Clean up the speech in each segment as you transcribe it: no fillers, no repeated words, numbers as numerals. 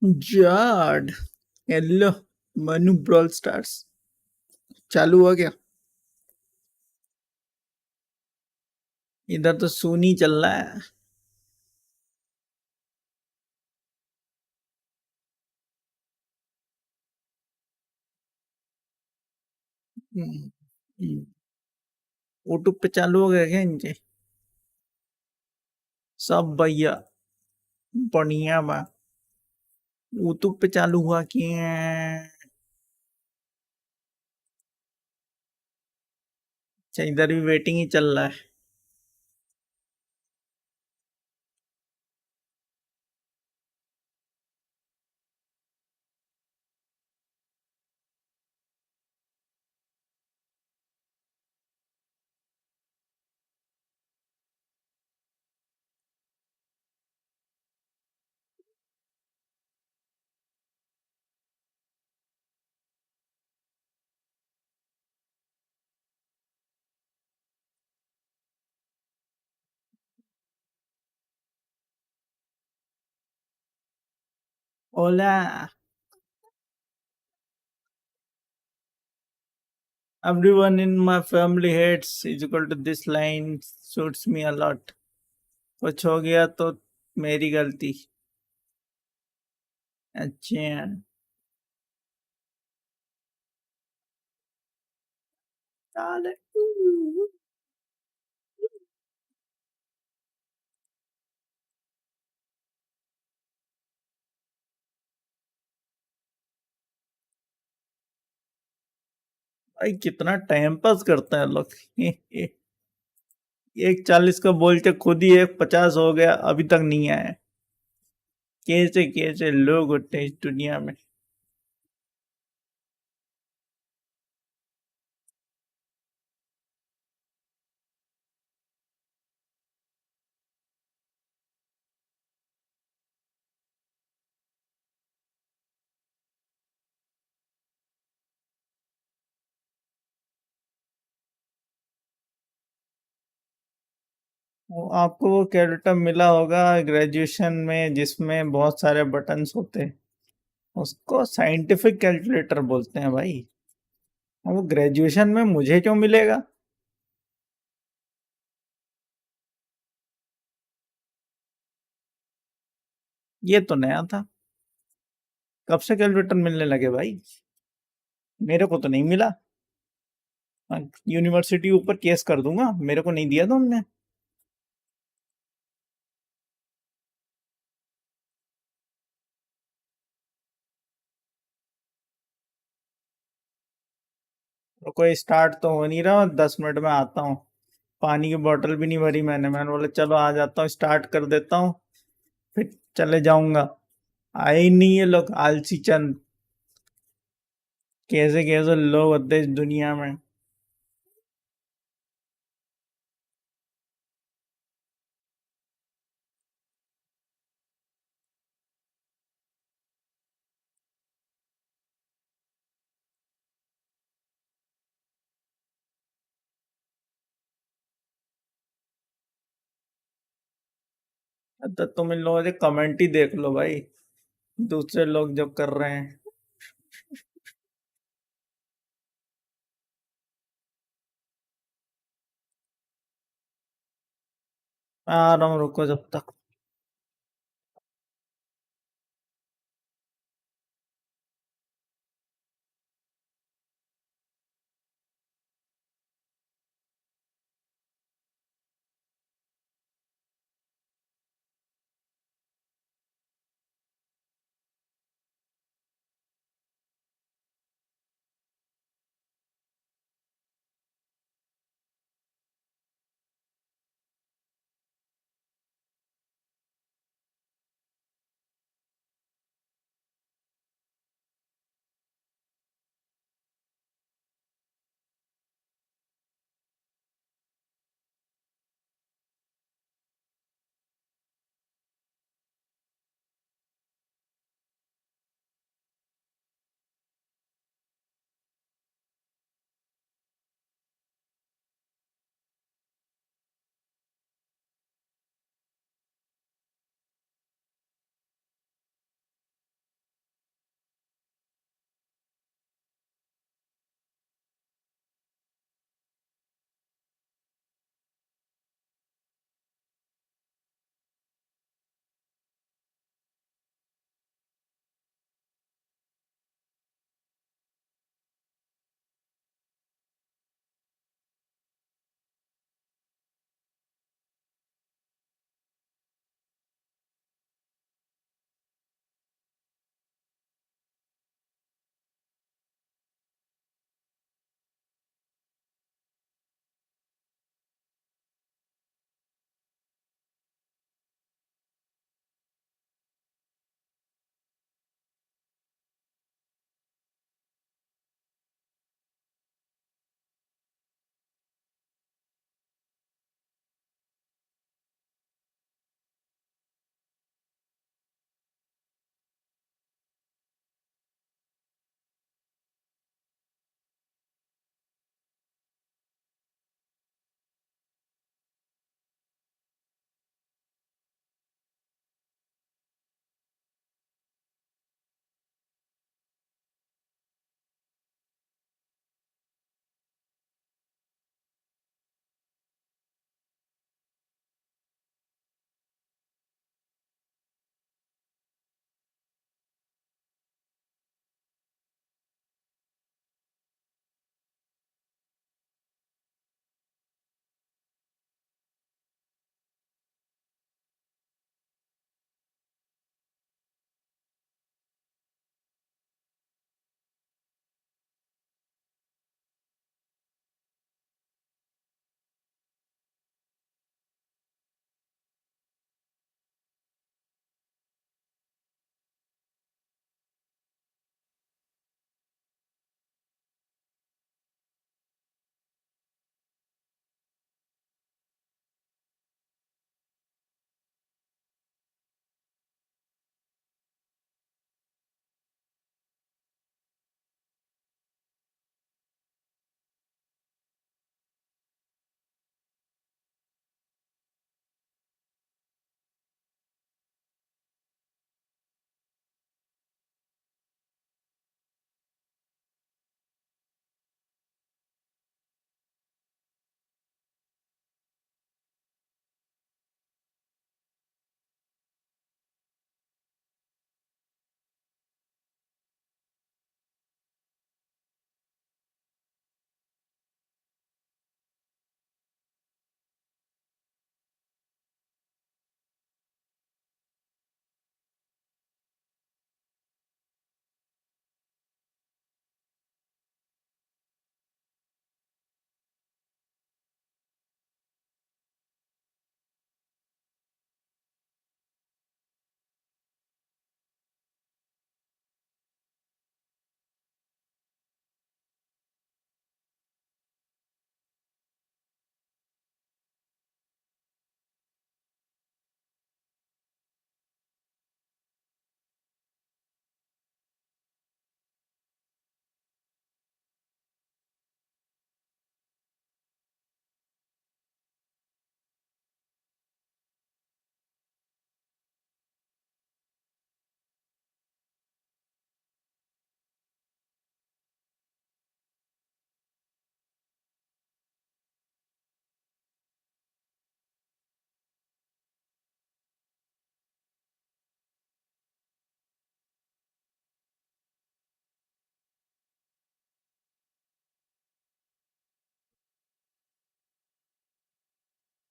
जाड। Hello. Manu brawl stars चालू हुआ क्या? इधर तो सूनी चल रहा है। हम्म, यूट्यूब पे चालू हो गया क्या इनके? सब भैया बढ़िया बा। यूट्यूब पे चालू हुआ कि अच्छा, इधर भी वेटिंग ही चल रहा है। ओला। Everyone in my family hates is equal to this line suits me a lot. कुछ हो गया तो मेरी गलती। अच्छा। साले। भाई कितना टाइम पास करता है लोग। 1:40 का बोल के खुद ही 1:50 हो गया, अभी तक नहीं आया। कैसे कैसे लोग होते हैं इस दुनिया में। आपको वो कैरेक्टर मिला होगा ग्रेजुएशन में जिसमें बहुत सारे बटन्स होते हैं, उसको साइंटिफिक कैलकुलेटर बोलते हैं भाई। और वो ग्रेजुएशन में मुझे क्यों मिलेगा? ये तो नया था। कब से कैलकुलेटर मिलने लगे भाई? मेरे को तो नहीं मिला। यूनिवर्सिटी ऊपर केस कर दूंगा, मेरे को नहीं दिया तुमने। तो कोई स्टार्ट तो हो नहीं रहा, 10 मिनट में आता हूँ। पानी की बोतल भी नहीं भरी मैंने। मैंने बोला चलो आ जाता हूँ, स्टार्ट कर देता हूँ, फिर चले जाऊंगा। आए ही नहीं ये लोग, आलसी चंद। कैसे कैसे लोग होते हैं इस दुनिया में। तो तुम इन लोगों से कमेंट ही देख लो भाई, दूसरे लोग जो कर रहे हैं। मैं आ रहा हूँ, रुको जब तक।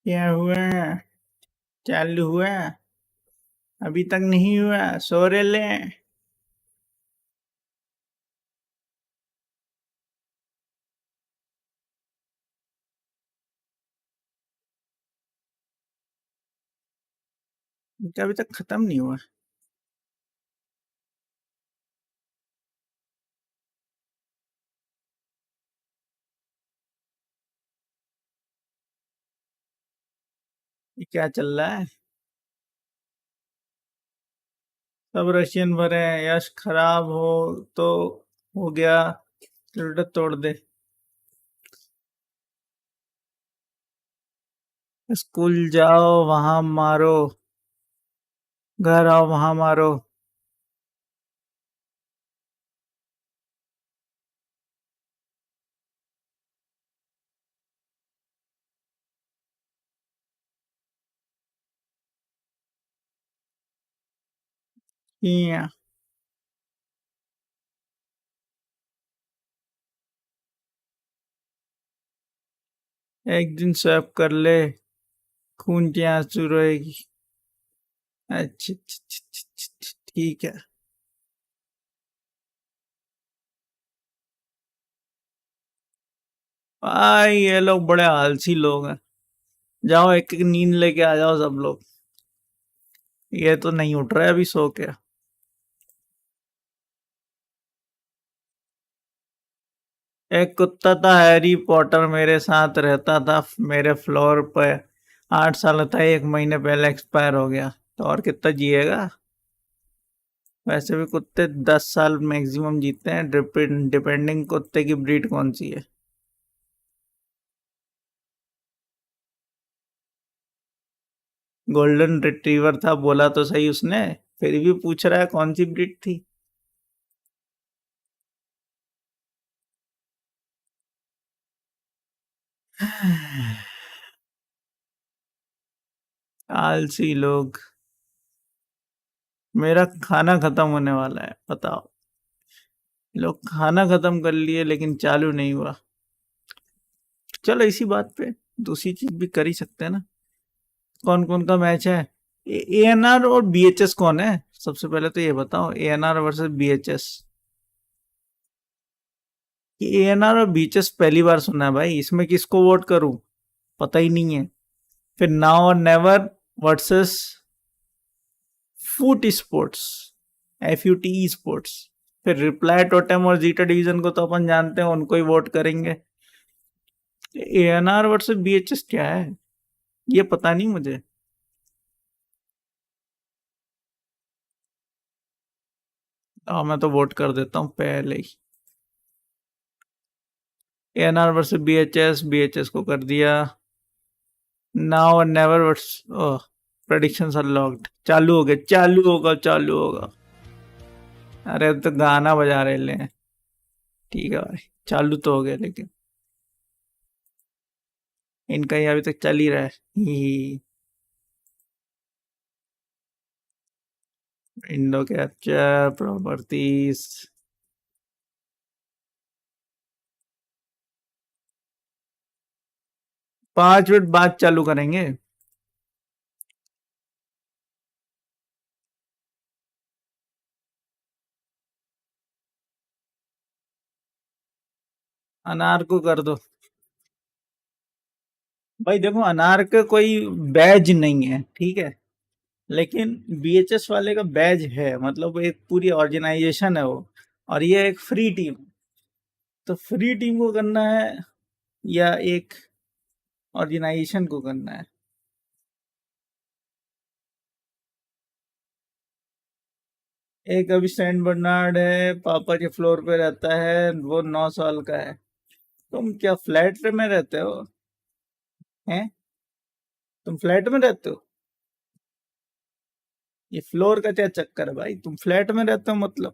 क्या हुआ? चालू हुआ? अभी तक नहीं हुआ? सो रहे ले? इनका अभी तक खत्म नहीं हुआ। ये क्या चल रहा है? सब रशियन भरे हैं। यश खराब हो तो हो गया, उल्टा तोड़ दे। स्कूल जाओ वहां मारो, घर आओ वहां मारो। या, एक दिन स्वैप कर ले, खून की आंसू रोएगी। अच्छा अच्छा अच्छा अच्छा, अच्छा, अच्छा, ठीक है। भाई ये लोग बड़े आलसी लोग हैं। जाओ एक एक नींद लेके आ जाओ सब लोग। ये तो नहीं उठ रहा है अभी सो के। एक कुत्ता था हैरी पॉटर, मेरे साथ रहता था मेरे फ्लोर पे। 8 साल था, 1 महीने पहले एक्सपायर हो गया। तो और कितना जिएगा? वैसे भी कुत्ते 10 साल मैक्सिमम जीते हैं, डिपेंडिंग कुत्ते की ब्रीड कौन सी है। गोल्डन रिट्रीवर था, बोला तो सही उसने। फिर भी पूछ रहा है कौन सी ब्रीड थी। आलसी लोग। मेरा खाना खत्म होने वाला है, बताओ। लोग खाना खत्म कर लिए लेकिन चालू नहीं हुआ। चलो इसी बात पे दूसरी चीज भी कर ही सकते हैं ना। कौन कौन का मैच है? एएनआर और बीएचएस कौन है? सबसे पहले तो ये बताओ, एएनआर वर्सेस बीएचएस। एएनआर और बीएचएस पहली बार सुना है भाई, इसमें किसको वोट करूं? पता ही नहीं है। फिर now or never versus foot sports, FUT sports. फिर रिप्लाई टोटेम और जीटा डिवीजन को तो अपन जानते हैं, उनको ही वोट करेंगे। एएनआर वर्सेस बीएचएस क्या है? ये पता नहीं मुझे। मैं तो वोट कर देता हूँ पहले ही। एएनआर वर्सेस बीएचएस, बीएचएस को कर दिया। Now or never worse, oh, predictions are locked. चालू हो गया, चालू होगा, चालू होगा। अरे अब तो गाना बजा रहे ले। ठीक है भाई, चालू तो हो गया लेकिन इनका ये अभी तक चल ही रहा है। Window capture properties. 5 मिनट बाद चालू करेंगे। अनार को कर दो। भाई देखो, अनार का कोई बैज नहीं है, ठीक है। लेकिन बीएचएस वाले का बैज है, मतलब एक पूरी ऑर्गेनाइजेशन है वो। और ये एक फ्री टीम। तो फ्री टीम को करना है या एक ऑर्गेनाइजेशन को करना है? एक अभी सेंट बर्नार्ड है, पापा के फ्लोर पे रहता है, वो 9 साल का है। तुम क्या फ्लैट में रहते हो? हैं? तुम फ्लैट में रहते हो? ये फ्लोर का क्या चक्कर है भाई, तुम फ्लैट में रहते हो मतलब?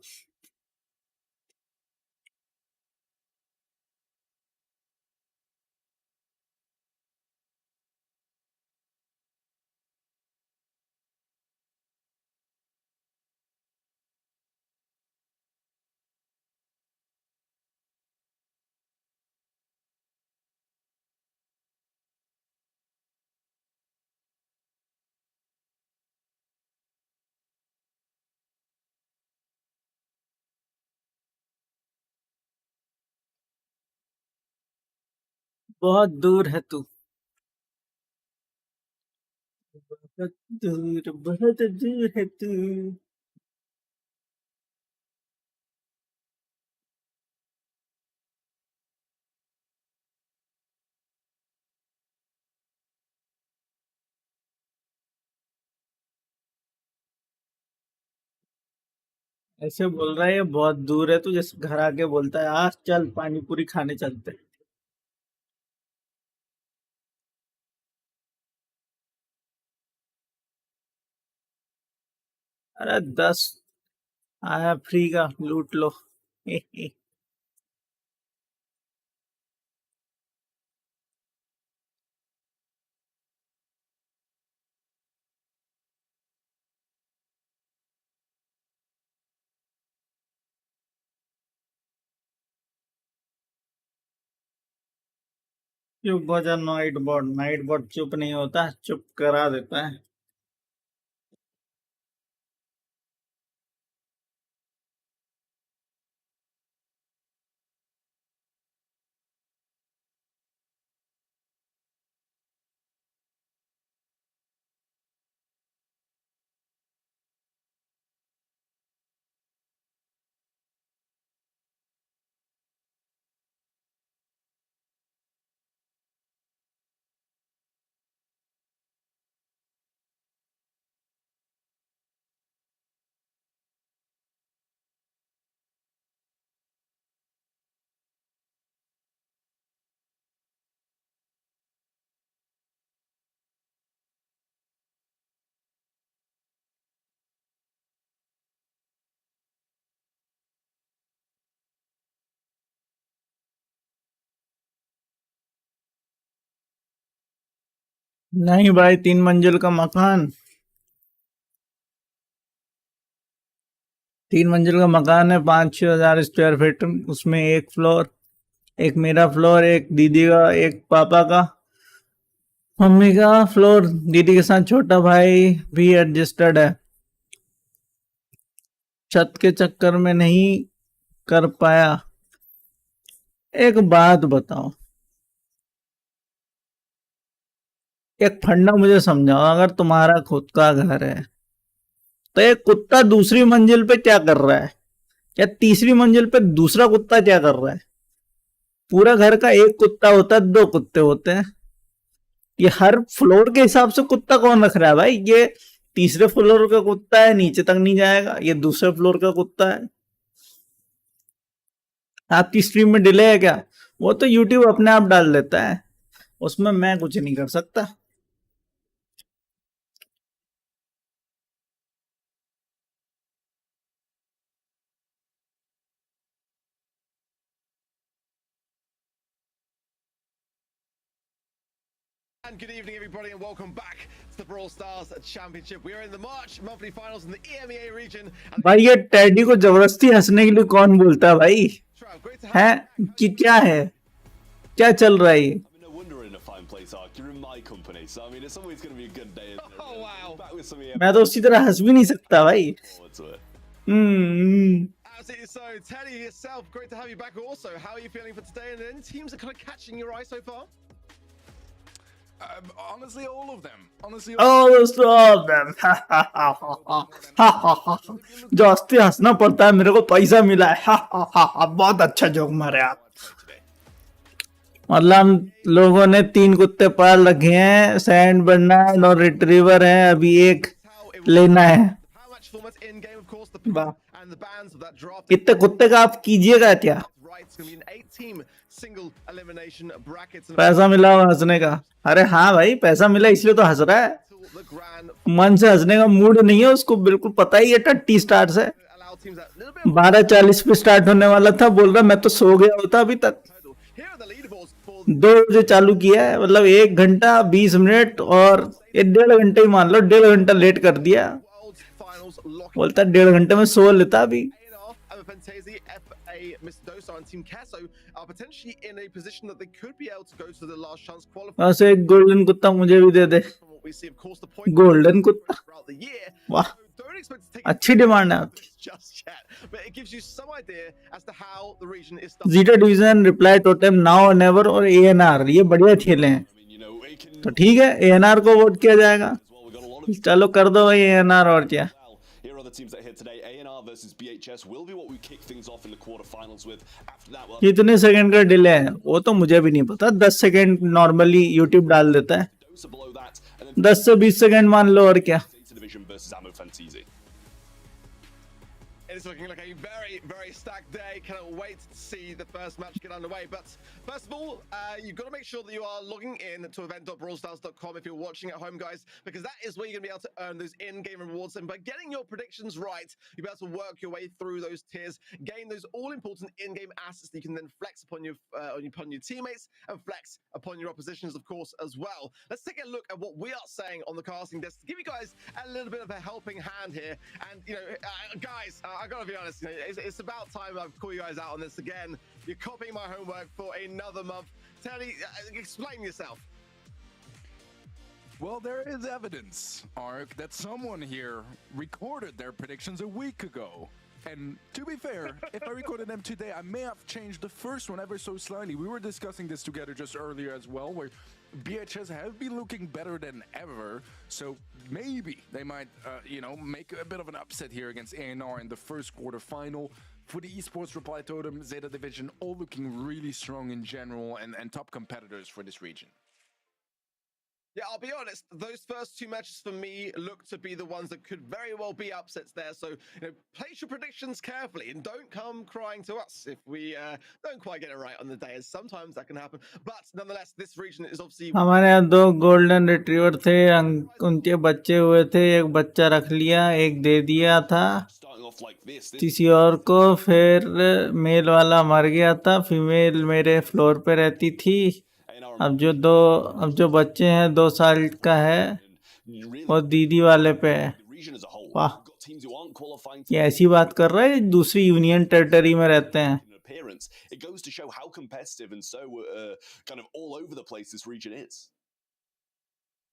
बहुत दूर है तू, बहुत दूर है तू। ऐसे बोल रहा है ये बहुत दूर है, तू जैसे घर आके बोलता है आज चल पानी पूरी खाने चलते हैं। अरे 10 आया फ्री का, लूट लो। चुप हो जा नाइट बोर्ड, नाइट बोर्ड चुप नहीं होता, चुप करा देता है। नहीं भाई, 3 मंजिल का मकान, 3 मंजिल का मकान है, 5-6 हजार स्क्वायर फीट। उसमें एक फ्लोर, एक मेरा फ्लोर, एक दीदी का, एक पापा का, मम्मी का फ्लोर। दीदी के साथ छोटा भाई भी एडजस्टेड है। छत के चक्कर में नहीं कर पाया। एक बात बताओ, एक फंडा मुझे समझाओ, अगर तुम्हारा खुद का घर है तो एक कुत्ता दूसरी मंजिल पे क्या कर रहा है, या तीसरी मंजिल पे दूसरा कुत्ता क्या कर रहा है? पूरा घर का एक कुत्ता होता है, 2 कुत्ते होते हैं। ये हर फ्लोर के हिसाब से कुत्ता कौन रख रहा है भाई? ये तीसरे फ्लोर का कुत्ता है, नीचे तक नहीं जाएगा, ये दूसरे फ्लोर का कुत्ता है। आपकी स्ट्रीम में डिले है क्या? वो तो यूट्यूब अपने आप डाल देता है, उसमें मैं कुछ नहीं कर सकता। And good evening, everybody, and welcome back to the Brawl Stars Championship. We are in the March monthly finals in the EMEA region. भाई ये टैडी को जबरदस्ती हंसने के लिए कौन बोलता है भाई? है कि क्या है, क्या चल रहा है ये? मैं तो उसी तरह हंस भी नहीं सकता भाई। Absolutely so. Teddy yourself, great to have you back also. How are you feeling for today? And any teams that kind of catching your eye so far? Honestly, all of them. Honestly, all of them. जो हंसते हंसना पड़ता है, मेरे को पैसा मिला है। बहुत अच्छा जोक मारे आप। मतलब हम लोगों ने 3 कुत्ते पाल रखे हैं, सैंड बर्नार्ड और रिट्रीवर है, अभी एक लेना है। इतने कुत्ते का आप कीजिएगा क्या? पैसा मिला हो हंसने का? अरे हाँ भाई, पैसा मिला इसलिए तो हंस रहा है। मन से हंसने का मूड नहीं है उसको, बिल्कुल पता ही है टट्टी स्टार्ट है। 12:40 पे स्टार्ट होने वाला था, बोल रहा मैं तो सो गया होता अभी तक। 2 बजे चालू किया है, मतलब 1 घंटा 20 मिनट और 1.5 घंटे ही मान लो, 1.5 घंटा लेट कर दिया। बोलता 1.5 घंटे में सो लेता अभी। ऐसे एक गोल्डन कुत्ता मुझे भी दे दे। गोल्डन कुत्ता, वाह अच्छी डिमांड है आपकी। but it gives you some idea as to how the region is zeta division reply totem now never और एएनआर ये बढ़िया खेले हैं, I mean, you know, it can तो ठीक है एएनआर को वोट किया जाएगा। as well. We've got a lot of चलो कर दो भाई एएनआर और क्या। well. Here are the teams that are here today. A&R versus BHS will be what we kick things off in the quarterfinals with. After that, we'll कितने second का delay है वो तो मुझे भी नहीं पता, 10 सेकंड नॉर्मली यूट्यूब डाल देता है, have Dosa below that, and then 10 से 20 सेकंड मान लो और क्या। Data Division versus Ammo Fantasy. It's looking like a very, very stacked day. Cannot wait to see the first match get underway. But first of all, you've got to make sure that you are logging in to event.brawlstars.com if you're watching at home, guys, because that is where you're going to be able to earn those in-game rewards. And by getting your predictions right, you'll be able to work your way through those tiers, gain those all-important in-game assets that you can then flex upon your teammates and flex upon your oppositions, of course, as well. Let's take a look at what we are saying on the casting desk to give you guys a little bit of a helping hand here. And, you know, guys, I gotta be honest, you know, it's about time I call you guys out on this again. You're copying my homework for another month. Teddy, explain yourself. Well, there is evidence, Ark, that someone here recorded their predictions a week ago. And to be fair, if I recorded them today, I may have changed the first one ever so slightly. We were discussing this together just earlier as well, where BHS have been looking better than ever. So maybe they might, you know, make a bit of an upset here against A&R in the first quarterfinal. For the esports reply totem, Zeta Division, all looking really strong in general and top competitors for this region. Yeah, I'll be honest, those first two matches for me look to be the ones that could very well be upsets there. So, you know, place your predictions carefully and don't come crying to us if we don't quite get it right on the day, as sometimes that can happen. But nonetheless, this region is obviously... हमारे यहाँ 2 golden retriever थे, उनके बच्चे हुए थे, एक बच्चा रख लिया, एक दे दिया था Starting off like this किसी और को, फिर मेल वाला मर गया था, फीमेल मेरे फ्लोर पे रहती थी। अब जो बच्चे हैं 2 साल का है और दीदी वाले पे है। वाह, ये ऐसी बात कर रहा है दूसरी यूनियन टेरिटरी में रहते हैं। appearance, it goes to show how competitive and so kind of all over the place this region is.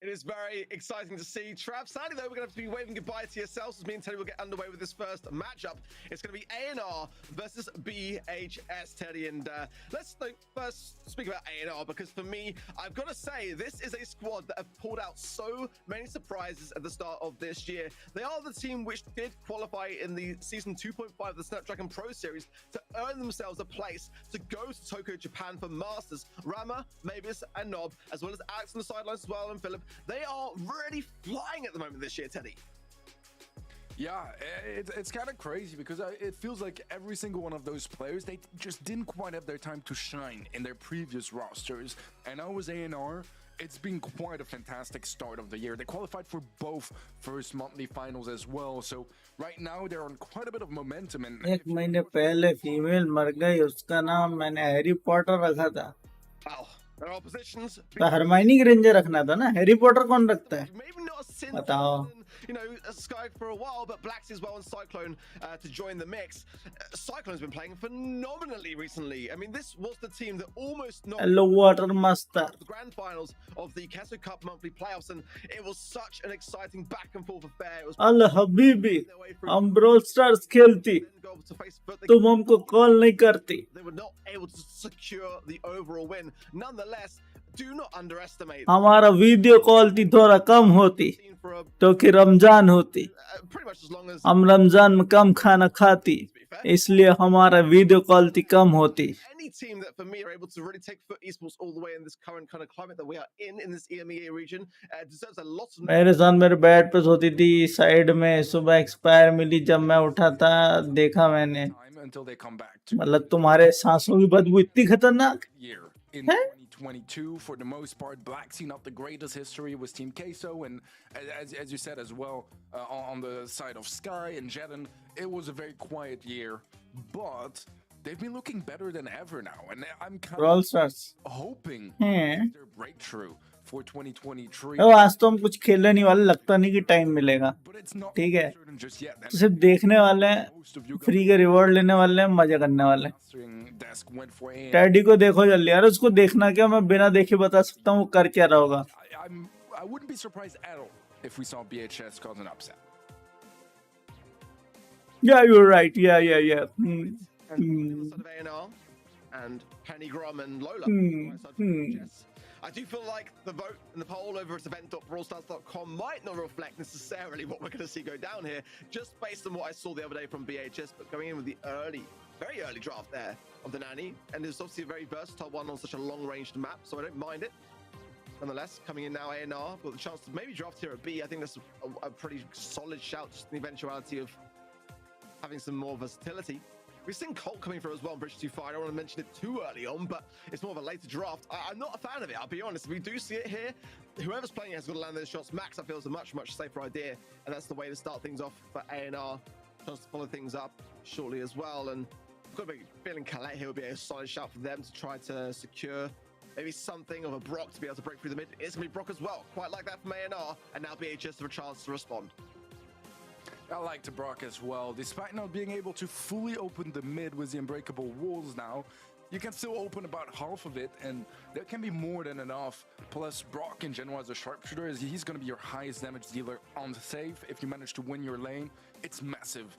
It is very exciting to see. Trav, sadly though, we're going to have to be waving goodbye to yourselves as me and Teddy will get underway with this first matchup. It's going to be A&R versus BHS, Teddy. And let's first speak about A&R, because for me, I've got to say, this is a squad that have pulled out so many surprises at the start of this year. They are the team which did qualify in the Season 2.5 of the Snapdragon Pro Series to earn themselves a place to go to Tokyo, Japan for Masters. Rama, Mavis, and Nob, as well as Alex on the sidelines as well, and Philip, they are really flying at the moment this year, Teddy. Yeah, it's kind of crazy because it feels like every single one of those players, they just didn't quite have their time to shine in their previous rosters. And now with A&R, it's been quite a fantastic start of the year. They qualified for both first monthly finals as well. So right now they're on quite a bit of momentum. And 1 महीने पहले female मर गई, उसका नाम मैंने Harry Potter रखा था। Wow. There are positions. तो हरमाइनी ग्रेंजर रखना था ना, हैरी पॉटर कौन रखता है? Maybe not a sin, बताओ। you know, a Sky for a while, but Blacks as well and Cyclone to join the mix. Cyclone's been playing phenomenally recently. I mean, this was the team that almost knocked Hello water master. the grand finals of the Kesso Cup monthly playoffs, and it was such an exciting back and forth affair. It was अल हबीबी, हम brawl stars खेलती, तुम हमको call नहीं करती। They were not able to secure the overall win. Nonetheless, do not underestimate. हमारा video call थी थोड़ा कम होती For a, तो कि रमजान होती, pretty much as long as हम रमजान में कम खाना खाती, इसलिए हमारा वीडियो कॉल थी कम होती। any team that for me are able to really take foot esports all the way in this current kind of climate that we are in this EMEA region deserves a lot of... मेरे साथ मेरे bed पे सोती थी side में, सुबह expire मिली, जब मैं उठा था देखा मैंने, time until they come back to मतलब तुम्हारे सांसों की बदबू इतनी खतरनाक year in Huh? 2022. For the most part, Black Sea not the greatest history with Team Queso, and as you said as well, on the side of Sky and Jeden, it was a very quiet year, but they've been looking better than ever now, and I'm kind brawl of stars hoping हैं। their breakthrough for 2023. तो आज तो हम कुछ खेलने नहीं वाले, लगता नहीं कि टाइम मिलेगा, But it's not ठीक है, certain just yet. तो सिर्फ देखने वाले हैं, Most of you फ्री के रिवॉर्ड लेने वाले हैं, मजा करने वाले हैं। mastering desk went for A. Teddy को देखो जल्दी यार, उसको देखना क्या, मैं बिना देखे बता सकता हूँ वो कर क्या रहा होगा। I wouldn't be surprised at all if we saw BHS cause an upset. Yeah, you're right. Yeah. And on the other side of A&R, and Penny Grom and Lola on the right side for VHS. I do feel like the vote and the poll over at event.brawlstars.com might not reflect necessarily what we're going to see go down here, just based on what I saw the other day from BHS, but going in with the very early draft there of the Nanny, and it's obviously a very versatile one on such a long-ranged map, so I don't mind it. Nonetheless, coming in now, A&R, got the chance to maybe draft here at B. I think that's a pretty solid shout, just in the eventuality of having some more versatility. We've seen Colt coming through as well on Bridge 2 Fire. I don't want to mention it too early on, but it's more of a later draft. I'm not a fan of it, I'll be honest. We do see it here. Whoever's playing has got to land those shots. Max, I feel, is a much safer idea, and that's the way to start things off for A&R. Chance to follow things up shortly as well, and I've got to be feeling Colette here will be a solid shout for them to try to secure maybe something of a Brock to be able to break through the mid. It's going to be Brock as well. Quite like that from A&R, and now BHS have a chance to respond. I like the Brock as well. Despite not being able to fully open the mid with the unbreakable walls now, you can still open about half of it, and that can be more than enough. Plus, Brock in general as a sharpshooter, he's going to be your highest damage dealer on the safe. If you manage to win your lane, it's massive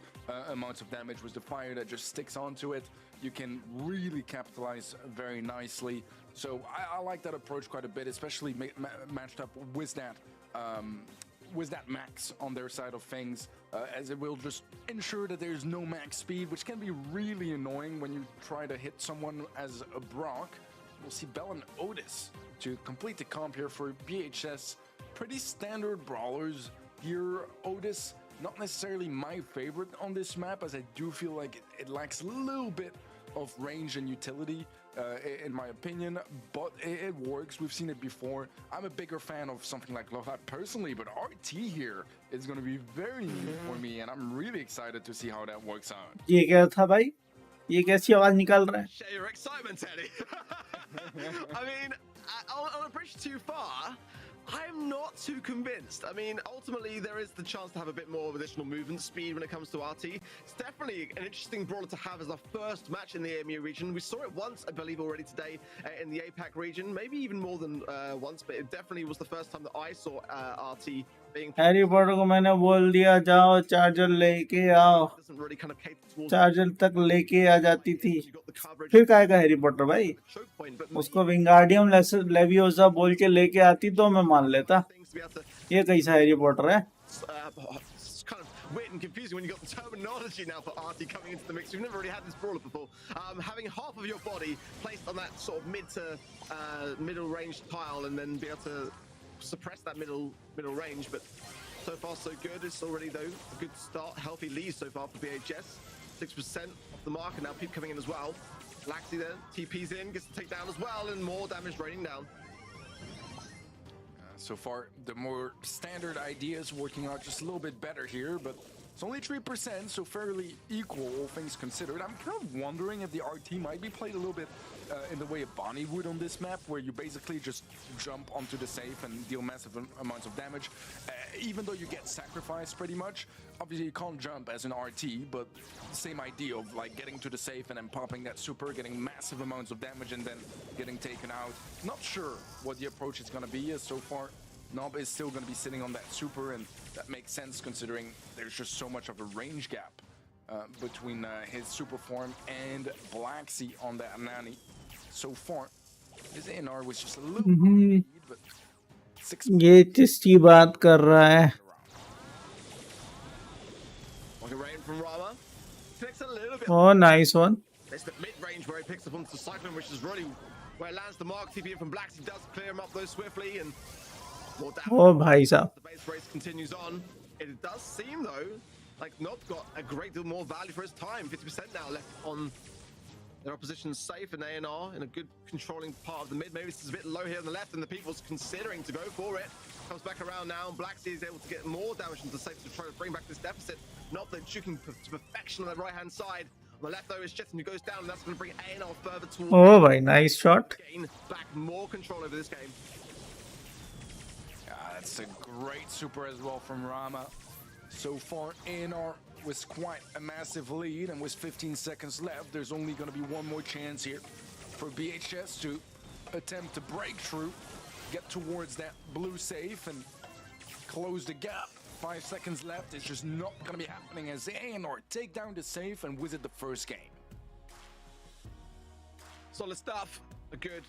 amounts of damage with the fire that just sticks onto it. You can really capitalize very nicely. So I like that approach quite a bit, especially matched up with that max on their side of things, as it will just ensure that there's no max speed, which can be really annoying when you try to hit someone as a Brock. We'll see Bell and Otis to complete the comp here for BHS. Pretty standard brawlers here. Otis, not necessarily my favorite on this map, as I do feel like it lacks a little bit of range and utility, in my opinion, but it works. We've seen it before. I'm a bigger fan of something like Lohat personally, but RT here is going to be very new for me, and I'm really excited to see how that works out. ये क्या था भाई? ये कैसी आवाज निकाल रहा है? Share your excitement, Teddy. I mean, on a bridge too far, I'm not too convinced. I mean, ultimately, there is the chance to have a bit more of additional movement speed when it comes to RT. It's definitely an interesting brawler to have as our first match in the EMEA region. We saw it once, I believe, already today in the APAC region, maybe even more than once, but it definitely was the first time that I saw RT being... Harry Potter को मैंने बोल दिया जाओ charger लेके आओ, doesn't really kind of cater towards charger तक लेके आ जाती थी, फिर काय का हैरी पॉटर भाई? choke point, but उसको विंगार्डियम लेवियोसा बोल के लेके आती तो मैं मान लेता. things to be able to ये कैसा हैरी पॉटर है? it's kind of weird and confusing when you've got the terminology now for RT coming into the mix. We've never really had this brawler before. Having half of your body placed on that sort of middle range tile and then be able to suppress that middle range, but so far so good. It's already though a good start, healthy lead so far for BHS. 6% off the mark, and now Peep coming in as well. Laxi there, TP's in, gets the takedown as well, and more damage raining down. So far, the more standard ideas working out just a little bit better here, but it's only 3%, so fairly equal, all things considered. I'm kind of wondering if the RT might be played a little bit in the way of Bonnie would on this map, where you basically just jump onto the safe and deal massive amounts of damage, even though you get sacrificed pretty much. Obviously, you can't jump as an RT, but same idea of like getting to the safe and then popping that super, getting massive amounts of damage, and then getting taken out. Not sure what the approach is going to be, as so far Nob is still going to be sitting on that super, and that makes sense considering there's just so much of a range gap between his super form and Blacksea on that Nani. So far, his ANR was just a little lead, but 6. ये टिस्टी बात कर रहा है. Like a rain from Rama. Connects a little bit. Oh, nice one. It's the mid-range where he picks up onto the Cyclone, which is really where it lands the mark. TP in from Blacksea does clear him up though swiftly, and more damage. Oh भाई साहब. The base race continues on. It does seem though like Nob got a great deal more value for his time. 50% now left on their opposition's safe, and A&R in a good controlling part of the mid. Maybe this is a bit low here on the left, and the people's considering to go for it. Comes back around now, and Blacksea is able to get more damage into the safe to try to bring back this deficit. Not that juking to perfection on the right-hand side. On the left, though, is Jetson who goes down, and that's going to bring A&R further towards... Oh भाई, nice shot. Gain back more control over this game. Yeah, that's a great super as well from Rama. So far, A&R with quite a massive lead, and with 15 seconds left, there's only going to be one more chance here for BHS to attempt to break through, get towards that blue safe, and close the gap. 5 seconds left. It's just not going to be happening as ANR take down the safe and visit the first game. Solid stuff. A good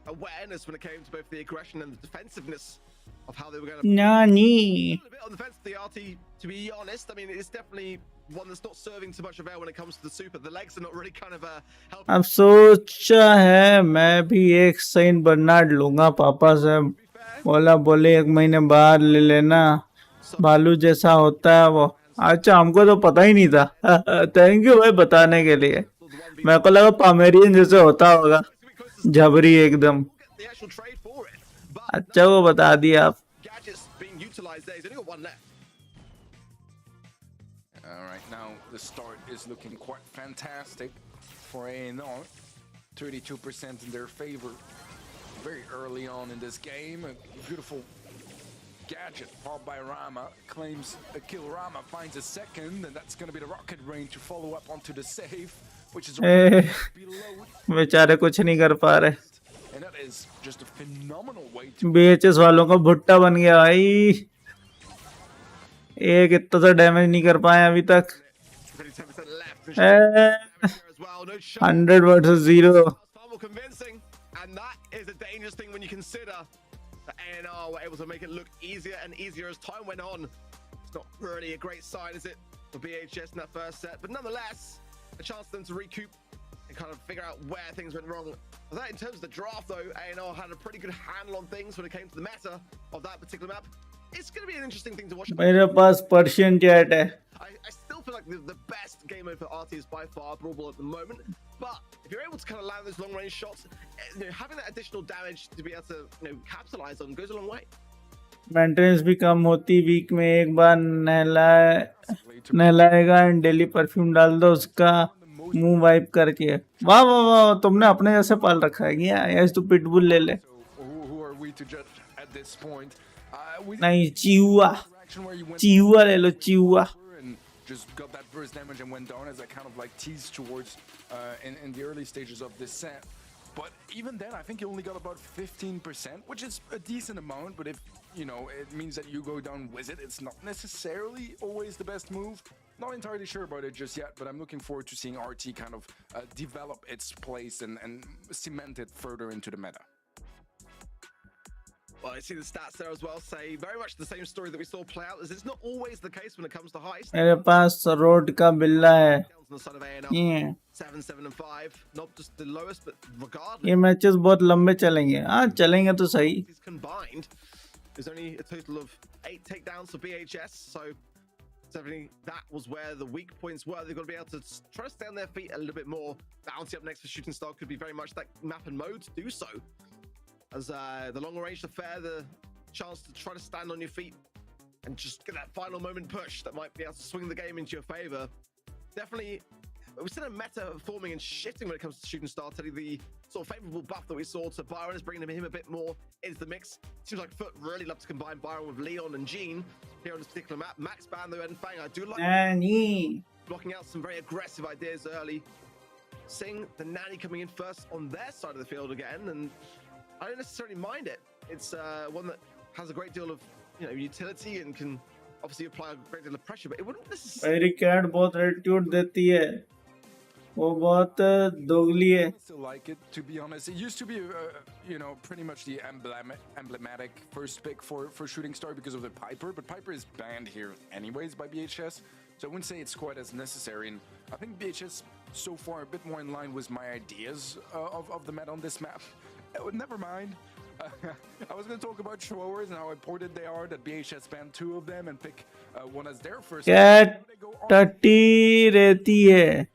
awareness when it came to both the aggression and the defensiveness of how they were going to Nani. a bit on the fence with the RT, to be honest. I mean, it's definitely one that's not serving too much avail when it comes to the super. The legs are not really kind of helping. अब सोचा है मैं भी एक Saint Bernard लूंगा पापा से बोला बोले 1 महीने बाद ले लेना भालू जैसा होता है वो अच्छा हमको तो पता ही नहीं था थैंक यू भाई बताने के लिए मेरे को लगा पामेरियन जैसे होता होगा झबरी एकदम The actual trade for it. But अच्छा वो बता दिया आप gadgets being utilized there. He's only got one left. All right, now the start is looking quite fantastic for ANR. 32% in their favor. Very early on in this game, a beautiful gadget popped by Rama, claims a kill. Rama finds a second, and that's going to be the rocket rain to follow up onto the safe, which is below. बेचारे कुछ नहीं कर पा रहे And that is just a phenomenal way to BHS वालों का भुट्टा बन गया भाई एक इतना सा डैमेज नहीं कर पाए अभी तक 37% left. Damage here as well. No shot. 100 versus 0 Far more convincing, and that is a dangerous thing when you consider that ANR were able to make it look easier and easier as time went on. It's not really a great sign, is it, for BHS in that first set? But nonetheless, a chance for them to recoup and kind of figure out where things went wrong. That in terms of the draft, though, ANR had a pretty good handle on things when it came to the meta of that particular map. It's going to be an interesting thing to watch. मेरे पास Persian chat है I still feel like the best game mode for RT is by far Brawl at the moment. But if you're able to kind of land those long range shots, having that additional damage to be able to capitalize on goes a long way. Maintenance भी कम होती week में एक बार नहलाएगा and daily perfume डाल दो उसका मुंह wipe करके वाह वाह वाह तुमने अपने जैसे पाल रखा है क्या या तू पिटबुल ले ले So who are we to judge at this point? नहीं चिहुआ ले लो चिहुआ And just got that burst damage and went down as I kind of like teased towards in the early stages of this set. But even then, I think you only got about 15%, which is a decent amount. But if, it means that you go down with it, it's not necessarily always the best move. Not entirely sure about it just yet, but I'm looking forward to seeing RT kind of develop its place and cement it further into the meta. Well, I see the stats there as well say very much the same story that we saw play out, as it's not always the case when it comes to heist. मेरे पास road का बिल्ला है On the side of ANR, ये 7, 7, and 5, not just the lowest, but regardless. ये matches बहुत लंबे चलेंगे हाँ चलेंगे तो सही These combined, there's only a total of 8 takedowns for BHS, so definitely that was where the weak points were. They've got to be able to try to stay on their feet a little bit more. Bounty up next for Shooting Star could be very much that map and mode to do so. As the long range affair, the chance to try to stand on your feet and just get that final moment push that might be able to swing the game into your favor. Definitely, we've seen a meta forming and shifting when it comes to Shooting Star. Teddy, the sort of favorable buff that we saw to Byron is bringing him a bit more into the mix. Seems like Foot really love to combine Byron with Leon and Jean here on this particular map. Max Bando and Fang, I do like Nani blocking out some very aggressive ideas early. Seeing the Nanny coming in first on their side of the field again, and I don't necessarily mind it. It's one that has a great deal of utility and can obviously apply a great deal of pressure, but it wouldn't necessarily. मेरी cat बहुत attitude देती है वो बहुत दोगली है I still like it, to be honest. It used to be, pretty much the emblematic first pick for Shooting Star because of the Piper, but Piper is banned here anyways by BHS, so I wouldn't say it's quite as necessary. And I think BHS so far a bit more in line with my ideas of the meta on this map. Never mind. I was going to talk about throwers and how important they are, that BHS banned 2 of them and pick one as their first. Cat टट्टी रहती है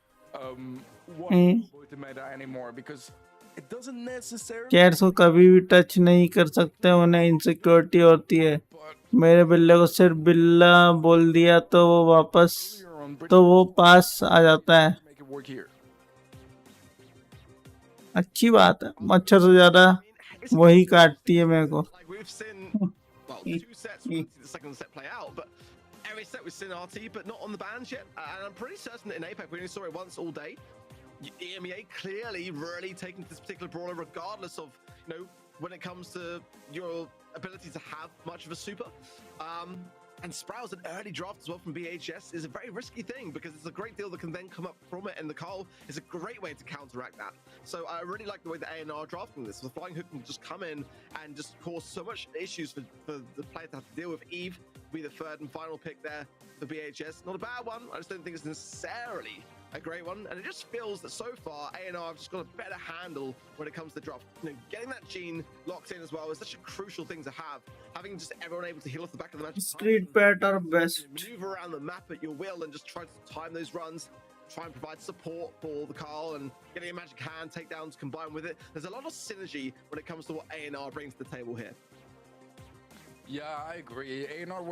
Won't the meta anymore because it doesn't necessarily. Cats को कभी भी touch नहीं कर सकते उन्हें इनसिक्योरिटी होती है मेरे बिल्ले को सिर्फ बिल्ला बोल दिया तो वो वापस तो वो पास आ जाता है Make it work here. अच्छी बात है मच्छर से ज्यादा वही काटती है मेरे को Like we've seen, well, 2 sets. We'll see the second set play out, but every set we've seen RT, but not on the bans yet. And I'm pretty certain that in APEC we only saw it once all day. EMEA clearly really taking this particular brawler, regardless of when it comes to your ability to have much of a super. And Sprout's an early draft as well from BHS is a very risky thing because it's a great deal that can then come up from it, and the Carl is a great way to counteract that. So I really like the way that A&R are drafting this. The Flying Hook can just come in and just cause so much issues for the player to have to deal with. Eve will be the third and final pick there for BHS. Not a bad one. I just don't think it's necessarily a great one, and it just feels that so far A&R have just got a better handle when it comes to drop. You know, getting that gene locked in as well is such a crucial thing to have. Having just everyone able to heal off the back of the magic Street pet are best. maneuver around the map at your will and just try to time those runs, try and provide support for the Carl, and getting a magic hand takedowns combined with it. There's a lot of synergy when it comes to what A&R brings to the table here. Yeah, I agree. A&R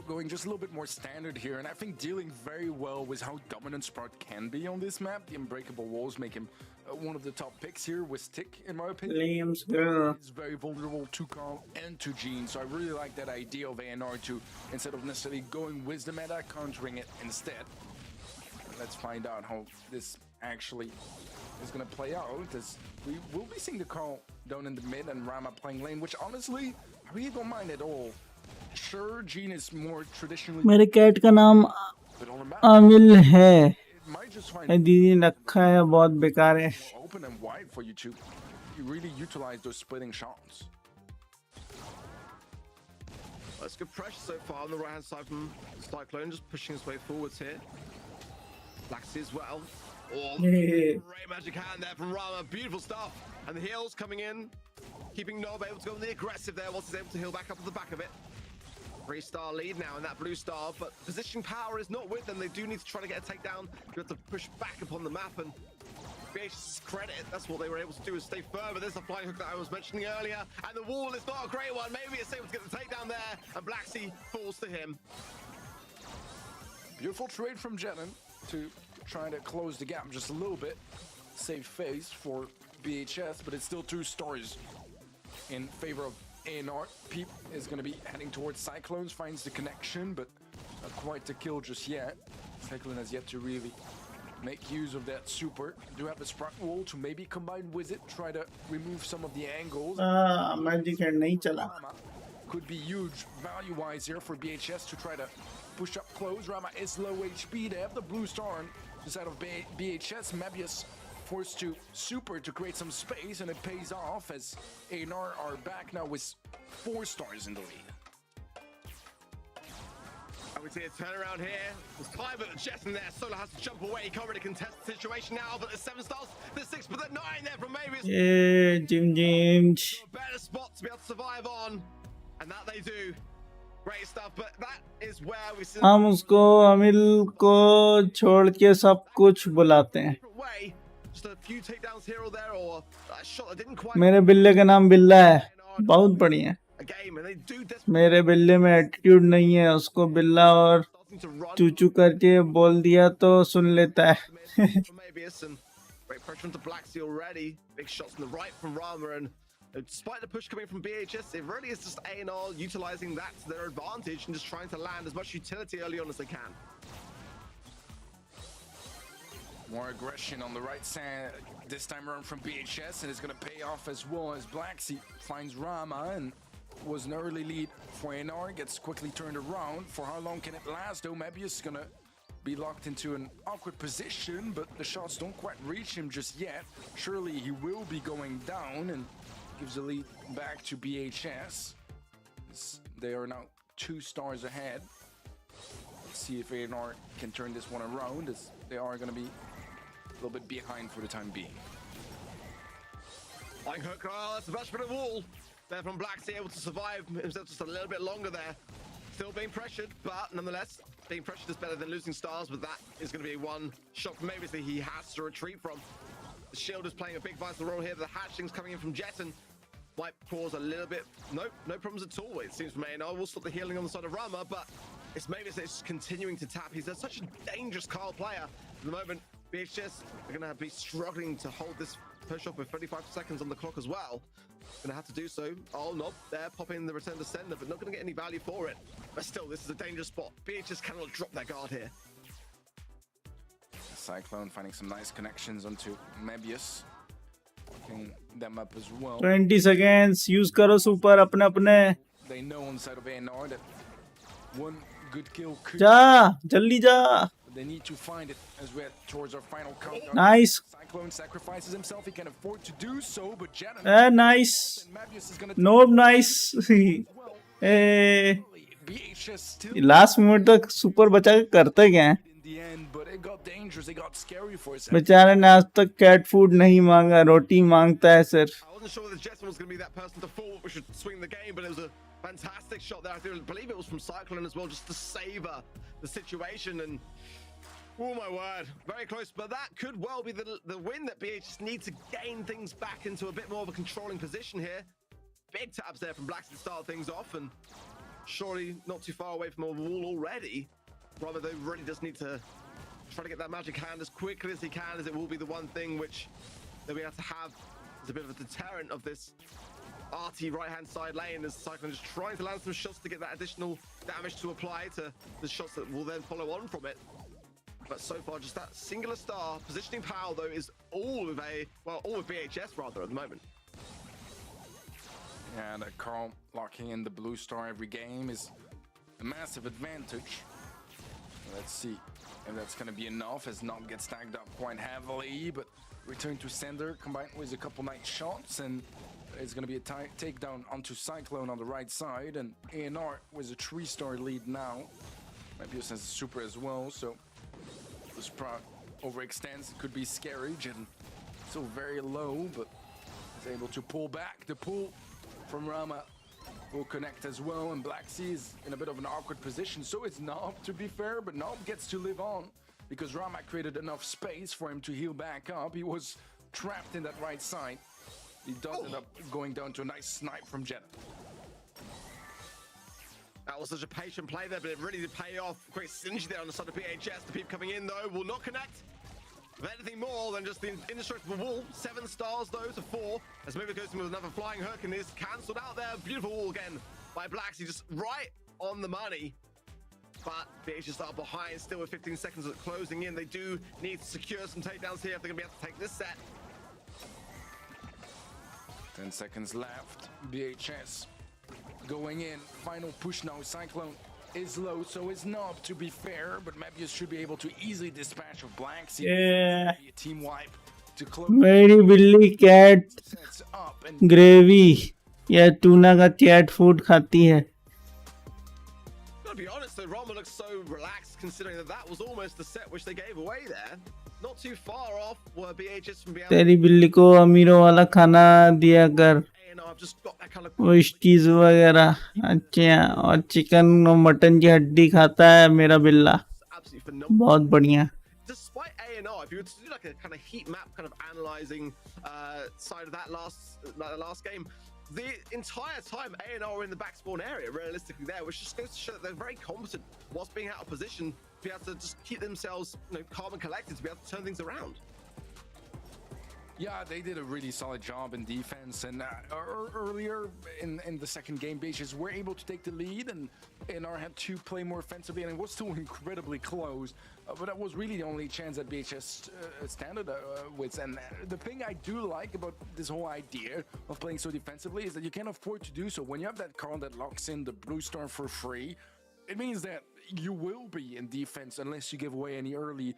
going just a little bit more standard here, and I think dealing very well with how dominant Sprout can be on this map. The unbreakable walls make him one of the top picks here with Tick, in my opinion. Liam's girl. He's very vulnerable to Carl and to Gene, so I really like that idea of A&R to, instead of necessarily going with the meta, countering it instead. Let's find out how this actually is going to play out, as we will be seeing the Carl down in the mid and Rama playing lane, which honestly, I really don't mind at all. Sure, Gene is more traditionally, मेरे cat का नाम but on the map, आमिल है. it might just find दीदी ने रखा है, बहुत बेकार है. open and wide for you to really utilize those splitting shots. That's good pressure so far on the right hand side from Cyclone, just pushing his way forwards here. Blacksy as well. Oh, great magic hand there from Rama. Beautiful stuff. And the heals coming in, keeping Nob able to go on the aggressive there once he's able to heal back up to the back of it. 3-star lead now in that blue star, but position power is not with them. They do need to try to get a takedown. You have to push back upon the map, and BH's credit, that's what they were able to do, is stay firm. But there's the flying hook that I was mentioning earlier, and the wall is not a great one. Maybe it's able to get the takedown there, and Blacksy falls to him. Beautiful trade from Jennen to try to close the gap just a little bit. Save face for BHS, but it's still 2 stars in favor of A&R. Peep is going to be heading towards Cyclones, finds the connection, but not quite the kill just yet. Cyclone has yet to really make use of that super. Do have a Sprout wall to maybe combine with it, try to remove some of the angles. Magic hand नहीं चला. Rama could be huge value-wise here for BHS to try to push up close. Rama is low HP. They have the blue star on the side of BHS. Mebius forced to super to create some space, and it pays off as A&R are back now with 4 stars in the lead. And we see a turnaround here. There's time at the chest in there. Solo has to jump away. He can't really contest the situation now, but there's 7 stars, there's 6, but there's 9 there from Mavis. ये gym A better spot to be able to survive on, and that they do. Great stuff, but that is where we see हम उसको अमिल को छोड़ के सब कुछ बुलाते हैं. different way. Just a few takedowns here or there, or a shot that didn't quite मेरे बिल्ले का नाम बिल्ला है, बहुत बढ़िया. a game, and they do desperately मेरे बिल्ले में एटीट्यूड नहीं है, उसको बिल्ला और starting to run. चूचू करके बोल दिया तो सुन लेता है. From Mabius, and great pressure onto Blacksy already. Big shots on the right from Rama, and despite the push coming from BHS, it really is just A&R utilizing that to their advantage and just trying to land as much utility early on as they can. More aggression on the right side this time around from BHS, and it's going to pay off as well as Blacksy finds Rama, and was an early lead for A&R. Gets quickly turned around. For how long can it last though? Mebius is going to be locked into an awkward position, but the shots don't quite reach him just yet. Surely he will be going down, and gives the lead back to BHS. They are now 2 stars ahead. Let's see if A&R can turn this one around, as they are going to be a little bit behind for the time being. Flying hook, oh, that's a much better wall. There from Blacksy, able to survive himself just a little bit longer there. Still being pressured, but nonetheless, being pressured is better than losing stars, but that is going to be one shot from Mavis that he has to retreat from. The shield is playing a big vital role here. The hatchlings coming in from Jetten might cause a little bit. Nope, no problems at all, it seems from A&R. We'll stop the healing on the side of Rama, but it's Mavis that's continuing to tap. He's such a dangerous Carl player. At the moment, BHS are going to be struggling to hold this push off with 35 seconds on the clock as well. Going to have to do so. Oh, no, they're popping the return to sender, but not going to get any value for it. But still, this is a dangerous spot. BHS cannot drop their guard here. Cyclone finding some nice connections onto Mebius, picking them up as well. 20 seconds use करो super अपने अपने. They know on the side of A&R that One good kill could. जा जल्दी जा. They need to find it as we're towards our final countdown. Nice. Cyclone sacrifices himself. He can afford to do so, but Janet Nice. and Mabius is gonna No nice. well. BHS still last moment तक super बचा के करते क्या है. in the end, but it got dangerous. It got scary for a second. बेचारे ने आज तक कैट फूड नहीं मांगा, रोटी मांगता है सिर्फ. I wasn't sure whether Jetson was going to be that person to fall, we should swing the game, but it was a fantastic shot there. I believe it was from Cyclone as well, just to savor the situation. And oh my word, very close. But that could well be the win that BHS need to gain things back into a bit more of a controlling position here. Big tabs there from Blacks to start things off, and surely not too far away from a wall already. Rather, they really just need to try to get that magic hand as quickly as he can, as it will be the one thing which they'll be able to have as a bit of a deterrent of this RT right-hand side lane, as Cyclone just trying to land some shots to get that additional damage to apply to the shots that will then follow on from it. But so far, just that singular star positioning power, though, is all with all with BHS rather at the moment. And Carl locking in the blue star every game is a massive advantage. Let's see if that's going to be enough, as Nob gets tagged up quite heavily, but return to sender combined with a couple nice shots, and it's going to be a takedown onto Cyclone on the right side, and ANR with a 3-star lead now. Mabius has a super as well, so the Sprout overextends. It could be scary, and still very low, but is able to pull back. The pull from Rama will connect as well, and Black Sea is in a bit of an awkward position. So it's Nob, to be fair, but Nob gets to live on because Rama created enough space for him to heal back up. He was trapped in that right side. He does end up going down to a nice snipe from Jenna. That was such a patient play there, but it really did pay off. Great synergy there on the side of BHS. The peep coming in, though, will not connect with anything more than just the indestructible wall. 7 stars, though, to 4. As Mover goes in with another flying hook, and is cancelled out there. Beautiful wall again by Blacksy, just right on the money. But BHS are behind, still with 15 seconds of closing in. They do need to secure some takedowns here if they're going to be able to take this set. 10 seconds left. BHS going in. Final push now. Cyclone is low, so it's Nob, to be fair, but Mabius should be able to easily dispatch of Black Sea. Yeah. A team wipe to close. मेरी बिल्ली cat Sets up and gravy या tuna का cat food खाती है. Gotta be honest though, Rama looks so relaxed considering that was almost the set which they gave away there. Not too far off were BHS from behind. तेरी बिल्ली को अमीरों वाला खाना दिया कर, And I've just got that kind of वो स्टीज वगैरह. अच्छा, और चिकन और मटन की हड्डी खाता है मेरा बिल्ला. absolutely phenomenal. बहुत बढ़िया. Despite A&R, if you were to do like a kind of heat map, kind of analyzing side of that last game, the entire time A&R were in the back spawn area, realistically there, which just goes to show that they're very competent whilst being out of position to be able to just keep themselves, calm and collected to be able to turn things around. yeah, they did a really solid job in defense, and earlier in the second game, BHS were able to take the lead, and NR had to play more offensively, and it was still incredibly close. But that was really the only chance that BHS standard with. And the thing I do like about this whole idea of playing so defensively is that you can't afford to do so. When you have that card that locks in the blue star for free, it means that you will be in defense unless you give away any early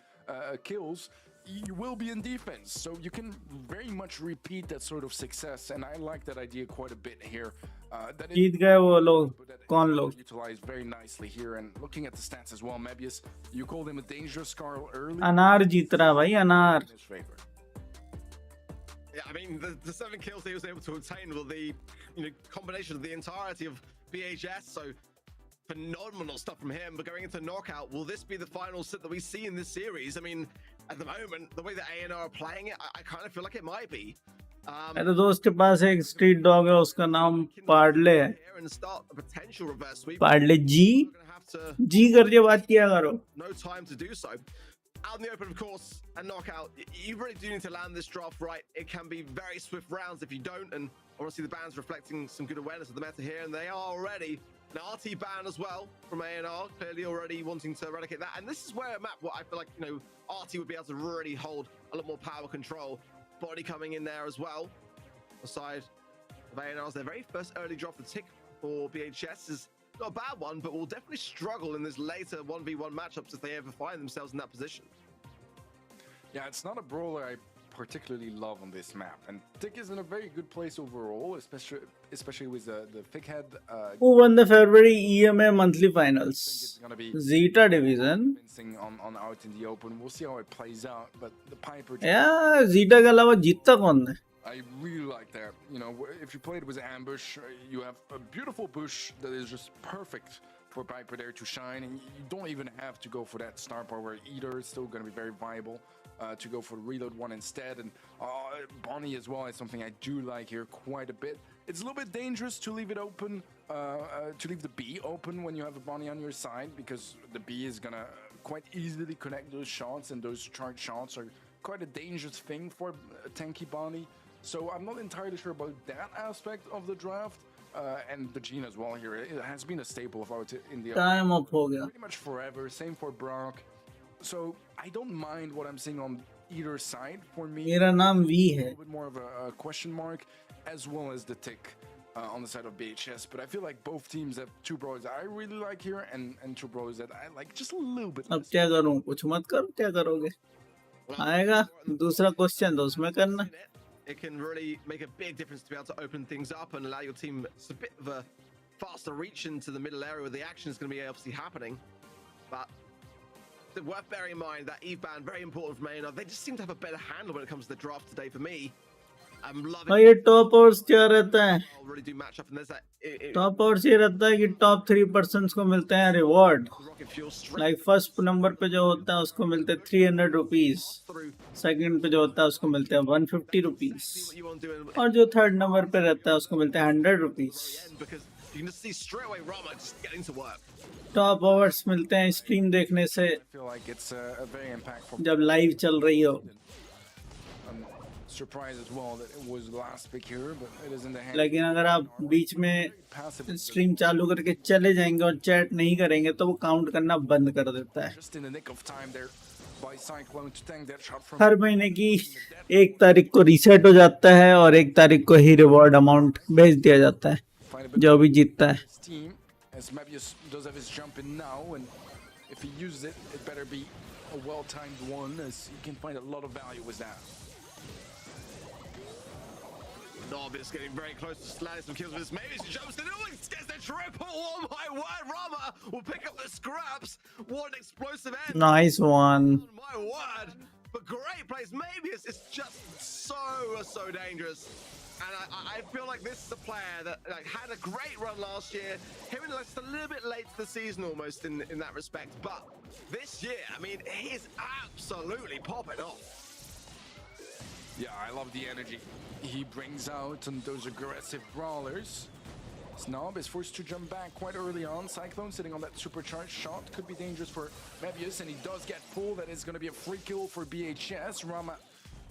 kills. You will be in defense, so you can very much repeat that sort of success, and I like that idea quite a bit here. That is जीत गए वो लोग. कौन लोग? utilized very nicely here, and looking at the stats as well, Mabius, you called him a dangerous Carl early. अनार जीत रहा भाई, अनार. In his favor. Yeah, I mean, the 7 kills he was able to obtain with the combination of the entirety of BHS, so phenomenal stuff from him. But going into knockout, will this be the final set that we see in this series? I mean, at the moment, the way that A&R are playing it, I kind of feel like it might be. मेरे दोस्त के पास एक street dog है, उसका नाम पार्ले है. And start a potential reverse sweep. Parle ji We're gonna have to जी करके बात किया करो. no time to do so. Out in the open, of course, and knockout, you really do need to land this draft right. It can be very swift rounds if you don't, and obviously the band's reflecting some good awareness of the meta here, and they are already. An RT ban as well from A&R, clearly already wanting to eradicate that. And this is where, Matt, what I feel like, RT would be able to really hold a lot more power control. Body coming in there as well. Aside of A&R's, their very first early drop, the tick for BHS is not a bad one, but will definitely struggle in this later 1v1 matchups if they ever find themselves in that position. Yeah, it's not a brawler I particularly love on this map, and Tick is in a very good place overall, especially with the thick head. Who won the February EMEA monthly I think finals? it's gonna be Zeta division. convincing on out in the open. We'll see how it plays out, but the Piper. यार zeta के अलावा जीतता कौन है? I really like that. You know, if you play it with ambush, you have a beautiful bush that is just perfect for Piper there to shine, and you don't even have to go for that star power either. It's still going to be very viable to go for the reload one instead. And Bonnie as well is something I do like here quite a bit. It's a little bit dangerous to leave it open, to leave the B open when you have a Bonnie on your side, because the B is going to quite easily connect those shots, and those charge shots are quite a dangerous thing for a tanky Bonnie. So I'm not entirely sure about that aspect of the draft. And the Gene as well here. It has been a staple of out in the Time up हो गया. pretty much forever. Same for Brock. So I don't mind what I'm seeing on either side. For me, मेरा नाम V a है. little bit more of a question mark, as well as the tick on the side of BHS. But I feel like both teams have two brawlers that I really like here, and two brawlers that I like just a little bit अब less. क्या करूं? कुछ मत करो, क्या करोगे? आएगा दूसरा क्वेश्चन तो उसमें करना. It can really make a big difference to be able to open things up and allow your team a bit of a faster reach into the middle area where the action is going to be obviously happening. But it's worth bearing in mind that Eve ban, very important for EMEA. They just seem to have a better handle when it comes to the draft today for me. I'm loving और ये top hours क्या रहता है? I'll really do match up, and there's that top hours ये रहता है कि top 3% को मिलते हैं reward. rocket fuel straight like first number पे जो होता है उसको मिलते हैं 300 रुपीज. through. सेकंड पे जो होता है उसको मिलते हैं 150 rupees. See what you want to do in और जो थर्ड नंबर पे रहता है उसको मिलते हैं 100 rupees. the end, because you can just see straight away Rama just getting to work. Top hours मिलते हैं स्ट्रीम देखने से I feel like it's a very impactful. जब लाइव चल रही हो. I'm surprised as well that it was the last pick here, but it is in the hand. लेकिन अगर आप बीच में Passive. स्ट्रीम चालू करके चले जाएंगे और चैट नहीं करेंगे तो वो काउंट करना बंद कर देता है. Just in the nick of time there by Cyclone to tank that shot from. हर महीने की 1 तारीख को रीसेट हो जाता है और 1 तारीख को ही रिवॉर्ड अमाउंट भेज दिया जाता है Find a bit जो भी जीतता है. his team as Mebius does have his jump in now, and if he uses it, it better be a well-timed one, as he can find a lot of value with that. Nob is getting very close to sliding some kills with this. Maybe he jumps in. Oh, he gets the triple. Oh my word, Rama will pick up the scraps. What an explosive end. Nice one. Oh my word. But great plays. Maybe it's just so dangerous. And I feel like this is a player that had a great run last year. Him and just a little bit late to the season almost in that respect. But this year, I mean, he's absolutely popping off. Yeah, I love the energy he brings out and those aggressive brawlers. Snob is forced to jump back quite early on. Cyclone sitting on that supercharged shot could be dangerous for Mebius, and he does get pulled. That is going to be a free kill for BHS. Rama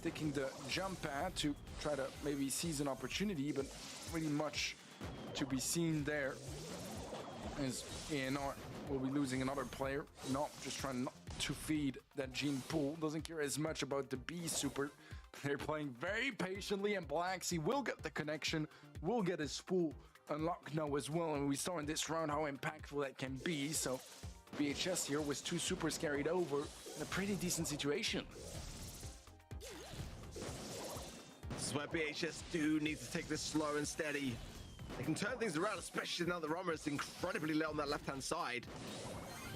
taking the jump pad to try to maybe seize an opportunity, but really much to be seen there. As ANR will be losing another player. Not just trying not to feed that gene pool. Doesn't care as much about the B super. They're playing very patiently, and Blacksea will get the connection, will get his pool unlocked now as well. And we saw in this round how impactful that can be. So BHS here with 2 supers carried over in a pretty decent situation. This is where BHS do need to take this slow and steady. They can turn things around, especially now that Rama is incredibly low on that left-hand side.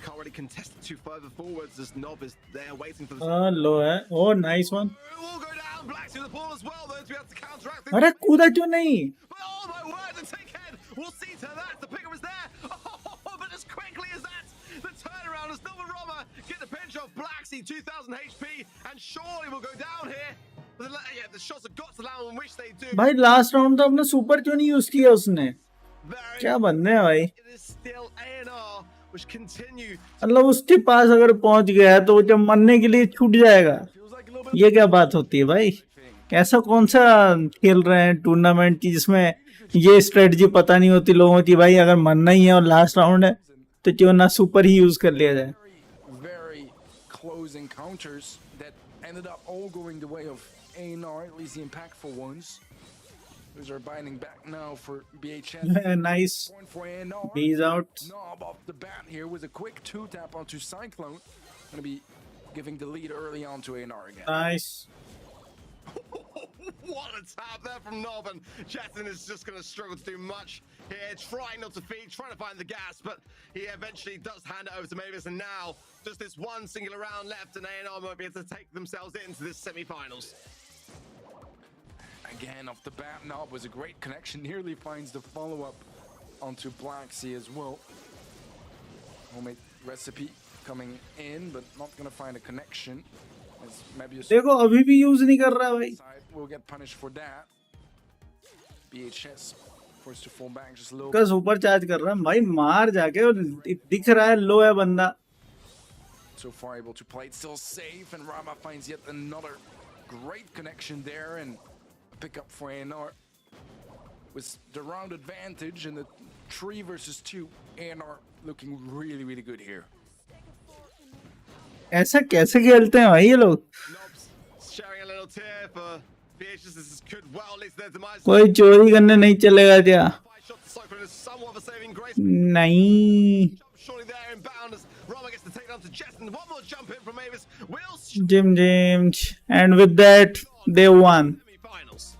Can't really contest it too further forwards as Nob is there waiting for the... लो है. Oh nice one. It will go down. Black's in the ball as well, though, to be able to counteract it. अरे कूदा क्यों नहीं? But oh my word, the take head. We'll see to that. The pickup is there. Oh, but as quickly as that, the turnaround as Nova Rama get the pinch off Blacksea, 2000 HP, and surely will go down here. But the shots have got to land on which they do. भाई last round तो अपने super क्यों नहीं use किया उसने? Very, क्या बनने है भाई? it is still ANR, which continue. मतलब उसके पास अगर पहुंच गया है तो वो जब मरने के लिए छूट जाएगा. Feels like a little bit ये क्या बात होती है भाई? ऐसा कौन सा खेल रहे हैं टूर्नामेंट की जिसमें ये स्ट्रेटजी पता नहीं होती लोगों की? भाई अगर मरना ही है और लास्ट राउंड है तो क्यों ना सुपर ही यूज कर लिया जाए. very close encounters that ended up all going the way of ANR, at least the impactful ones. Those are binding back now for BHS. Nice. Point for ANR. He's out. Knob off the bat here with a quick 2-tap onto Cyclone. Gonna be giving the lead early on to ANR again. Nice. What a tap there from Knob, and Jetson is just going to struggle to do much here, trying not to feed, trying to find the gas, but he eventually does hand it over to Mavis, and now just this one singular round left, and A&R might be able to take themselves into this semi-finals. Again, off the bat, Knob was a great connection, nearly finds the follow-up onto Black Sea as well. Homemade recipe coming in, but not going to find a connection. As Mebius देखो अभी भी use नहीं कर रहा भाई. will get punished for that. BHS forced to fall back just a little. का super charge कर रहा है भाई, मार जाके, और दिख रहा है लो है बंदा. So far able to play it still safe, and Rama finds yet another great connection there, and a pickup for ANR with the round advantage in the 3 versus 2. ANR looking really good here. ऐसा कैसे खेलते हैं भाई ये लोग? Nobs sharing a little tear for BHS. This could well lead to their demise. कोई चोरी करने नहीं चलेगा क्या? 5 shots to Cyclone is somewhat of a saving grace. नहीं. Surely there inbound as Rama gets to take down to Jetson. One more jump in from Mavis. Will Jim James, and with that they won. semi-finals.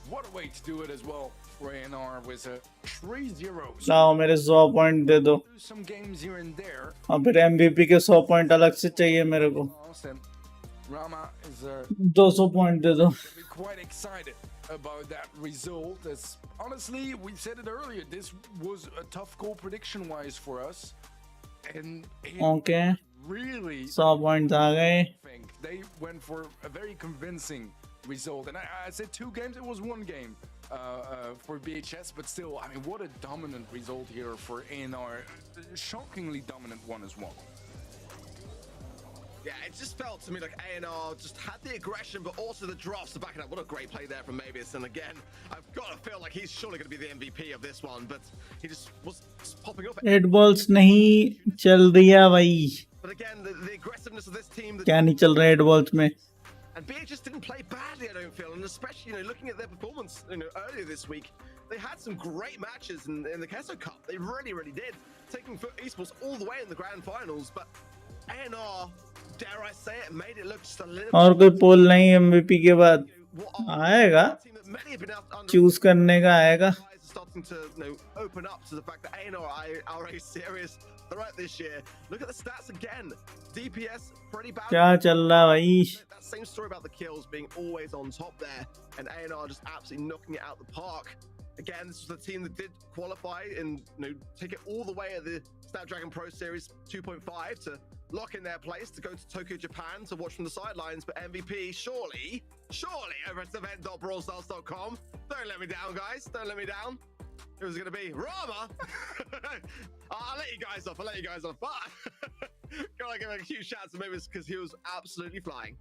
What a way to do it as well for ANR with a 3-0. लाओ मेरे 100 point दे दो. Some games here and there. और फिर MVP के 100 point अलग से चाहिए मेरे को. And Rama is 200 पॉइंट दे दो. quite excited about that result. As honestly, we said it earlier, this was a tough goal prediction wise for us, and it okay, really 100 point आ गए. think they went for a very convincing result. And I said 2 games, it was 1 game for BHS, but still, I mean, what a dominant result here for ANR. Shockingly dominant one as well. Yeah, it just felt to me like A&R just had the aggression, but also the drops to back it up. What a great play there from Mavis. And again, I've got to feel like he's surely going to be the MVP of this one, but he just was just popping up. Red balls नहीं चल रही है भाई. But again, the aggressiveness of this team. क्या नहीं चल रहा है रेड बॉल्स में? And BA just didn't play badly, I don't feel. And especially, looking at their performance, earlier this week, they had some great matches in the Kesso Cup. They really did. Taking Foot Esports all the way in the grand finals, but A&R, dare I say it, made it look just a little. और कोई पोल नहीं MVP के बाद आएगा, choose करने का आएगा. Starting to open up to the fact that A&R are a serious threat this year. Look at the stats again. DPS pretty bad. क्या चल रहा है भाई? That same story about the kills being always on top there, and A&R just absolutely knocking it out the park. Again, this was the team that did qualify and take it all the way at the Snapdragon Pro Series 2.5 to lock in their place to go to Tokyo, Japan to watch from the sidelines. But MVP, surely over at event.brawlstars.com. Don't let me down, guys. Don't let me down. It was going to be Rama. I'll let you guys off. But gotta give a huge shout out to Mavis because he was absolutely flying.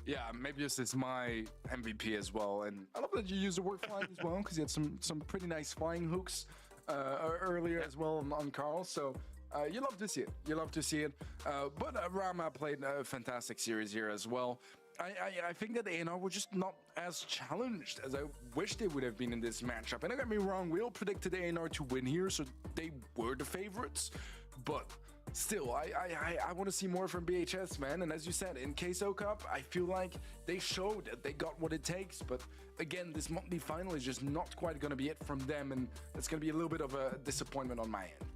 Yeah, maybe this is my MVP as well, and I love that you use the word flying as well because you had some pretty nice flying hooks earlier as well on Carl. So you love to see it. But Rama played a fantastic series here as well. I think that A&R were just not as challenged as I wish they would have been in this matchup. And don't get me wrong, we all predicted A&R to win here, so they were the favorites. But still, I want to see more from BHS, man. And as you said, in Queso Cup, I feel like they showed that they got what it takes. But again, this monthly final is just not quite going to be it from them, and it's going to be a little bit of a disappointment on my end.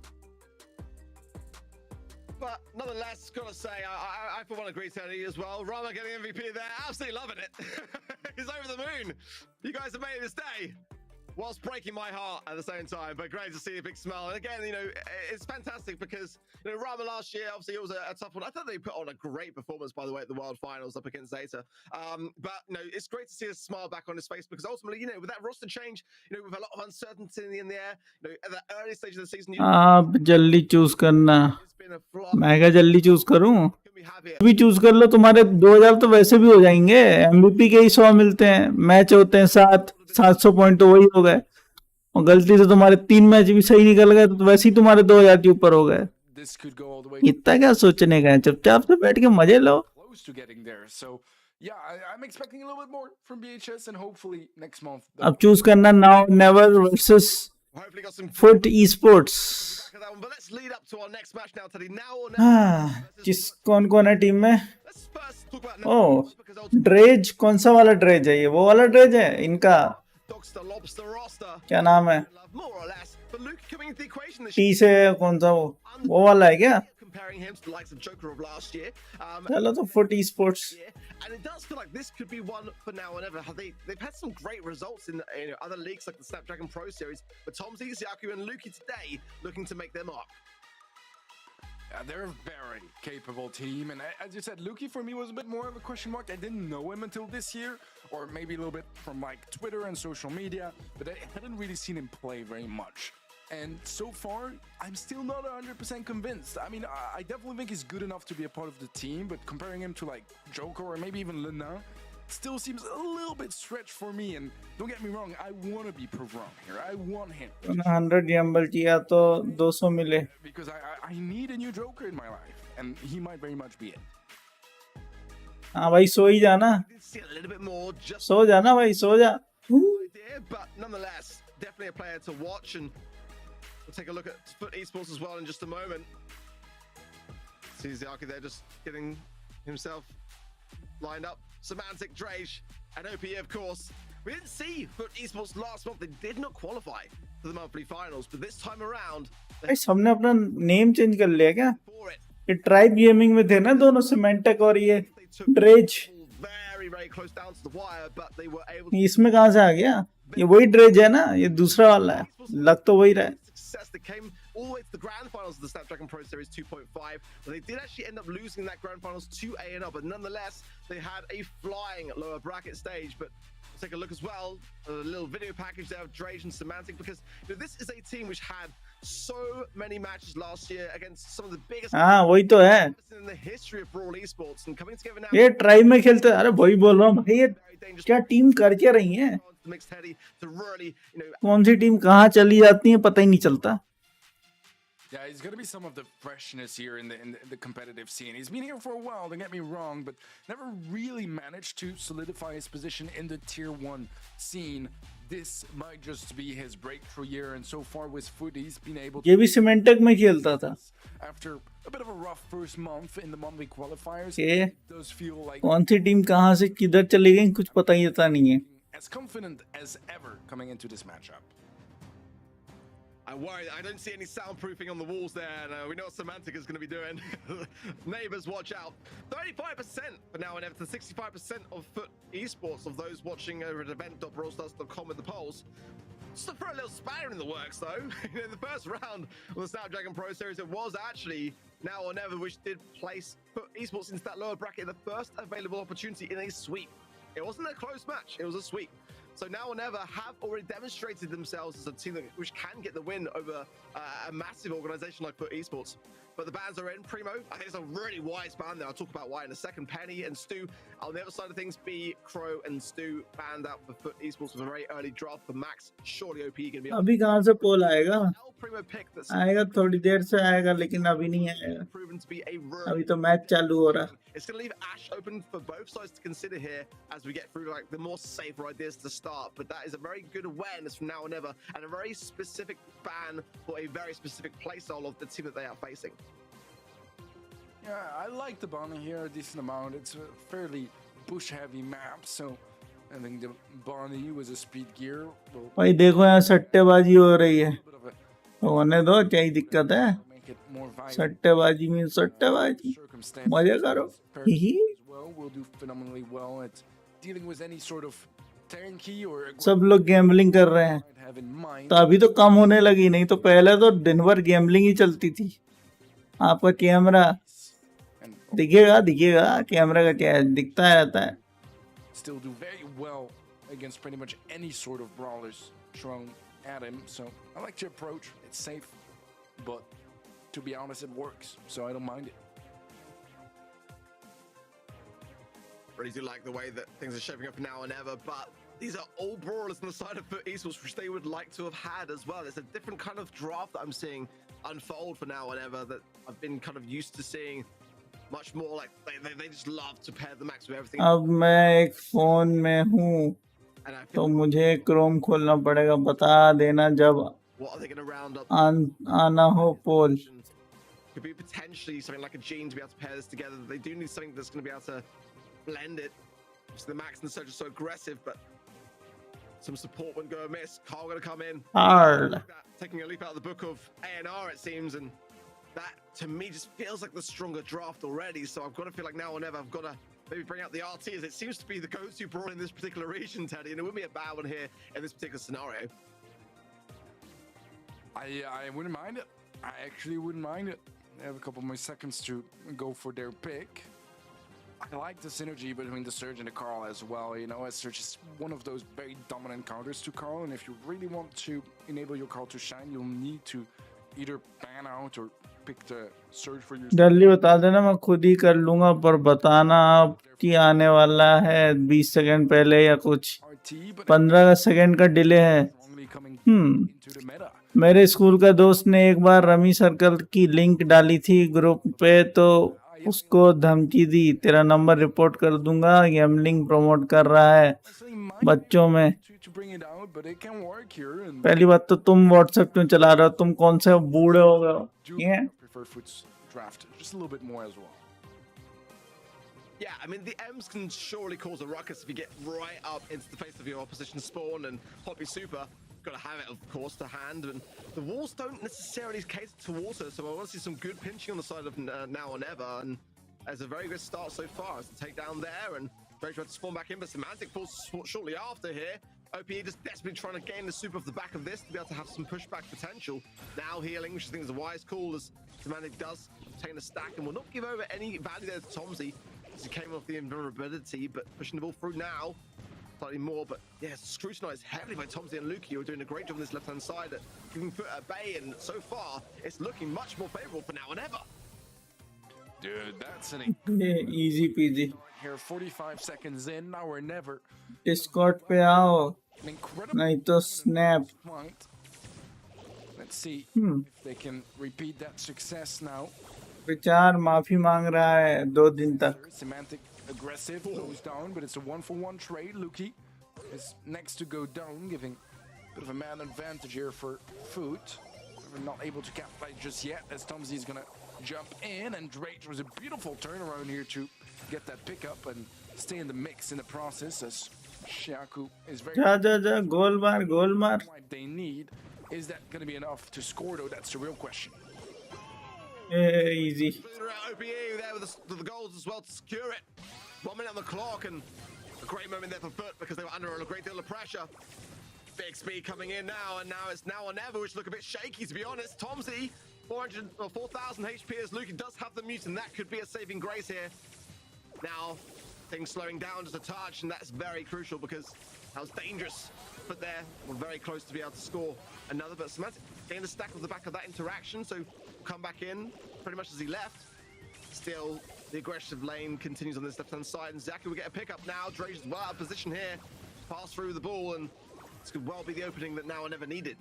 But nonetheless, gotta say, I for one agree, Tony, as well. Rama getting MVP there, absolutely loving it. He's over the moon. You guys have made it this day, whilst breaking my heart at the same time. But great to see a big smile. And again, it's fantastic because Rama last year, obviously, it was a tough one. I thought they put on a great performance, by the way, at the World Finals up against Zeta. But it's great to see a smile back on his face because ultimately, with that roster change, with a lot of uncertainty in the air, at the early stage of the season, आप जल्दी choose करना. it's been a flop. मैं क्या जल्दी choose करूं? Can we have it? भी choose कर लो, तुम्हारे 2000 तो वैसे भी हो जाएंगे. MVP के ही 100 मिलते हैं, मैच होते हैं 700 पॉइंट तो वही हो गए. और गलती से तुम्हारे 3 मैच भी सही निकल गए तो वैसे ही तुम्हारे 2000 के ऊपर हो गए. इतना क्या सोचने का है, चुपचाप से बैठ के मजे लो. Close to getting there. So Yeah, I'm expecting a little bit more from BHS, and hopefully next month. अब चूज करना now never versus Hopefully got some foot esports. back of that one. But let's lead up to our next match now, Teddy. Now or हाँ never. किस कौन कौन है team में? Let's first talk about oh because ultimately dredge कौन सा वाला dredge है ये? वो वाला ड्रेज है इनका? Dogster Lobster roster. क्या नाम है? More or less. But Luke coming into the equation this T से कौन सा वो वाला है क्या? comparing him to the likes of Joker of last year. चलो तो foot esports. And it does feel like this could be one for now or never. They've had some great results in other leagues like the Snapdragon Pro Series, but Tomsy, Zyaku, and Luki today looking to make their mark. Yeah, they're a very capable team, and as you said, Luki for me was a bit more of a question mark. I didn't know him until this year, or maybe a little bit from like Twitter and social media, but I hadn't really seen him play very much. And so far, I'm still not 100% convinced. I mean, I definitely think he's good enough to be a part of the team, but comparing him to like Joker or maybe even Lena still seems a little bit stretched for me. And don't get me wrong, I want to be proved wrong here. I want him. 100 gamble किया तो 200 मिले. Because I need a new Joker in my life, and he might very much be it. हाँ भाई सो ही जाना. Did see a little bit more, just सो जाना भाई सो जा. idea, but nonetheless, definitely a player to watch. And we'll take a look at Foot Esports as well in just a moment. See Zyaku there just getting himself lined up. Semantic, Drage, and OPE, of course. We didn't see Foot Esports last month. They did not qualify for the monthly finals, but this time around, भाई सबने अपना name change कर लिया क्या? for it, ये tribe gaming में थे ना दोनों, सिमेंटेक और ये they took dredge. very, very close down to the wire, but they were able इसमें कहाँ से आ गया? ये वही ड्रेज है ना? ये दूसरा वाला है. लग तो वही रहा है. success that came all the way to the grand finals of the Snapdragon Pro Series 2.5, but they did actually end up losing that grand finals to A&L, but nonetheless they had a flying lower bracket stage. But we'll take a look as well, a little video package there of Drage and Semantic, because this is a team which had so many matches last year against some of the biggest हाँ वही तो है. in the history of Brawl Esports, and coming together now ये tribe में खेलते. अरे वही बोल रहा हूँ भाई, ये very dangerous क्या टीम कर क्या रही है? mixed heady to really कौन सी टीम कहाँ चली जाती है पता ही नहीं चलता. Yeah, it's going to be some of the freshness here in the competitive scene. He's been here for a while, don't get me wrong, but never really managed to solidify his position in the tier 1 scene. This might just be his breakthrough year, and so far with Foot, he's been able to... ये भी semantic में खेलता था. After a bit of a rough first month in the monthly qualifiers, ये it does feel like... कौन सी team कहाँ से किधर चली गई कुछ पता ही नहीं है. as confident as ever coming into this matchup. I worry. I don't see any soundproofing on the walls there. And, we know what Semantic is going to be doing. Neighbors, watch out. 35% for now and ever to 65% of Foot Esports of those watching over at event.brawlstars.com with the polls. Just to throw a little spanner in the works, though. In the first round of the Snapdragon Pro Series, it was actually now or never, which did place Foot Esports into that lower bracket, the first available opportunity in a sweep. It wasn't a close match. It was a sweep. So now or never have already demonstrated themselves as a team which can get the win over a massive organization like Foot Esports. But the bans are in. Primo, I think it's a really wise ban there. I'll talk about why in a second. Penny and Stu on the other side of things. B, Crow, and Stu banned out for Foot Esports with a very early draft for Max. Surely OP going to be अभी कहाँ से पोल आएगा? Primo pick that's आएगा थोड़ी देर से आएगा लेकिन अभी नहीं आएगा. proven to be a अभी तो मैच चालू हो रहा. It's going to leave Ash open for both sides to consider here as we get through like the more safer ideas to start. But that is a very good awareness from now or never, and a very specific ban for a very specific playstyle of the team that they are facing. Yeah, I like the Bonnie here a decent amount. It's a fairly bush-heavy map, so I think the Bonnie with a speed gear will भाई देखो यहाँ सट्टेबाजी हो रही है. a bit of a होने दो, क्या ही दिक्कत है? make it more violent. सट्टेबाजी में सट्टेबाजी. Circumstances मजे करो. हिही. as well will do phenomenally well at dealing with any sort of tanky or सब लोग गैम्बलिंग कर रहे हैं. might have in mind. तो अभी तो कम होने लगी, नहीं तो पहले तो दिन भर गैम्बलिंग ही चलती थी. आपका कैमरा And दिखेगा कैमरा का क्या है, दिखता रहता है. still do very well against pretty much any sort of brawlers thrown at him. So I like your approach. It's safe, but to be honest, it works. So I don't mind it. Really do like the way that things are shaping up now and ever, but these are all brawlers on the side of Foot Esports, which they would like to have had as well. It's a different kind of draft that I'm seeing unfold for now and ever that I've been kind of used to seeing much more like they just love to pair the Max with everything. अब मैं एक phone में हूँ And I तो feel मुझे Chrome खोलना पड़ेगा, बता देना जब what are they going to round up? आना हो पोल. Could be potentially something like a Gene to be able to pair this together. They do need something that's going to be able to blend it. So the Max and the Surge are so aggressive, but some support wouldn't go amiss. Carl going to come in. Hard. Taking a leaf out of the book of A&R, it seems, and that to me just feels like the stronger draft already. So I've got to feel like now or never I've got to maybe bring out the RT, as it seems to be the go-to brawl in this particular region, Teddy, and it wouldn't be a bad one here in this particular scenario. I wouldn't mind it. I actually wouldn't mind it. They have a couple more seconds to go for their pick. I like the synergy between the Surge and the Carl as well. You know, as Surge is one of those very dominant counters to Carl, and if you really want to enable your Carl to shine, you'll need to either ban out or pick the Surge for yourself. जल्दी बता देना, मैं खुद ही कर लूंगा, पर बताना आप कि आने वाला है 20 सेकंड पहले या कुछ 15 सेकंड का डिले है. मेरे स्कूल का दोस्त ने एक बार रमी सर्कल की लिंक डाली थी ग्रुप पे, तो उसको धमकी दी, तेरा नंबर रिपोर्ट कर दूंगा, गैम्बलिंग प्रमोट कर रहा है बच्चों में. पहली बात तो तुम व्हाट्सएप क्यों चला रहे हो, तुम कौन से बूढ़े हो गए. Yeah, I mean, the M's can surely cause a ruckus if you get right up into the face of your opposition spawn, and Poppy Super, got to have it, of course, to hand, and the walls don't necessarily cater to water, so I want to see some good pinching on the side of Now or Never, and as a very good start so far. It's a takedown there, and very trying to spawn back in, but Semantic falls shortly after here. OPE just desperately trying to gain the super off the back of this to be able to have some pushback potential. Now healing, which I think is a wise call, as Semantic does obtain a stack and will not give over any value there to Tomsy, as he came off the invulnerability, but pushing the ball through now slightly more. But yeah, scrutinized heavily by Tomsy and Luki, who are doing a great job on this left-hand side at giving foot at bay, and so far it's looking much more favorable for Now and Ever. Dude, that's an easy peasy. Here 45 seconds in, Now or Never. Discord पे आओ, नहीं तो snap. Let's see if they can repeat that success now. विचार माफी मांग रहा है 2 दिन तक. Semantic aggressive, goes down, but it's a 1-for-1 trade. Luki is next to go down, giving a bit of a man advantage here for Foot. We're not able to capitalize just yet, as Tomsy is gonna jump in, and Drake was a beautiful turnaround here to get that pickup and stay in the mix in the process, as Shaku is very goal mar. What they need. Is that going to be enough to score, though? That's the real question. Easy. OPE there with the goals as well to secure it. 1 minute on the clock, and a great moment there for Foot because they were under a great deal of pressure. Big speed coming in now, and now it's Now or Never, which look a bit shaky, to be honest. Tomsy, 4,000 HP as Luki does have the mute, and that could be a saving grace here. Now, things slowing down just a touch, and that's very crucial because that was dangerous. But there, we're very close to be able to score another, but Semantic gained a stack off the back of that interaction, so come back in pretty much as he left. Still, the aggressive lane continues on this left-hand side, and Zaki will get a pickup now. Drage is well out of position here, pass through the ball, and this could well be the opening that Now or Never needed.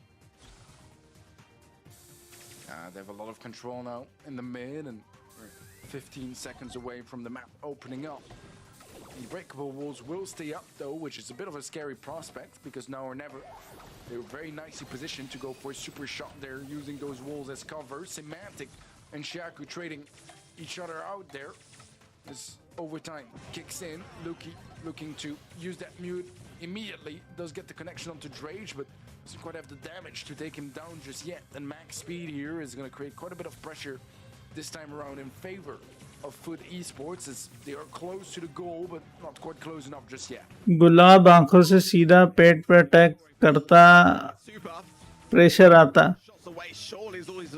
They have a lot of control now in the mid, and we're 15 seconds away from the map opening up. Unbreakable walls will stay up though, which is a bit of a scary prospect because Now or Never, they were very nicely positioned to go for a super shot there, using those walls as cover. Semantic and Shaku trading each other out there as overtime kicks in. Luki looking to use that mute immediately, does get the connection onto Drage, but doesn't quite have the damage to take him down just yet. And max speed here is going to create quite a bit of pressure this time around in favor of Foot Esports, as they are close to the goal but not quite close enough just yet. गुलाब आंखों से सीधा पेट पे attack करता, pressure आता. Shots away, surely is all he's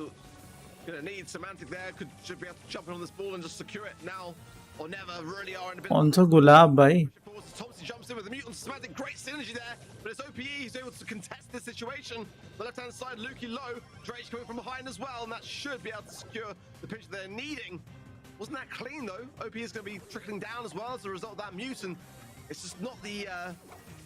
gonna need. Semantic there should be able to jump in on this ball and just secure it. Now or Never really are in a bit. कौन सा गुलाब भाई? Thompson jumps in with the mutant Semantic, great synergy there, but it's OPE who's able to contest this situation. The left-hand side, Luki low, Drake coming from behind as well, and that should be able to secure the pinch they're needing. Wasn't that clean though? OP is going to be trickling down as well as a result of that mutant. It's just not the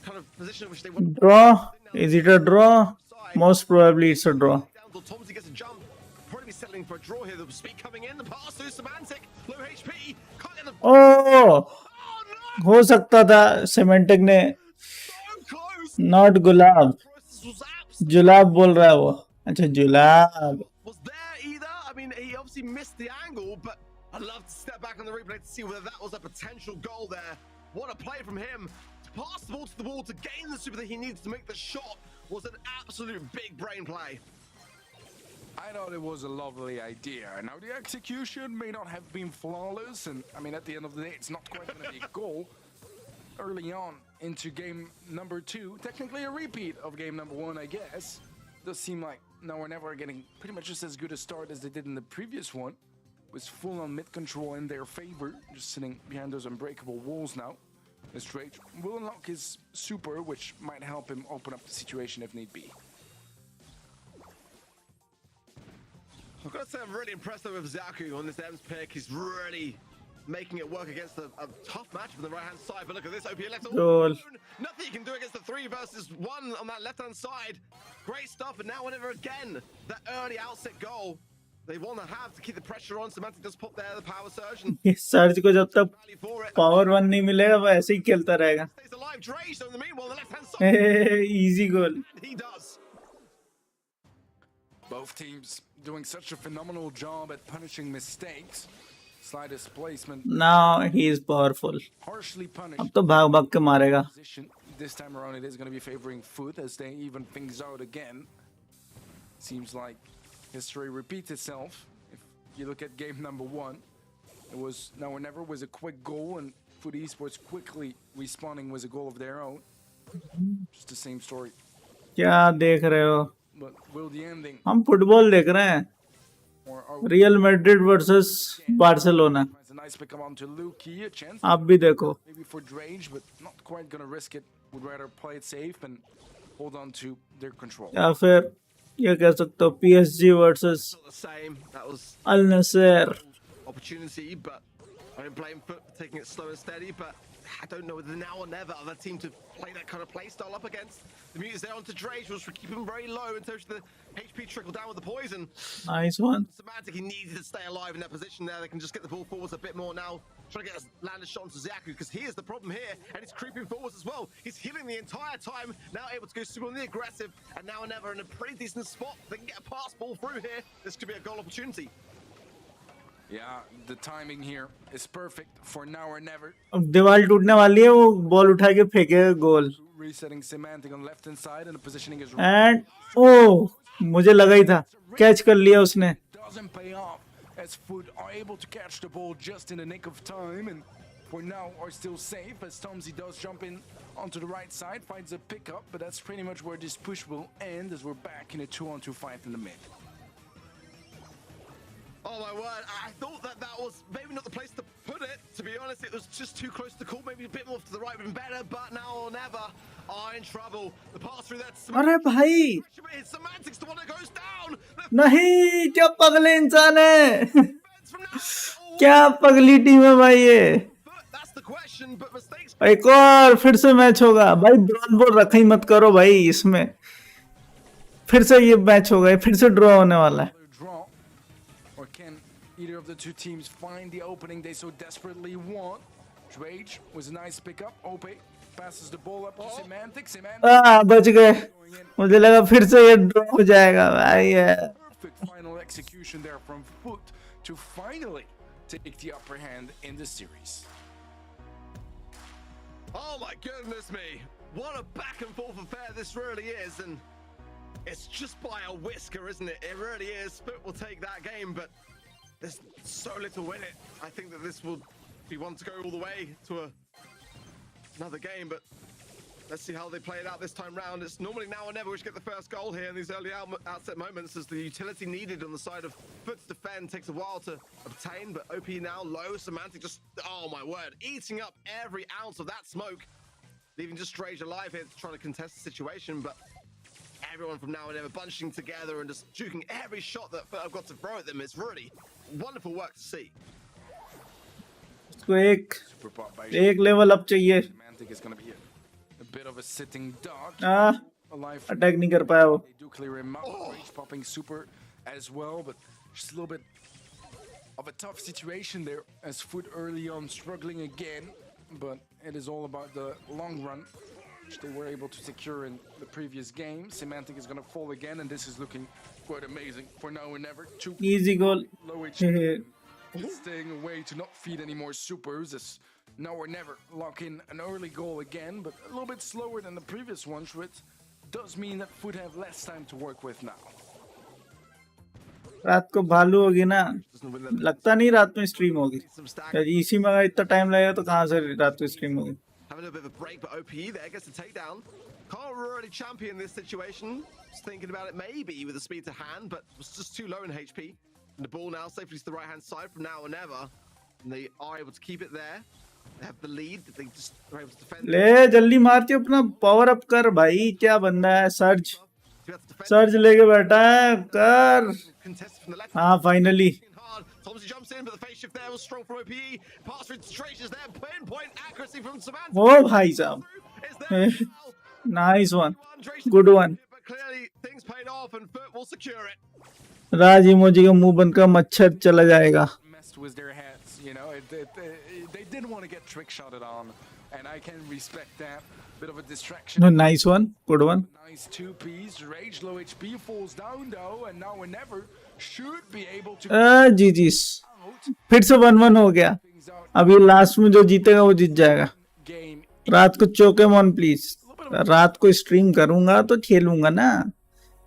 kind of position in which they want. Draw? Is it a draw? Most probably it's a draw. Tomsy gets a jump, probably be set battling for a draw here. The speed coming in, the pass through Semantic, low HP, can't get the. O Oh no! हो सकता था semantic ने So close. Not gulab Process was absolutely जुलाब बोल रहा है वो अच्छा जुलाब was there either. I mean, he obviously missed the angle, but I'd love to step back on the replay to see whether that was a potential goal there. What a play from him to pass the ball to the wall to gain the super that he needs to make the shot was an absolute big brain play. I thought it was a lovely idea. Now the execution may not have been flawless, and I mean at the end of the day, it's not quite going to be a goal. Early on into game number 2, technically a repeat of game number 1, I guess. Does seem like now or never getting pretty much just as good a start as they did in the previous one. Was full on mid control in their favor, just sitting behind those unbreakable walls now. This Rage will unlock his super, which might help him open up the situation if need be. I've got to say I'm really impressed though with Zaku on this Ems pick. He's really making it work against a tough match from the right hand side. But look at this, OP left alone. Nothing you can do against the 3 versus 1 on that left hand side. Great stuff, and now whenever again that early outset goal they want to have to keep the pressure on. Semantic does pop there, the power surge, and ये surge को जब तक value for it. Power 1 नहीं मिलेगा वो ऐसे ही खेलता रहेगा Stays alive, Dre. So in the meanwhile, the left hand side, easy goal he does. Both teams doing such a phenomenal job at punishing mistakes. Slightest placement, now he is powerful harshly punished. अब तो भाग भाग के मारेगा Position. This time around, it is going to be favoring Foot as they even things out again. Seems like history repeats itself. If you look at game number 1, it was now or never was a quick goal, and Foot Esports quickly responding was a goal of their own. Just the same story. क्या देख रहे हो But will the ending हम football देख रहे हैं or are real Madrid versus Barcelona It's a nice pick up onto Luki, a chance आप भी देखो maybe for Drage, but not quite gonna risk it. Would rather play it safe and hold on to their control. या फिर ये कह सकते हो PSG versus Not the same. That was Al Nassr opportunity, but I don't blame Foot for taking it slow and steady, but I don't know whether now or never other team to play that kind of play style up against. The mute is there onto Drage, was keep him very low in terms of the HP trickle down with the poison. Nice one Semantic, he needed to stay alive in that position there. They can just get the ball forwards a bit more now. Trying to get a landed shot onto Zaku, because he is the problem here, and he's creeping forwards as well. He's healing the entire time, now able to go super on the aggressive, and now or never in a pretty decent spot. They can get a pass ball through here. This could be a goal opportunity. Yeah, the timing here is perfect for now or never. अब दीवार टूटने वाली है वो ball उठा के फेंकेगा गोल Resetting Semantic on left hand side, and the positioning is and oh मुझे लगा ही था कैच कर लिया उसने doesn't pay off as Foot are able to catch the ball just in the nick of time, and for now are still safe as Tomsy does jump in onto the right side, finds a pickup, but that's pretty much where this push will end as we're back in a 2-on-2 fight in the mid. Oh my word, I thought that was maybe not the place to put it. To be honest, it was just too close to call. Maybe a bit more to the right would have been better, but now or never are in trouble. The pass through that. अरे भाई Semantics, the one that goes down. नहीं क्या पगले इंसान है Defense from now. क्या पगली team है भाई ये But that's the question, but mistakes. एक और फिर से मैच होगा भाई ब्रॉल बॉल रखा ही मत करो भाई इसमें फिर से ये मैच होगा फिर से ड्रॉ होने वाला है Another draw, or can either of the two teams find the opening they so desperately want? Drage was a nice pickup. Ope passes the ball up to Semantic. Semantic बच गए मुझे लगा फिर से ये ड्रॉ हो जाएगा भाई ये perfect final execution there from Foot to finally take the upper hand in the series. Oh my goodness me. What a back and forth affair this really is, and it's just by a whisker, isn't it? It really is. Foot will take that game, but there's so little in it. I think that this will be one to go all the way to another game, but let's see how they play it out this time round. It's normally now or never we should get the first goal here in these early outset moments, as the utility needed on the side of Foot to defend takes a while to obtain, but OP now low. Semantic just, oh my word, eating up every ounce of that smoke, leaving just Drage alive here to try to contest the situation, but everyone from now and ever bunching together and just juking every shot that I've got to throw at them. It's really wonderful work to see. इसको Super pop by एक level up चाहिए Semantic is going to be a bit of a sitting duck. हाँ Alive. Attack नहीं कर पाया वो They do clear him out. Rage popping super as well, but Just a little bit of a tough situation there as Foot early on struggling again, but it is all about the long run, which they were able to secure in the previous game. Semantic is going to fall again, and this is looking quite amazing for Now or Never. Two Easy goal. low HP, staying away to not feed any more supers as Now or Never lock in an early goal again, but a little bit slower than the previous ones, which does mean that Foot have less time to work with now. रात को भालू होगी ना, Doesn't win them लगता नहीं रात में stream होगी। some stack. यार इसी में अगर इतना टाइम लगेगा तो कहाँ से रात को स्ट्रीम होगी। Having a little bit of a break, but OPE there gets the takedown. Can't really champion this situation. Just thinking about it, maybe with the speed to hand, but was just too low in HP. And the ball now safely to the right-hand side from Now or Never, and they are able to keep it there. They have the lead. They just are able to defend. ले जल्दी मारते अपना power up कर भाई, क्या बंदा है। Surge To be able to defend. Surge लेके बैठा है, कर। Contested from the left. हाँ finally Hard. Tomsy jumps in, but the face shift there was strong from OPE. Pass through Trace is there. Pinpoint accuracy from Samantha. ओ भाई साहब, Is there as well. Nice one, Trace good one. but clearly things paid off and Foot will secure it. Raj emoji का मुंह बंद कर, मच्छर चला जाएगा। Messed with their heads, you know, they didn't want to get trick shotted on, and I can respect that. Bit of a distraction. No nice one, good one. Nice two-piece. Rage low HP falls down though, and Now or Never should be able to G G, out फिर से 1-1 हो गया। things out. अभी last में जो जीतेगा वो जीत जाएगा। Game रात को चोकेमॉन प्लीज। रात को स्ट्रीम करूंगा तो खेलूंगा ना,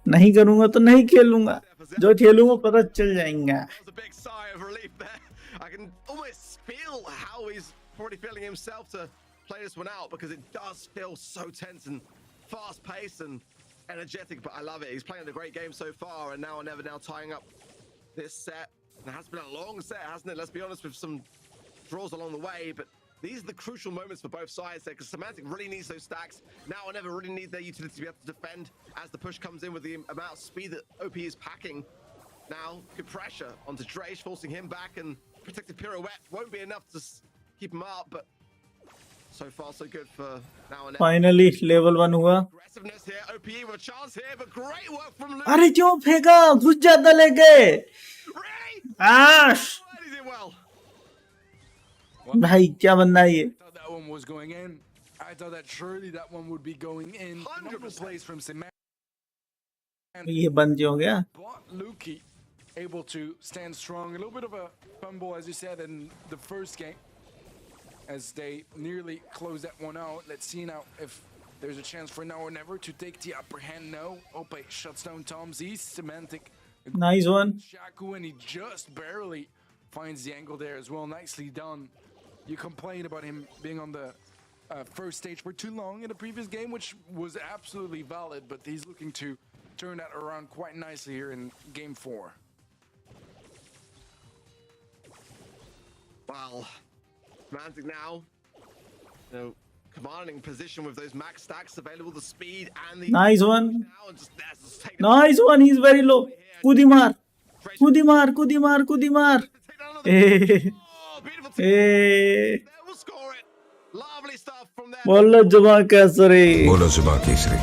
नहीं करूंगा तो नहीं खेलूंगा। जो खेलूंगा पता चल जाएगा। That was a big sigh of relief there. I can almost feel how he's probably feeling himself to play this one out because it does feel so tense and fast-paced and energetic, but I love it. He's playing a great game so far, and Now or Never now tying up this set. It has been a long set, hasn't it? Let's be honest, with some draws along the way, but these are the crucial moments for both sides there because Semantic really needs those stacks. Now or Never really need their utility to be able to defend as the push comes in with the amount of speed that OP is packing. Now, good pressure onto Drake, forcing him back, and protective pirouette won't be enough to keep him up, but so far so good for Now or Never. Finally level 1 हुआ। Aggressiveness here, OPE with a chance here, but great work from Luke. अरे क्यों फेंका, घुस जाता लेके। Really? आश He did well. भाई क्या बंदा है ये। I thought that one was going in. I thought that surely that one would be going in. 100%. Number plays from Semantic. ये बंद क्यों हो गया। But Luki able to stand strong. A little bit of a fumble, as you said, in the first game, as they nearly close that one out. Let's see now if there's a chance for Now or Never to take the upper hand. No. Ope shuts down Tomsy. Semantic. Nice one. Shaku, and he just barely finds the angle there as well. Nicely done. You complained about him being on the first stage for too long in the previous game, which was absolutely valid, but he's looking to turn that around quite nicely here in game 4. Well, Semantic now, you know, commanding position with those max stacks available, the speed and the nice one, now, and just take nice one. He is very low. कूदी मार, कूदी मार, कूदी मार, कूदी मार। take down another. A Oh, beautiful team. A There will score it. Lovely stuff from there. बोलो जुबा कैसरे। बोलो जुबा Kesari.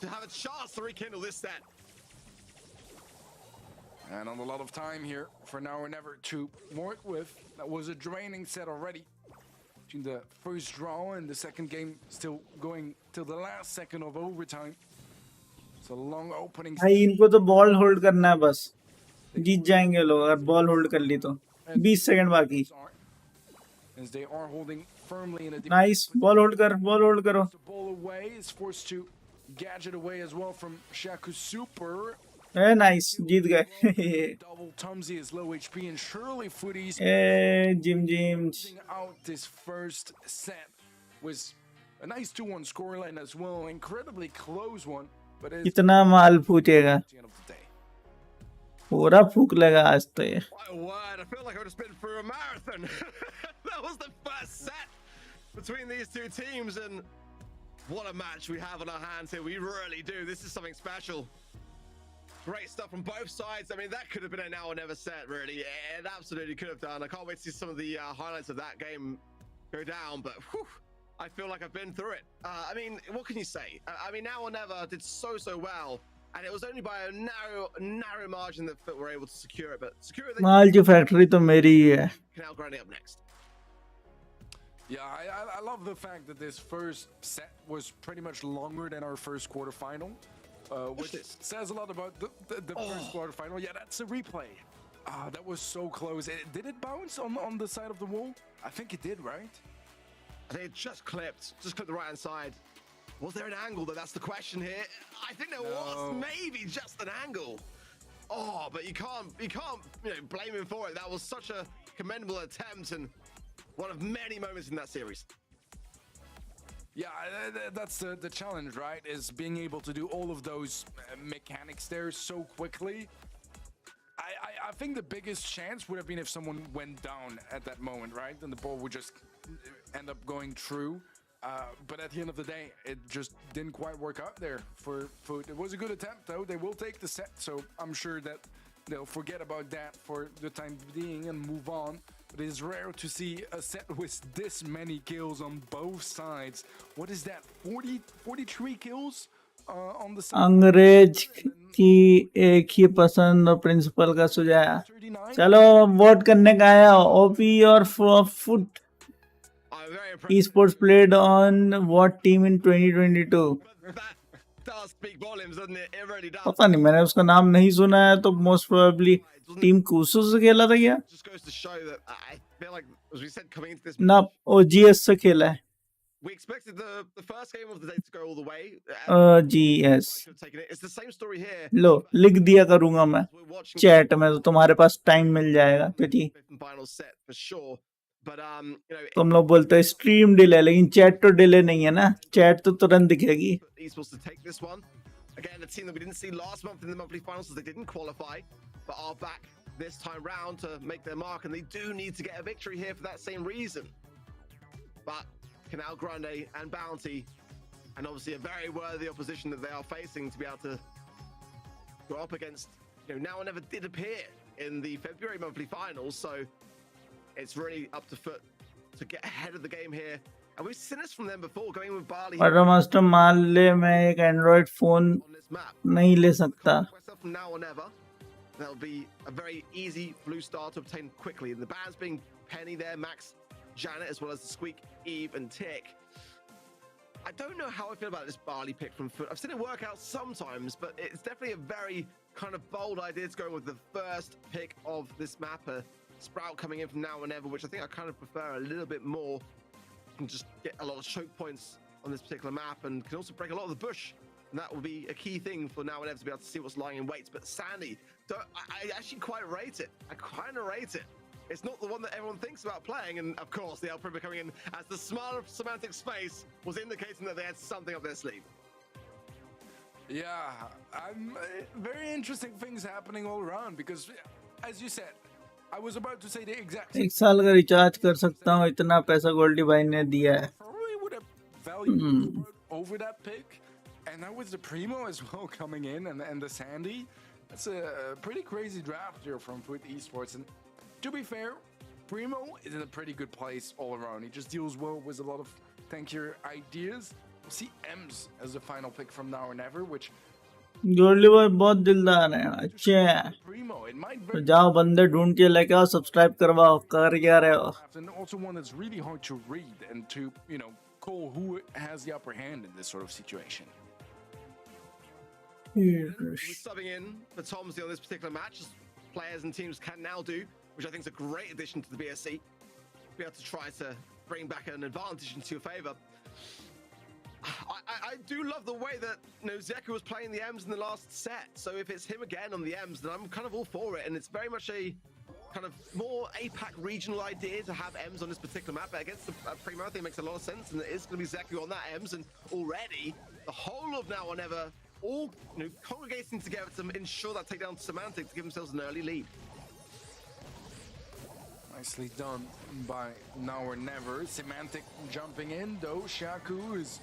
To have a chance to rekindle this set. And on a lot of time here for Now or Never to work with. That was a draining set already. Between the first draw and the second game, still going till the last second of overtime. It's a long opening. भाई इनको तो ball hold करना है बस, जीत जाएंगे लोग अगर ball hold कर ली तो। 20 सेकंड बाकी। As they are holding firmly in a nice, ball hold कर, बॉल होल्ड करो। the ball away, is forced to gadget away as well from Shaku Super. ए नाइस, जीत गए। Double Tumsy is low HP, and surely Footies ए जिम जिम। closing out this first set was a nice 2-1 scoreline as well. Incredibly close one, but it's कितना माल फूटेगा, the end of the day. पूरा फूक लगा आज तो ये। What a word. I feel like I've just been through a marathon. That was the first set between these two teams, and what a match we have on our hands here. We really do. This is something special. Great stuff from both sides. I mean, that could have been a Now or Never set, really. It absolutely could have done. I can't wait to see some of the highlights of that game go down, but whew, I feel like I've been through it. I mean, what can you say? I mean, Now or Never did so well, And it was only by a narrow margin that Foot were able to secure it. But secure it, माल की factory तो मेरी ही है. Canal Grande up next. Yeah, I love the fact that this first set was pretty much longer than our first quarterfinal, which says a lot about the first quarterfinal. Yeah, that's a replay. Ah, that was so close. Did it bounce on the side of the wall? I think it did, right? I think it just clipped the right-hand side. Was there an angle though? That's the question here. I think there was maybe just an angle. Oh, but you can't blame him for it. That was such a commendable attempt and one of many moments in that series. Yeah, that's the challenge, right? Is being able to do all of those mechanics there so quickly. I think the biggest chance would have been if someone went down at that moment, right? And the ball would just end up going through. But at the end of the day, it just didn't quite work out there for Foot. It was a good attempt, though. They will take the set, so I'm sure that they'll forget about that for the time being and move on. But it is rare to see a set with this many kills on both sides. What is that? 43 kills on the side? अंग्रेज की एक ही पसंद और principal का सुझाया. चलो vote करने का आया. ओपी और foot esports played on what team in 2022? Does speak volumes, doesn't it? It really does. पता नहीं, मैंने उसका नाम नहीं सुना है, तो most probably टीम कुसू से खेला था क्या? Just goes to show that I feel like, as we said, coming into this, ना OGS से खेला है. we expected the first game of the day to go all the way. GS. It's the same story here. लो लिख दिया करूंगा मैं We're watching chat में, तो तुम्हारे पास टाइम मिल जाएगा क्योंकि fifth and final set for sure. But तुम लोग बोलते हो स्ट्रीम डिले, लेकिन चैट तो डिले नहीं है ना. चैट तो तुरंत दिखेगी. esports to take this one. Again, a team that we didn't see last month in the monthly finals, so they didn't qualify, but are back this time round to make their mark, and they do need to get a victory here for that same reason. But Canal Grande and Bounty, and obviously a very worthy opposition that they are facing to be able to go up against, Now or Never did appear in the February monthly finals, so it's really up to Foot to get ahead of the game here. And we've seen this from them before, going with Barley master मान ले मैं एक Android phone on this map. नहीं ले सकता. Myself from Now or Never. That'll be a very easy blue star to obtain quickly. And the bans being Penny there, Max, Janet, as well as the Squeak, Eve, and Tick. I don't know how I feel about this Barley pick from Foot. I've seen it work out sometimes, but it's definitely a very kind of bold idea to go with the first pick of this map. Sprout coming in from Now or Never, which I think I kind of prefer a little bit more. Can just get a lot of choke points on this particular map and can also break a lot of the bush. And that will be a key thing for Now or Never to be able to see what's lying in wait. But Sandy, I actually quite rate it. I kind of rate it. It's not the one that everyone thinks about playing. And of course, the El Primo coming in as the smile of Semantic Space was indicating that they had something up their sleeve. Yeah, very interesting things happening all around because, as you said, I was about to say the exact same. 1 साल का recharge कर सकता हूँ, इतना पैसा गोल्डी भाई ने दिया है. Probably would have valued over that pick. And now with the Primo as well coming in and the Sandy, that's a pretty crazy draft here from Foot Esports. And to be fair, Primo is in a pretty good place all around. He just deals well with a lot of tankier ideas. We'll see Ems as the final pick from Now or Never, which Goldy भाई बहुत दिलदार है, अच्छे हैं. Primo, it might तो very जाओ बंदे ढूंढ के लेके आओ, सब्सक्राइब करवाओ. कर क्या रहे हो? and also one that's really hard to read and to, call who has the upper hand in this sort of situation. We're subbing in for Tomsy on this particular match, as players and teams can now do, which I think is a great addition to the BSC. Be able to try to bring back an advantage into your favor. I do love the way that Zeku was playing the M's in the last set. So if it's him again on the M's, then I'm kind of all for it. And it's very much a kind of more APAC regional idea to have M's on this particular map. But against the Primo, I think it makes a lot of sense. And it is going to be Zeku on that M's. And already the whole of Now or Never all congregating together to ensure that takedown to Semantic to give themselves an early lead. Nicely done by Now or Never. Semantic jumping in, though. Shaku is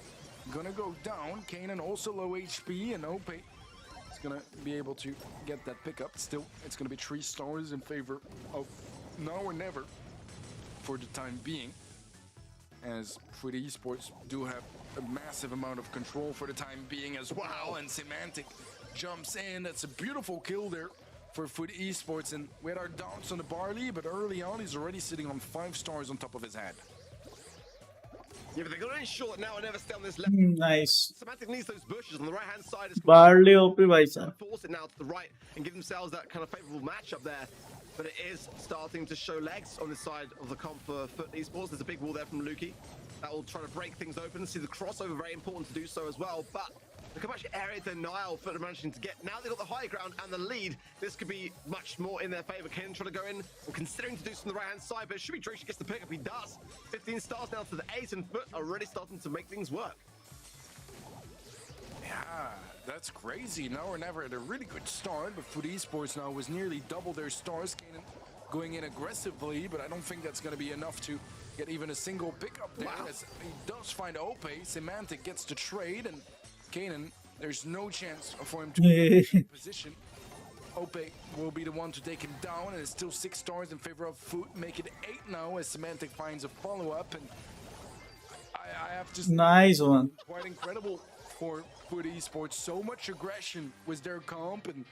gonna go down. Kanan also low HP, and Ope is gonna be able to get that pickup. Still, it's gonna be 3 stars in favor of Now or Never for the time being, as for the esports do have a massive amount of control for the time being as well. And Semantic jumps in. That's a beautiful kill there for Foot Esports. And we had our doubts on the Barley, but early on, he's already sitting on 5 stars on top of his head. Yeah, but they've got to ensure that now and never stay on this left. Nice. Semantic needs those bushes on the right-hand side. Is Barley OP भाई साहब. force it now to the right and give themselves that kind of favorable matchup there. But it is starting to show legs on this side of the comp for Foot Esports. There's a big wall there from Lukey. That will try to break things open. See the crossover, very important to do so as well. But look how much area denial Foot are managing to get. Now they've got the high ground and the lead. This could be much more in their favor. Kane trying to go in, or considering to do so on the right-hand side, but it should be Drake gets the pick up. He does. 15 stars now to the 8, and Foot are already starting to make things work. Yeah, that's crazy. Now or never at a really good start, but Foot Esports now was nearly double their stars. Kanan going in aggressively, but I don't think that's going to be enough to get even a single pickup there. Wow. As he does find Ope, Semantic gets the trade, and Kanan, there's no chance for him to be in position. Ope will be the one to take him down, and it's still 6 stars in favor of Foot. Make it 8 now as Semantic finds a follow-up, and I have to say, Nice one. quite incredible for Foot Esports. So much aggression was their comp, and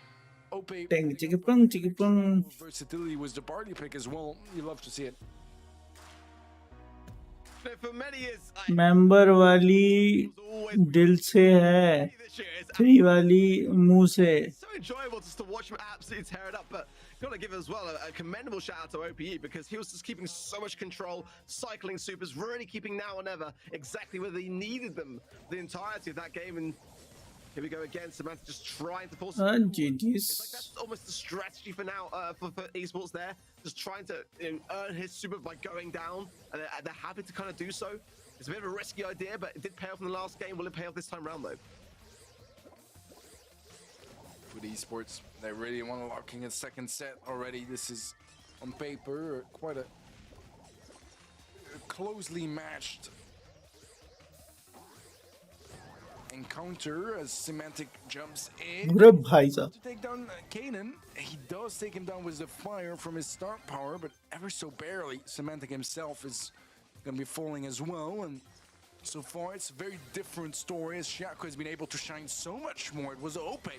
Ope Ting chicka pung. versatility was the Barley pick as well. You love to see it. Now, for many years, Member वाली दिल से है. this year is 3 वाली मुंह से. so enjoyable just to watch him absolutely tear it up. But gotta give as well a commendable shout out to OPE, because he was just keeping so much control, cycling supers, really keeping now or never exactly where they needed them the entirety of that game. And here we go again. Samantha just trying to force. It's like GG's. that's almost the strategy for now for esports there. Just trying to earn his super by going down, and they're happy to kind of do so. It's a bit of a risky idea, but it did pay off in the last game. Will it pay off this time round though? Foot Esports, they really want to lock in a second set already. This is on paper quite a closely matched encounter as Semantic jumps in अरे भाई साहब. to take down Kanan. He does take him down with the fire from his start power, but ever so barely. Semantic himself is going to be falling as well, and so far it's a very different story as Shaco has been able to shine so much more. It was Ope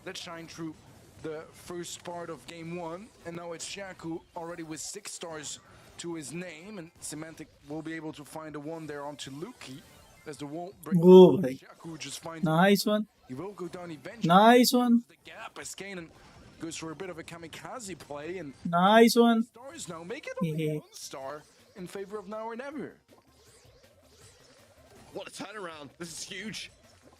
that shined through the first part of game 1, and now it's Shaku already with 6 stars to his name, and Semantic will be able to find a 1 there onto Lukey as the wall breaks. Oh, भाई. Shaku just finds Nice one. he will go down eventually. Nice one. The gap as Kanan goes for a bit of a kamikaze play, and Nice one. stars now make it only 1 star in favor of now or never. What a turnaround. This is huge.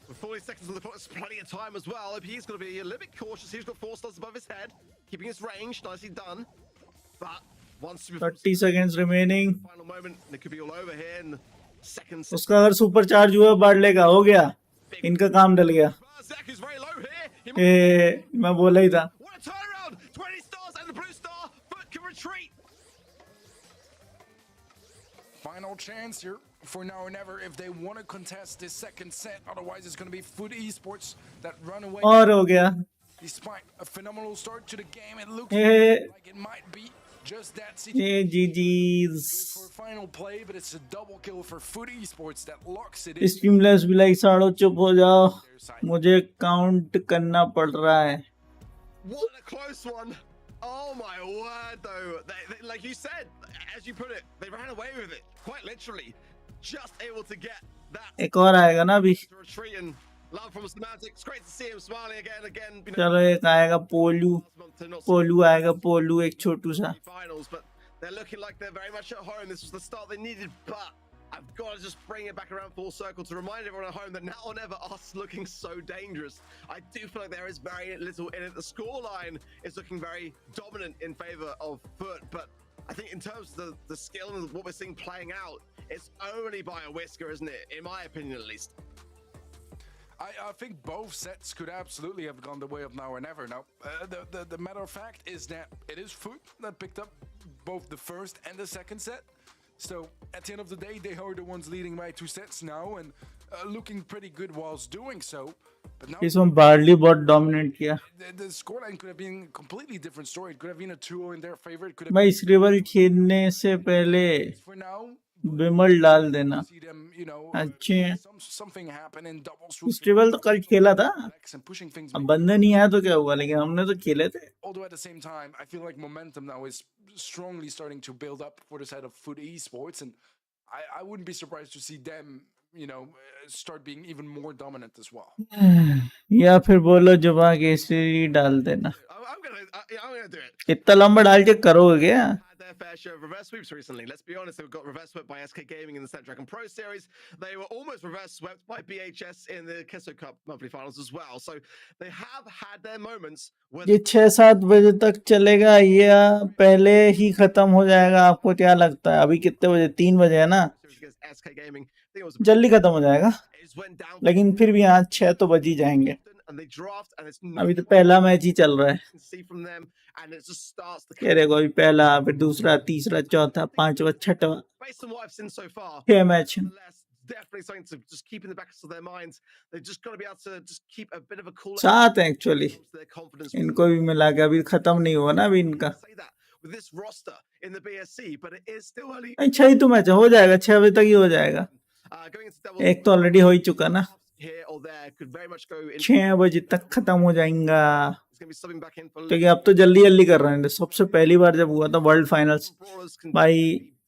With 40 seconds on the clock, there's plenty of time as well. He's going to be a little bit cautious. He's got 4 stars above his head, keeping his range. Nicely done. But once you 30 seconds remaining. final moment, and it could be all over here in seconds. उसका अगर super charge हुआ barley का हो गया. इनका काम डल गया. Zach is very low here. He मैं बोला ही था. What a turnaround! 20 stars and the blue star. Foot can retreat. Final chance here for now or never if they want to contest this second set. Otherwise, it's going to be Foot Esports that run away. और हो गया. Despite a phenomenal start to the game, it looks Eh. like it might be just that situation. GG's. For a final play, but it's a double kill for Foot Esports that locks it in. स्ट्रीमलेस भी like साड़ो चुप हो जाओ. मुझे count करना पड़ रहा है. What a close one. Oh my word, though. They, like you said, as you put it, they ran away with it. Quite literally. Just able to get that एक और आएगा ना अभी. to retreat, and love from Semantic. It's great to see him smiling again. You know, चलो एक आएगा पोलू. last month to not पोलू आएगा. पोलू एक छोटू सा. finals, but they're looking like they're very much at home. This was the start they needed, but I've got to just bring it back around full circle to remind everyone at home that now or never us looking so dangerous. I do feel like there is very little in it. The scoreline is looking very dominant in favor of Foot, but I think in terms of the skill and what we're seeing playing out, it's only by a whisker, isn't it? In my opinion, at least. I think both sets could absolutely have gone the way of now or never. Now, the matter of fact is that it is Foot that picked up both the first and the second set. So at the end of the day, they are the ones leading by 2 sets now and looking pretty good whilst doing so. But now इसमें barley बहुत dominate किया. the scoreline could have been a completely different story. It could have been a 2-0 in their favor. It could have भाई इस river खेलने से पहले for now विमल डाल देना। See them, you know, अच्छे हैं। something happen in double swoop festival तो कल खेला था, and pushing things. अब बंदे नहीं आया तो क्या हुआ, लेकिन हमने तो खेले थे। Although at the same time, I feel like momentum now is strongly starting to build up for the side of foot esports, and I wouldn't be surprised to see them, you know, start being even more dominant as well. या फिर बोलो जुबा केसरी डाल देना। I'm gonna do it. इतना लंबा डाल के करोगे क्या? Had their fair share of reverse sweeps recently. Let's be honest, they've got reverse swept by SK Gaming in the Snapdragon Pro Series. They were almost reverse swept by BHS in the Kesso Cup monthly finals as well. So they have had their moments where ये 6-7 बजे तक चलेगा या पहले ही खत्म हो जाएगा? आपको क्या लगता है? अभी कितने बजे? 3 बजे है ना? against SK Gaming. I think it was जल्दी खत्म हो जाएगा, it went down लेकिन फिर भी यहाँ 6 तो बज ही जाएंगे। and they draft and it's अभी तो पहला मैच ही चल रहा है। can see from them and it just starts the कह देखो, अभी पहला, फिर दूसरा, तीसरा, चौथा, पांचवा, छठवा, based on what I've seen so far. 6 match. Nonetheless, definitely something to just keep in the back of their minds. They've just got to be able to just keep a bit of a cool 7 actually, their confidence. इनको भी मिला के अभी खत्म नहीं हुआ ना अभी इनका। Say that with this roster in the BSC, but it is still early. नहीं, 6 ही तो मैच हो जाएगा, 6 बजे तक ही हो जाएगा। Going into double एक तो ऑलरेडी हो ही चुका ना, here or there could very much go in. 6 बजे तक खत्म हो जाएगा। It's going to be subbing back in for क्योंकि अब तो जल्दी जल्दी कर रहे हैं। सबसे पहली बार जब हुआ था वर्ल्ड फाइनल्स, brawlers can भाई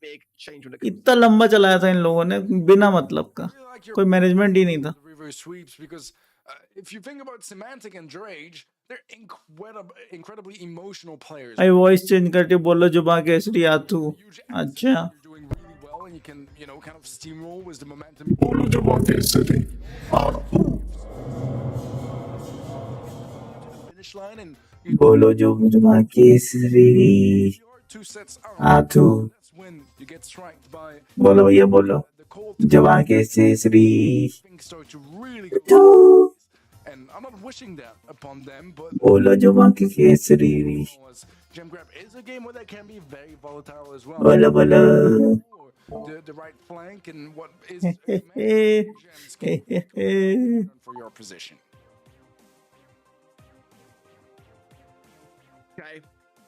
big change when it comes इतना लंबा चलाया था इन लोगों ने बिना मतलब का, कोई मैनेजमेंट ही नहीं था। The reverse sweeps because if you think about Semantic and Drage, they're incredibly emotional players. भाई वॉइस चेंज करके बोलो जुबा केसरी आतू। Huge अच्छा, You're doing really well, and you can, you know, kind of steamroll with the momentum. बोलो जुबा Kesari आतू, Finish line, and बोलो जुबा Kesari you're 2 sets out. आतू, That's when you get striked by बोलो भैया बोलो the cold. जुबा Kesari Things start to really go. And I'm not wishing that upon them, but बोलो जुबा Kesari Gem Grab is a game where they can be very volatile as well. बोलो बोलो। The right flank and what is hey gems can for your position. Okay,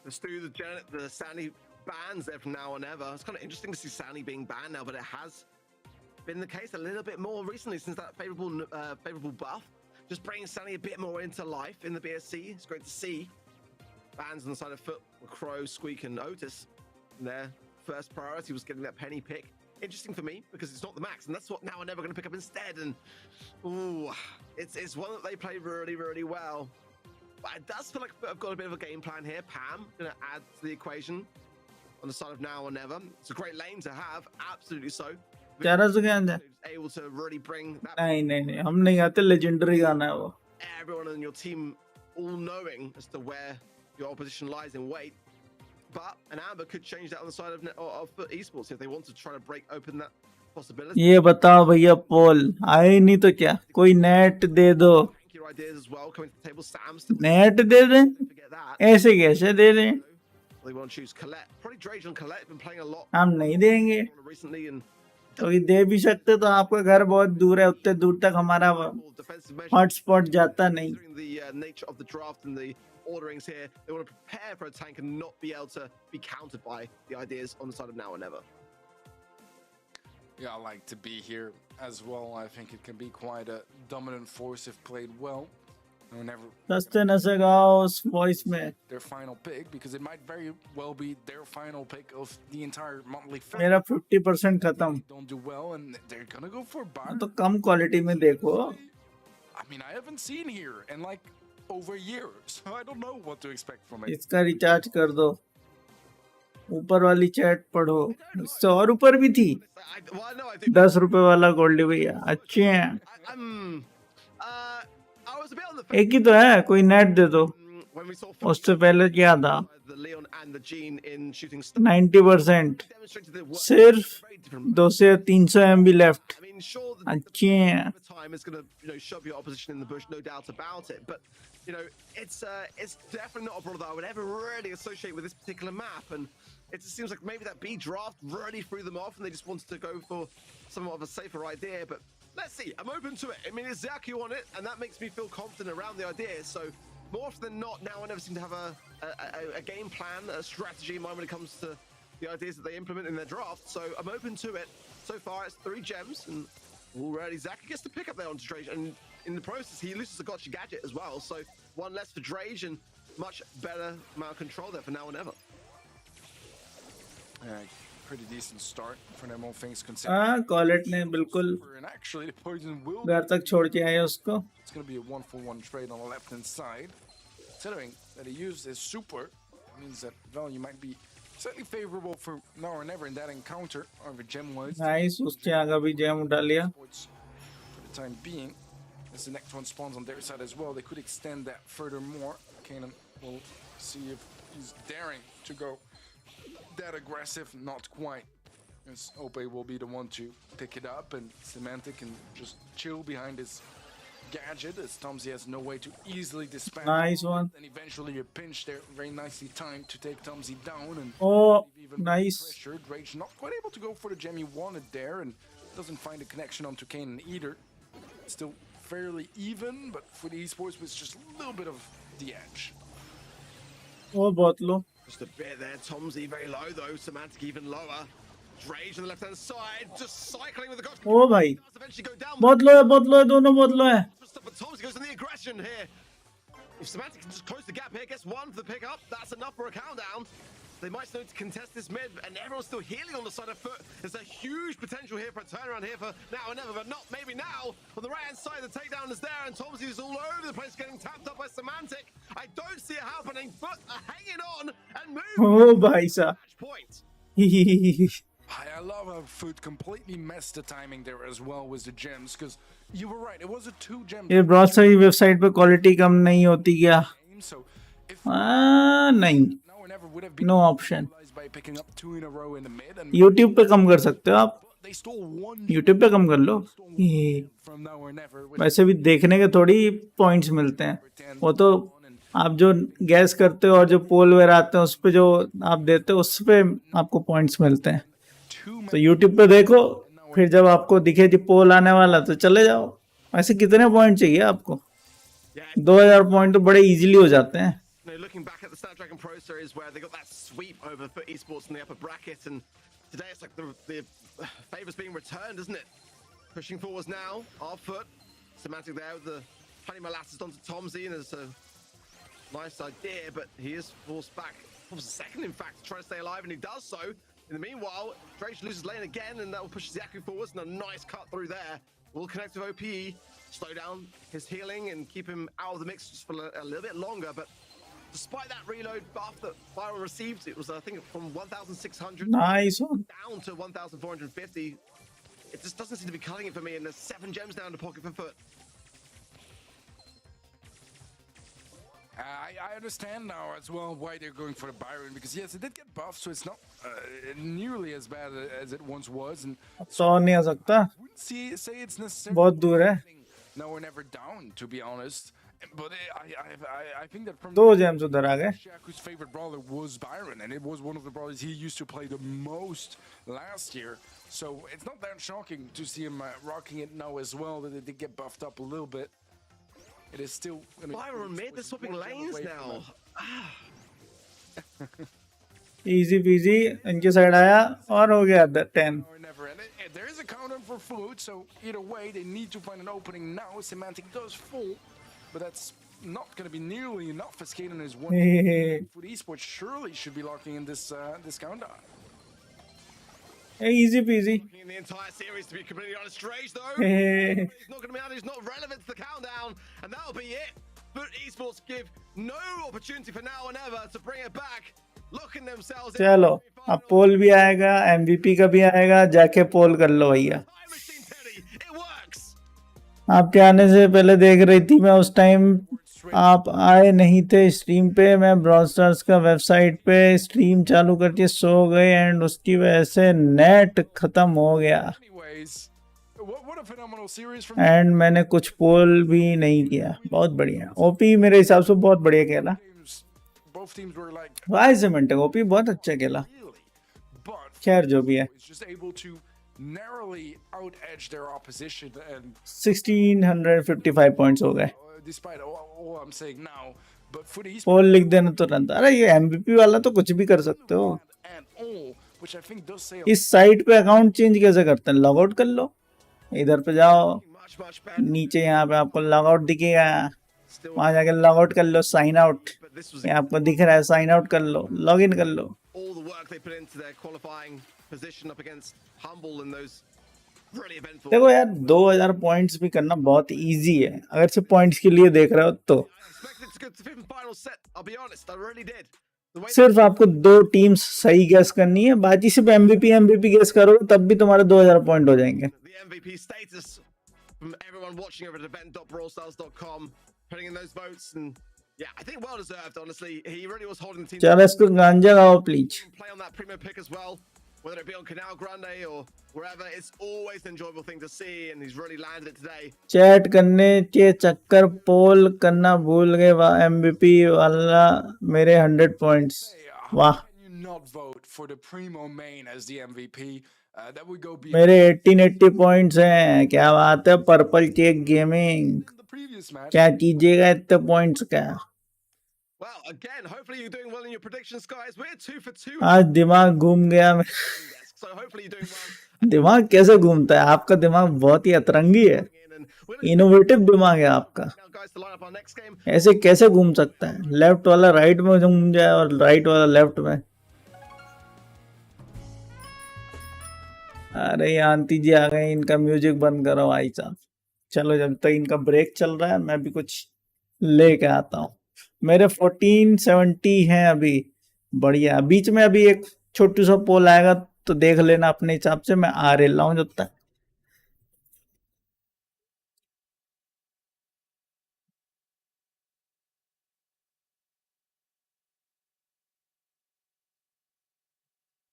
let's do the Sandy bans there from now on ever. It's kind of interesting to see Sandy being banned now, but it has been the case a little bit more recently since that favorable buff. Just bringing Sandy a bit more into life in the BSC. It's great to see. Bans on the side of Foot were Crow, Squeak, and Otis. And their first priority was getting that penny pick. Interesting for me because it's not the max, and that's what now I'm never going to pick up instead. And ooh, it's one that they play really, really well. But it does feel like I've got a bit of a game plan here. Pam going to add to the equation on the side of now or never. It's a great lane to have, absolutely so. able to really bring that. नहीं, हम नहीं आते, legendary गाना है वो। Everyone in your team all knowing as to where your opposition lies in weight. But an Amber could change that on the side of esports if they want to try to break open that possibility. ये बताओ भैया पोल आए नहीं तो क्या, कोई net दे दो। Your ideas as well coming to the table. Sam's नेट दे दें, forget that. ऐसे कैसे दे दें? They want to choose Colette. Probably Drage and Colette have been playing a lot हम नहीं देंगे, recently and तो दे भी सकते तो आपका घर बहुत दूर है, उतने दूर तक हमारा defensive measures. हॉटस्पॉट जाता नहीं। Considering the nature of the draft and the orderings here, they want to prepare for a tank and not be able to be countered by the ideas on the side of now or never. Yeah, I like to be here as well. I think it can be quite a dominant force if played well. Whenever सस्ते नशे गाओ उस voice में। their final pick, because it might very well be their final pick of the entire monthly film. मेरा 50% खत्म। Don't do well, and they're gonna go for तो Bar. कम quality में देखो। I mean, I haven't seen here in like over years, so I don't know what to expect from it. इसका recharge कर दो, ऊपर वाली चैट पढ़ो। 100 ऊपर भी थी, Well, no, I do. 10 रुपए वाला गोल्डी भैया अच्छे हैं। I was a bit on the एक ही तो है, कोई नेट दे दो। when we saw उससे पहले क्या था, the Leon and the Gene in shooting 90%, demonstrated their work. सिर्फ Very different. 200 या 300 MB left. I mean, sure, the अच्छे हैं। time is going to shove your opposition in the bush, no doubt about it. But it's definitely not a brawl that I would ever really associate with this particular map. And it just seems like maybe that B draft really threw them off, and they just wanted to go for somewhat of a safer idea. But let's see. I'm open to it. I mean, it's Zaku on it, and that makes me feel confident around the idea. So more often than not, now I never seem to have a game plan, a strategy in mind when it comes to the ideas that they implement in their draft. So I'm open to it. So far, it's 3 gems, and already Zaka gets the pick up there onto Drage, and in the process, he loses the gotcha gadget as well. So 1 less for Drage, and much better amount of control there for now and ever. Pretty decent start for them, all things considered. हाँ collet ने बिल्कुल And actually, the poison will. घर तक छोड़ के आए उसको. It's going to be a 1-for-1 trade on the left-hand side. Considering that he used his super, means that value might be slightly favorable for now or never in that encounter, or the gem was. Nice उसके आगे भी GeM उठा लिया. For the time being, as the next one spawns on their side as well, they could extend that furthermore. Kanan will see if he's daring to go that aggressive, not quite. As Ope will be the one to pick it up, and Semantic can just chill behind his gadget, as Tomsy has no way to easily dispatch. Nice one. And eventually a pinch there, very nicely timed to take Tomsy down, and Oh, even nice. pressured. Rage not quite able to go for the gem he wanted there, and doesn't find a connection onto Kanan either. Still fairly even, but for the esports, it's just a little bit of the edge. वो बहुत लो. Just a bit there. Tomsy very low though. Semantic even lower. Drage on the left-hand side, just cycling with the gotcha. ओ भाई Does eventually go down. बहुत लो है दोनों बहुत लो है. But Tomsy goes in the aggression here. If Semantic can just close the gap here, gets 1 for the pickup, that's enough for a countdown. They might still need to contest this mid, and everyone's still healing on the side of foot. There's a huge potential here for a turnaround here for now and never, but not maybe now. On the right-hand side, the takedown is there, and Tomsy is all over the place, getting tapped up by Semantic. I don't see it happening, but hanging on and moving. ओ भाई साहब. Match point. I love how Food completely messed the timing there as well with the gems, because you were right, it was a 2-gem ये बहुत सारी website पे quality कम नहीं होती क्या? game, so if नहीं. now or never would have been No option. neutralized by picking up 2 in a row in the mid, and YouTube पे कम कर सकते हो आप. they stole 1 YouTube पे कम कर लो. from now or never, which वैसे भी देखने के थोड़ी पॉइंट्स मिलते हैं. वो तो आप जो गैस करते हो और जो पोल वगैरह आते हैं उस पे जो आप देते हो उस पे आपको पॉइंट्स मिलते हैं. 2 तो YouTube पे देखो, फिर जब आपको दिखे कि पोल आने वाला तो चले जाओ. ऐसे कितने पॉइंट चाहिए आपको? 2000 पॉइंट तो बड़े इजीली हो जाते हैं. No, looking back at the Snapdragon Pro Series where they got that sweep over for esports in the upper bracket, and today it's like the favors being returned, isn't it? Pushing forwards now, our foot. Semantic there with the honey molasses onto Tomsy, and it's a nice idea, but he is forced back. Forced second, in fact, to try to stay alive, and he does so. In the meanwhile, Drake loses lane again, and that will push Zaku forwards, and a nice cut through there. Will connect with OPE, slow down his healing, and keep him out of the mix just for a little bit longer, but despite that reload buff that Byron received, it was, I think, from 1,600 nice one. down to 1,450. It just doesn't seem to be cutting it for me, and there's 7 gems down to pocket for foot. I understand now as well why they're going for the Byron, because yes, it did get buffed, so it's not nearly as bad as it once was, and 100 नहीं आ सकता. wouldn't say it's necessarily बहुत दूर है. now or never down, to be honest. But I think that from 2 gems उधर आ गए. Shaku's favorite brawler was Byron, and it was one of the brawlers he used to play the most last year. So it's not that shocking to see him rocking it now as well, that it did get buffed up a little bit. It is still gonna Byron mid, they're swapping lanes now. Easy PG इनके side आया और हो गया 10. or never. And there is a counter for Food, so either way, they need to find an opening now. Semantic does fall, but that's not going to be nearly enough as Kanan is one. Food Esports surely should be locking in this this countdown. Easy PG. In the entire series, to be completely honest, Drage though, he's not going to be out, he's not relevant to the countdown, and that'll be it. But esports give no opportunity for now and ever to bring it back. Looking themselves चलो अब पोल भी आएगा, MVP का भी आएगा, जाके पोल कर लो भैया. Time machine, Teddy, it works. आपके आने से पहले देख रही थी मैं उस टाइम. आप आए नहीं थे स्ट्रीम पे. मैं ब्रॉल स्टार्स का वेबसाइट पे स्ट्रीम चालू करके सो गए एंड उसकी वजह से नेट खत्म हो गया Anyways, what a phenomenal series from and मैंने कुछ पोल भी नहीं किया. बहुत बढ़िया. ओपी मेरे हिसाब से बहुत बढ़िया खेला. teams. Both teams were like Y cement OP बहुत अच्छा खेला. really, but खैर जो भी है. was just able to narrowly out edge their opposition, and 1655 points हो गए. despite all I'm saying now, but for the Esports पोल लिख देना तुरंत. अरे ये MVP वाला तो कुछ भी कर सकते हो. and all which I think does say इस साइट पे अकाउंट चेंज कैसे करते हैं? लॉग आउट कर लो, इधर पे जाओ, much better. नीचे यहाँ पे आपको लॉग आउट दिखेगा, Still, वहां जाके लॉग आउट कर लो, sign out, but this was ये आपको दिख रहा है, साइन आउट कर लो, लॉग इन कर लो. all the work they put into their qualifying position up against Humble and those really eventful. देखो यार 2000 पॉइंट्स भी करना बहुत इजी है अगर सिर्फ पॉइंट्स के लिए देख रहे हो तो. I expected it to go to the fifth and final set. I'll be honest, I really did. The way सिर्फ आपको 2 टीम्स सही गैस करनी है, बाकी सिर्फ एमवीपी गैस करो तब भी तुम्हारे 2000 पॉइंट हो जाएंगे. the MVP status from everyone watching over at event.brawlstars.com, putting in those votes, and yeah, I think well deserved. Honestly, he really was holding the team. चलो इसको गांजा गाओ please. Play on that primo pick as well, whether it be on Canal Grande or wherever. It's always an enjoyable thing to see, and he's really landed it today. Chat करने के चक्कर पोल करना भूल गए. वाह एमवीपी वाला मेरे 100 points. वाह Can you not vote for the primo main as the MVP? That would go beyond मेरे 1880 पॉइंट्स हैं. क्या बात है, purple cake gaming. the previous match. क्या कीजिएगा इतने पॉइंट्स का. Well, again, hopefully you're doing well in your predictions, guys. We're 2 for 2. आज दिमाग घूम गया. So hopefully you're doing well. दिमाग कैसे घूमता है? आपका दिमाग बहुत ही अतरंगी है, And we're gonna इनोवेटिव दिमाग है आपका. now, guys, to line up our next game. ऐसे कैसे घूम सकता है? लेफ्ट वाला राइट में घूम जाए और राइट वाला लेफ्ट में. अरे ये आंटी जी आ गए, इनका म्यूजिक बंद करो भाई साहब. चलो जब तक इनका ब्रेक चल रहा है मैं भी कुछ लेके आता हूँ. मेरे 1470 हैं अभी. बढ़िया. बीच में अभी एक छोटू सा पोल आएगा तो देख लेना अपने हिसाब से. मैं आ रहा हूँ जब तक.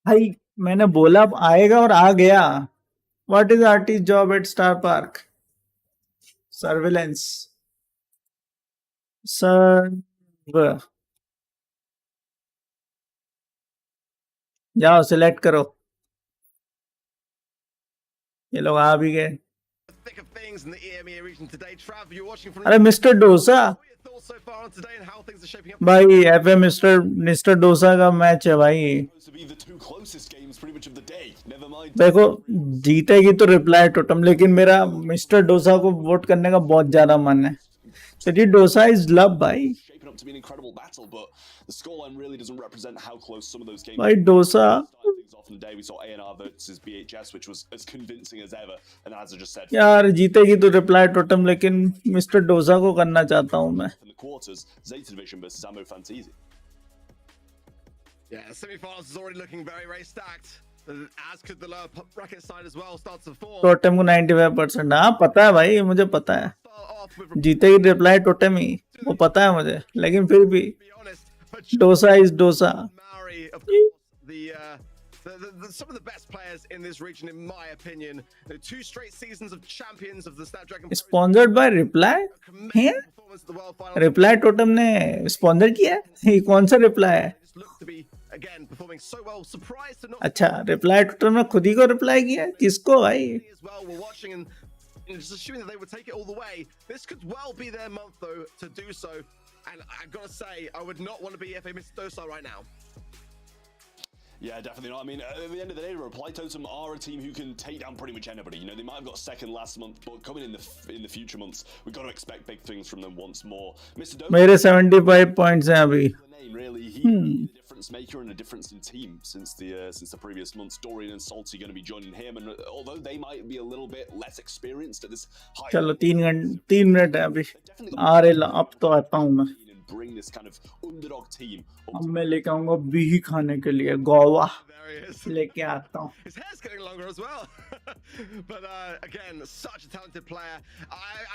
भाई मैंने बोला अब आएगा और आ गया. What is artist job at star park? Surveillance. सर्व जाओ सिलेक्ट करो. ये लोग आ भी गए. Thick of things in the EMEA region today. Trav, you're watching from. अरे mister dosa. What are your thoughts so far on today and how things are shaping up? भाई FA mister dosa का मैच है भाई. To be the two closest games pretty much of the day. Never mind. देखो जीतेगी तो reply totem, लेकिन मेरा mister dosa को वोट करने का बहुत ज्यादा मन है. क्योंकि डोसा इज लव भाई. Shaping up to be an incredible battle, but the scoreline really doesn't represent how close some of those games. भाई dosa. Starting things off on the day, we saw A&R versus BHS, which was as convincing as ever. And as I just said, यार जीतेगी तो reply totem, लेकिन mister dosa को करना चाहता हूँ मैं. in the quarters, Zeta Division versus Ammo Fantasi. Yeah, semi-finals is already looking very, very stacked. As could the lower bracket side as well. Starts to form. Totem को 95%. हाँ पता है भाई, मुझे पता है. Start off with. जीतेगी reply totem ही, वो पता है मुझे, लेकिन फिर भी Be honest, but dosa is dosa. Maori, of course, the some of the best players in this region, in my opinion. 2 straight seasons of champions of the Snapdragon. Pro. Sponsored by reply. Commendable हैं? performance at the World Finals. Reply totem ने sponsor किया है? ये कौन सा reply है? Just look to be again performing so well. Surprised to not अच्छा reply totem ने खुद ही को रिप्लाई किया है? किसको भाई? as well. We're watching and just assuming that they would take it all the way. This could well be their month though to do so. And I gotta say, I would not want to be FA Mr. Dosa right now. Yeah, definitely not. I mean, at the end of the day, Reply Totem are a team who can take down pretty much anybody. You know, they might have got second last month, but coming in the future months, we've got to expect big things from them once more. Mr. Dosa, मेरे 75 points हैं अभी. the name really, he can be the difference maker and a difference in team since the previous months. Dorian and Salty going to be joining him, and although they might be a little bit less experienced at this high, चलो 3 minute है अभी. आ रहे अब तो आता हूँ मैं. and bring this kind of underdog team up अब मैं लेके आऊंगा बिही खाने के लिए गोवा. There he is. लेके आता हूँ. His hair's getting longer as well. But again, such a talented player.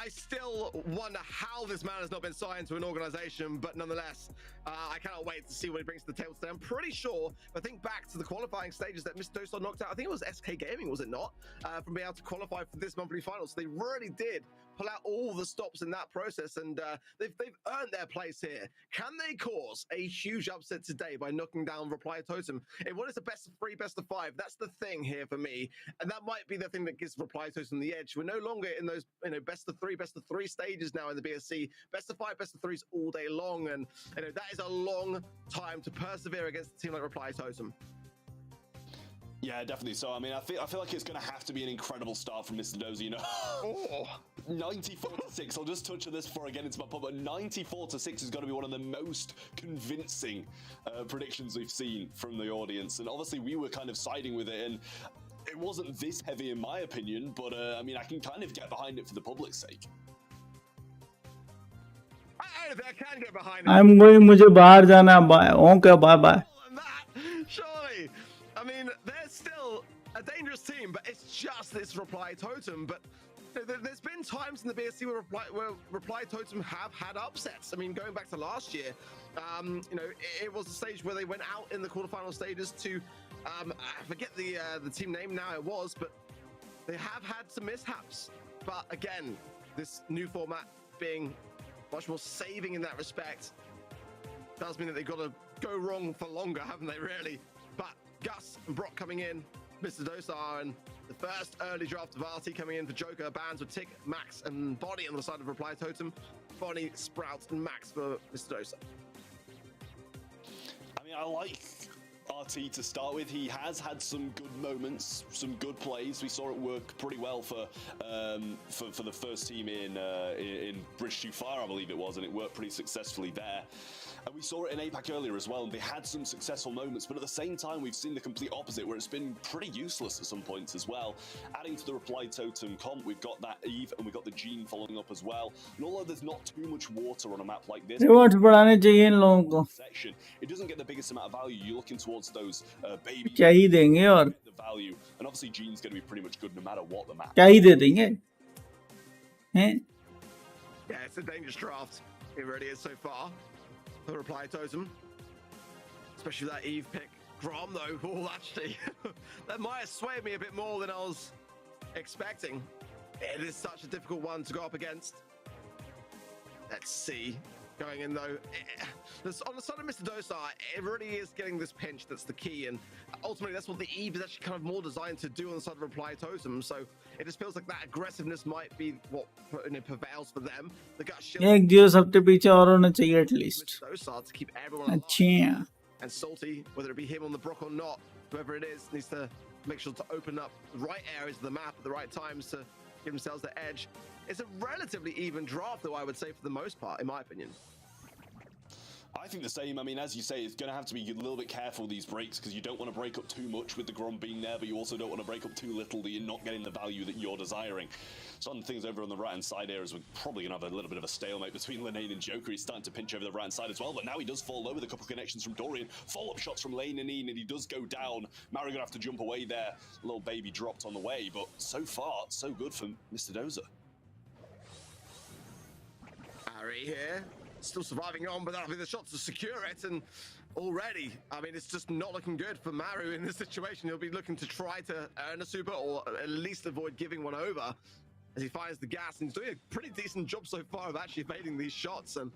I still wonder how this man has not been signed to an organization, but nonetheless, I cannot wait to see what he brings to the table today. I'm pretty sure, if I think back to the qualifying stages that Mr. Dosa knocked out, I think it was SK Gaming, was it not? From being able to qualify for this monthly final. So they really did pull out all the stops in that process, and they've earned their place here. Can they cause a huge upset today by knocking down Reply Totem in what is a best of 3, best of 5? That's the thing here for me, and that might be the thing that gives Reply Totem the edge. We're no longer in those best of 3 stages now in the BSC. Best of 5, best of 3s all day long, and that is a long time to persevere against a team like Reply Totem. Yeah, definitely. So, I mean, I feel like it's going to have to be an incredible start from Mr. Dozer, you know? Oh. 94-6. I'll just touch on this before I get into my pod, but 94-6 is going to be one of the most convincing predictions we've seen from the audience. And obviously, we were kind of siding with it, and it wasn't this heavy in my opinion, but I mean, I can kind of get behind it for the public's sake. I can get behind it. I'm going. मुझे बाहर जाना है. Okay, bye bye. Than that, surely. I mean, they're still a dangerous team, but it's just this reply totem. But there's been times in the BSC where reply totem have had upsets. I mean, going back to last year, you know, it was a stage where they went out in the quarterfinal stages to, I forget the team name now. It was, but they have had some mishaps. But again, this new format being much more saving in that respect does mean that they've got to go wrong for longer, haven't they, really? But Gus and Brock coming in, Mr. Dosar, and the first early draft of RT coming in for Joker. Bands with Tick, Max, and Bonnie on the side of Reply Totem. Bonnie, Sprout, and Max for Mr. Dosar. I mean, I like RT to start with. He has had some good moments, some good plays. We saw it work pretty well for the first team in Bridge Too Far, I believe it was, and it worked pretty successfully there. And we saw it in APAC earlier as well, and they had some successful moments, but at the same time, we've seen the complete opposite, where it's been pretty useless at some points as well. Adding to the Reply Totem comp, we've got that Eve, and we've got the Gene following up as well. And although there's not too much water on a map like this, Rewards बढ़ाने चाहिए इन लोगों को. section, it doesn't get the biggest amount of value. You're looking towards those baby क्या ही देंगे और the value, and obviously Gene's going to be pretty much good no matter what the map. क्या ही दे देंगे हैं? Yeah, it's a dangerous draft. It really is so far. The Reply Totem, especially that Eve pick. Grom though, oh, actually, that might have swayed me a bit more than I was expecting. It is such a difficult one to go up against. Let's see. Going in though, on the side of Mr. Dosar, it really is getting this pinch that's the key, and ultimately that's what the Eve is actually kind of more designed to do on the side of Reply Totem. So it just feels like that aggressiveness might be what prevails for them. The gut shield. एक जियो सबसे पीछे और होना चाहिए at least. Mr. Dosar to keep everyone alive. अच्छा. And Salty, whether it be him on the Brock or not, whoever it is, needs to make sure to open up the right areas of the map at the right times to give themselves the edge. It's a relatively even draft, though, I would say, for the most part, in my opinion. I think the same. I mean, as you say, it's going to have to be a little bit careful these breaks, because you don't want to break up too much with the Grom being there, but you also don't want to break up too little that you're not getting the value that you're desiring. So on things over on the right-hand side here is we're probably going to have a little bit of a stalemate between Linane and Joker. He's starting to pinch over the right-hand side as well, but now he does fall low with a couple of connections from Dorian. Follow-up shots from Lane and Ian, and he does go down. Mario going to have to jump away there. Little baby dropped on the way, but so far, so good for Mr. Dozer. Harry here, still surviving on, but that'll be the shot to secure it, and already, I mean, it's just not looking good for Maru in this situation. He'll be looking to try to earn a super, or at least avoid giving one over as he finds the gas, and he's doing a pretty decent job so far of actually evading these shots. And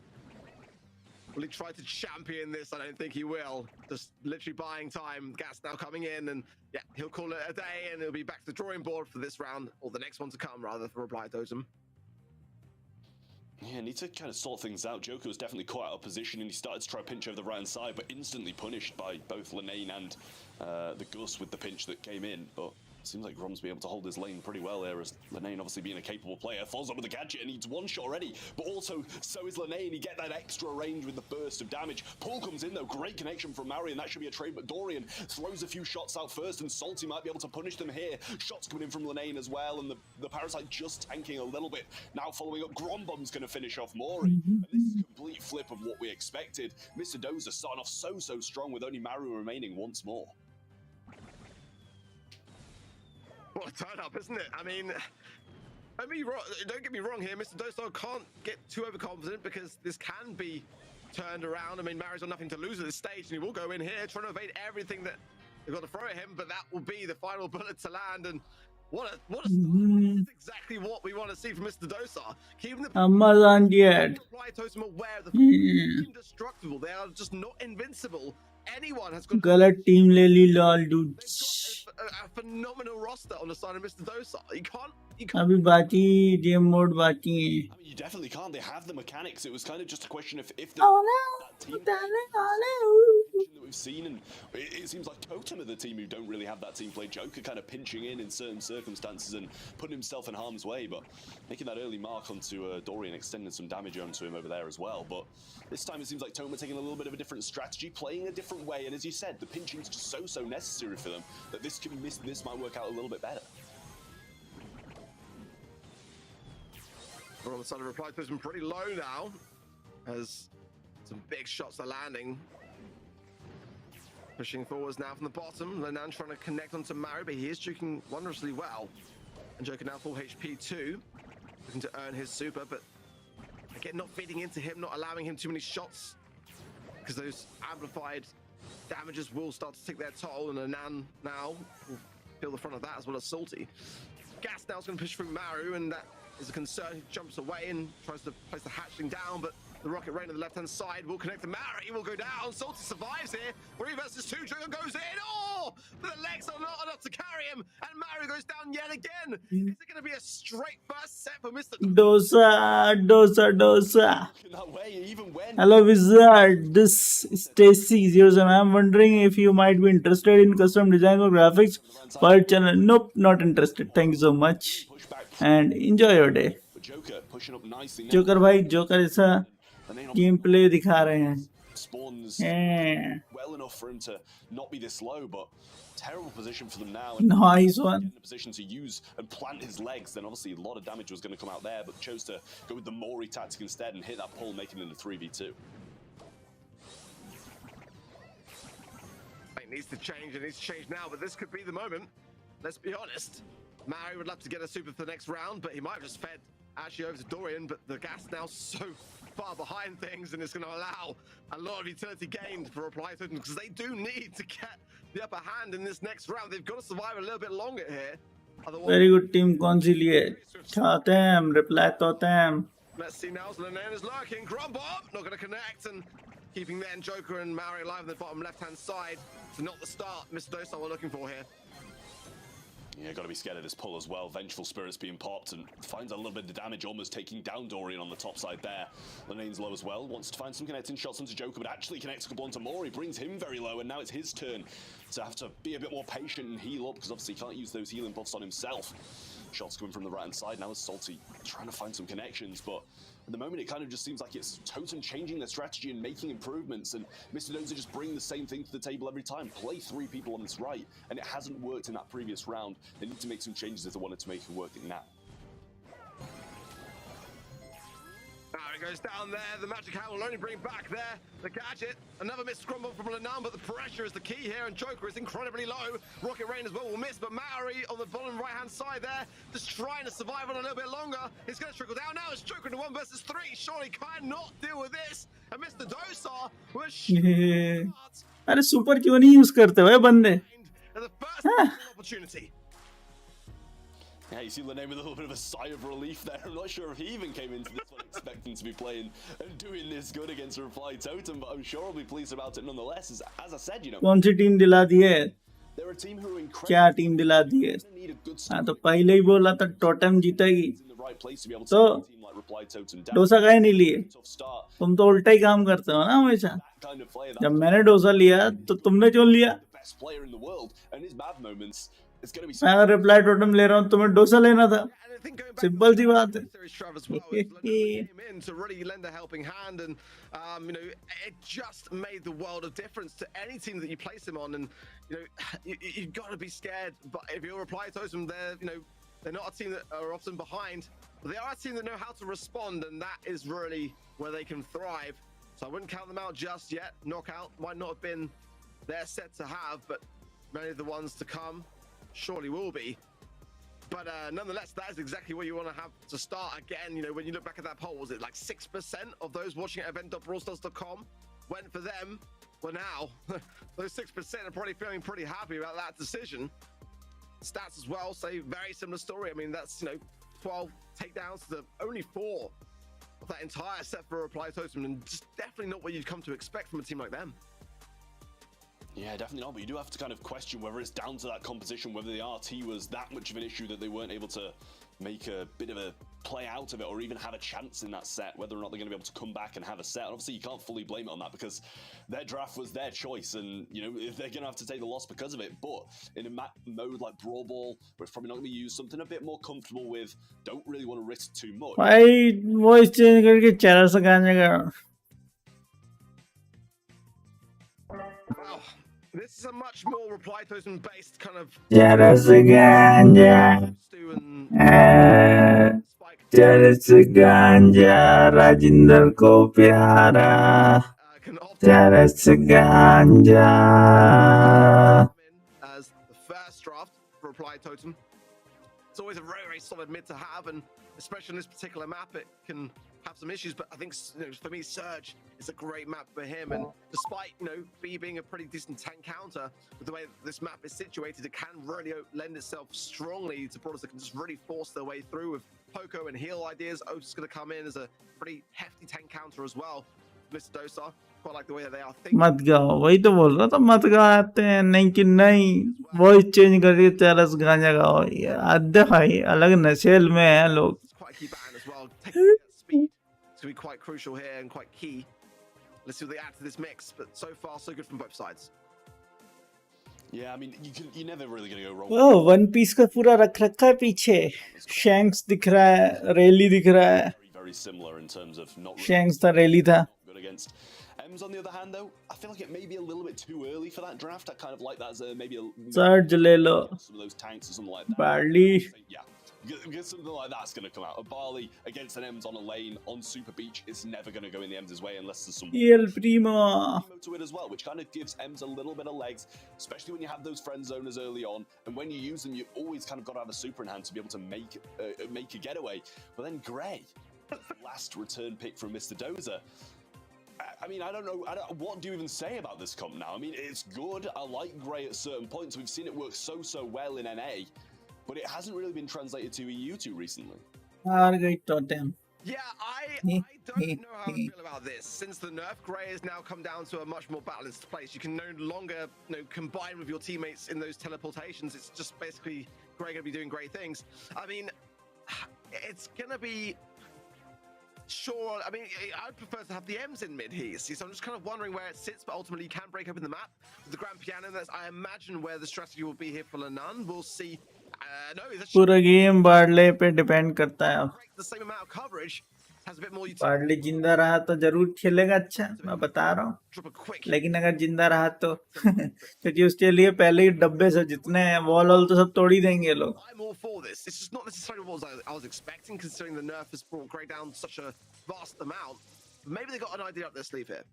will he try to champion this? I don't think he will. Just literally buying time. Gas now coming in, and yeah, he'll call it a day, and he'll be back to the drawing board for this round, or the next one to come, rather, for Reply Totem. Yeah, need to kind of sort things out. Joker was definitely quite out of position, and he started to try to pinch over the right-hand side, but instantly punished by both Linane and the Gus with the pinch that came in. But it seems like Grom's been able to hold his lane pretty well there, as Linane, obviously being a capable player, falls up with the gadget and needs one shot already. But also, so is Linane. He get that extra range with the burst of damage. Pull comes in though, great connection from Marion. That should be a trade, but Dorian throws a few shots out first, and Salty might be able to punish them here. Shots coming in from Linane as well, and the Parasite just tanking a little bit. Now following up, Grombomb's going to finish off Mori. And this is a complete flip of what we expected. Mr. Dozer starting off so strong with only Maru remaining once more. What a turn up, isn't it? I mean, don't get me wrong here. Mr. Dostal can't get too overconfident, because this can be turned around. I mean, Maru's got nothing to lose at this stage, and he will go in here trying to evade everything that they've got to throw at him, but that will be the final bullet to land. And what a start. That's exactly what we want to see from Mr. Dosar. Keeping the Amazon jet. Reply Totem aware of the indestructible. They are just not invincible. Anyone has got गलत team ले ली लाल dude. a phenomenal roster on the side of Mr. Dosar. You can't अभी बाकी game mode बाकी है. I mean, you definitely can't. They have the mechanics. It was kind of just a question of if Oh no. team that we've seen, and it seems like Totem are the team who don't really have that team play. Joker kind of pinching in certain circumstances and putting himself in harm's way, but making that early mark onto Dorian, extending some damage onto him over there as well. But this time it seems like Totem are taking a little bit of a different strategy, playing a different way, and as you said, the pinching is just so necessary for them that this might work out a little bit better. We're on the side of Reply Totem pretty low now, as some big shots are landing. Pushing forwards now from the bottom. Lenan trying to connect onto Mario, but he is juking wondrously well. And Joker now full HP too, looking to earn his super, but again, not feeding into him, not allowing him too many shots, because those amplified damages will start to take their toll, and Lenan now will feel the front of that, as well as Salty. Gas now is going to push through Maru, and that is a concern. He jumps away and tries to place the hatchling down, but the Rocket Rain on the left-hand side will connect to Maru. He will go down. Salty survives here. 3 versus 2. Joker goes in. Oh! But the legs are not enough to carry him, and Maru goes down yet again. Is it going to be a straight first set for Mr. Dosa. That way, even when Hello, Wizard. This is Stacy07. I'm wondering if you might be interested in custom design or graphics for our channel. Nope, not interested. Thank you so much. And enjoy your day. but Joker pushing up nicely now. Joker भाई joker ऐसा And then game play दिखा रहे हैं. spawns Yeah. well enough for him to not be this low, but terrible position for them now. Nice one. In a position to use and plant his legs, then obviously a lot of damage was going to come out there, but chose to go with the Mori tactic instead and hit that pull, making it a 3v2. It needs to change, it needs to change now, but this could be the moment. Let's be honest. Mario would love to get a super for the next round, but he might have just fed actually over to Dorian, but the gas now so far behind things, and it's going to allow a lot of utility gained for Reply Totem, because they do need to get the upper hand in this next round. They've got to survive a little bit longer here. Otherwise, Very good team. कौन सी लिए? Totem, reply Totem. let's see now. So Lenan is lurking. Grumbop not going to connect, and keeping then Joker and Mario alive on the bottom left-hand side. So not the start Mr. Dosa we're looking for here. Yeah, got to be scared of this pull as well. Vengeful Spirits being popped and finds a little bit of damage, almost taking down Dorian on the top side there. Lenane's low as well. Wants to find some connecting shots onto Joker, but actually connects a couple onto Mori. Brings him very low, and now it's his turn to have to be a bit more patient and heal up, because obviously he can't use those healing buffs on himself. Shots coming from the right-hand side. Now it's Salty trying to find some connections, but at the moment it kind of just seems like it's Totem changing their strategy and making improvements, and Mr. Doza just bring the same thing to the table every time. Play 3 people on this right, and it hasn't worked in that previous round. They need to make some changes if they wanted to make it work now. Mario goes down there. The magic hat will only bring back there the gadget. Another missed scramble from Lenan, but the pressure is the key here, and Joker is incredibly low. Rocket Rain as well will miss, but Maori on the bottom right-hand side there, just trying to survive on a little bit longer. He's going to trickle down now. It's Joker in the 1 versus 3. Surely cannot deal with this. And Mr. Dosa was अरे super क्यों नहीं use करते भाई बंदे? and the first opportunity. Yeah, you see Lene with a little bit of a sigh of relief there. I'm not sure if he even came into this one expecting to be playing and doing this good against a Reply Totem, but I'm sure he'll be pleased about it nonetheless. As I said, you know, कौन सी team दिला दी है? they're a team who are incredible. क्या team दिला दी है? Need a good हाँ start तो पहले ही बोला था टोटम जीतेगी. in the right place to be able to तो take a team like Reply Totem down. Dosa काहे नहीं लिए? Tough start. तुम तो उल्टा ही काम करते हो ना हमेशा. That kind of player, जब that's मैंने डोसा लिया तो तुमने क्यों लिया? the best player in the world, and his bad moments, it's going to be मैं अगर रिप्लाई टोटम ले रहा हूँ तुम्हें डोसा लेना था. And I think going back Simple सी बात है. series Trav as well, Lenan came in to really lend a helping hand, and you know, it just made the world of difference to any team that you place him on. And you know, you've got to be scared. But if you're Reply Totem, they're not a team that are often behind, but they are a team that know how to respond, and that is really where they can thrive. So I wouldn't count them out just yet. Knockout might not have been their set to have, but many of the ones to come surely will be. But nonetheless, that is exactly what you want to have to start. Again, you know, when you look back at that poll, was it like 6% of those watching at event.brawlstars.com went for them? Well, now, those 6% are probably feeling pretty happy about that decision. Stats as well say very similar story. I mean, that's, you know, 12 takedowns to only 4 of that entire set for Reply Totem, and just definitely not what you'd come to expect from a team like them. Yeah, definitely not, but you do have to kind of question whether it's down to that composition, whether the RT was that much of an issue that they weren't able to make a bit of a play out of it, or even have a chance in that set, whether or not they're going to be able to come back and have a set. And obviously, you can't fully blame it on that because their draft was their choice, and you know if they're going to have to take the loss because of it. But in a mode like Brawl Ball, where it's probably not going to be used, something a bit more comfortable with, don't really want to risk too much. भाई voice change करके चेहरा से गाने का Wow, this is a much more reply totem based kind of चेहरा से गांजा stew and spike चेहरे से गांजा राजिंदर को प्यारा can often चेहरे से गांजा come in as the first draft for reply totem. It's always a very, very solid mid to have, and especially on this particular map, it can have some issues. But I think, you know, for me, Surge is a great map for him. And despite, you know, B being a pretty decent tank counter, with the way that this map is situated, it can really lend itself strongly to brawlers that can just really force their way through with Poco and heal ideas. Otis is going to come in as a pretty hefty tank counter as well. Mr. Dosa, quite like the way that they are thinking. मत गाओ वही तो बोल रहा था मत गाते हैं नहीं कि नहीं वॉइस चेंज करके चेहरा से गांजा गाओ ये आधे भाई अलग नशेल में है लोग It's quite a key ban as well. Taking that speed is going to be quite crucial here and quite key. Let's see what they add to this mix. But so far, so good from both sides. Yeah, I mean, you're never really going to go wrong. Oh one piece का पूरा रख रखा है पीछे shanks दिख रहा है रेली दिख रहा है Very, very similar in terms of not really shanks था रेली था good against. Ems on the other hand, though, I feel like it may be a little bit too early for that draft. I kind of like that as maybe surge ले लो some of those tanks or something like that. Barley Yeah, because something like that's going to come out. A Barley against an Ems on a lane on Super Beach is never going to go in the Ems' way unless there's some L Primo primo to it as well, which kind of gives Ems a little bit of legs, especially when you have those friend zoners early on. And when you use them, you always kind of got to have a super in hand to be able to make a getaway. But then Gray, last return pick from Mr. Dozer. I mean, I don't know. What do you even say about this comp now? I mean, it's good. I like Gray at certain points. We've seen it work so well in NA, but it hasn't really been translated to EU too recently. हार गई totem Yeah, I don't know how I feel about this. Since the nerf, Gray has now come down to a much more balanced place. You can no longer, you know, combine with your teammates in those teleportations. It's just basically Gray going to be doing great things. I mean, it's going to be... Sure, I mean, I'd prefer to have the M's in mid here, so I'm just kind of wondering where it sits, but ultimately you can break open the map with the Grand Piano. That's, I imagine, where the strategy will be here for Lanan. We'll see. No, that's पूरा game barley पे depend करता है अब the same amount of coverage. Has a bit more utility. Barley जिंदा रहा तो जरूर खेलेगा अच्छा मैं बता रहा हूँ Drop a quick. लेकिन अगर जिंदा रहा तो क्योंकि उसके लिए पहले ही डब्बे से जितने वॉल वॉल तो सब तोड़ ही देंगे लोग I'm all for this. It's just not necessarily what I was expecting, considering the nerf has brought Gray down such a vast amount. Maybe they got an idea up their sleeve here.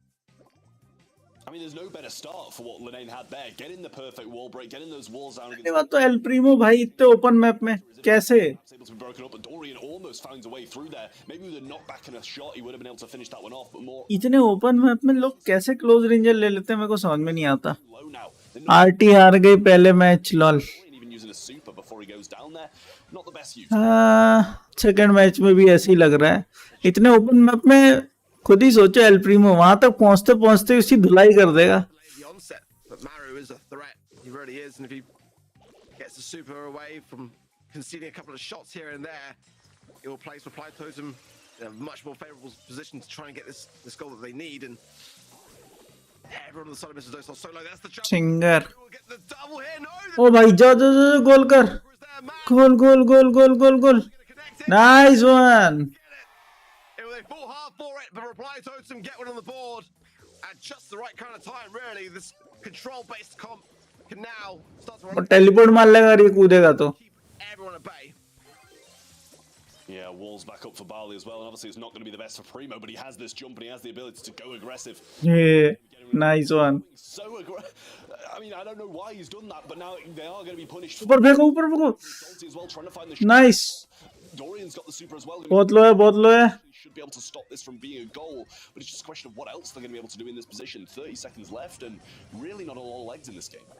I mean, there's no better start for what Linane had there. Getting the perfect wall break, getting those walls down. ये बात तो L Primo भाई इतने open map में कैसे It's able to be broken up, but Dorian almost found a way through there. Maybe with a knockback and a shot, he would have been able to finish that one off, but more इतने open map में लोग कैसे close ranger ले लेते हैं मेरे को समझ में नहीं आता low now. They're not RT हार गई पहले match lol even using a super before he goes down there. Not the best use. Second match में भी ऐसे ही लग रहा है इतने ओपन मैप में खुद ही सोचो एल प्रीमो वहां तक पहुंचते पहुंचते उसकी धुलाई कर देगा The onset, but Maru is a threat. He really is, and if he gets the super away from conceding a couple of shots here and there, it will place Reply Totem in a much more favorable position to try and get this goal that they need. And everyone on the side of Mr. Dosa solo. That's the jump. Singer Who will get the double here? No. ओ भाई जा जा जा गोल कर Who's there? Maru goal goal goal goal goal goal gonna connect it. Nice one Get it. They fall hard for it, but Reply Totem get one on the board at just the right kind of time. Really, this control-based comp can now start to run. Teleport मार लेगा और ये कूदेगा तो Keep everyone at bay. Yeah, walls back up for Barley as well, and obviously it's not going to be the best for Primo, but he has this jump and he has the ability to go aggressive. ये nice one So aggressive. I mean, I don't know why he's done that, but now they are going to be punished. ऊपर फेंको ऊपर फेंको Salty as well, trying to find the shot. Nice Dorian's got the super as well. बहुत लो है बहुत लो है He should be able to stop this from being a goal, but it's just a question of what else they're going to be able to do in this position. 30 seconds left, and really not a lot of legs in this game.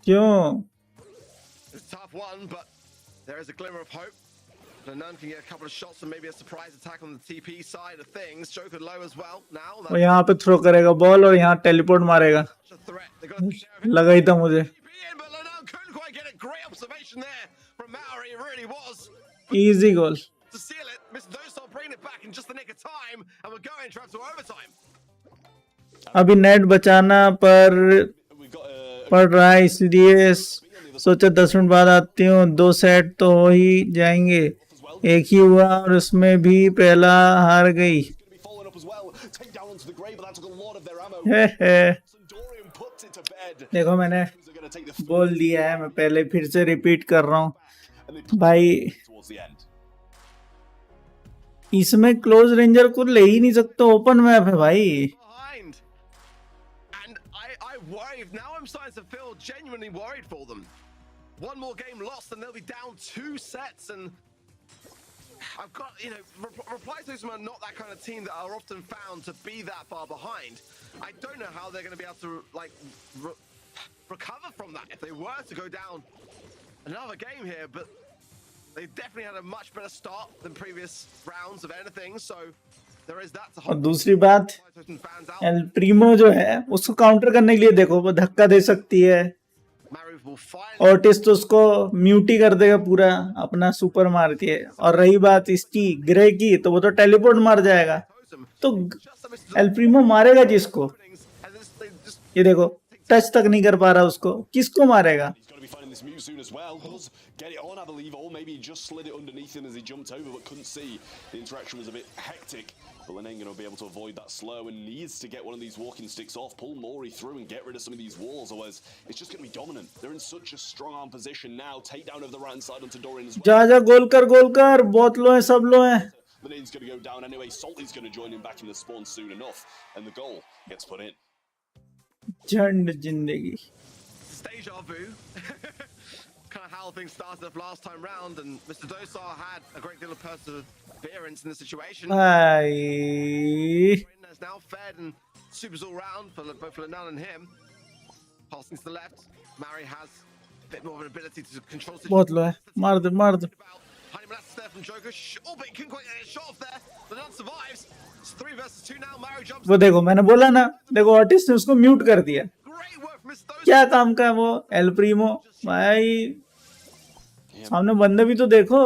क्यों It's a tough one, but there is a glimmer of hope. None can get a couple of shots and maybe a surprise attack on the TP side of things. Joker low as well. Now वो यहाँ पे throw करेगा ball और यहाँ teleport मारेगा that's a threat. They got a share of it. लगा ही था मुझे TP in, but Lanam couldn't quite get it. Great observation there from Maori, it really was. Easy goal. To seal it, Mr. Dostal bringing it back in just the nick of time, and we're going to overtime. अभी net बचाना पर We've got पड़ रहा है, इसलिए सोचा 10 minute बाद आती हूँ। 2 सेट तो हो ही जाएंगे, एक ही हुआ और उसमें भी पहला हार गई। going to be following up as well. Take down onto the grave, but that took a lot of their ammo. Hey hey. Dorian puts it to bed. देखो मैंने They're going to take the बोल दिया है, मैं पहले फिर से repeat कर रहा हूँ and they भाई, towards the end. इसमें क्लोज रेंजर को ले ही नहीं सकते, ओपन मैप है भाई। Behind. And I worried. Now I'm starting to feel genuinely worried for them. One more game lost and they'll be down 2 sets. And I've got, you know, Reply System are not that kind of team that are often found to be that far behind. I don't know how they're going to be able to, like, recover from that if they were to go down another game here. But they definitely had a much better start than previous rounds of anything. So there is that to और hold दूसरी बात, fans out. L Primo जो है उसको counter करने के लिए देखो वो धक्का दे सकती है, Maru will finally ऑर्टिस तो उसको म्यूट ही कर देगा पूरा, अपना सुपर मारती है। और रही बात इसकी ग्रे की, तो वो तो टेलीपोर्ट मार जाएगा, totem. तो Just a Mr. L Primo मारेगा जिसको। Openings, and they just ये देखो टच तक नहीं कर पा रहा उसको, किसको मारेगा? He's going to be finding this mute soon as well. Does get it on, I believe, or maybe he just slid it underneath him as he jumped over, but couldn't see. The interaction was a bit hectic. But Lane going to be able to avoid that slow and needs to get one of these walking sticks off, pull Mori through and get rid of some of these walls, otherwise it's just going to be dominant. They're in such a strong arm position now. Takedown of the right hand side onto Dorian as well. जा जा गोल कर, बहुत लो है, सब लो है। Lane's going to go down anyway. Salty's going to join him back in the spawn soon enough, and the goal gets put in. झंड जिंदगी। it's deja vu. Kind of how things started off last time round, and Mr. Dosar had a great deal of perseverance in the situation. भाई Has now fed and supers all round for both Lenan and him. Passing to the left, Mari has a bit more of an ability to control बहुत लो है, मार दे मार dे। Honey Molasses there from Joker. Oh, but he couldn't quite get a shot off there. Lenan survives. It's 3 versus 2 now. Mari jumps. वो देखो मैंने बोला ना, देखो ऑर्टिस ने उसको म्यूट कर दिया। Great work from Mr. Dosar. क्या काम का है वो एल प्रीमो भाई, सामने बंदे भी तो देखो,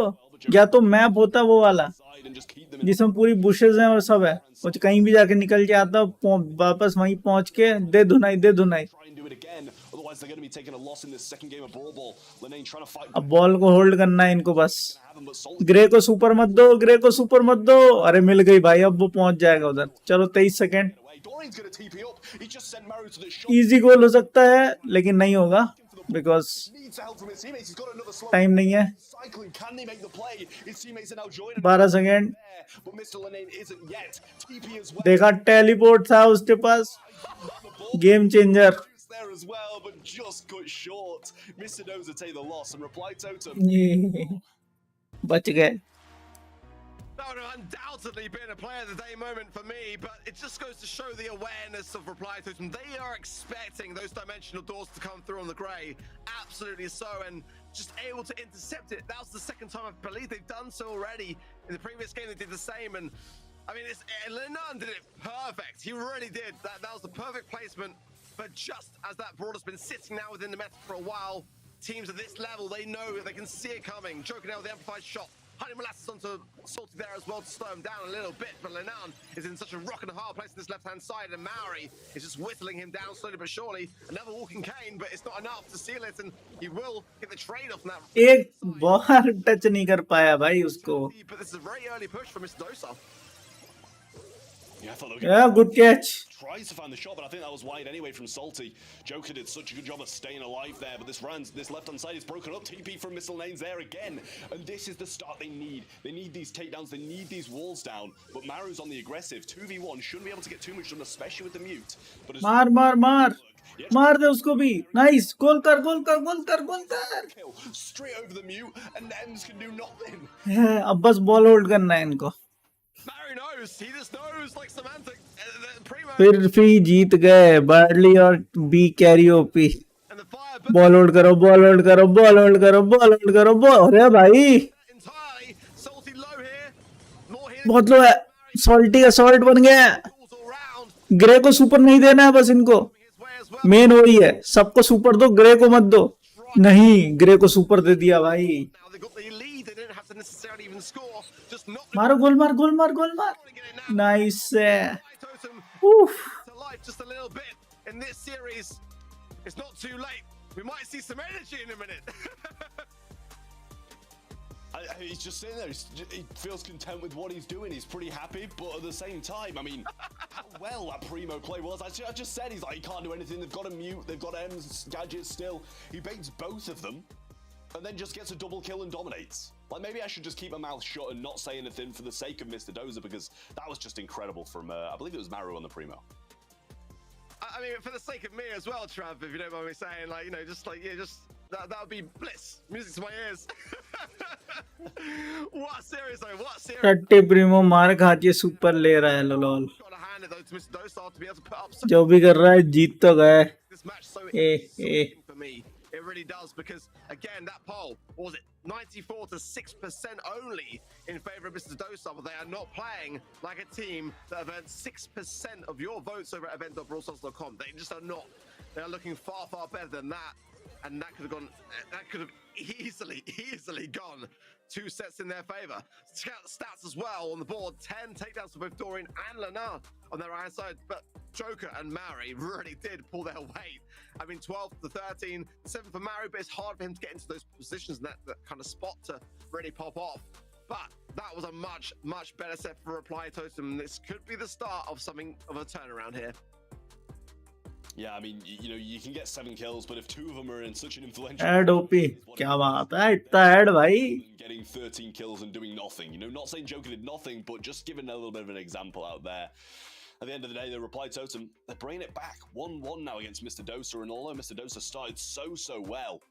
या तो मैप होता वो वाला Side and just keep them in. जिसमें पूरी बुशेस हैं और सब है, वो कहीं भी जाके निकल के आता, वापस वहीं पहुंच के दे धुनाई दे धुनाई। Try and do it again. Otherwise, they're going to be taking a loss in this second game of Brawl Ball. Lane trying to fight. अब बॉल को होल्ड करना है इनको बस। Have him, but Salty grey को super मत दो, grey को सुपर मत दो। अरे मिल गई भाई, अब वो पहुंच जाएगा उधर। चलो 23 second, away. Dorian's going to TP up. He just sent Maru to the shot. Easy goal हो सकता है लेकिन नहीं होगा, because Needs help from his teammates. He's got another slow. Time नहीं है। Cycling. Can they make the play? His teammates are now joining 12 second, there, but Mr. Lane isn't yet. TP as well. देखा teleport था उसके पास, game changer. It's there as well, but just cut short. Mr. Dozer take the loss and reply totem. ये बच गए। That would have undoubtedly been a player of the day moment for me, but it just goes to show the awareness of Reply Totem. They are expecting those dimensional doors to come through on the grey. Absolutely so, and just able to intercept it. That was the second time I believe they've done so already. In the previous game, they did the same, and I mean, Lenan did it perfect. He really did. That was the perfect placement. But just as that Brawl has been sitting now within the meta for a while, teams at this level, they know that they can see it coming. Joker now with the amplified shot. Honey Molasses onto Salty there as well to slow him down a little bit, but Lenan is in such a rock and a hard place on this left-hand side, and Maori is just whittling him down slowly but surely. Another walking cane, but it's not enough to seal it, and he will get the trade off from that. एक बार touch नहीं कर पाया भाई उसको। But this is a very early push from Mr. Dosa. Yeah, I thought they were Yeah, good catch. tries to find the shot, but I think that was wide anyway from Salty. Joker did such a good job of staying alive there, but this left-hand side is broken up. TP from Mr. Lane's there again, and this is the start they need. They need these takedowns, they need these walls down, but Maru's on the aggressive. 2v1, shouldn't be able to get too much done, especially with the mute. But as मार मार मार मार दे उसको भी। Nice, गोल कर गोल कर गोल कर गोल कर। kill straight over the mute, and Ems can do nothing. अब बस बॉल होल्ड करना है इनको, Mary knows. He just knows like semantic. Primo फिर फ्री जीत गए। बार्ली और be carry OP. and the fire, but ball hold करो, ball hold करो, बॉल होल्ड करो, बॉल होल्ड करो, बॉल। अरे भाई entirely Salty low here. More healing बहुत लो है, सॉल्टी का सॉल्ट बन गया। tools all round. ग्रे को सुपर नहीं देना है बस इनको, His way as well. Main वही है, सबको सुपर दो, ग्रे को मत दो। नहीं, ग्रे को सुपर दे दिया भाई। Now they've necessarily even score. Just not मारो गोल मार गोल मार गोल मार to get it now. Nice है Totem उफ to life just a little bit in this series. It's not too late. We might see some energy in a minute. He's just sitting there. He feels content with what he's doing. He's pretty happy, but at the same time, I mean, how well that Primo play was. I just said he can't do anything. They've got a mute. They've got M's gadgets still. He baits both of them, and then just gets a double kill and dominates. Like, maybe I should just keep my mouth shut and not say anything for the sake of Mr. Dozer, because that was just incredible from, I believe it was Maru on the Primo. I mean, for the sake of me as well, Trav, if you don't mind me saying, like, you know, just like, yeah, just that would be bliss. Music to my ears. What a series, though. What a series. टट्टे प्रीमो मार खा के super ले रहा है लोल Got to hand it though to Mr. Dostar to be able to put up जो भी कर रहा है जीत तो गए this match so Eh, exciting for me. It really does, because again, that poll, what was it, 94 to 6% only in favor of Mr. Dostar, but they are not playing like a team that have earned 6% of your votes over at event.brawlstars.com. They just are not. They are looking far, far better than that. And that could have easily gone 2 sets in their favor. Check out the stats as well on the board. 10 takedowns for both Dorian and Lana on their right side, but Joker and Mary really did pull their weight. I mean, 12 to 13, 7 for Mary, but it's hard for him to get into those positions and that kind of spot to really pop off. But that was a much, much better set for Reply Totem. This could be the start of something of a turnaround here. Yeah, I mean, you know, you can get 7 kills, but if 2 of them are in such an influential... add OP क्या बात है इतना add भाई Getting 13 kills and doing nothing. You know, not saying Joker did nothing, but just giving a little bit of an example out there. At the end of the day, the Reply Totem, they're bringing it back. 1-1 now against Mr. Dozer, and although Mr. Dozer started so well,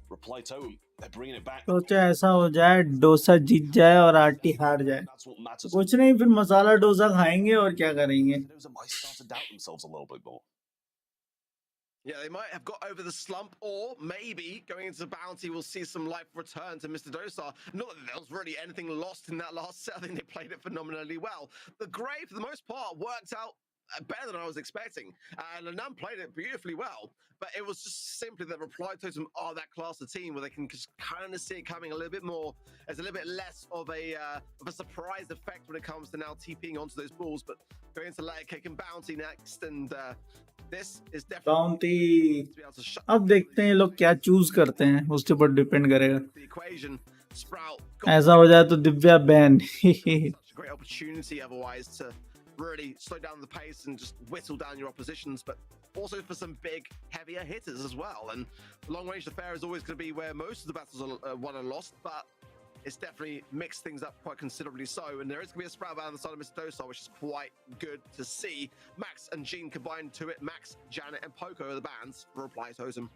Reply Totem, they're bringing it back. सोचा ऐसा हो जाए डोसा जीत जाए और RT हार जाए That's what matters. कुछ नहीं फिर मसाला डोसा खाएंगे और क्या करेंगे Dozer might start to doubt themselves a little bit more. Yeah, they might have got over the slump, or maybe going into the bounty, we'll see some life return to Mr. Dostar. Not that there was really anything lost in that last set. I think they played it phenomenally well. The Grey, for the most part, worked out better than I was expecting. And Lanam played it beautifully well, but it was just simply that Reply Totem are that class of team where they can just kind of see it coming a little bit more. There's a little bit less of a surprise effect when it comes to now TPing onto those balls, but going into layer kick and bounty next, and this is definitely bounty to be able to shut अब देखते हैं ये लोग क्या choose करते हैं उसके ऊपर डिपेंड करेगा the equation. Sprout ऐसा हो जाए तो Divya ban such a great opportunity otherwise to really slow down the pace and just whittle down your oppositions, but also for some big, heavier hitters as well. And long range affair is always going to be where most of the battles are won and lost, but it's definitely mixed things up quite considerably so. And there is going to be a Sprout ban on the side of Mr. Dostar, which is quite good to see. Max and Jean combined to it. Max, Janet, and Poco are the bans for Reply Totem.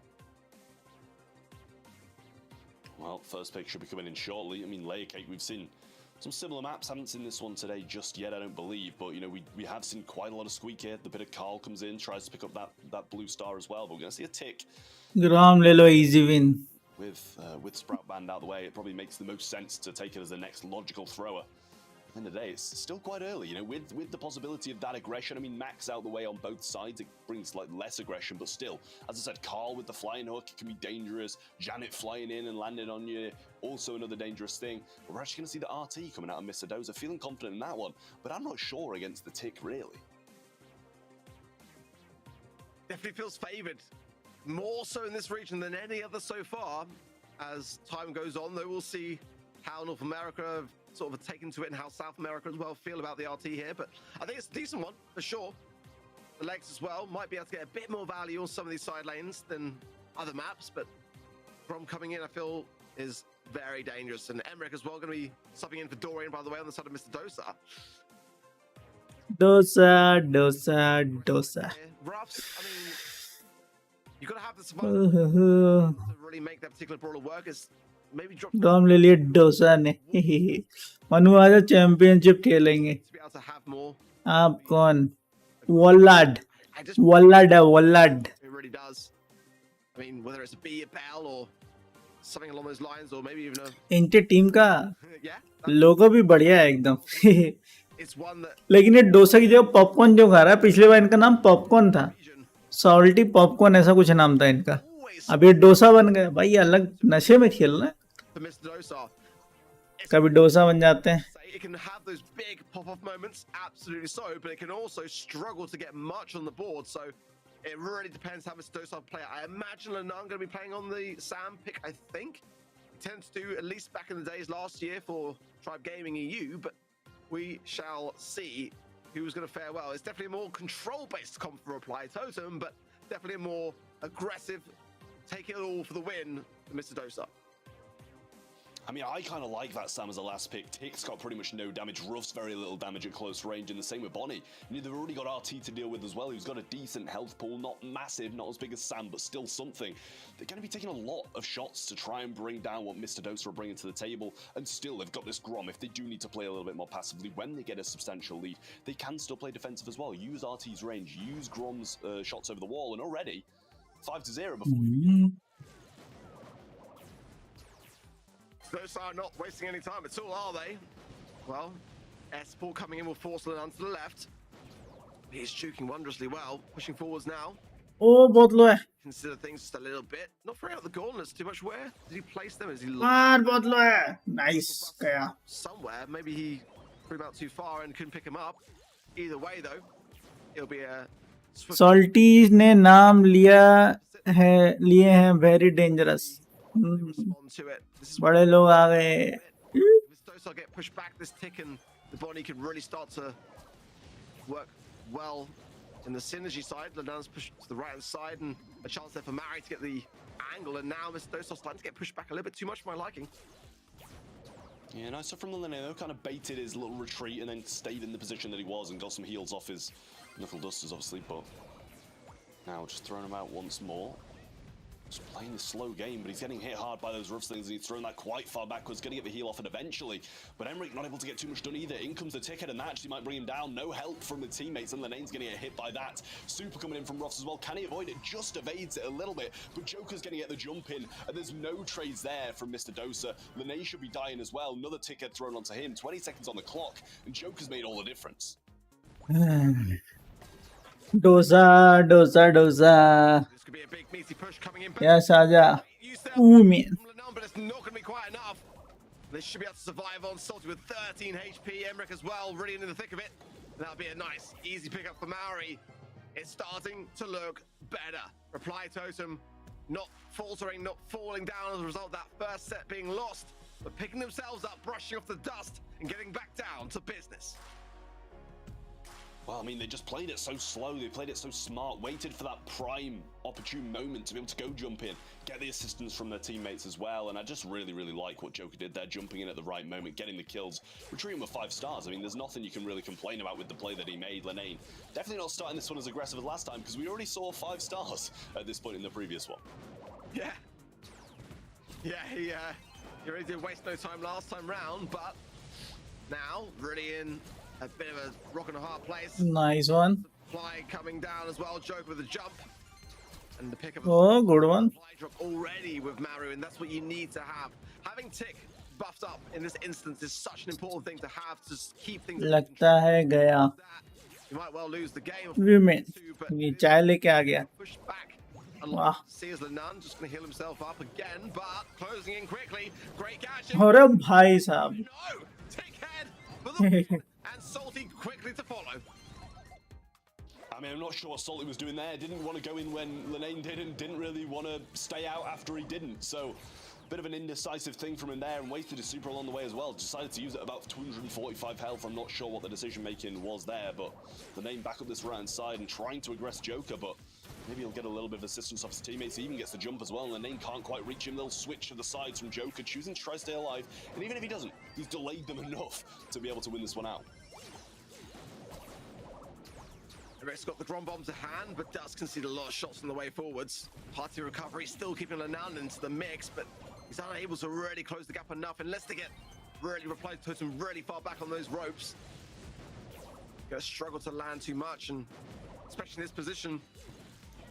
Well, first pick should be coming in shortly. I mean, Layer Cake, we've seen some similar maps. Haven't seen this one today just yet, I don't believe. But, you know, we have seen quite a lot of squeak here. The bit of Carl comes in, tries to pick up that blue star as well. But we're going to see a tick. ग्राम ले लो easy win With Sprout banned out the way, it probably makes the most sense to take it as the next logical thrower. At the end of the day, it's still quite early, you know, with the possibility of that aggression. I mean, Max out the way on both sides, it brings like less aggression, but still, as I said, Carl with the flying hook, it can be dangerous. Janet flying in and landing on you, also another dangerous thing. But we're actually going to see the RT coming out of Mr. Dozer, feeling confident in that one, but I'm not sure against the tick, really. Definitely feels favoured. More so in this region than any other so far. As time goes on, though, we'll see how North America have sort of taken to it and how South America as well feel about the RT here. But I think it's a decent one, for sure. The legs as well might be able to get a bit more value on some of these side lanes than other maps, but Grom coming in, I feel, is very dangerous. And Emmerich as well going to be subbing in for Dorian, by the way, on the side of Mr. Dostar. Dosa Roughs, I mean, you got to have the survival to really make that particular brawler work. Is maybe drop ग्राम ले लिए डोसा ने मनु आज championship खेलेंगे to be able to have more. आप कौन वल्लाड I just वल्लाड है वल्लाड it really does. I mean, whether it's a B, a Bell, or something along those lines, or maybe even a इनके team का yeah. लोगो भी बढ़िया है एकदम It's one that लेकिन ये डोसा की जगह पॉपकॉर्न जो खा रहा है पिछले बार इनका नाम पॉपकॉर्न था region सॉल्टी पॉपकॉर्न ऐसा कुछ नाम था इनका always अब ये डोसा बन गया भाई अलग नशे में खेल रहा है for Mr. Dostar. कभी डोसा बन जाते हैं. It can have those big pop-off moments, absolutely so, but it can also struggle to get much on the board. So it really depends how Mr. Dosa play. I imagine Lenan going to be playing on the Sam pick. I think he tends to, at least back in the days last year for Tribe Gaming EU. But we shall see who's going to fare well. It's definitely a more control-based comp for Reply Totem, but definitely a more aggressive, take it all for the win for Mr. Dosa. I mean, I kind of like that Sam as a last pick. Tick's got pretty much no damage. Ruff's very little damage at close range, and the same with Bonnie. I mean, they've already got RT to deal with as well, who's got a decent health pool. Not massive, not as big as Sam, but still something. They're going to be taking a lot of shots to try and bring down what Mr. Dosa are bringing to the table, and still they've got this Grom. If they do need to play a little bit more passively when they get a substantial lead, they can still play defensive as well. Use RT's range, use Grom's shots over the wall, and already 5-0 before we Those are not wasting any time at all, are they? Well, S4 coming in will force Lenan to the left. He's juking wondrously well, pushing forwards now. ओ बहुत लो है. Consider things just a little bit. Not throwing out the gauntlets too much. Where did he place them? Is he मार बहुत लो है. Nice गया. somewhere? Maybe he threw them out too far and couldn't pick him up. Either way, though, it'll be a swift सॉल्टीज ने नाम लिए हैं very dangerous. respond to it. This is बड़े लोग आ गए. This Dosa get pushed back this tick, and the Bonnie can really start to work well in the synergy side. Lenan's pushed to the right hand side, and a chance there for Mari to get the angle. And now Mr. Dosa's starting to get pushed back a little bit too much for my liking. Yeah, nice stuff from the Leno. Kind of baited his little retreat and then stayed in the position that he was and got some heals off his knuckle dusters, obviously. But now just throwing him out once more. Just playing the slow game, but he's getting hit hard by those rough things, and he's thrown that quite far backwards, going to get the heal off it eventually. But Emmerich not able to get too much done either. In comes the ticket, and that actually might bring him down. No help from the teammates, and Lenane's going to get hit by that. Super coming in from Ruffs as well. Can he avoid it? Just evades it a little bit, but Joker's going to get the jump in, and there's no trades there from Mr. Dosa. Lenane should be dying as well. Another ticket thrown onto him. 20 seconds on the clock, and Joker's made all the difference. Dosa dosa dosa. This could be a big meaty push coming in. Yes आजा. Use that Ooh, man. from Lenan, but it's not going to be quite enough. They should be able to survive on Salty with 13 HP. Emmerich as well, really in the thick of it. That'll be a nice, easy pickup for Maori. It's starting to look better. Reply Totem not faltering, not falling down as a result of that first set being lost, but picking themselves up, brushing off the dust, and getting back down to business. Well, I mean, they just played it so slow, they played it so smart, waited for that prime opportune moment to be able to go jump in, get the assistance from their teammates as well, and I just really, really like what Joker did there, jumping in at the right moment, getting the kills, retreating with 5 stars. I mean, there's nothing you can really complain about with the play that he made. Lenane definitely not starting this one as aggressive as last time, because we already saw 5 stars at this point in the previous one. Yeah. Yeah, he really did waste no time last time round, but now really in a bit of a rock and a hard place. Nice one. Fly coming down as well. Joker with a jump. And the pick up. Oh, good one. Fly drop already with Maru, and that's what you need to have. Having Tick buffed up in this instance is such an important thing to have to keep things. लगता है गया. You might well lose the game. Women. ये चाय लेके आ गया. Push back. Wow. Sees Lenan just going to heal himself up again, but closing in quickly. Great catch. अरे भाई साहब. No! Tick head for the win, and Salty quickly to follow. I mean, I'm not sure what Salty was doing there. Didn't want to go in when Lenane didn't really want to stay out after he didn't. So, bit of an indecisive thing from him there, and wasted his super along the way as well. Decided to use it about 245 health. I'm not sure what the decision making was there, but Lenane back up this right hand side and trying to aggress Joker, but maybe he'll get a little bit of assistance off his teammates. He even gets the jump as well, and Lenane can't quite reach him. They'll switch to the sides from Joker, choosing to try to stay alive. And even if he doesn't, he's delayed them enough to be able to win this one out. Eric's got the Grom bomb to hand, but does concede a lot of shots on the way forwards. Party recovery still keeping Lenan into the mix, but he's unable to really close the gap enough unless they get really replied to him really far back on those ropes. Gonna struggle to land too much, and especially in this position,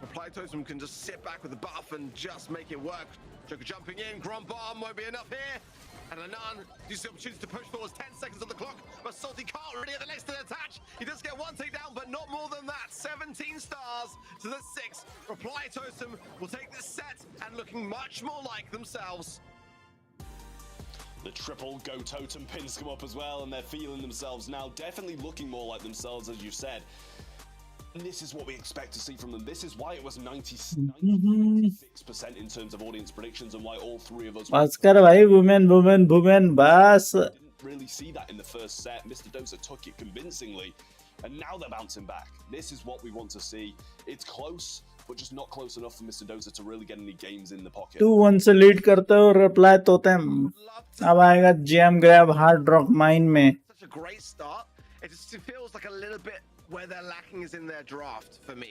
Reply Totem can just sit back with the buff and just make it work. Joker jumping in, Grom bomb won't be enough here. And Lenan uses the opportunity to push forward. 10 seconds on the clock, but Salty can't really get the next to attach. He does get one takedown, but not more than that. 17 stars to the 6. Reply Totem will take this set and looking much more like themselves. The triple go totem pins come up as well, and they're feeling themselves now, definitely looking more like themselves, as you said. And this is what we expect to see from them. This is why it was 96% in terms of audience predictions, and why all three of us Bhaskar भाई women बस didn't really see that in the first set. Mr. Dosa took it convincingly, and now they're bouncing back. This is what we want to see. It's close, but just not close enough for Mr. Dosa to really get any games in the pocket. 2-1 से lead करते हो reply totem अब आएगा jam grab hard rock mine में Such a great start. It just feels like a little bit where they're lacking is in their draft for me.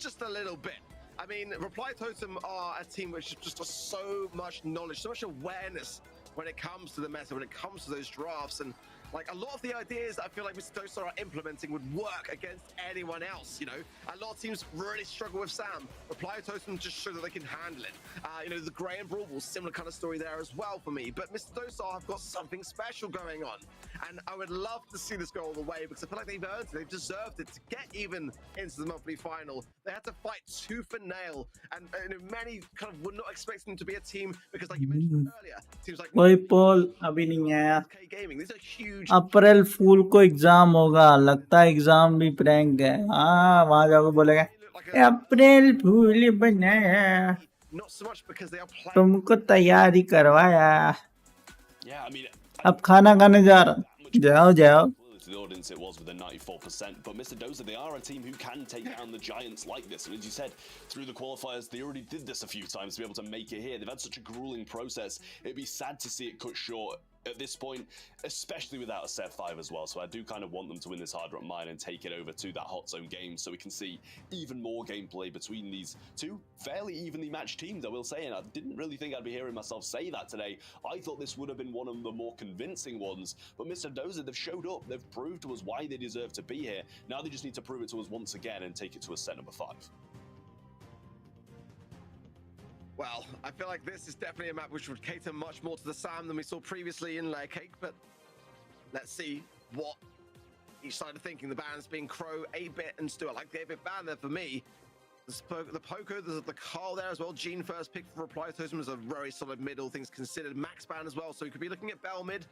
Just a little bit. I mean, Reply Totem are a team which just has so much knowledge, so much awareness when it comes to the meta, when it comes to those drafts, and like a lot of the ideas that I feel like Mr. Dosa are implementing would work against anyone else. You know, a lot of teams really struggle with Sam. Reply Totem just show that they can handle it. You know, the Grey and Brawl, similar kind of story there as well for me. But Mr. Dosa have got something special going on, and I would love to see this go all the way because I feel like they've earned it. They've deserved it to get even into the monthly final. They had to fight tooth and nail, and you know, many kind of were not expecting them to be a team because, like you mentioned earlier, teams like कोई पोल अभी नहीं आया K Gaming, these are huge. अप्रैल फूल को exam होगा लगता है exam भी prank है हाँ वहां जाकर बोलेगा अप्रैल फूल बनाया Not so much because they are playing. तुमको तैयारी करवाया Yeah, I mean, अब खाना खाने जा रहा जाओ जाओ to the audience it was with a 94%, but Mr. Dosa, they are a team who can take down the giants like this, and as you said, through the qualifiers, they already did this a few times to be able to make it here. They've had such a grueling process. It'd be sad to see it cut short at this point, especially without a set 5 as well. So I do kind of want them to win this hard rock mine and take it over to that hot zone game so we can see even more gameplay between these two fairly evenly matched teams, I will say, and I didn't really think I'd be hearing myself say that today. I thought this would have been one of the more convincing ones, but Mr. Dosa, they've showed up, they've proved to us why they deserve to be here. Now they just need to prove it to us once again and take it to a set number 5. Well, I feel like this is definitely a map which would cater much more to the Sam than we saw previously in Layer Cake, but let's see what each side are thinking. The bans being Crow, 8-Bit, and Stuart. Like the 8-Bit ban there for me. The Poco, there's the Carl there as well. Gene first pick for Reply Totem is a very solid middle, things considered. Max ban as well, so we could be looking at Bell mid.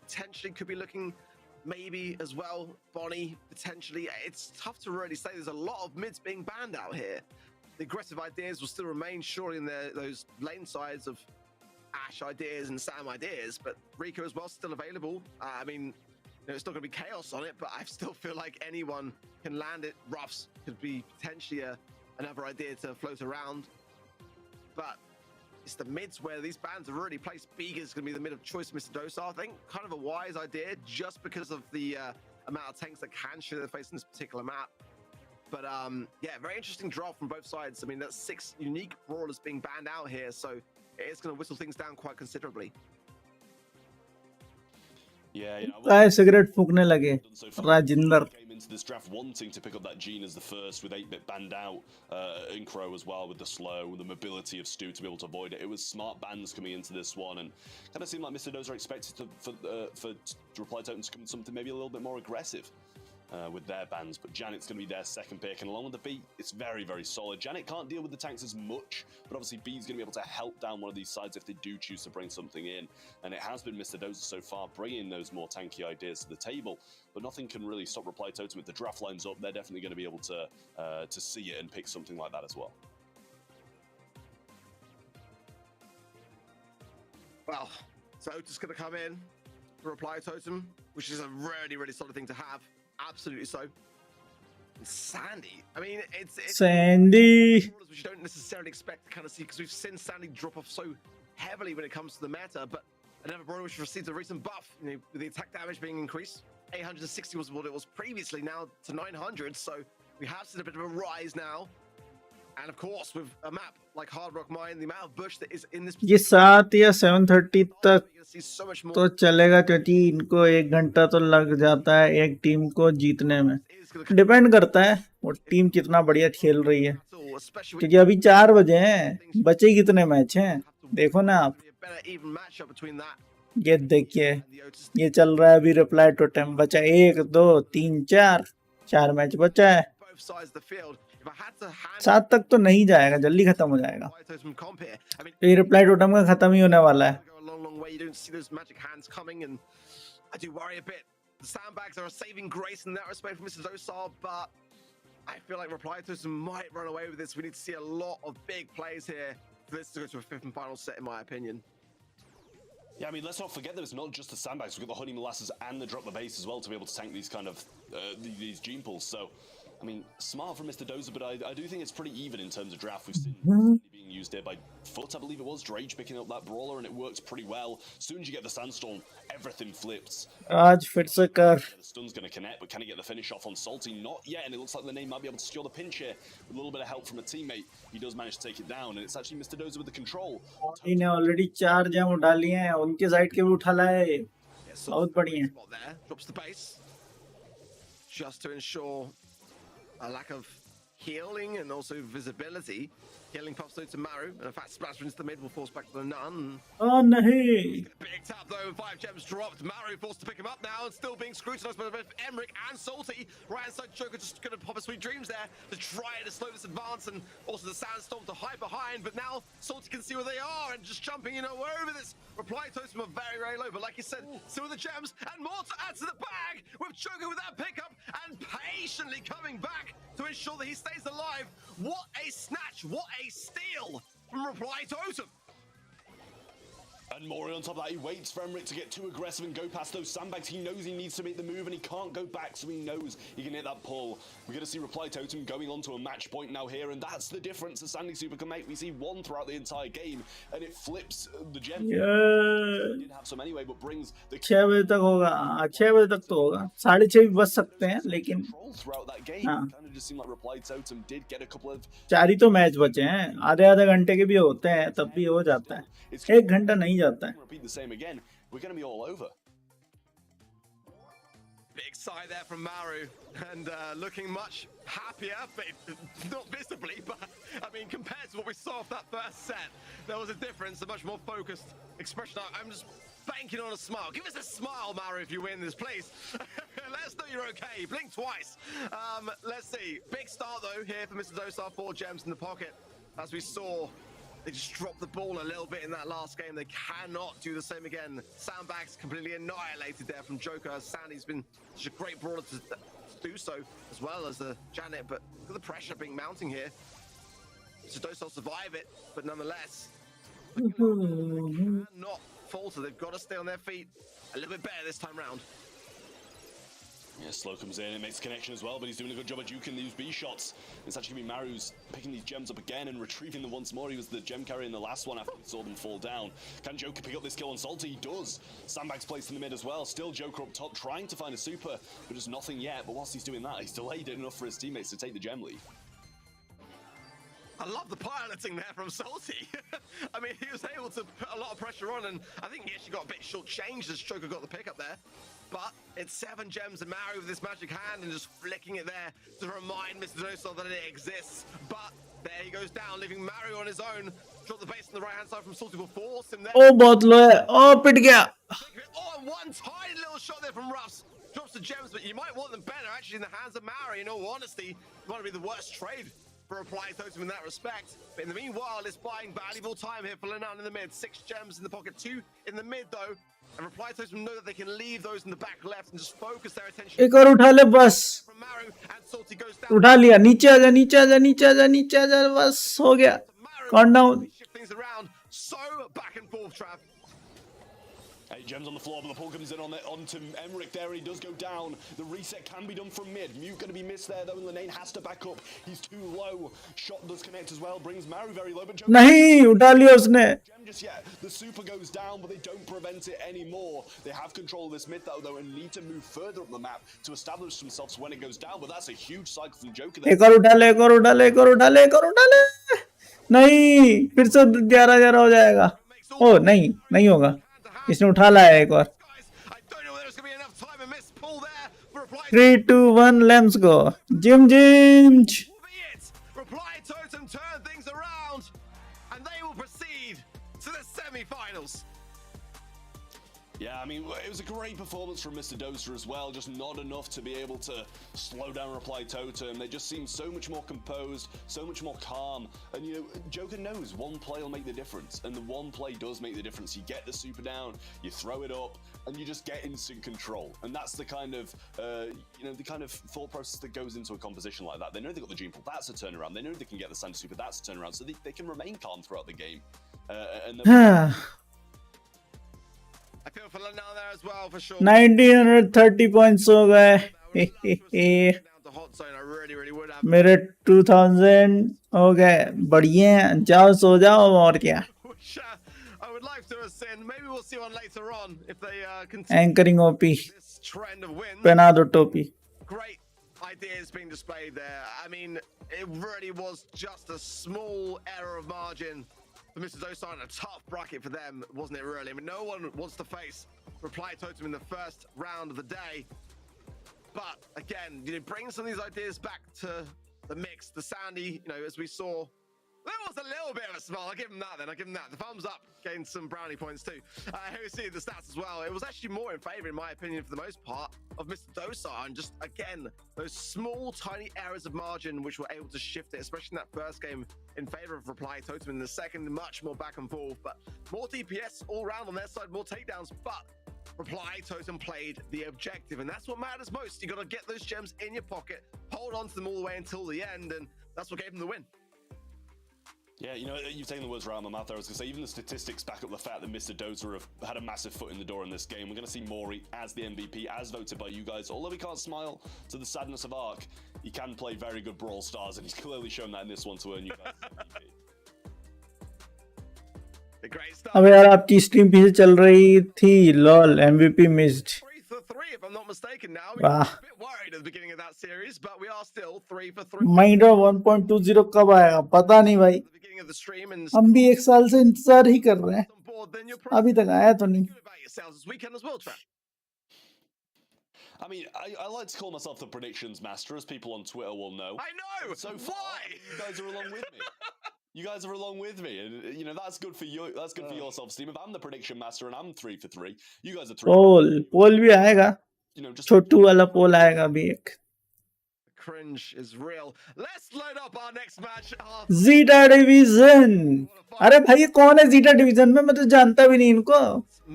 Potentially could be looking maybe as well. Bonnie, potentially. It's tough to really say. There's a lot of mids being banned out here. The aggressive ideas will still remain surely in those lane sides of Ash ideas and Sam ideas, but Rico as well still available. I mean, you know, it's not going to be chaos on it, but I still feel like anyone can land it. Ruffs could be potentially another idea to float around, but it's the mids where these bans are really placed. Beager's going to be the mid of choice, Mr. Dosa. I think kind of a wise idea just because of the amount of tanks that can show their face in this particular map. But yeah, very interesting draft from both sides. I mean, that's 6 unique brawlers being banned out here, so it is going to whistle things down quite considerably. Yeah, you know, काय cigarette फूकने लगे Rajinder came into this draft wanting to pick up that Gene as the first, with 8-Bit banned out, in Crow as well, with the slow, the mobility of Stu to be able to avoid it. It was smart bans coming into this one, and kind of seemed like Mr. Dosa expected for Reply Totem to come with something maybe a little bit more aggressive. With their bans, but Janet's going to be their second pick, and along with the B, it's very, very solid. Janet can't deal with the tanks as much, but obviously B's going to be able to help down one of these sides if they do choose to bring something in, and it has been Mr. Dosa so far bringing those more tanky ideas to the table, but nothing can really stop Reply Totem. If the draft lines up, they're definitely going to be able to see it and pick something like that as well. Well, so Otis going to come in to Reply Totem, which is a really, really solid thing to have. Absolutely so. And Sandy, I mean, it's Sandy which you don't necessarily expect to kind of see, because we've seen Sandy drop off so heavily when it comes to the meta, but another brawler which received a recent buff, you know, with the attack damage being increased. 860 was what it was previously, now to 900, so we have seen a bit of a rise now. And of course, with a map like Hard Rock Mine, the amount of bush that is in this, ये 7 या 7:30 तक you're going to see so much more. तो चलेगा क्योंकि इनको 1 घंटा तो लग जाता है एक टीम को जीतने में It's gonna डिपेंड करता है वो टीम कितना बढ़िया खेल रही है battle, especially with क्योंकि अभी 4 बजे हैं बचे कितने मैच हैं देखो ना आप a better even matchup between that ये देखिए and the Otis ये चल रहा है अभी रिप्लाई टोटेम बचा 1 2 3 4 मैच बचा है both sides of the field. If I had to hand 7 तक तो नहीं जाएगा जल्दी खत्म हो जाएगा Reply Totem comp here, I mean, तो ये रिप्लाई टोटेम का खत्म ही होने वाला है go a long, long way. You don't see those magic hands coming, and I do worry a bit. The sandbags are a saving grace in that respect for Mr. Dosar, but I feel like Reply Totem might run away with this. We need to see a lot of big plays here for this to go to a fifth and final set, in my opinion. Yeah, I mean, let's not forget that it's not just the sandbags. We've got the honey molasses and the drop the base as well to be able to tank these kind of these gene pulls. So, I mean, smart from Mr. Dozer, but I do think it's pretty even in terms of draft. We've seen being used here by Foot, I believe it was. Drage picking up that brawler, and it works pretty well. As soon as you get the sandstorm, everything flips. Raj फिर से कर. The stun's going to connect, but can he get the finish off on Salty? Not yet, and it looks like the name might be able to secure the pinch here with a little bit of help from a teammate. He does manage to take it down, and it's actually Mr. Dozer with the control. इन्हें already 4 जम उठा लिए हैं, उनके side के भी उठा लाए. बहुत बढ़िया. Drops the base just to ensure a lack of healing and also visibility. Healing puffs through to Maru, and in fact splash into the mid will force back to the Nun. Oh नहीं. Big tap though, 5 gems dropped. Maru forced to pick him up now and still being scrutinized by both Emmerich and Salty. Right inside Joker just gonna pop a sweet dreams there to try to slow this advance, and also the sandstorm to hide behind, but now Salty can see where they are and just jumping over this. Reply Totem are very, very low, but like you said, still with the gems and more to add to the bag with Joker with that pickup and patiently coming back to ensure that he stays alive. What a snatch, what a steal from Reply Totem. And Mori on top of that, he waits for Emmerich to get too aggressive and go past those sandbags. He knows he needs to make the move and he can't go back, so he knows he can hit that pull. We're going to see Reply Totem going on to a match point now here, and that's the difference the Sandy Super can make. We see one throughout the entire game, and it flips the gem. Yeah. Did have some anyway, but brings the 6 बजे तक होगा. 6 बजे तक तो होगा. 6:30 भी बच सकते हैं, लेकिन control throughout that game. हाँ. Kind of just seemed like Reply Totem did get a couple of 4 ही तो मैच बचे हैं. आधे घंटे के भी होते हैं, तब भी हो जाता है. 1 घंटा नहीं जाता है. repeat the same again. We're going to be all over. Big sigh there from Maru, and looking much happier, but not visibly, but I mean, compared to what we saw off that first set, there was a difference, a much more focused expression. I'm just banking on a smile. Give us a smile, Maru, if you win this, please. Let us know you're okay. Blink twice. Let's see. Big start, though, here for Mr. Dosar. 4 gems in the pocket. As we saw, they just dropped the ball a little bit in that last game. They cannot do the same again. Sandbags completely annihilated there from Joker. Sandy's been such a great brawler to do so, as well as the Janet, but look at the pressure being mounting here. So Dosar survive it, but nonetheless, cannot falter. They've got to stay on their feet a little bit better this time round. Yeah, Slow comes in and makes a connection as well, but he's doing a good job at juking these B shots. It's actually going to be Maru's picking these gems up again and retrieving them once more. He was the gem carrier in the last one after he saw them fall down. Can Joker pick up this kill on Salty? He does. Sandbags placed in the mid as well. Still Joker up top trying to find a super, but just nothing yet. But whilst he's doing that, he's delayed it enough for his teammates to take the gem lead. I love the piloting there from Salty. I mean, he was able to put a lot of pressure on, and I think he actually got a bit short-changed as Joker got the pickup there. But it's 7 gems and Maru with this magic hand and just flicking it there to remind Mr. Dosar that it exists. But there he goes down, leaving Maru on his own. Drop the base on the right-hand side from Salty will force him there. Oh, बहुत लो है. Oh, पिट गया. Oh, and one tiny little shot there from Ruffs. Drops the gems, but you might want them better actually in the hands of Maru. In all honesty, it might be the worst trade for Reply Totem in that respect. But in the meanwhile, it's buying valuable time here for Lenan in the mid. 6 gems in the pocket, 2 in the mid though. And Reply Totem know that they can leave those in the back left and just focus their attention. एक और उठा ले बस. From Maru, and Salty goes down. उठा लिया. नीचे आजा, नीचे आजा, नीचे आजा, नीचे आजा. बस हो गया. Calm down. Shift things around. So back and forth, Trav. 8 gems on the floor, but the pull comes in onto Emmerich there, and he does go down. The reset can be done from mid. Mute going to be missed there, though, and Lenane has to back up. He's too low. Shot does connect as well, brings Maru very low, but Joker नहीं उठा लिया उसने. gem just yet. The super goes down, but they don't prevent it anymore. They have control of this mid, though, and need to move further up the map to establish themselves when it goes down, but that's a huge cycle from Joker there. एक और उठा ले, एक और उठा ले, एक और उठा ले, एक और उठा ले. नहीं, फिर से 11-11 हो जाएगा. ओ नहीं, नहीं होगा. इसने उठा लाया एक और. 3, 2, 1, let's go. Jim. Reply Totem turn things around, and they will proceed to the semi-finals. Yeah, I mean, it was a great performance from Mr. Dosa as well, just not enough to be able to slow down Reply Totem. They just seem so much more composed, so much more calm. And, you know, Joker knows one play will make the difference, and the one play does make the difference. You get the super down, you throw it up, and you just get instant control. And that's the kind of, you know, the kind of thought process that goes into a composition like that. They know they've got the Dream Pull, that's a turnaround. They know they can get the Sand Super, that's a turnaround. So they can remain calm throughout the game. I feel for London there as well, for sure. 1930 points हो गए Down to hot zone, I really would have. मेरे 2000 हो गए बढ़िया जाओ सो जाओ और क्या Which, I would like to have seen. Maybe we'll see one later on if they continue anchoring OP this trend of wins. पहना दो टोपी Great ideas being displayed there. I mean, it really was just a small error of margin for Mr. Dosa, a tough bracket for them, wasn't it really? I mean, no one wants to face Reply Totem in the first round of the day. But again, you know, bring some of these ideas back to the mix. The Sandy, you know, as we saw, there was a little bit of a smile. I'll give him that then. I'll give him that. The thumbs up gained some brownie points too. Here we see the stats as well. It was actually more in favor, in my opinion, for the most part, of Mr. Dosa. And just, again, those small, tiny errors of margin which were able to shift it, especially in that first game, in favor of Reply Totem. In the second, much more back and forth. But more DPS all round on their side, more takedowns. But Reply Totem played the objective. And that's what matters most. You got to get those gems in your pocket, hold on to them all the way until the end. And that's what gave them the win. Yeah, you know, you've taken the words right out of my mouth there. I was going to say, even the statistics back up the fact that Mr. Dosa have had a massive foot in the door in this game. We're going to see Mori as the MVP, as voted by you guys. Although he can't smile to the sadness of Ark, he can play very good Brawl Stars, and he's clearly shown that in this one to earn you guys the MVP. The great stuff. अब यार आपकी stream पीछे चल रही थी lol MVP missed 3 for 3, if I'm not mistaken. Now we Wow. were a bit worried at the beginning of that series, but we are still 3 for 3. Minder 1.20 कब आएगा पता नहीं भाई At the beginning of the stream, and हम भी एक साल से इंतजार ही कर रहे हैं on board, then you're अभी तक आया तो नहीं good about yourselves this weekend as well, Trap. I mean, I like to call myself the predictions master, as people on Twitter will know. I know. So far, Why? you guys are along with me. You guys are along with me, and you know that's good for you. That's good for your self-esteem. If I'm the prediction master and I'm 3 for 3, you guys are 3. पोल भी आएगा You know, just छोटू वाला पोल आएगा अभी एक Cringe is real. Let's load up our next match. Zeta division अरे भाई ये कौन है जीटा डिवीजन में मैं तो जानता भी नहीं इनको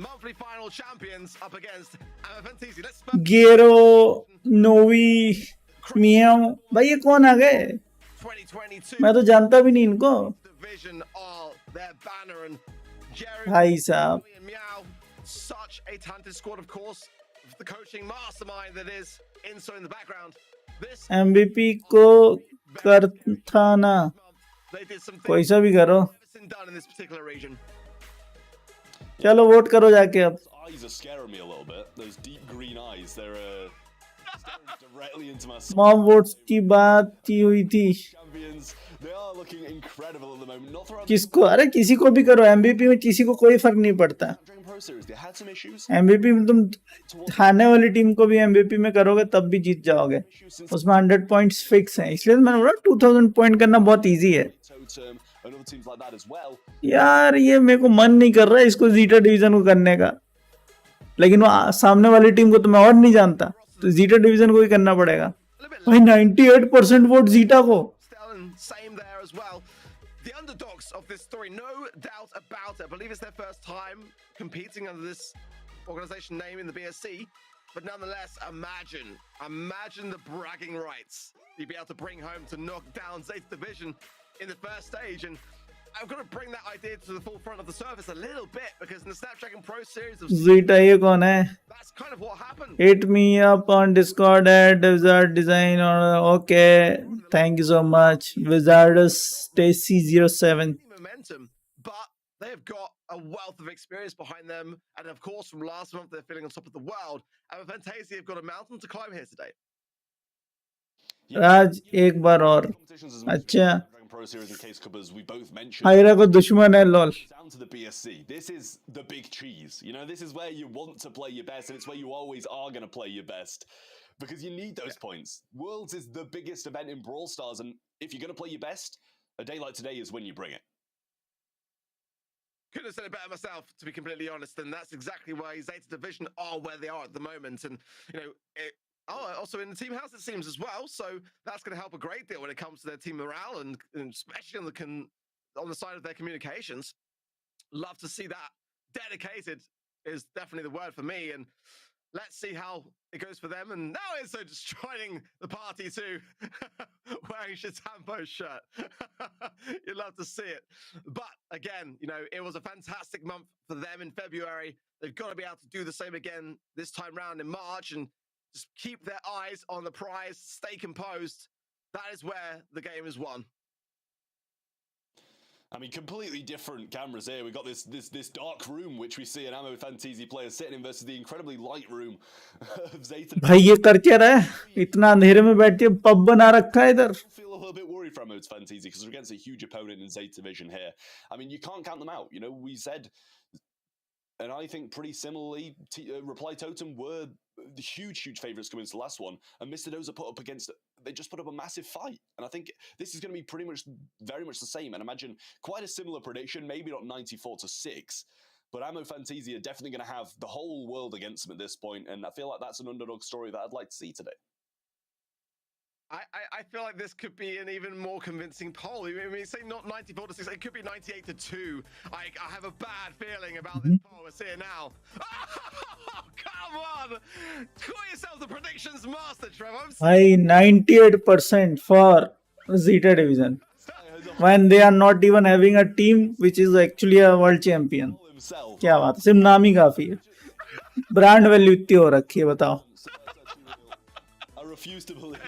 Monthly final champions up against Amafantisi. Let's गेरो नोवी मियाओ भाई ये कौन आ गए 2022 मैं तो जानता भी नहीं इनको division are their banner, and Jerry भाई साहब and Meow, such a talented squad, of course. The coaching mastermind that is Inso in the background. This MVP को करता ना they did some कोई things सा भी करो never seen done in this particular region. चलो वोट करो जाके अब eyes are scaring me a little bit. Those deep green eyes, they're staring directly into my soul. Mob votes की बात की हुई थी Champions, they are looking incredible at the moment. Not throughout किसको अरे किसी को भी करो एमवीपी में किसी को कोई फर्क नहीं पड़ता the Dragon Pro Series. They had some issues. MVP में तुम हारने वाली टीम को भी एमवीपी में करोगे तब भी जीत जाओगे उसमें 100 पॉइंट्स फिक्स हैं इसलिए मैंने बोला 2000 पॉइंट करना बहुत इजी है Totem and other teams like that as well. यार ये मेरे को मन नहीं कर रहा है इसको जीटा डिवीजन को करने का लेकिन वो सामने वाली टीम को तो मैं और नहीं जानता तो जीटा डिवीजन को ही करना पड़ेगा A little bit भाई 98% वोट जीटा को Stellan, same there as well. The underdogs of this story, no doubt about it. I believe it's their first time competing under this organization name in the BSC. But nonetheless, imagine the bragging rights you'd be able to bring home to knock down Zayt's division in the first stage. And I've got to bring that idea to the forefront of the surface a little bit, because in the Snapdragon Pro series of zeta ये कौन है that's kind of what happened. hit me up on discord at wizard design okay thank you so much wizard stacy 07 Momentum, but they've got a wealth of experience behind them, and of course from last month they're feeling on top of the world, and Fantasy have got a mountain to climb here today. राज एक बार और Competitions as much as अच्छा the Dragon Pro Series and Case Cup as we both mentioned. हायरा को दुश्मन है lol Down to the BSC. This is the big cheese. You know, this is where you want to play your best, and it's where you always are going to play your best. Because you need those points. Worlds is the biggest event in Brawl Stars, and if you're going to play your best, a day like today is when you bring it. Couldn't have said it better myself, to be completely honest. And that's exactly why Zeta Division are where they are at the moment. And, you know, also in the team house, it seems as well. So that's going to help a great deal when it comes to their team morale and especially on the side of their communications. Love to see that. Dedicated is definitely the word for me. And let's see how it goes for them. And now it's just joining the party too, wearing Shitambo's shirt. You'd love to see it. But again, you know, it was a fantastic month for them in February. They've got to be able to do the same again this time round in March and just keep their eyes on the prize, stay composed. That is where the game is won. I mean, completely different cameras here. We've got this dark room, which we see an Ammo Fantasy player sitting in versus the incredibly light room of Zeta. भाई ये कर क्या रहा है? इतना अंधेरे में बैठ के पब बना रखा है इधर. I feel a little bit worried for Ammo Fantasy because they're against a huge opponent in Zeta Division here. I mean, you can't count them out. You know, we said, and I think pretty similarly, Reply Totem were the huge favourites coming into the last one, and Mr. Dozer they just put up a massive fight. And I think this is going to be very much the same. And imagine quite a similar prediction, maybe not 94-6, but Ammo Fantasy are definitely going to have the whole world against them at this point. And I feel like that's an underdog story that I'd like to see today. I feel like this could be an even more convincing poll. I mean, say not 94-6, it could be 98-2. I have a bad feeling about this poll. We're seeing now. Oh, come on! Call yourself the predictions master, Trevor. 98% for Zeta Division. When they are not even having a team which is actually a world champion. क्या बात है, सिर्फ नाम ही काफी है. Brand value इतनी हो रखी है, बताओ. I refuse to believe.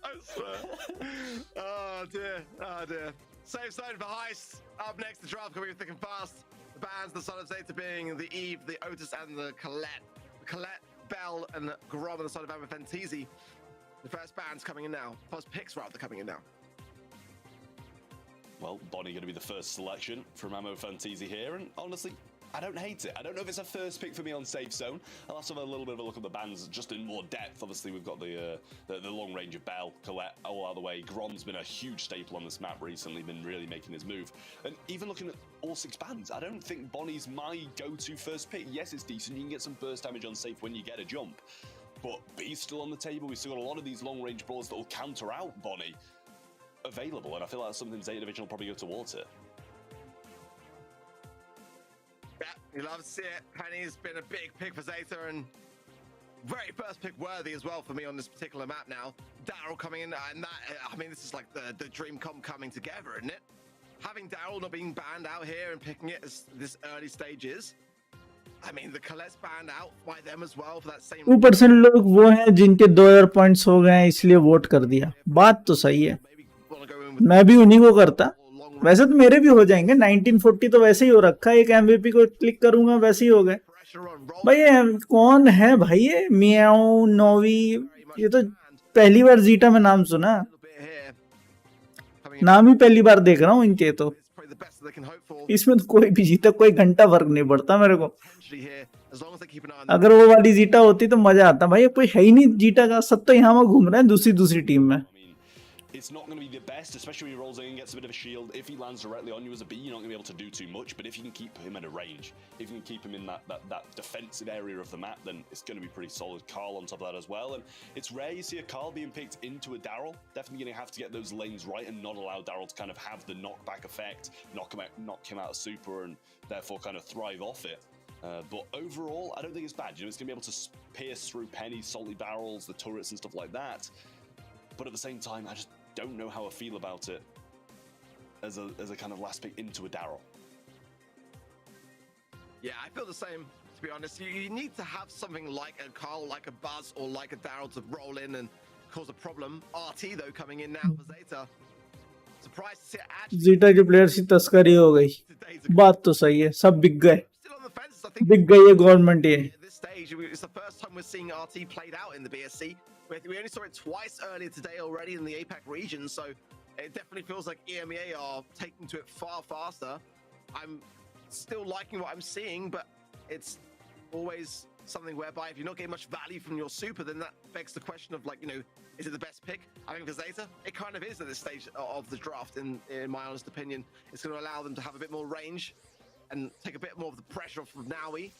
I swear. Oh dear. Safe zone for Heist. Up next, the draft coming thick and fast. The bands, the Son of Zeta being the Eve, the Otis, and the Colette. Colette, Bell, and Grom on the side of Ammo Fantasy. The first bands coming in now. First picks rather coming in now. Well, Bonnie going to be the first selection from Ammo Fantasy here, and honestly, I don't hate it. I don't know if it's a first pick for me on Safe Zone. I'll have to have a little bit of a look at the bands just in more depth. Obviously, we've got the long range of Bell, Colette, all out of the way. Grom's been a huge staple on this map recently, been really making his move. And even looking at all 6 bands, I don't think Bonnie's my go-to first pick. Yes, it's decent. You can get some burst damage on Safe when you get a jump. But B's still on the table. We've still got a lot of these long-range brawlers that will counter out Bonnie available. And I feel like that's something Zeta Division will probably go towards it. Yeah, you love to see it. Penny's been a big pick for Zeta and very first pick worthy as well for me on this particular map now. Daryl coming in, and that, I mean, this is like the dream coming together, isn't it? Having Daryl not being banned out here and picking it as this early stage is. I mean, the Colette's banned out by them as well for that same. 2% लोग वो हैं जिनके 2000 points हो गए हैं इसलिए vote कर दिया. बात तो सही है. मैं भी उन्हीं को करता. वैसे तो मेरे भी हो जाएंगे. 1940 तो वैसे ही हो रखा है. एक एमवीपी को क्लिक करूंगा वैसे ही हो गए. भाई ये कौन है भाई? ये मियाओ नोवी, ये तो पहली बार जीटा में नाम सुना. नाम ही पहली बार देख रहा हूँ इनके. तो इसमें तो कोई भी जीता, कोई घंटा फर्क नहीं पड़ता मेरे को. अगर वो वाली जीटा होती तो मजा आता. भाई कोई है ही नहीं जीटा का. सब तो यहाँ वहाँ घूम रहे हैं दूसरी टीम में. It's not going to be the best, especially when he rolls in and gets a bit of a shield. If he lands directly on you as a B, you're not going to be able to do too much. But if you can keep him at a range, if you can keep him in that defensive area of the map, then it's going to be pretty solid. Carl on top of that as well. And it's rare you see a Carl being picked into a Daryl. Definitely going to have to get those lanes right and not allow Daryl to kind of have the knockback effect, knock him out of super, and therefore kind of thrive off it. But overall, I don't think it's bad. You know, it's going to be able to pierce through Penny's salty barrels, the turrets and stuff like that. But at the same time, I just don't know how I feel about it as a kind of last pick into a Daryl. Yeah, I feel the same, to be honest. You need to have something like a Carl, like a Buzz, or like a Daryl to roll in and cause a problem. RT, though, coming in now for Zeta. Surprised to see it actually. Zeta के players की तस्करी हो गई. बात तो सही है. सब बिक गए. बिक गई है गवर्नमेंट ये. At this stage, it's the first time we're seeing RT played out in the BSC. We only saw it twice earlier today already in the APAC region, so it definitely feels like EMEA are taking to it far faster. I'm still liking what I'm seeing, but it's always something whereby if you're not getting much value from your super, then that begs the question of, like, you know, is it the best pick? I think for Zeta, it kind of is at this stage of the draft, in my honest opinion. It's going to allow them to have a bit more range, and take a bit more of the pressure off of Naui.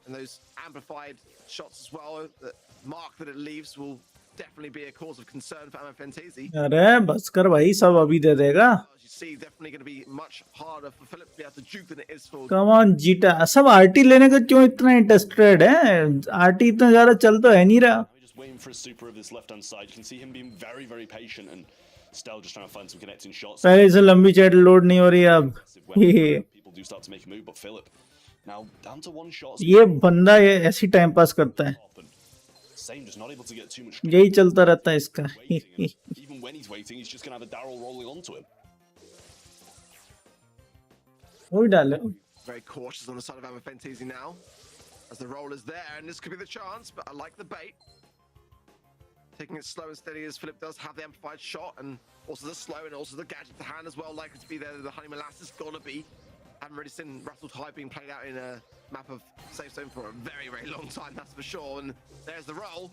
And those amplified shots as well, the mark that it leaves will definitely be a cause of concern for MFNTZ. अरे बस कर भाई, सब अभी दे देगा. As you see, definitely going to be much harder for Philip to be able to juke than it is for... Come on zeta, सब RT लेने का क्यों इतना इंटरेस्टेड है? आरटी इतना ज्यादा चल तो है नहीं रहा. Just waiting for a super of this left hand side. You can see him being very, very patient, and Stell just trying to find some connecting shots. पहले से लंबी चैट लोड नहीं हो रही अब. People do start to make a move, but Philip now down to one shot. ये बंदा ये ऐसी टाइम पास करता है. Same, just not able to get too much. यही चलता रहता है इसका. Even when he's waiting, he's just gonna have a Daryl rolling onto him. वही डाले. Very cautious on the side of MFNTZ now, as the roll is there, and this could be the chance, but I like the bait. Taking it slow and steady as Philip does have the amplified shot, and also the slow and also the gadget to hand as well, likely to be there. The Honey Molasses gonna be. Haven't really seen Rattled High being played out in a map of safe zone for a very, very long time, that's for sure. And there's the roll.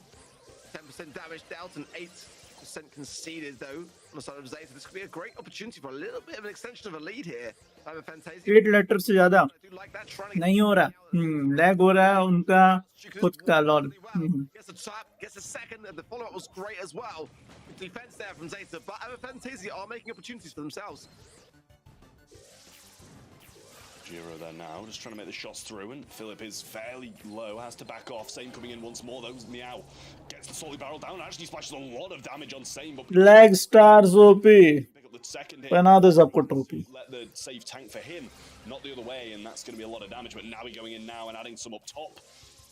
10% damage dealt and 8% conceded though on the side of Zeta. This could be a great opportunity for a little bit of an extension of a lead here. 8 letter से ज्यादा नहीं हो रहा. Lag हो रहा है उनका खुद का lol. Gets a tap, gets a second, and the follow-up was great as well. Defense there from Zeta, but MFNTZ are making opportunities for themselves. Giro there now, just trying to make the shots through, and Philip is fairly low, has to back off. Same coming in once more, though. Meow gets the salty barrel down, actually splashes a lot of damage on Same, but Leg stars OP. pick up the second hit. बना दो सबको टोपी. Let the save tank for him, not the other way, and that's going to be a lot of damage. But now we're going in now and adding some up top.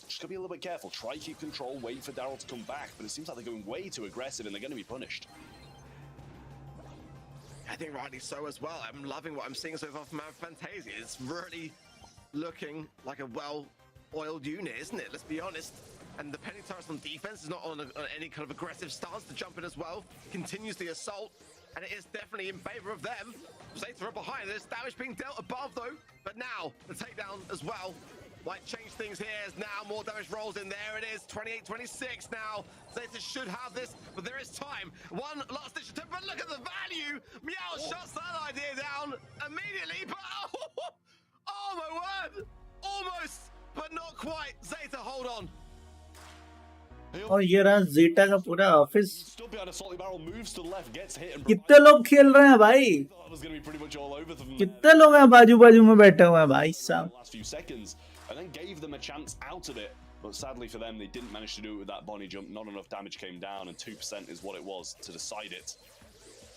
Just gotta be a little bit careful. Try keep control, wait for Daryl to come back, but it seems like they're going way too aggressive, and they're going to be punished. I think rightly so as well. I'm loving what I'm seeing so far from Fantasia. It's really looking like a well-oiled unit, isn't it? Let's be honest. And the Penny Turret on defense is not on any kind of aggressive stance to jump in as well. Continues the assault, and it is definitely in favor of them. Zeta are behind. There's damage being dealt above though, but now the takedown as well might change things here as now more damage rolls in. There it is, 28-26 now. Zeta should have this, but there is time. One last ditch attempt, but look at the value. Meow shuts that idea down immediately, but oh my word. Almost, but not quite. Zeta, hold on. और ये रहा zeta का पूरा office. Still behind a salty barrel, moves to the left, gets hit, and कितने लोग खेल रहे हैं भाई? that was going to be pretty much all over them. कितने लोग हैं बाजू बाजू में बैठे हुए हैं भाई साहब? Last few seconds, and then gave them a chance out of it. But sadly for them, they didn't manage to do it with that Bonnie jump. Not enough damage came down, and 2% is what it was to decide it.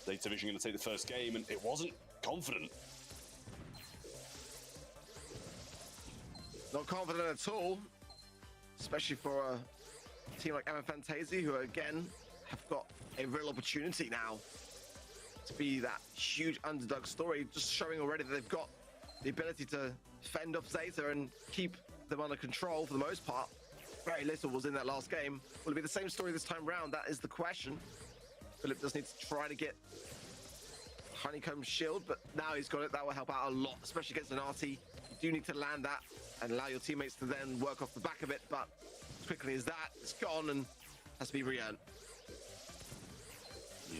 Zeta Vision going to take the first game, and it wasn't confident. Not confident at all, especially for a team like MFNTZ, who again have got a real opportunity now to be that huge underdog story, just showing already that they've got the ability to fend off Zeta and keep them under control for the most part. Very little was in that last game. Will it be the same story this time round? That is the question. Philip does need to try to get Honeycomb shield, but now he's got it. That will help out a lot, especially against an RT. You do need to land that and allow your teammates to then work off the back of it, but as quickly as that, it's gone and has to be re-earned.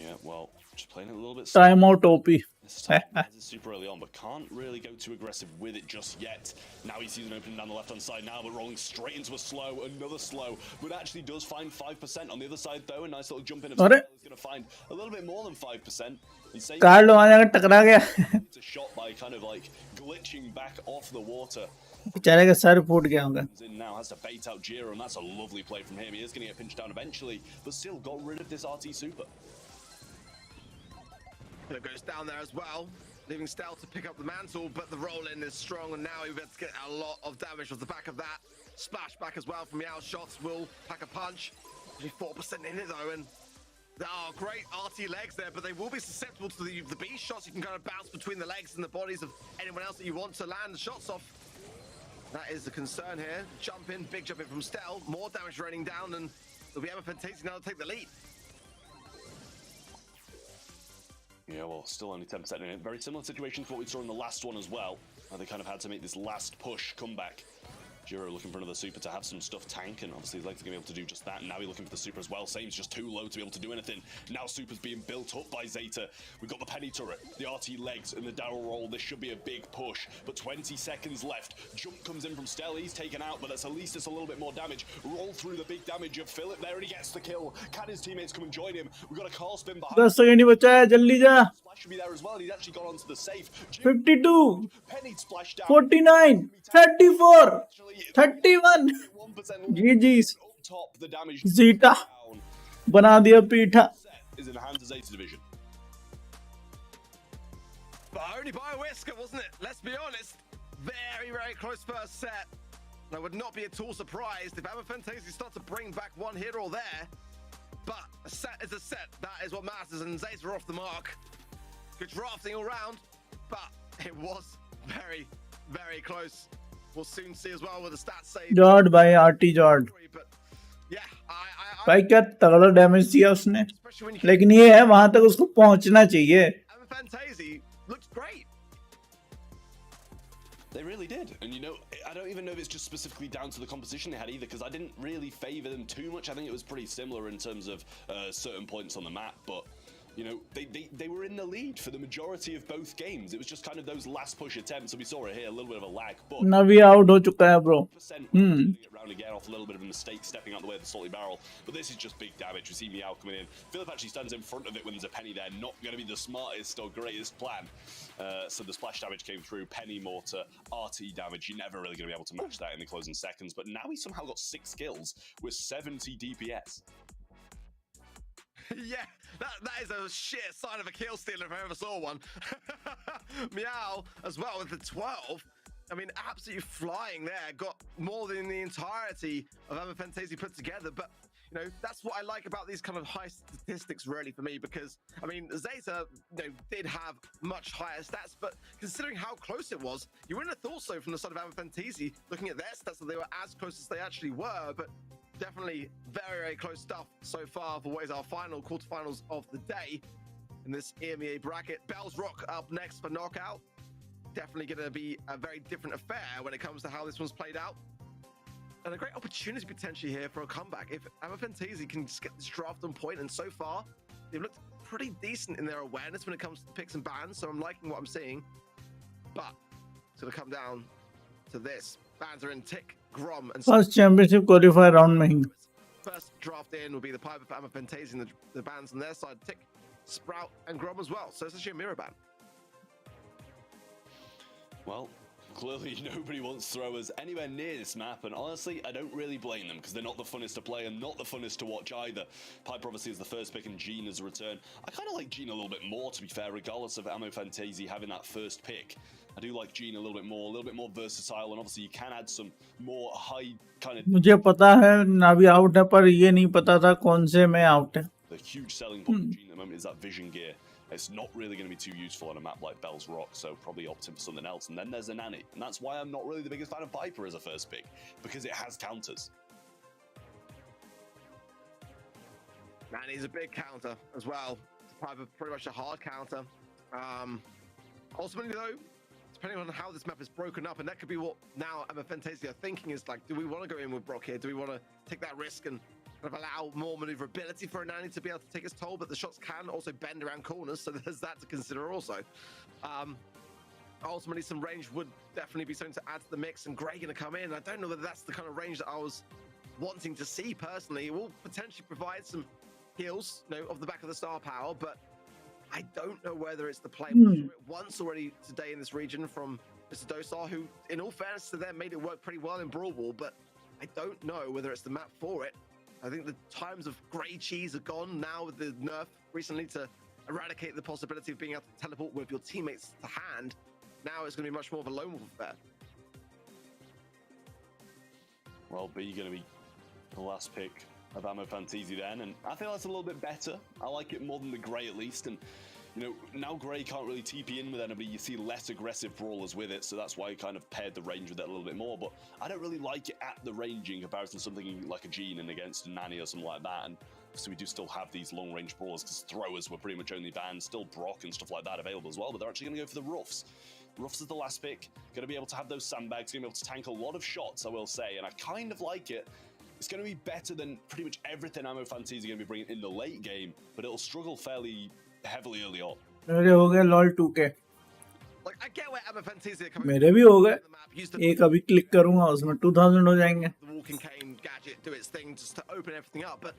Yeah, well, just playing it a little bit. Time out OP. This time, it's super early on, but can't really go too aggressive with it just yet. Now he sees an opening down the left-hand side now, but rolling straight into a slow, another slow, but actually does find 5%. On the other side, though, a nice little jump in of Stell is going to find a little bit more than 5%. Carlo आ जाकर टकरा गया. It's a shot by kind of like glitching back off the water. बेचारे का sir फूट गया होगा. In now has to bait out Jiro, and that's a lovely play from him. He is going to get pinched down eventually, but still got rid of this RT super. It goes down there as well, leaving Stell to pick up the mantle, but the roll-in is strong, and now he gets to get a lot of damage off the back of that. Splash back as well from Meow's shots will pack a punch. Only 4% in it though, and there are great RT legs there, but they will be susceptible to the beast shots. You can kind of bounce between the legs and the bodies of anyone else that you want to land the shots off. That is the concern here. Jump in, big jump in from Stell, more damage raining down, and it'll be MFNTZ now to take the lead. Yeah, well, still only 10% in it. Very similar situation to what we saw in the last one as well. They kind of had to make this last push comeback. Jiro looking for another super to have some stuff tank, and obviously his legs are going to be able to do just that. And now he's looking for the super as well. Same's just too low to be able to do anything. Now super's being built up by Zeta. We've got the penny turret, the RT legs, and the Daryl roll. This should be a big push, but 20 seconds left. Jump comes in from Stell. He's taken out, but at least it's a little bit more damage. Roll through the big damage of Philip there, and he gets the kill. Can his teammates come and join him? We've got a car spin behind. 10 second ही बचा है, जल्दी जा. Splash should be there as well, and he's actually gone onto the safe. 52, Penny splash down. 49, 34, 31. 1% GG's. up top. The damage Zeta down. बना दिया पीठा. Is in the hands of Zeta Division. But only by a whisker, wasn't it? Let's be honest. Very, very close first set. And I would not be at all surprised if EMEA start to bring back one here or there. But a set is a set. That is what matters. And Zeta are off the mark. Good drafting all round. But it was very, very close. We'll soon see as well with the stats save. जॉर्ड भाई, RT जॉर्ड But yeah, भाई क्या तगड़ा damage दिया उसने. especially when you लेकिन ये है, वहां तक उसको पहुंचना चाहिए. EMEA looked great. They really did. And you know, I don't even know if it's just specifically down to the composition they had either, because I didn't really favor them too much. I think it was pretty similar in terms of certain points on the map, but you know, they were in the lead for the majority of both games. It was just kind of those last push attempts, so we saw it here, a little bit of a lag, but Navi out हो चुका है bro. turning it round again off a little bit of a mistake, stepping out the way of the salty barrel. But this is just big damage. We see Meow coming in. Philip actually stands in front of it when there's a penny there. Not going to be the smartest or greatest plan. So the splash damage came through. Penny mortar, RT damage. You're never really going to be able to match that in the closing seconds. But now he's somehow got 6 kills with 70 DPS. Yeah, that is a shit sign of a kill stealer if I ever saw one. Meow as well with the 12. I mean, absolutely flying there. Got more than the entirety of EMEA put together. But, you know, that's what I like about these kind of high statistics, really, for me. Because, I mean, Zeta, you know, did have much higher stats. But considering how close it was, you wouldn't have thought so from the side of EMEA, looking at their stats, that they were as close as they actually were. But definitely very, very close stuff so far for what is our final quarterfinals of the day in this EMEA bracket. Bell's Rock up next for knockout. Definitely going to be a very different affair when it comes to how this one's played out. And a great opportunity potentially here for a comeback. If EMEA can just get this draft on point, and so far, they've looked pretty decent in their awareness when it comes to picks and bans, so I'm liking what I'm seeing. But it's going to come down to this. Bans are in Tick, Grom, and first championship qualifier round में ही. first draft in will be the Piper for EMEA and the bans on their side, Tick, Sprout, and Grom as well. So it's actually a mirror ban. Well, clearly nobody wants throwers anywhere near this map, and honestly, I don't really blame them, because they're not the funnest to play and not the funnest to watch either. Piper obviously is the first pick, and Gene is a return. I kind of like Gene a little bit more, to be fair, regardless of EMEA having that first pick. I do like Gene a little bit more versatile, and obviously you can add some more high kind of... मुझे पता है नावी out है, पर ये नहीं पता था कौन से में आउट है. The huge selling point of Gene at the moment is that vision gear. It's not really going to be too useful on a map like Bell's Rock, so probably opting for something else. And then there's a Nanny, and that's why I'm not really the biggest fan of Piper as a first pick, because it has counters. Nanny's a big counter as well. Piper pretty much a hard counter. Ultimately though, depending on how this map is broken up, and that could be what now EMEA are thinking, is like, do we want to go in with Brock here? Do we want to take that risk and kind of allow more maneuverability for a Nanny to be able to take its toll? But the shots can also bend around corners, so there's that to consider also. Ultimately, some range would definitely be something to add to the mix, and Grey going to come in. I don't know whether that's the kind of range that I was wanting to see personally. It will potentially provide some heals, you know, off the back of the star power, but I don't know whether it's the play. We saw it once already today in this region from Mr. Dosar, who, in all fairness to them, made it work pretty well in Brawl Ball, but I don't know whether it's the map for it. I think the times of grey cheese are gone now with the nerf recently to eradicate the possibility of being able to teleport with your teammates to hand. Now it's going to be much more of a lone wolf affair. Well, B going to be the last pick of EMEA then, and I feel that's a little bit better. I like it more than the Grey at least, and you know, now Grey can't really TP in with anybody. You see less aggressive brawlers with it, so that's why I kind of paired the range with it a little bit more, but I don't really like it at the range in comparison to something like a Gene and against a Nanny or something like that. And so we do still have these long range brawlers, because throwers were pretty much only banned, still Brock and stuff like that available as well, but they're actually going to go for the roughs. Ruffs is the last pick, going to be able to have those sandbags, going to be able to tank a lot of shots, I will say, and I kind of like it. It's going to be better than pretty much everything Ammo Fantasy is going to be bringing in the late game, but it'll struggle fairly heavily early on. मेरे हो गए LOL 2K, Like, I get where Emma Fantasia are coming मेरे भी हो गए. from the map. Use the एक अभी click करूंगा उसमें 2000 हो जाएंगे. walking cane gadget do its thing just to open everything up, but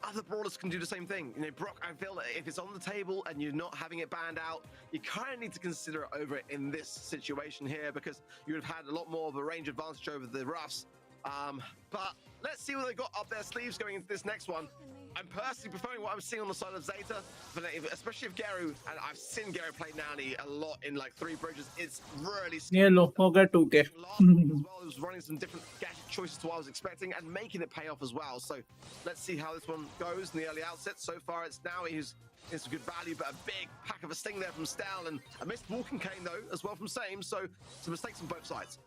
other brawlers can do the same thing. You know, Brock, I feel that if it's on the table and you're not having it banned out, you kind of need to consider it over it in this situation here, because you would have had a lot more of a range advantage over the Ruffs. But let's see what they got up their sleeves going into this next one. I'm personally preferring what I'm seeing on the side of Zeta, but especially if Geru, and I've seen Geru play Nani a lot in like 3 bridges, it's really ये लो हो गया 2K. last week as well. It was running some different gadget choices to what I was expecting and making it pay off as well. So let's see how this one goes in the early outset. So far, it's now it's a good value, but a big pack of a sting there from Stal, and a missed walking cane though as well from Same. So some mistakes on both sides.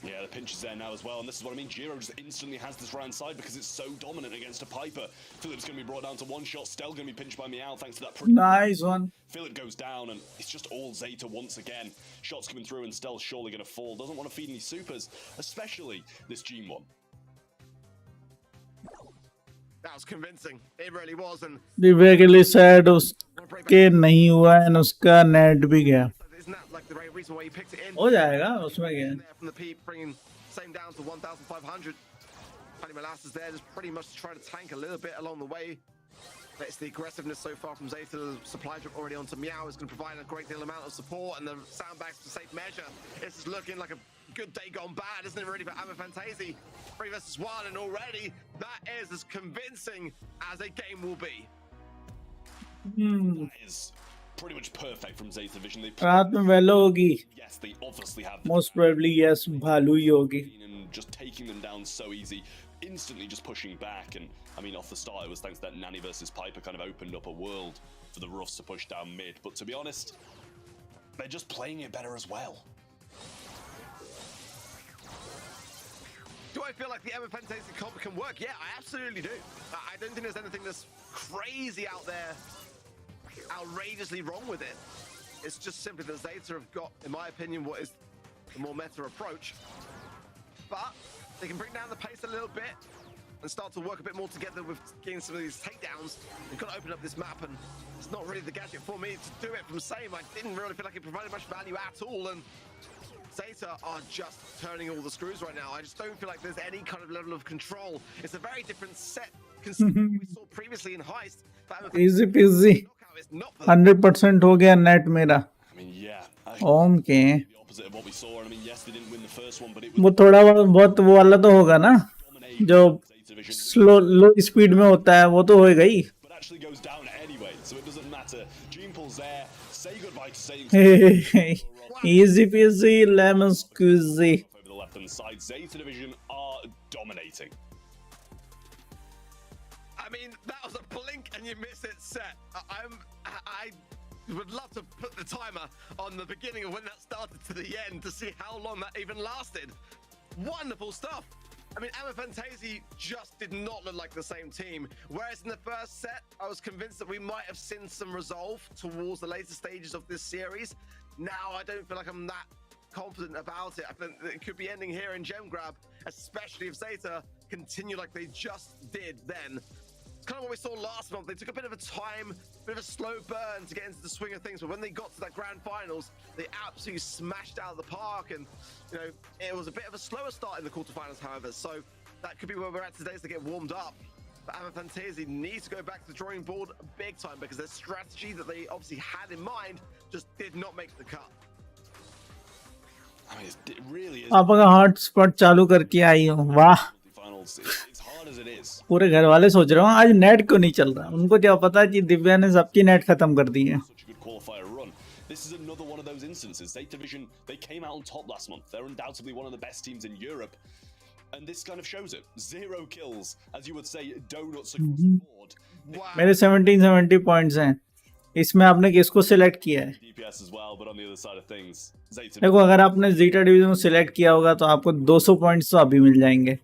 Yeah, the pinch is there now as well, and this is what I mean. Giro just instantly has this right side because it's so dominant against a Piper. Philip's going to be brought down to one shot. Stel going to be pinched by Meow thanks to that. Nice one. Philip goes down, and it's just all Zeta once again. Shots coming through, and Stel's surely going to fall. Doesn't want to feed any supers, especially this Gene one. That was convincing. It really was, and Divya के लिए sad उसके नहीं हुआ and उसका net भी गया. isn't that like the very reason why you picked it in? हो जाएगा उसमें क्या. There from the peak, bringing Same down to 1,500. Honey Molasses there, just pretty much trying to tank a little bit along the way. But it's the aggressiveness so far from Zeta. The supply drop already onto Meow is going to provide a great deal amount of support, and the sandbags for safe measure. This is looking like a good day gone bad, isn't it, really, for Ammo Fantasy? 3 versus 1, and already that is as convincing as a game will be. That is pretty much perfect from Zeta Vision. They रात में वेलो होगी. yes, they obviously have Most probably yes, भालू ही होगी. and just taking them down so easy, instantly just pushing back. And I mean, off the start, it was thanks to that Nani versus Piper kind of opened up a world for the Ruffs to push down mid. But to be honest, they're just playing it better as well. Do I feel like the Emma Fantasy comp can work? Yeah, I absolutely do. I don't think there's anything that's crazy out there, outrageously wrong with it. It's just simply that Zeta have got, in my opinion, what is the more meta approach. But they can bring down the pace a little bit and start to work a bit more together with getting some of these takedowns. They've got to open up this map, and it's not really the gadget for me to do it from Same. I didn't really feel like it provided much value at all, and Zeta are just turning all the screws right now. I just don't feel like there's any kind of level of control. It's a very different set considering what we saw previously in Heist. Easy peasy. Knockout is not for 100% हो गया net मेरा. I mean, yeah, ओम के. the opposite of what we saw. And I mean, yes, they didn't win the first one, but it वो was थोड़ा बहुत वो वाला तो होगा ना, dominating जो Zeta Vision. स्लो लो स्पीड में होता है वो तो होएगा ही. But actually goes down anyway, so it doesn't matter. Gene pulls there. Say goodbye to saying Easy peasy lemon squeezy. over the left hand side. Zeta Division are dominating. I mean, that was a blink and you miss it set. I would love to put the timer on the beginning of when that started to the end to see how long that even lasted. Wonderful stuff. I mean, Ammo Fantasy just did not look like the same team. Whereas in the first set, I was convinced that we might have seen some resolve towards the later stages of this series. Now I don't feel like I'm that confident about it. I think it could be ending here in Gem Grab, especially if Zeta continue like they just did then. It's kind of what we saw last month. They took a bit of a time, bit of a slow burn to get into the swing of things, but when they got to that grand finals, they absolutely smashed out of the park. And you know, it was a bit of a slower start in the quarterfinals, however. So that could be where we're at today as they get warmed up. But Ammo Fantasy needs to go back to the drawing board big time because their strategy that they obviously had in mind just did not make the cut. I mean, it really is. आपका hotspot चालू करके आई हूँ. वाह. Finals, it's hard as it is. पूरे घर वाले सोच रहे हो आज नेट क्यों नहीं चल रहा. उनको क्या पता कि दिव्या ने सबकी नेट खत्म कर दी है. Such a good qualifier run. This is another one of those instances. Zeta Division, they came out on top last month. They're undoubtedly one of the best teams in Europe. And this kind of shows it. 0 kills, as you would say, donuts across the board. Wow. मेरे 1770 points हैं. इसमें आपने किसको select किया है. DPS as well, but on the other side of things, Zeta देखो अगर आपने जीटा डिवीजन को सिलेक्ट किया होगा तो आपको 200 पॉइंट्स तो अभी मिल जाएंगे.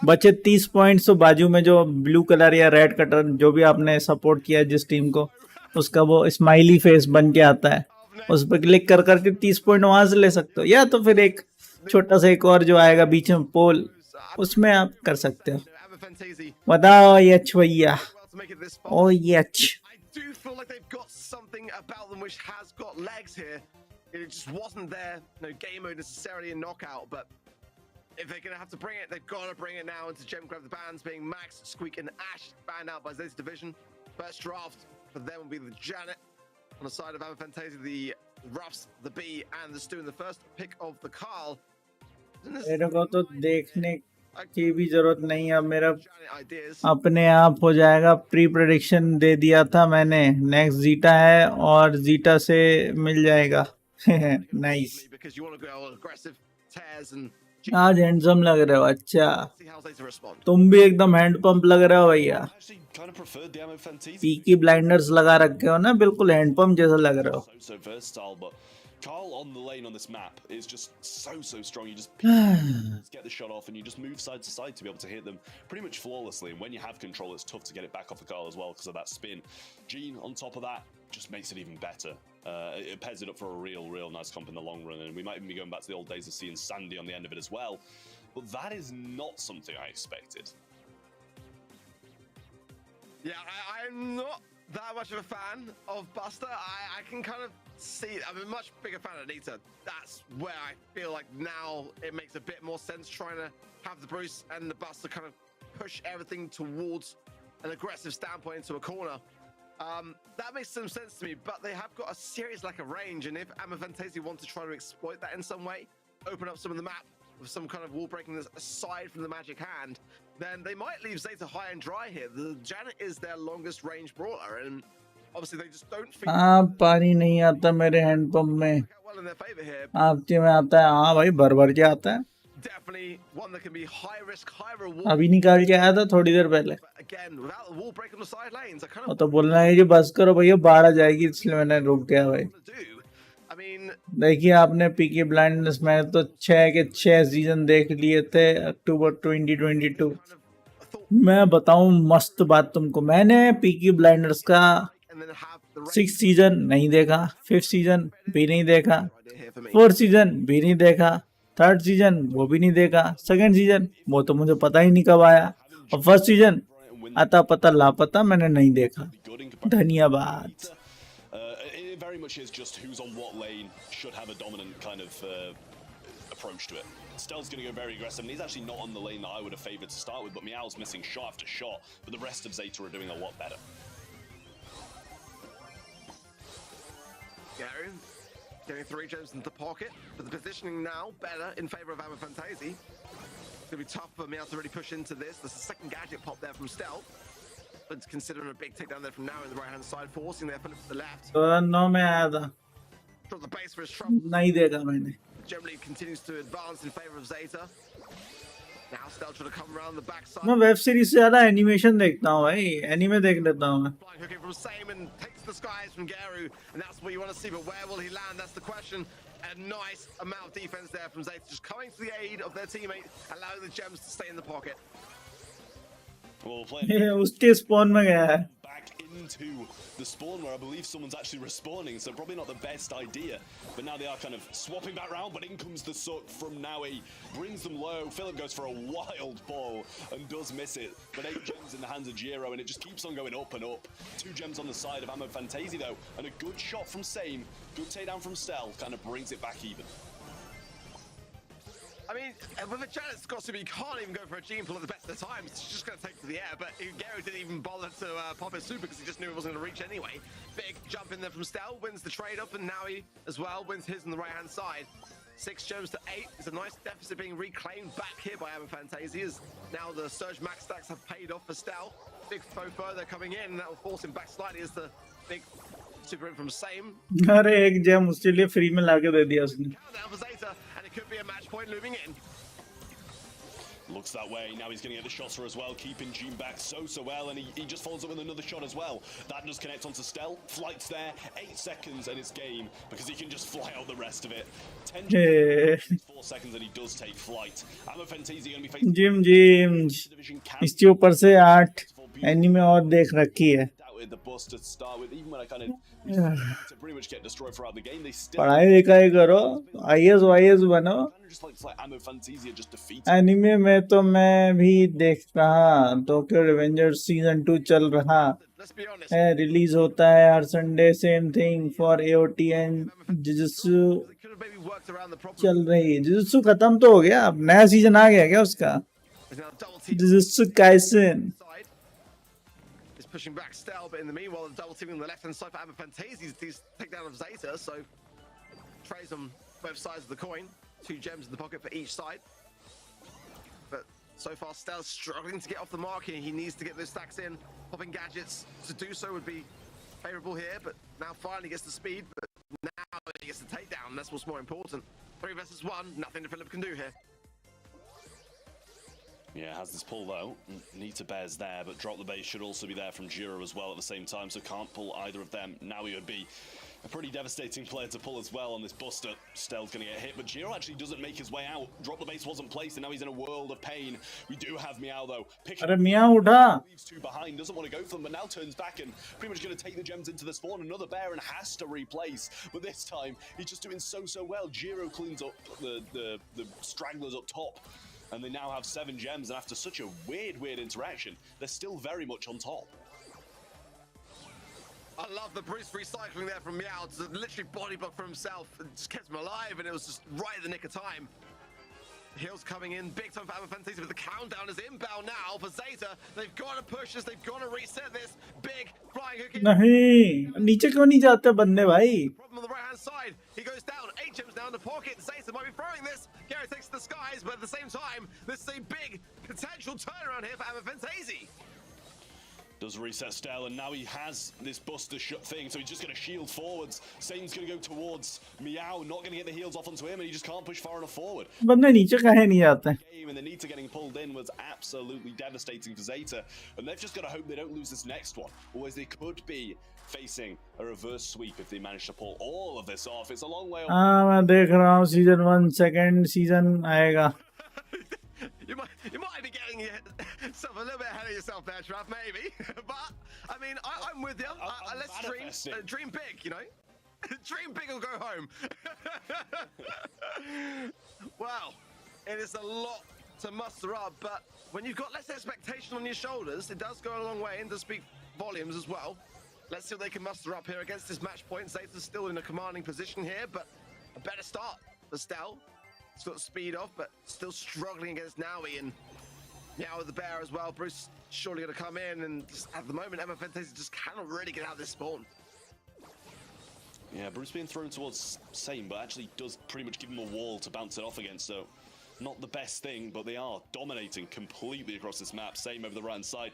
बचे 30 पॉइंट्स तो बाजू में जो ब्लू कलर या रेड कलर जो भी आपने सपोर्ट किया है जिस टीम को, उसका वो स्माइली फेस बन के आता है. उस पर क्लिक कर करके 30 पॉइंट वहां से ले सकते हो, या तो फिर एक छोटा सा एक और जो आएगा बीच में पोल, उसमें आप कर सकते हो। बताओ यच भैया, ओ यच। I do feel like they've got something about them which has got legs here. It just wasn't there, no game mode necessarily in knockout, but if they're going to have to bring it, they've got to bring it now into Gem Grab. The bans being Max, Squeak, and Ash banned out by Zay's division. First draft for them will be the Janet. On the side of Fantasy, the Ruffs, the B, and the Stu. And the first pick of the Carl. मेरे को तो देखने की भी जरूरत नहीं है, अब मेरा अपने आप हो जाएगा। प्री प्रेडिक्शन दे दिया था मैंने, नेक्स्ट जीटा है और जीटा से मिल जाएगा। नाइस। आज हैंडसम लग रहे हो। अच्छा, तुम भी एकदम हैंड पंप लग रहे हो भैया। पीकी ब्लाइंडर्स लगा रखे हो ना, बिल्कुल हैंड पंप जैसा लग रहे हो। Carl on the lane on this map is just so strong. You just get the shot off and you just move side to side to be able to hit them pretty much flawlessly. And when you have control, it's tough to get it back off of Carl as well because of that spin. Gene on top of that just makes it even better. It pairs it up for a real nice comp in the long run. And we might even be going back to the old days of seeing Sandy on the end of it as well. But that is not something I expected. Yeah, I'm not that much of a fan of Buster. I can kind of see, I'm a much bigger fan of Nita. That's where I feel like now it makes a bit more sense trying to have the Bruce and the Buster kind of push everything towards an aggressive standpoint into a corner. That makes some sense to me, but they have got a serious lack of range, and if Amafantasi want to try to exploit that in some way, open up some of the map with some kind of wall breaking aside from the magic hand, then they might leave Zeta high and dry here. The Janet is their longest range brawler, and obviously they just don't feel पानी नहीं आता मेरे hand pump में, well in their favor here. आपके में आता है? हाँ भाई, भर के आता है। Definitely one that can be high risk, high reward. अभी निकाल के आया था थोड़ी देर पहले। But again, without the wall break on the side lanes, I kind और of तो बोलना है कि बस करो भैया, बाढ़ आ जाएगी, इसलिए मैंने रुक गया भाई। want to do. I mean, देखिए आपने पीकी ब्लाइंडर्स में तो 6 के 6 सीजन देख लिए थे अक्टूबर 2022। I thought मैं बताऊं मस्त बात तुमको, मैंने पीकी ब्लाइंडर्स का and then have the 6 season नहीं देखा, 5th सीजन भी नहीं देखा, idea here for me. 4th season भी नहीं देखा, 3rd सीजन वो भी नहीं देखा, 2nd सीजन वो तो मुझे पता ही नहीं कब आया, और 1st सीजन आता पता लापता मैंने नहीं देखा। धन्यवाद। It very much is just who's on what lane should have a dominant kind of approach to it. Stell's going to go very aggressive, and he's actually not on the lane that I would have favoured to start with, but Meow's missing shot after shot, but the rest of Zeta are doing a lot better. Gary getting 3 gems into the pocket, but the positioning now better in favour of Amafantasi. It's going to be tough for Meow to really push into this. There's a second gadget pop there from Stell. But considering a big takedown there from now in the right-hand side, forcing their Philip to the left. 2009 में आया था, Drop the base for his trouble. नहीं देखा मैंने। Generally continues to advance in favour of Zeta. Now Stell trying to come around the backside. मैं web series से ज्यादा animation देखता हूँ भाई, एनीमे देख लेता हूँ मैं। Flying hooking from Same and takes the skies from Garu, and that's what you want to see. But where will he land? That's the question. A nice amount of defense there from Zeta, just coming to the aid of their teammate, allowing the gems to stay in the pocket. Well, playing उसके spawn में गया है। back into the spawn where I believe someone's actually respawning, so probably not the best idea. But now they are kind of swapping back round, but in comes the suck from Naui, brings them low. Philip goes for a wild ball and does miss it, but 8 gems in the hands of Giro, and it just keeps on going up and up. 2 gems on the side of Ammo Fantasi though, and a good shot from Same, good takedown from Stell, kind of brings it back even. I mean, with a Janet Scotty, you can't even go for a gene pull at the best of the times. She's just going to take to the air, but Gary didn't even bother to pop his super because he just knew it wasn't going to reach anyway. Big jump in there from Stell, wins the trade-up, and now he as well wins his on the right-hand side. 6 gems to 8 is a nice deficit being reclaimed back here by Amafantasi, as now the Surge max stacks have paid off for Stell. Big faux they're coming in, and that will force him back slightly as the big super in from Same. अरे एक GeM उसके लिए free में लाके दे दिया उसने। Countdown for Zeta, and it could be a match point looming in. Looks that way. Now he's going to get the shots for as well, keeping Gene back so well, and he just follows up with another shot as well. That does connect onto Stell. Flight's there. 8 seconds and it's game because he can just fly out the rest of it. 10 4 seconds and he does take flight. Amafantasi going to be facing gym division इसके ऊपर से 8 anime और देख रखी है। out with the bust to start with. Even when I kind of to pretty much get destroyed throughout the game, they still पढ़ाई लिखाई करो, आईएएस वाईएएस बनो. kind of just like Ammo Fantasia just defeated. Anime में तो मैं भी देख रहा, टोक्यो रिवेंजर्स सीजन 2 चल रहा Let's be honest. है, रिलीज होता है हर Sunday. Same thing for AOT and Jujutsu They could have maybe worked around the problem. चल रही है. जुजुत्सु खत्म तो हो गया, अब नया सीजन आ गया क्या उसका? There's now a double team jujutsu Kaisen. side. Is pushing back Stel, but in the meanwhile, the double teaming on the left hand side for Amber Fantasies. These takedown of Zeta, so trays on both sides of the coin. 2 gems in the pocket for each side. But so far, Stel's struggling to get off the mark here. He needs to get those stacks in. Popping gadgets to do so would be favorable here, but now finally gets the speed. But now he gets the takedown. That's what's more important. 3 versus 1. Nothing that Philip can do here. Yeah, has this pull though. Nita Bear's there, but Drop the Base should also be there from Jiro as well at the same time, so can't pull either of them. Now he would be a pretty devastating player to pull as well on this buster. Stel's going to get hit, but Jiro actually doesn't make his way out. Drop the Base wasn't placed, and now he's in a world of pain. We do have Meow though. अरे मियाँ उठा. Leaves 2 behind, doesn't want to go for them, but now turns back and pretty much going to take the gems into the spawn. Another bear and has to replace, but this time he's just doing so well. Jiro cleans up the stragglers up top. And they now have 7 gems, and after such a weird interaction, they're still very much on top. I love the Bruce recycling there from Meow to literally body block for himself and just kept him alive, and it was just right at the nick of time. Heals coming in, big time for Amber Fantasy, but the countdown is inbound now for Zeta. They've got to push this, they've got to reset this. Big flying hook in. नहीं, नीचे क्यों नहीं जाते बंदे भाई? Problem on the right hand side. He goes down. 8 gems down in the pocket. Zeta might be throwing this. Garrett takes to the skies, but at the same time, this is a big potential turnaround here for Amber Fantasy. Does reset Stel, and now he has this buster shut thing, so he's just going to shield forwards. Sane's going to go towards Meow, not going to get the heals off onto him, and he just can't push far enough forward. बंदे नीचे काहे नहीं जाते? Game and the Nita getting pulled in was absolutely devastating for Zeta, and they've just got to hope they don't lose this next one, otherwise they could be facing a reverse sweep if they manage to pull all of this off. It's a long way off. हाँ मैं देख रहा हूँ season 1 second season आएगा. You might be getting yourself a little bit ahead of yourself there, Trav, maybe. But, I mean, I'm with you. Let's dream big, you know? Dream big or go home. Wow. It is a lot to muster up, but when you've got less expectation on your shoulders, it does go a long way and does speak volumes as well. Let's see what they can muster up here against this match point. Zeta's still in a commanding position here, but a better start for Stel. He's got speed off, but still struggling against Naui, and now with the bear as well. Bruce surely going to come in, and just at the moment, Emma Fantasy just cannot really get out of this spawn. Yeah, Bruce being thrown towards Same, but actually does pretty much give him a wall to bounce it off against, so not the best thing, but they are dominating completely across this map. Same over the right-hand side.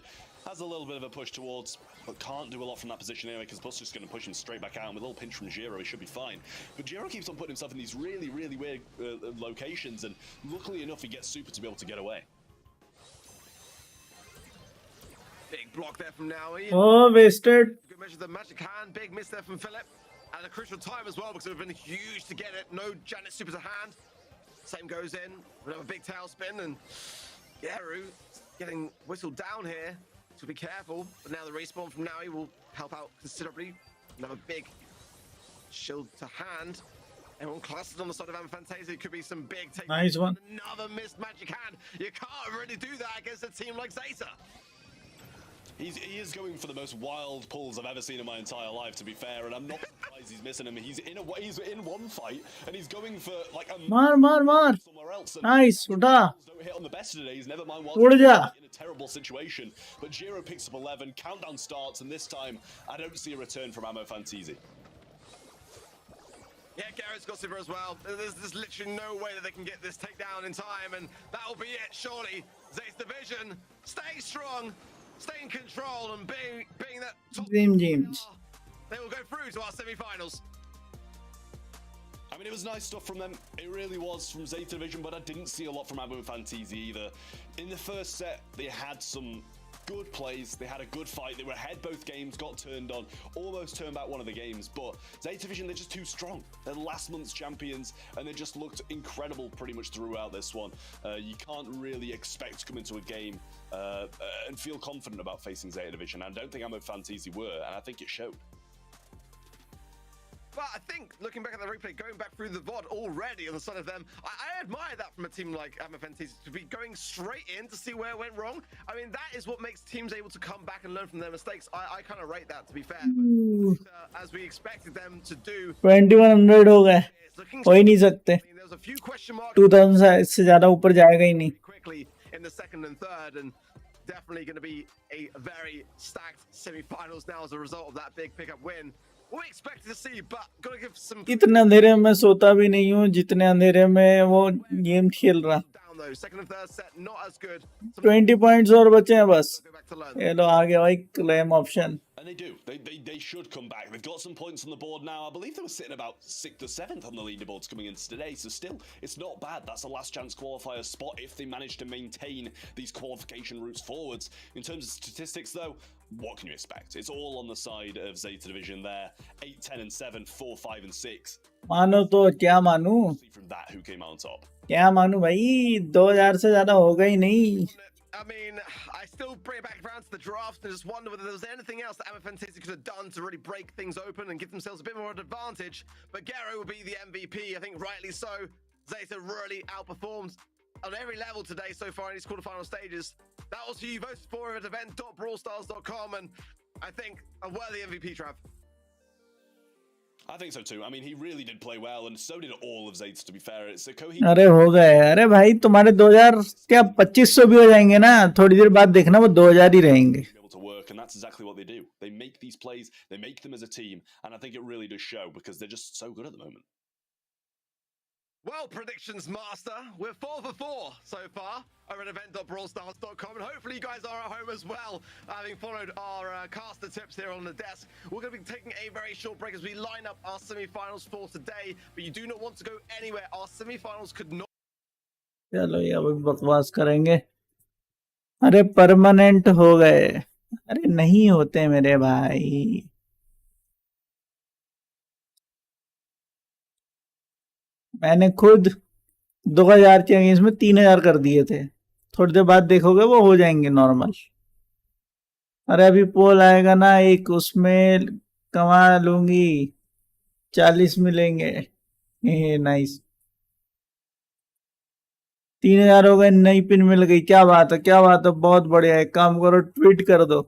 Has a little bit of a push towards, but can't do a lot from that position anyway, because Buster's going to push him straight back out, and with a little pinch from Jiro, he should be fine. But Jiro keeps on putting himself in these really weird locations, and luckily enough, he gets Super to be able to get away. Big block there from Naui. Oh, wasted. Good measure of the magic hand. Big miss there from Philip. At a crucial time as well, because it would have been huge to get it. No Janet Super to hand. Same goes in. Another big tail spin, and Yaru getting whistled down here. So be careful. But now the respawn from Naui will help out considerably. Another big shield to hand. Everyone clustered on the side of Amber Fantasy. Could be some big take. Nice one. Another missed magic hand. You can't really do that against a team like Zeta. He is going for the most wild pulls I've ever seen in my entire life, to be fair, and I'm not surprised he's missing him. He's in one fight, and he's going for like a मार somewhere else. And nice उठा don't hit on the best of days, never mind उड़ one जा. in a terrible situation. But Jiro picks up 11, countdown starts, and this time I don't see a return from Ammo Fantasy. Yeah, Garrett's got Super as well. There's literally no way that they can get this takedown in time, and that'll be it, surely. Zeta's division, stay strong, stay in control, and being that top Dream James. they will go through to our semi-finals. I mean, it was nice stuff from them. It really was from Zeta Division, but I didn't see a lot from Ammo Fantasy either. In the first set, they had some good plays. They had a good fight. They were ahead both games, got turned on, almost turned back one of the games. But Zeta Division, they're just too strong. They're last month's champions, and they just looked incredible pretty much throughout this one. You can't really expect to come into a game and feel confident about facing Zeta Division. I don't think Ammo Fantasy were, and I think it showed. But I think, looking back at the replay, going back through the VOD already on the side of them, I admire that from a team like EMEA to be going straight in to see where it went wrong. I mean, that is what makes teams able to come back and learn from their mistakes. I kind of rate that, to be fair. But, as we expected them to do, 2100 हो गए, हो ही नहीं सकते. I mean, there was a few question marks. 2000 से ज़्यादा ऊपर जाएगा ही नहीं. Quickly in the second and third, and definitely going to be a very stacked semi-finals now as a result of that big pickup win. We expected to see, but gotta give some. इतने अंधेरे में सोता भी नहीं हूँ जितने अंधेरे में वो गेम खेल रहा. Down though, second and third set not as good. 20 points और बचे हैं बस. Go back to learn. ये लो आ गया भाई claim option. And they do. They should come back. They've got some points on the board now. I believe they were sitting about 6th or 7th on the leaderboards coming into today. So still, it's not bad. That's a last chance qualifier spot if they manage to maintain these qualification routes forwards. In terms of statistics, though, what can you expect? It's all on the side of Zeta Division there. 8, 10, and 7, 4, 5, and 6. मानो तो क्या मानूं? See from that who came out on top. क्या मानूं भाई, 2000 से ज्यादा होगा ही नहीं. I mean, I still bring it back around to the draft and just wonder whether there was anything else that EMEA Fantasy could have done to really break things open and give themselves a bit more of an advantage. But Gero will be the MVP, I think rightly so. Zeta really outperformed on every level today so far in these quarterfinal stages. That was who you voted for at event.brawlstars.com, and I think a worthy MVP, Trav. I think so too. I mean, he really did play well, and so did all of Zeta, to be fair. It's a अरे हो गए. अरे भाई तुम्हारे 2000 क्या 2500 भी हो जाएंगे ना, थोड़ी देर बाद देखना वो 2000 ही रहेंगे. able to work, and that's exactly what they do. They make these plays, they make them as a team, and I think it really does show because they're just so good at the moment. Well, predictions master, we're 4 for 4 so far over at event.brawlstars.com, and hopefully you guys are at home as well, having followed our caster tips here on the desk. We're going to be taking a very short break as we line up our semi-finals for today, but you do not want to go anywhere. Our semi-finals could not. चलो ये अभी बकवास करेंगे. अरे permanent हो गए. अरे नहीं होते मेरे भाई. मैंने खुद 2000 के अगेंस्ट में 3000 कर दिए थे. थोड़ी देर बाद देखोगे वो हो जाएंगे नॉर्मल. अरे अभी पोल आएगा ना एक, उसमें कमा लूंगी 40 मिलेंगे. नाइस. 3000 हो गए, नई पिन मिल गई. क्या बात है, क्या बात है, बहुत बढ़िया. एक काम करो, ट्वीट कर दो.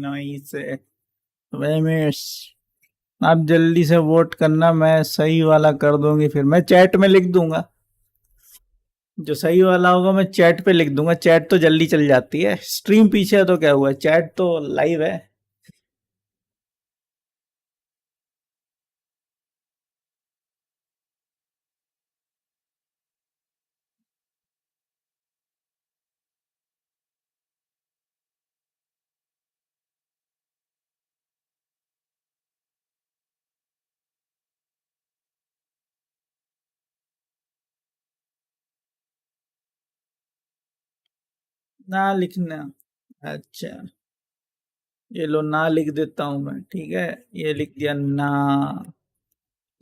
नाइस. वेमिस, आप जल्दी से वोट करना, मैं सही वाला कर दूंगी. फिर मैं चैट में लिख दूंगा. जो सही वाला होगा मैं चैट पे लिख दूंगा. चैट तो जल्दी चल जाती है. स्ट्रीम पीछे है तो क्या हुआ, चैट तो लाइव है. ना लिखना। अच्छा, ये लो ना लिख देता हूँ मैं, ठीक है। ये लिख दिया ना।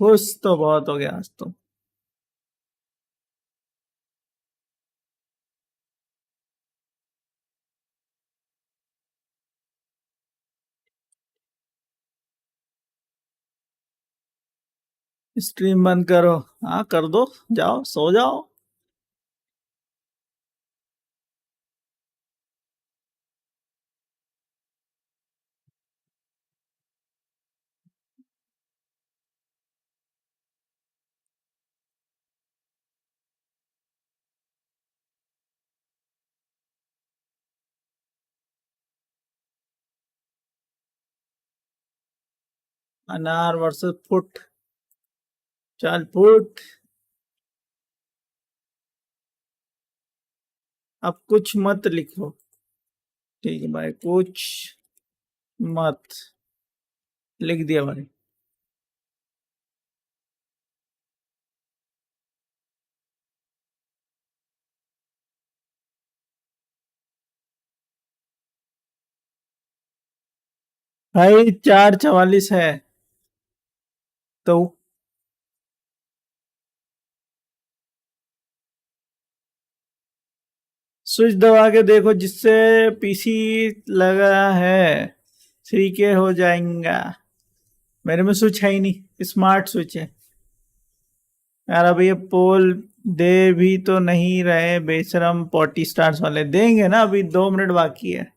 खुश तो बहुत हो गया आज तो। स्ट्रीम बंद करो। हाँ कर दो, जाओ सो जाओ। अनार वर्सेस फुट। चल फुट। अब कुछ मत लिखो। ठीक है भाई, कुछ मत। लिख दिया भाई। भाई 4:44 है तो स्विच दबा के देखो, जिससे पीसी लगा है 3K हो जाएगा। मेरे में स्विच है ही नहीं, स्मार्ट स्विच है। यार अभी ये पोल दे भी तो नहीं रहे बेशरम, 40 स्टार्स वाले देंगे ना, अभी 2 मिनट बाकी है।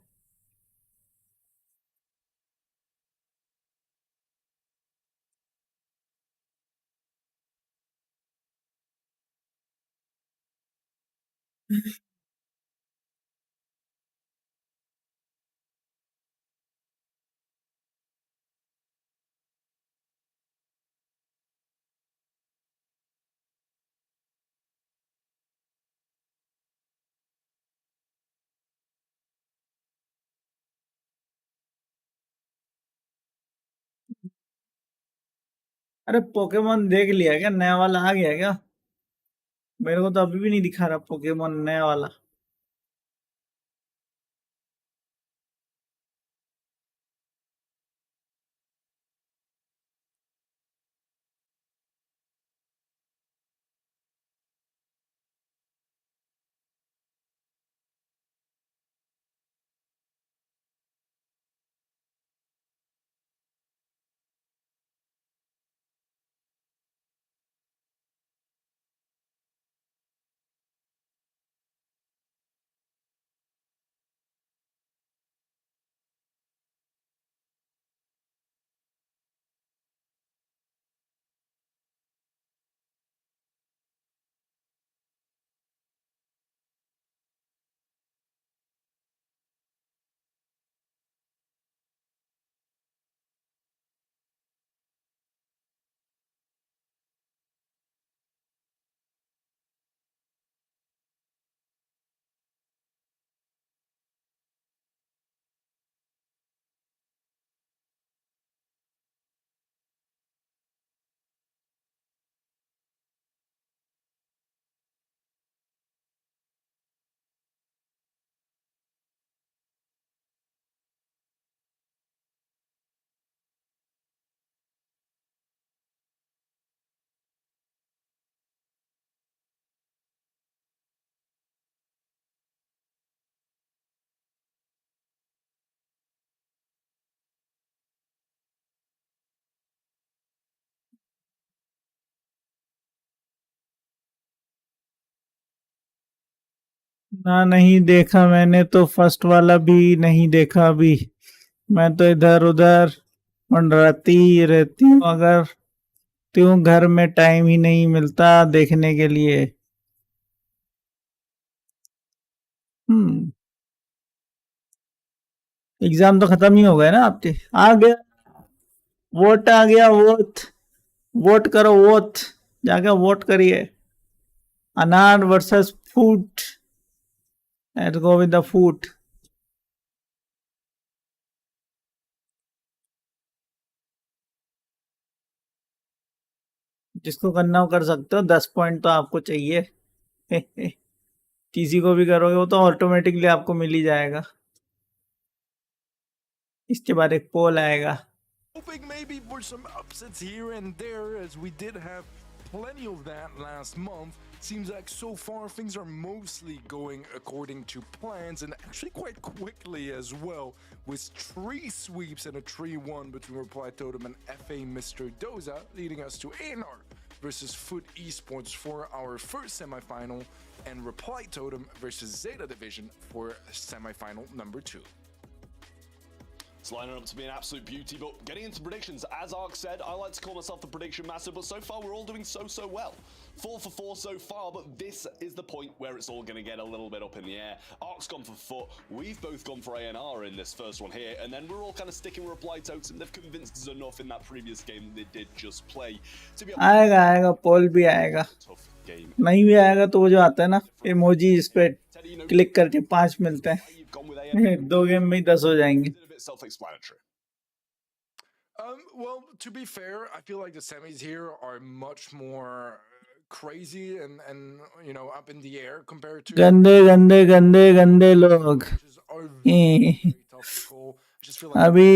अरे पोकेमोन देख लिया क्या? नया वाला आ गया क्या? मेरे को तो अभी भी नहीं दिखा रहा पोकेमोन नया वाला। ना नहीं देखा मैंने तो, फर्स्ट वाला भी नहीं देखा अभी। मैं तो इधर उधर मंडराती ही रहती हूँ, अगर क्यों घर में टाइम ही नहीं मिलता देखने के लिए। हम्म। एग्जाम तो खत्म ही हो गए ना आपके? आ गया वोट, आ गया वोट। वोट करो वोट, जाके वोट करिए। अनार versus foot. Let's go with the फूट। जिसको करना हो कर सकते हो, 10 पॉइंट तो आपको चाहिए। किसी को भी करोगे वो तो ऑटोमेटिकली आपको मिल ही जाएगा। इसके बाद एक पोल आएगा। Hoping maybe for some upsets here and there, as we did have plenty of that last month. Seems like so far things are mostly going according to plans, and actually quite quickly as well, with 3 sweeps and a 3-1 between Reply Totem and FA Mr. Doza, leading us to ANR versus Foot Esports for our first semifinal, and Reply Totem versus Zeta Division for semifinal number 2. It's lining up to be an absolute beauty, but getting into predictions, as Ark said, I like to call myself the prediction master, but so far we're all doing so well. 4 for 4 so far, but this is the point where it's all going to get a little bit up in the air. Ark's gone for Foot, we've both gone for ANR in this first one here, and then we're all kind of sticking with Reply Totem. They've convinced us enough in that previous game they did just play to be able आएगा पोल भी आएगा, tough game. नहीं भी आएगा तो वो जो आता है ना इमोजी, इस पे क्लिक करके 5 मिलते हैं। You've gone with ANR. 2 game में ही 10 हो जाएंगे। It's a bit self-explanatory. Well, to be fair, I feel like the semis here are much more crazy and you know, up in the air compared to गंदे गंदे गंदे गंदे लोग matches are very tough to call. I just feel like अभी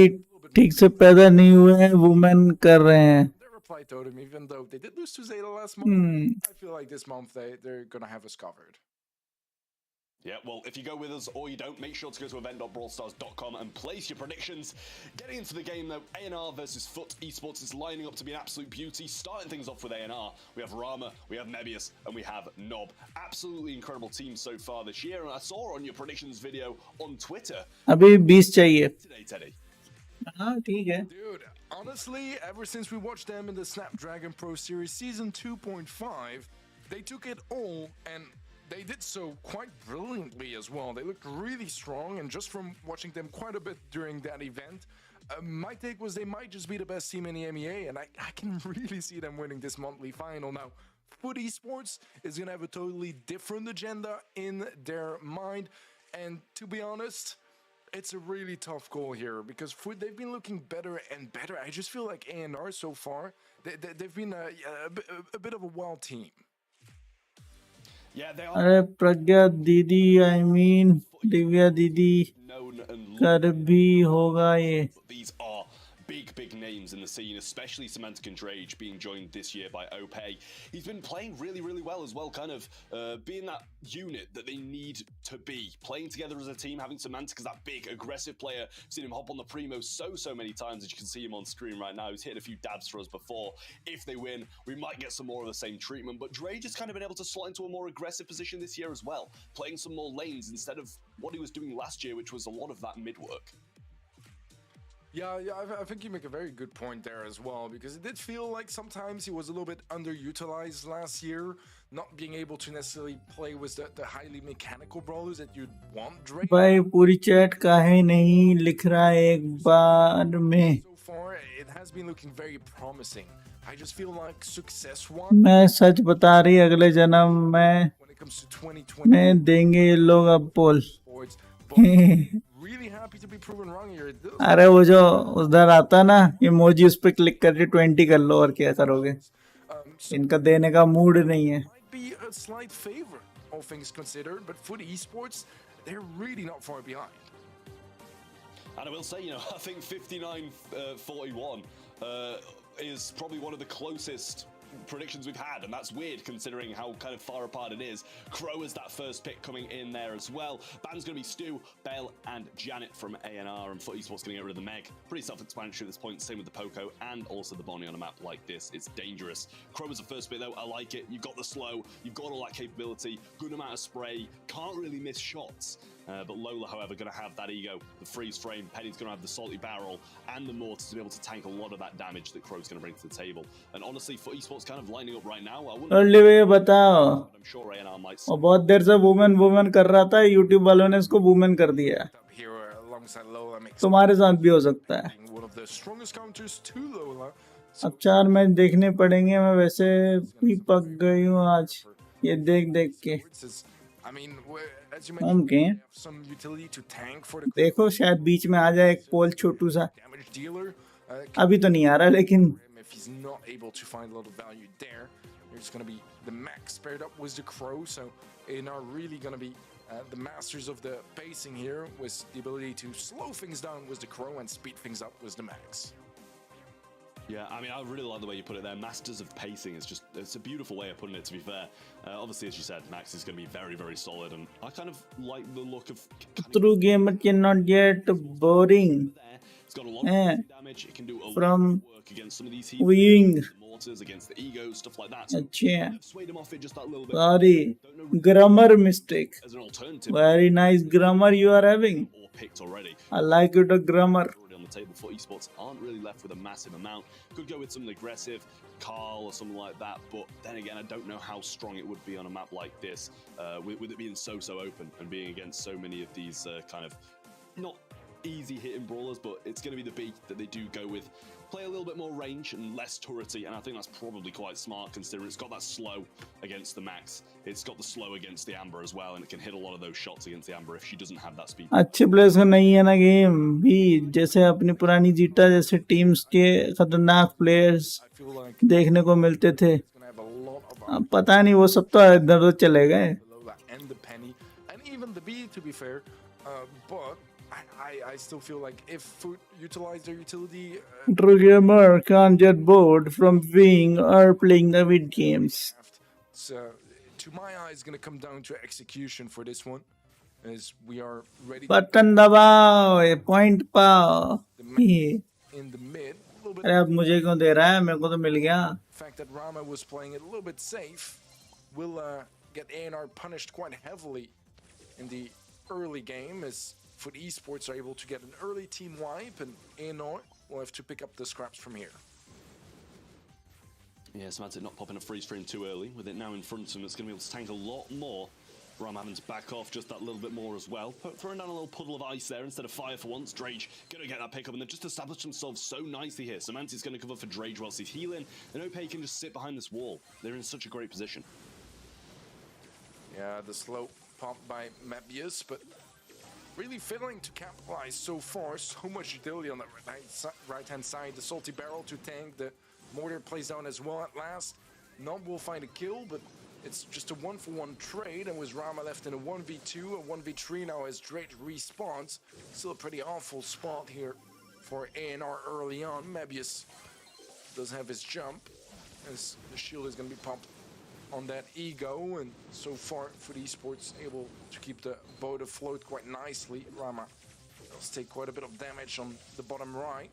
ठीक से पैदा नहीं हुए हैं, वुमेन कर रहे हैं। their Reply Totem, even though they did lose to Zeta last month, I feel like this month they're gonna have us covered. Yeah, well, if you go with us or you don't, make sure to go to event.brawlstars.com and place your predictions. Getting into the game, though, ANR versus Foot Esports is lining up to be an absolute beauty. Starting things off with ANR, we have Rama, we have Mebius, and we have Nob. Absolutely incredible teams so far this year, and I saw on your predictions video on Twitter अभी 20 चाहिए। today, Teddy. हाँ ठीक है। Dude, honestly, ever since we watched them in the Snapdragon Pro Series Season 2.5, they took it all and they did so quite brilliantly as well. They looked really strong, and just from watching them quite a bit during that event, my take was they might just be the best team in the EMEA, and I can really see them winning this monthly final. Now, Foot Esports is going to have a totally different agenda in their mind, and to be honest, it's a really tough goal here because Foot, they've been looking better and better. I just feel like ANR so far, they've been a bit of a wild team. Yeah, they are अरे प्रज्ञा दीदी, I mean Divya दीदी, known and कर भी होगा ये। but these are big names in the scene, especially Semantic and Drage being joined this year by Opay. He's been playing really well as well, kind of being that unit that they need to be. Playing together as a team, having Semantic as that big, aggressive player. I've seen him hop on the Primo so many times, as you can see him on screen right now. He's hit a few dabs for us before. If they win, we might get some more of the same treatment, but Drage has kind of been able to slot into a more aggressive position this year as well, playing some more lanes instead of what he was doing last year, which was a lot of that mid work. Yeah, I think you make a very good point there as well, because it did feel like sometimes he was a little bit underutilized last year, not being able to necessarily play with the highly mechanical brawlers that you'd want Drake. भाई पूरी chat काहे नहीं लिख रहा है एक बार में? So far, it has been looking very promising. I just feel like success-wise, मैं सच बता रही, अगले जन्म में when it comes to 2020 में देंगे ये लोग अब पोल। boards, but really happy to be proven wrong here. अरे वो जो उधर आता ना इमोजी, उस पे क्लिक करके 20 कर लो, और क्या करोगे? So इनका देने का मूड नहीं है। might be a slight favor, all things considered, but Foot Esports, they're really not far behind. And I will say, you know, I think 59-41 is probably one of the closest predictions we've had, and that's weird considering how kind of far apart it is. Crow is that first pick coming in there as well. Ban's going to be Stu, Bell, and Janet from ANR, and Foot Esports going to get rid of the Meg. Pretty self-explanatory at this point. Same with the Poco and also the Bonnie on a map like this. It's dangerous. Crow is the first pick though. I like it. You've got the slow, you've got all that capability, good amount of spray, can't really miss shots. But Lola, however, going to have that ego, the freeze frame. Penny's going to have the salty barrel and the mortar to be able to tank a lot of that damage that Crow's going to bring to the table. And honestly, Foot Esports kind of lining up right now. I wouldn't, early वे बताओ, but I'm sure ANR might. और बहुत देर से women कर रहा था, YouTube वालों ने इसको वुमेन कर दिया। Up here alongside Lola makes तुम्हारे साथ भी हो सकता है। one of the strongest counters to Lola. अब 4 मैच देखने पड़ेंगे। मैं वैसे भी पक गई हूँ आज ये देख के। I mean, as you हम mentioned, के they have some utility to tank for the देखो शायद बीच में आ जाए एक पोल छोटू सा। damage dealer. अभी तो नहीं आ रहा, लेकिन If he's not able to find a lot of value there, It's going to be the Max paired up with the Crow, so are really going to be the masters of the pacing here, with the ability to slow things down with the Crow and speed things up with the Max. Yeah, I mean, I really like the way you put it there. Masters of pacing is just, it's a beautiful way of putting it, to be fair. Obviously, as you said, Max is going to be very, very solid, and I kind of like the look of... True gamer cannot get boring. It's got a lot of damage. It can do a lot From of work against some of these wing. the mortars, against the ego, stuff like that. So Achha. I've swayed him off it just that little bit. Sorry. Grammar mistake. As an alternative, Very nice grammar you are having. or picked already. I like it, a grammar. Already on the table for esports aren't really left with a massive amount. Could go with something aggressive, Carl or something like that, but then again, I don't know how strong it would be on a map like this, with it being so open and being against so many of these kind of not easy hitting brawlers, but it's going to be the B that they do go with. Play a little bit more range and less turrety, and I think that's probably quite smart considering it's got that slow against the Max. It's got the slow against the Amber as well, and it can hit a lot of those shots against the Amber if she doesn't have that speed. अच्छे players का नहीं है ना game भी, जैसे अपनी पुरानी zeta जैसे टीम्स के खतरनाक प्लेयर्स I feel like देखने को मिलते थे. it's going to have a lot of अब पता नहीं वो सब तो इधर उधर चले गए. below that, and the Penny, and even the B, to be fair, but I still feel like if Foot utilize their utility, True gamer can't get bored from being or playing the vid games. so to my eyes, going to come down to execution for this one, as we are ready to button दबाओ, point पाओ. ये, in the mid. A little bit. अरे अब मुझे क्यों दे रहा है, मेरे को तो मिल गया. The fact that Rama was playing it a little bit safe will get A&R punished quite heavily in the early game, as Foot Esports are able to get an early team wipe, and A&R will have to pick up the scraps from here. Yeah, Semantic not popping a freeze frame too early. With it now in front of him, it's going to be able to tank a lot more. Ram having to back off just that little bit more as well. Throwing down a little puddle of ice there instead of fire for once. Drage going to get that pickup, and they've just established themselves so nicely here. Semantic's going to cover for Drage whilst he's healing, and Ope can just sit behind this wall. They're in such a great position. Yeah, the slow pop by Mabius, but really failing to capitalize so far. So much utility on the right-hand side. The salty barrel to tank. The mortar plays down as well at last. Nob will find a kill, but it's just a 1-for-1 trade, and with Rama left in a 1v2, a 1v3 now as Drake respawns. Still a pretty awful spot here for A&R early on. Mabius does have his jump, as the shield is going to be popped on that ego, and so far Foot Esports able to keep the boat afloat quite nicely. Rama does take quite a bit of damage on the bottom right,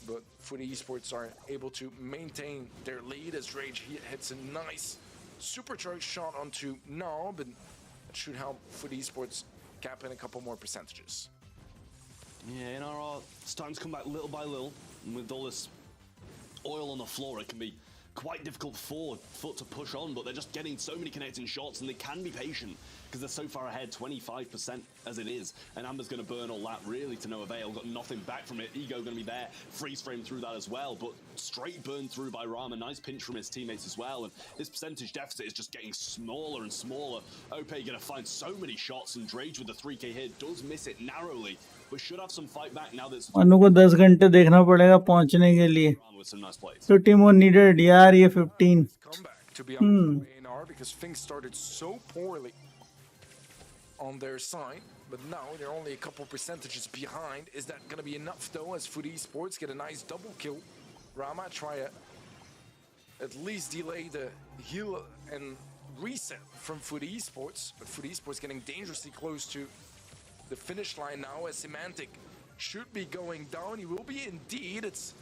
but Foot Esports are able to maintain their lead as Rage hits a nice supercharged shot onto Nob, and that should help Foot Esports cap in a couple more percentages. Yeah, NRR starting to come back little by little, and with all this oil on the floor, it can be quite difficult for Foot to push on, but they're just getting so many connecting shots, and they can be patient because they're so far ahead, 25% as it is, and Amber's going to burn all that really to no avail. Got nothing back from it. Ego going to be there, freeze frame through that as well, but straight burn through by Rama. Nice pinch from his teammates as well, and his percentage deficit is just getting smaller and smaller. Ope going to find so many shots, and Drage with the 3k hit does miss it narrowly, but should have some fight back now. That's Manu को 10 घंटे देखना पड़ेगा पहुंचने के लिए. with some nice plays. तो टीमो needed यार ये 15. Comeback, to be honest, for A&R, because things started so poorly on their side, but now they're only a couple percentages behind. Is that going to be enough though, as Foot Esports get a nice double kill? Rama try to at least delay the heal and reset from Foot Esports, but Foot Esports getting dangerously close to the finish line now, as Semantic should be going down. He will be indeed. It's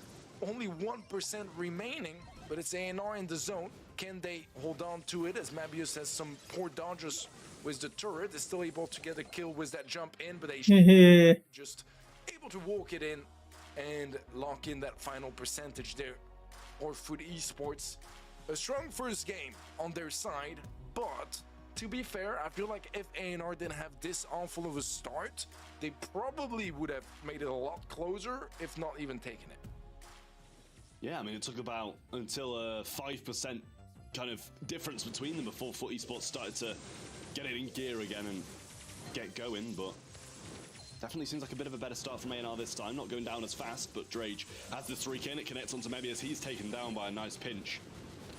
only 1% remaining, but it's A&R in the zone. Can they hold on to it, as Mabius has some poor dodges with the turret? Is still able to get a kill with that jump in, but they should just able to walk it in and lock in that final percentage there. Or Foot Esports, a strong first game on their side, but to be fair, I feel like if A&R didn't have this awful of a start, they probably would have made it a lot closer, if not even taken it. Yeah, I mean, it took about until a 5% kind of difference between them before Foot Esports started to get it in gear again and get going, but definitely seems like a bit of a better start from A&R this time. Not going down as fast, but Drage has the 3k and it connects onto Maybe as he's taken down by a nice pinch.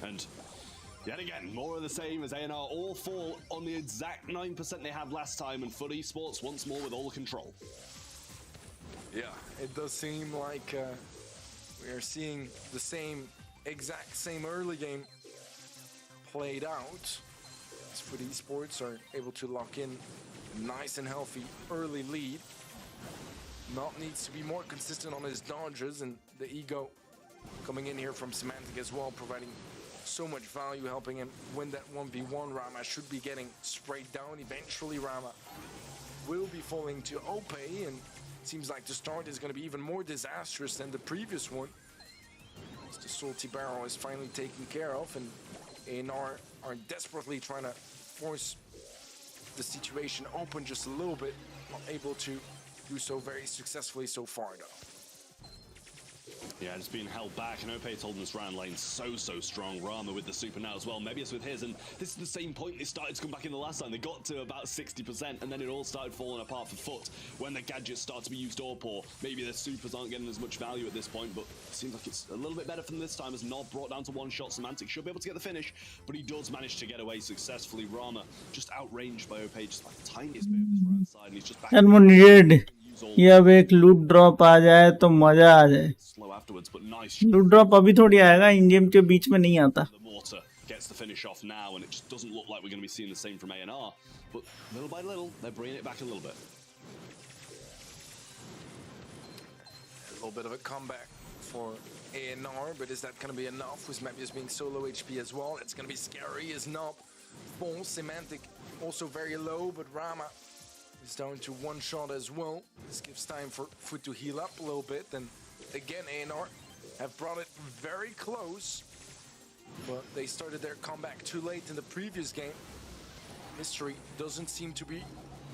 And Yet again, more of the same as A&R all fall on the exact 9% they had last time, and FUT Esports once more with all the control. Yeah, it does seem like we are seeing the exact same early game played out. As FUT Esports are able to lock in a nice and healthy early lead. Not needs to be more consistent on his dodges, and the ego coming in here from Semantic as well, providing so much value, helping him win that 1v1. Rama should be getting sprayed down. Eventually Rama will be falling to OP, and it seems like the start is going to be even more disastrous than the previous one. As the Salty Barrel is finally taken care of, and A&R are desperately trying to force the situation open just a little bit. Not able to do so very successfully so far though. Yeah, just being held back, and Ope told this round lane so strong. Rama with the super now as well, Mebius with his, and this is the same point they started to come back in the last time. They got to about 60%, and then it all started falling apart for FUT when the gadgets start to be used or poor. Maybe their supers aren't getting as much value at this point, but it seems like it's a little bit better from this time as Nob brought down to one shot. Semantic should be able to get the finish, but he does manage to get away successfully. Rama just outranged by Ope, just like the tiniest bit of this round side, and he's just back. यार वो needed ये अब एक लूट drop आ जाए तो मजा आ जाए. Slow afterwards, but nice. लूट ड्रॉप अभी थोड़ी आएगा, इन गेम के बीच में नहीं आता. The mortar gets the finish off now, and it just doesn't look like we're going to be seeing the same from A&R. But little by little, they're bringing it back a little bit. A little bit of a comeback for A&R, but is that going to be enough with Mebius being so low HP as well? It's going to be scary as Nob falls. Semantic also very low, but Rama is down to one shot as well. This gives time for FUT to heal up a little bit, and again A&R have brought it very close, but they started their comeback too late in the previous game. History doesn't seem to be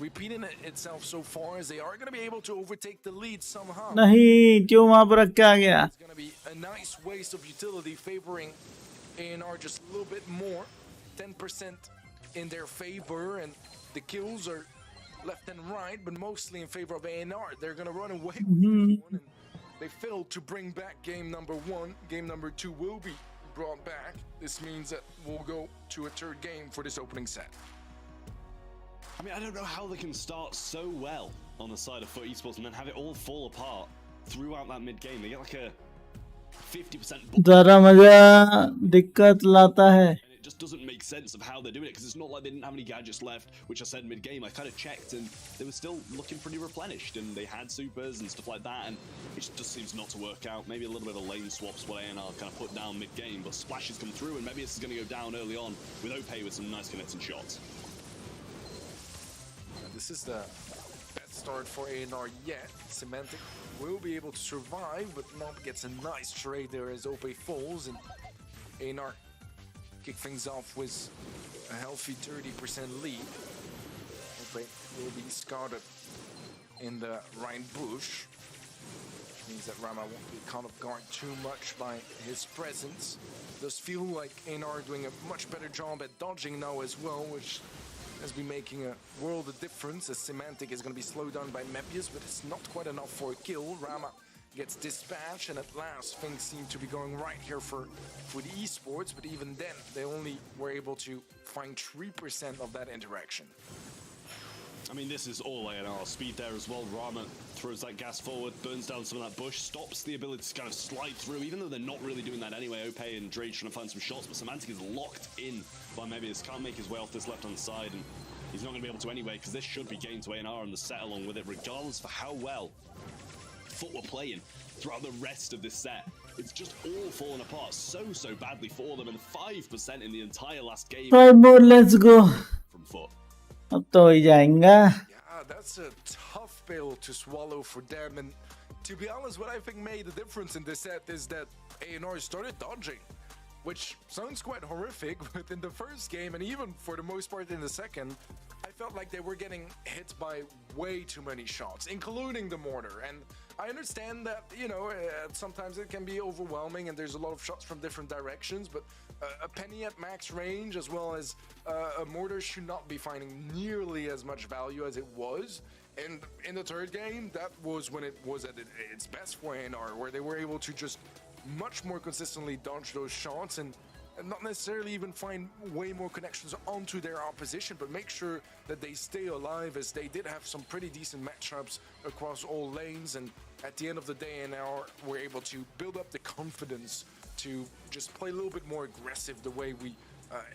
repeating itself so far, as they are going to be able to overtake the lead somehow. नहीं, क्यों वहां पर रख के आ गया? It's going to be a nice waste of utility, favoring A&R just a little bit more. 10% in their favor, and the kills are left and right, but mostly in favor of A&R. They're going to run away with this one, and they failed to bring back game number 1. Game number 2 will be brought back. This means that we'll go to a third game for this opening set. I mean, I don't know how they can start so well on the side of FUT Esports and then have it all fall apart throughout that mid-game. They get like a 50% ज़रा मजा दिक्कत लाता है. and it just doesn't make sense of how they're doing it, because it's not like they didn't have any gadgets left, which I said mid-game. I kind of checked and they were still looking pretty replenished, and they had supers and stuff like that, and it just seems not to work out. Maybe a little bit of lane swaps what A&R kind of put down mid-game, but splashes come through, and maybe this is going to go down early on with Ope with some nice connecting shots. This is the best start for A&R yet. Semantic will be able to survive, but Nob gets a nice trade there as OP falls, and A&R kick things off with a healthy 30% lead. OP will be scouted in the right bush, which means that Rama won't be caught off guard too much by his presence. It does feel like A&R doing a much better job at dodging now as well, which has been making a world of difference, as Semantic is going to be slowed down by Mebius, but it's not quite enough for a kill. Rama gets dispatched, and at last things seem to be going right here for the esports, but even then they only were able to find 3% of that interaction. I mean, this is all A&R speed there as well. Rama throws that gas forward, burns down some of that bush, stops the ability to kind of slide through, even though they're not really doing that anyway. Ope and Drake trying to find some shots, but Semantic is locked in by Mebius. Can't make his way off this left-hand side, and he's not going to be able to anyway, because this should be game to A&R and the set along with it, regardless for how well FUT were playing throughout the rest of this set. It's just all fallen apart so badly for them, and 5% in the entire last game 5 more, let's go. from FUT. अब तो हो ही जाएगा. Yeah, that's a tough pill to swallow for them, and to be honest, what I think made the difference in this set is that A&R started dodging, which sounds quite horrific, but in the first game, and even for the most part in the second, I felt like they were getting hit by way too many shots, including the mortar. And I understand that, you know, sometimes it can be overwhelming and there's a lot of shots from different directions, but a penny at max range as well as a mortar should not be finding nearly as much value as it was. And in the third game, that was when it was at its best for A&R, where they were able to just much more consistently dodge those shots, and and not necessarily even find way more connections onto their opposition, but make sure that they stay alive, as they did have some pretty decent matchups across all lanes. And at the end of the day, now we're able to build up the confidence to just play a little bit more aggressive the way we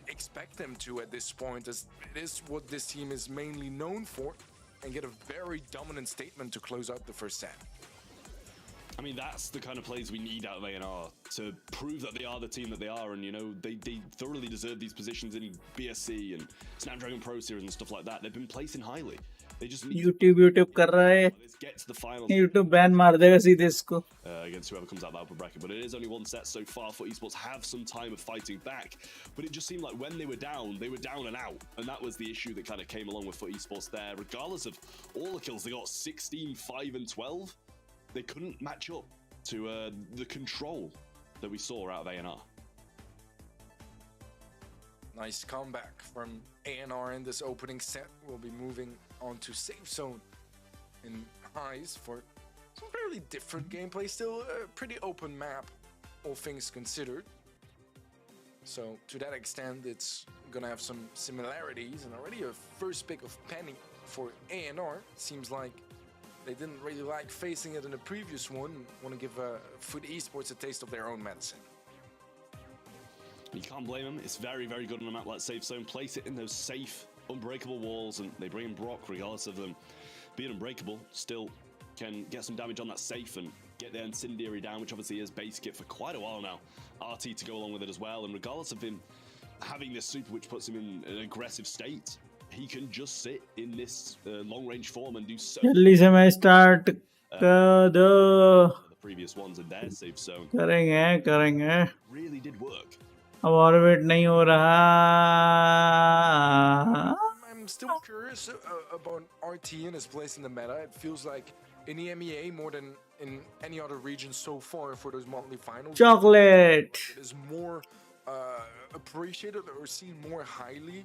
expect them to at this point, as it is what this team is mainly known for, and get a very dominant statement to close out the first set. I mean, that's the kind of plays we need out of A&R to prove that they are the team that they are, and you know, they thoroughly deserve these positions in BSC and Snapdragon Pro Series and stuff like that. They've been placing highly. They just need YouTube कर रहा है, let's get to the finals. YouTube ban मार देगा सीधे इसको. Against whoever comes out of the upper bracket, but it is only one set so far. For esports have some time of fighting back, but it just seemed like when they were down and out, and that was the issue that kind of came along with for esports there. Regardless of all the kills, they got 16, 5, and 12. They couldn't match up to the control that we saw out of A&R. Nice comeback from A&R in this opening set. We'll be moving on to Safe Zone in highs for some fairly different gameplay. Still a pretty open map, all things considered. So to that extent, it's gonna have some similarities, and already a first pick of Penny for A&R. Seems like they didn't really like facing it in the previous one. Want to give Foot Esports a taste of their own medicine. You can't blame them. It's very, very good on a map like Safe Zone. Place it in those safe, unbreakable walls, and they bring in Brock, regardless of them being unbreakable. Still can get some damage on that safe and get their incendiary down, which obviously is base kit for quite a while now. RT to go along with it as well, and regardless of him having this super, which puts him in an aggressive state, he can just sit in this long-range form and do so. जल्दी से मैं start कर दो. The previous ones in their Safe Zone करेंगे. really did work. अब और wait नहीं हो रहा. I'm still curious about RT and his place in the meta. It feels like in the EMEA more than in any other region so far for those monthly finals. Chocolate. It is more appreciated or seen more highly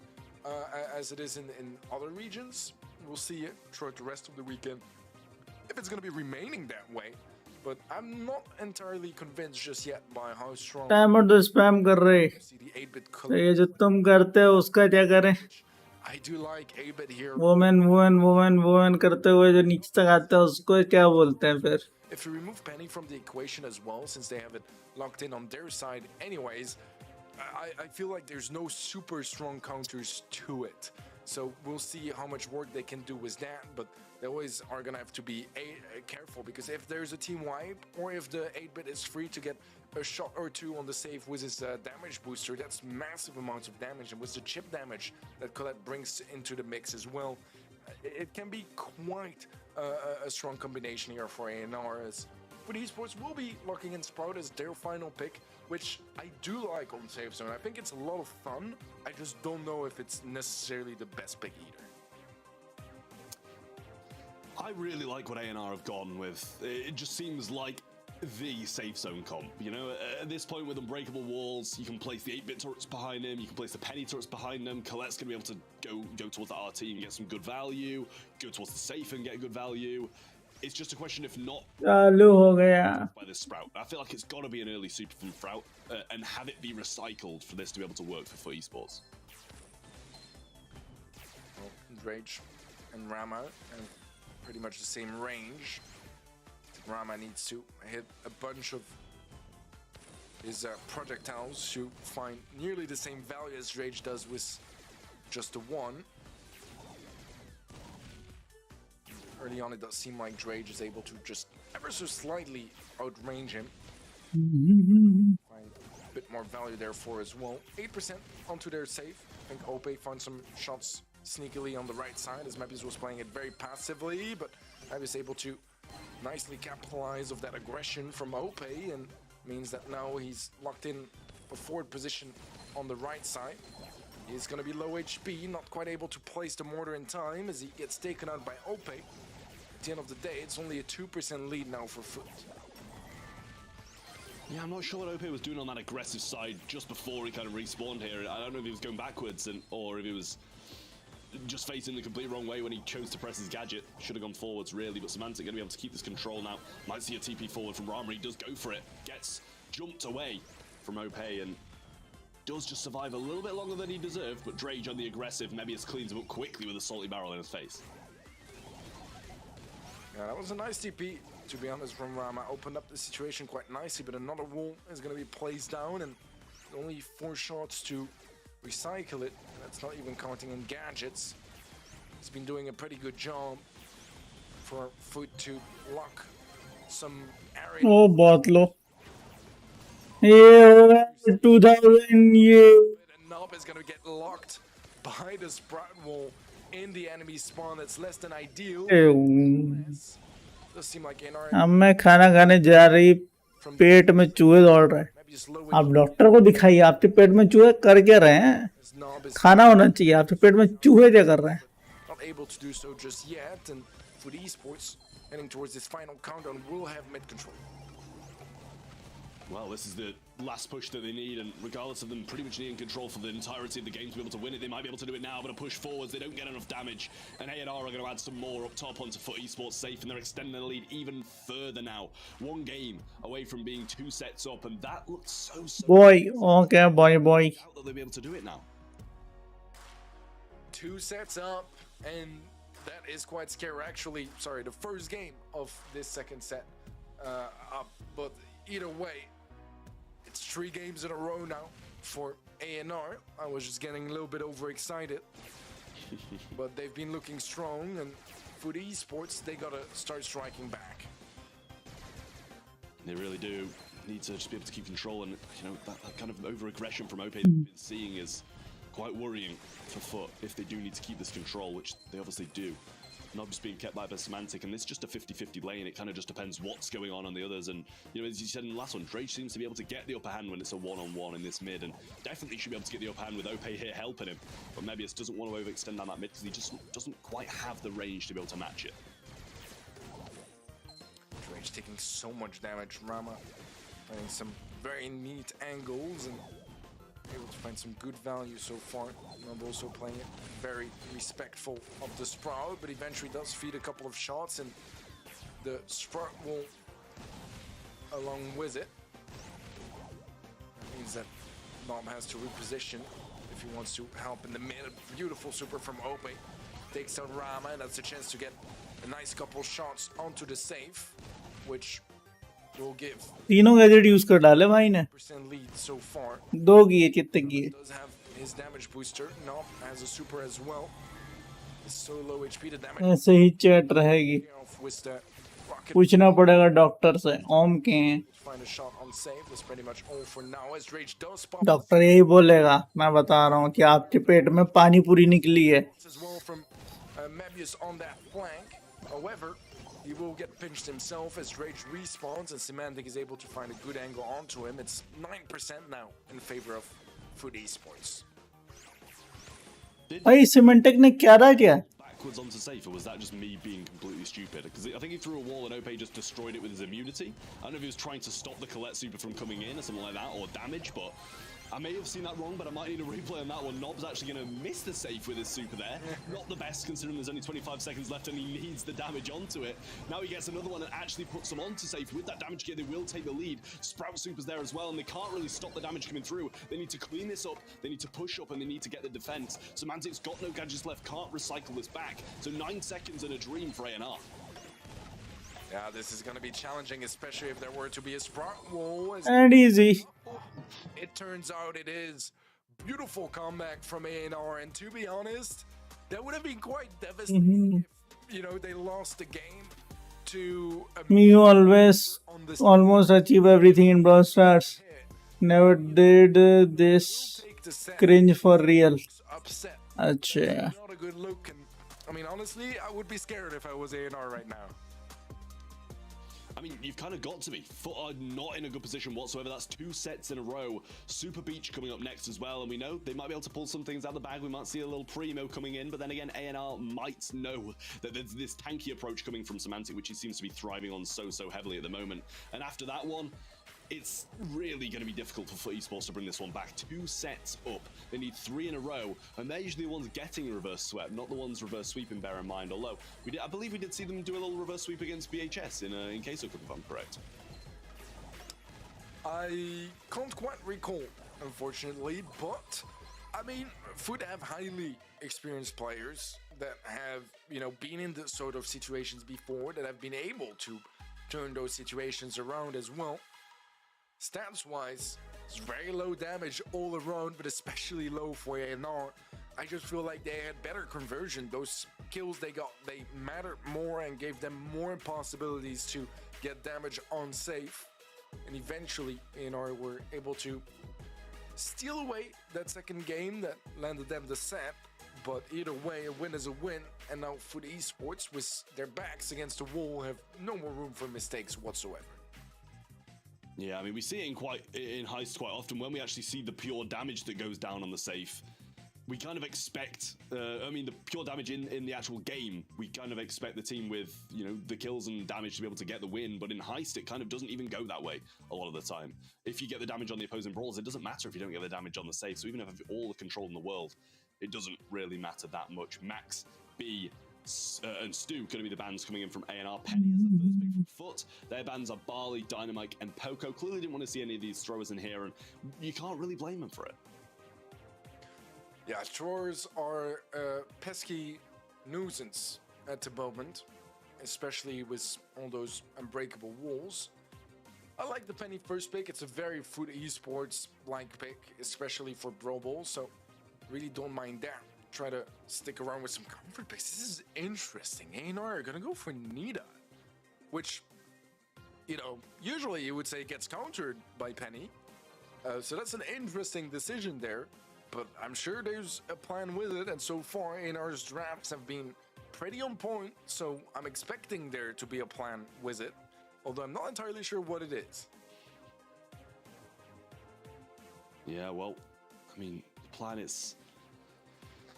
as it is in other regions. We'll see it throughout the rest of the weekend if it's going to be remaining that way. But I'm not entirely convinced just yet by how strong timer तो spam कर रहे. the 8-bit तो ये जो तुम करते हो उसका क्या करें? I do like 8-bit here. Women करते हुए जो नीचे तक आते हैं उसको क्या बोलते हैं फिर? If you remove Penny from the equation as well, since they have it locked in on their side anyways, I feel like there's no super strong counters to it. So we'll see how much work they can do with that, but they always are gonna have to be careful, because if there's a team wipe, or if the 8-bit is free to get a shot or two on the safe with his damage booster, that's massive amounts of damage, and with the chip damage that Colette brings into the mix as well, it can be quite a strong combination here for A&R, as Foot Esports will be locking in Sprout as their final pick, which I do like on Safe Zone. I think it's a lot of fun. I just don't know if it's necessarily the best pick either. I really like what A&R have gone with. It just seems like the Safe Zone comp. You know, at this point with unbreakable walls, you can place the 8-bit turrets behind him, you can place the Penny turrets behind them. Colette's going to be able to go towards the RT and get some good value, go towards the safe and get good value. It's just a question if not चालू हो गया. by this Sprout. I feel like it's got to be an early super from Sprout and have it be recycled for this to be able to work for Foot Esports. Well, Rage and Rama, and pretty much the same range. Rama needs to hit a bunch of his projectiles to find nearly the same value as Rage does with just the one. Early on, it does seem like Drage is able to just ever so slightly outrange him. Find a bit more value therefore as well. 8% onto their safe. I think Ope found some shots sneakily on the right side, as Mepis was playing it very passively, but Mepis able to nicely capitalize of that aggression from Ope, and means that now he's locked in a forward position on the right side. He's going to be low HP, not quite able to place the mortar in time as he gets taken out by Ope. At the end of the day, it's only a 2% lead now for Foot. Yeah, I'm not sure what OP was doing on that aggressive side just before he kind of respawned here. I don't know if he was going backwards or if he was just facing the complete wrong way when he chose to press his gadget. Should have gone forwards, really, but Semantic going to be able to keep this control now. Might see a TP forward from Rama. He does go for it. Gets jumped away from OP, and does just survive a little bit longer than he deserved, but Drage on the aggressive, Mebius cleans him up quickly with a salty barrel in his face. Yeah, that was a nice TP, to be honest, from Rama. Opened up the situation quite nicely, but another wall is going to be placed down, and only 4 shots to recycle it. And that's not even counting in gadgets. He's been doing a pretty good job for Foot to lock some area. ओ बहुत लो ये 2000 ये And Nob is going to get locked by the Sprout wall in the enemy spawn. That's less than ideal. Does seem like NR अब मैं खाना खाने जा रही पेट में चूहे दौड़ रहे हैं maybe just low आप डॉक्टर को दिखाइए आपके पेट में चूहे कर क्या रहे हैं as Nob is खाना होना चाहिए आपके पेट में चूहे क्या कर रहे हैं not able to do so just yet. And for the esports, heading towards this final countdown, will have mid control. Well, this is the last push that they need, and regardless of them pretty much needing control for the entirety of the game to be able to win it, they might be able to do it now, but a push forwards, they don't get enough damage, and A&R are going to add some more up top onto Foot Esports safe, and they're extending the lead even further now. 1 game away from being 2 sets up, and that looked so boy okay boy doubt that they'll be able to do it now. 2 sets up, and that is quite scary. Actually, sorry, the first game of this second set up, but either way, it's 3 games in a row now for A&R. I was just getting a little bit overexcited, but they've been looking strong, and for the esports, they gotta start striking back. They really do need to just be able to keep control, and you know that kind of over-aggression from OP that we've been seeing is quite worrying for Foot if they do need to keep this control, which they obviously do. Nob's being kept by the Semantic, and this is just a 50-50 lane. It kind of just depends what's going on the others, and you know, as you said in the last one, Drake seems to be able to get the upper hand when it's a one-on-one in this mid, and definitely should be able to get the upper hand with OP here helping him, but Mebius doesn't want to overextend down that mid because he just doesn't quite have the range to be able to match it. Drake's taking so much damage. Rama finding some very neat angles and able to find some good value so far. Nob also playing it very respectful of the Sprout, but eventually does feed a couple of shots, and the Sprout will along with it. That means that Nob has to reposition if he wants to help in the mid. A beautiful super from Ope takes out Rama, and that's a chance to get a nice couple shots onto the safe, which will give तीनों gadget use कर डाले भाई ने % lead so far. 2 किए कितने किए Does have his damage booster. Nob has a super as well. It's so low HP. The damage ऐसे ही chat रहेगी off with the rocket. पूछना पड़ेगा डॉक्टर से ओम के हैं Find a shot on save. That's pretty much all for now. As Rage does pop doctor यही बोलेगा मैं बता रहा हूँ कि आपके पेट में पानी पूरी निकली है as well from Mebius on that flank. However, he will get pinched himself as Rage respawns, and Semantic is able to find a good angle onto him. It's 9% now in favor of Foot Esports. भाई semantic ने क्या रहा क्या Backwards onto safe, or was that just me being completely stupid? Because I think he threw a wall and Ope just destroyed it with his immunity. I don't know if he was trying to stop the Colette super from coming in or something like that, or damage, but I may have seen that wrong, but I might need a replay on that one. Nob's actually going to miss the safe with his super there. Not the best, considering there's only 25 seconds left and he needs the damage onto it. Now he gets another one and actually puts them onto safe. With that damage gear, they will take the lead. Sprout super's there as well, and they can't really stop the damage coming through. They need to clean this up, they need to push up, and they need to get the defense. Semantic's got no gadgets left, can't recycle this back. So 9 seconds and a dream for A&R. Yeah, this is going to be challenging, especially if there were to be a Sprout wall. And easy It turns out it is. Beautiful comeback from A&R, and to be honest, that would have been quite devastating if, you know, they lost the game to You always on this almost achieve everything in Brawl Stars. Never did this take the set. cringe for real. Upset. अच्छा Not a good look, and I mean, honestly, I would be scared if I was A&R right now. I mean, you've kind of got to be. Foot are not in a good position whatsoever. That's 2 sets in a row. Super Beach coming up next as well, and we know they might be able to pull some things out of the bag. We might see a little primo coming in, but then again, A&R might know that there's this tanky approach coming from Semantic, which he seems to be thriving on so heavily at the moment. And after that one, it's really going to be difficult for Foot Esports to bring this one back. 2 sets up. They need 3 in a row, and they're usually the ones getting reverse swept, not the ones reverse sweeping, bear in mind. Although, I believe we did see them do a little reverse sweep against BHS in Queso Cup, if I'm correct. I can't quite recall unfortunately. But I mean, Foot have highly experienced players that have, you know, been in this sort of situations before, that have been able to turn those situations around as well. Stats wise, it's very low damage all around, but especially low for ANR. I just feel like they had better conversion. Those kills they got, they mattered more and gave them more possibilities to get damage on safe. And eventually, ANR were able to steal away that second game that landed them the set. But either way, a win is a win. And now Foot Esports, with their backs against the wall, have no more room for mistakes whatsoever. Yeah, I mean, we see it in heists quite often. When we actually see the pure damage that goes down on the safe, we kind of expect, I mean, the pure damage in the actual game, we kind of expect the team with, you know, the kills and damage to be able to get the win, but in heist, it kind of doesn't even go that way a lot of the time. If you get the damage on the opposing brawls, it doesn't matter if you don't get the damage on the safe, so even if you have all the control in the world, it doesn't really matter that much. Max, B, and Stu going to be the bans coming in from ANR. Penny as the first pick from Foot. Their bans are Barley, Dynamite, and Poco. Clearly didn't want to see any of these throwers in here, and you can't really blame them for it. Yeah, throwers are a pesky nuisance at the moment, especially with all those unbreakable walls. I like the Penny first pick. It's a very Foot Esports-like pick, especially for Brawl, so really don't mind that. Try to stick around with some comfort picks. This is interesting. ANR are gonna go for Nita, which, you know, usually you would say gets countered by Penny. So that's an interesting decision there, but I'm sure there's a plan with it. And so far, ANR's drafts have been pretty on point, so I'm expecting there to be a plan with it, although I'm not entirely sure what it is. Yeah, well, I mean, the plan is...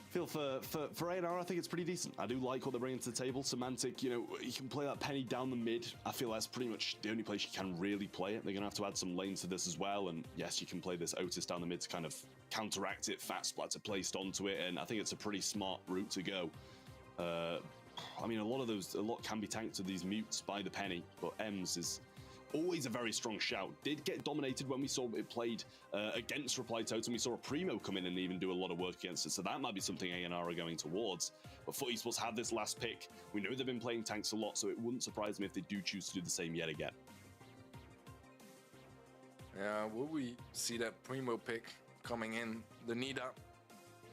feel for ANR, I think it's pretty decent. I do like what they're bringing to the table. Semantic, you know, you can play that Penny down the mid. I feel that's pretty much the only place you can really play it. They're going to have to add some lanes to this as well. And yes, you can play this Otis down the mid to kind of counteract it. Fat Splats are placed onto it. And I think it's a pretty smart route to go. I mean, a lot can be tanked to these mutes by the Penny, but Ems is always a very strong shout. Did get dominated when we saw it played against Reply Totem. We saw a Primo come in and even do a lot of work against it, so that might be something ANR are going towards. But Foot Esports have this last pick. We know they've been playing tanks a lot, so it wouldn't surprise me if they do choose to do the same yet again. Yeah, will we see that Primo pick coming in? The Nida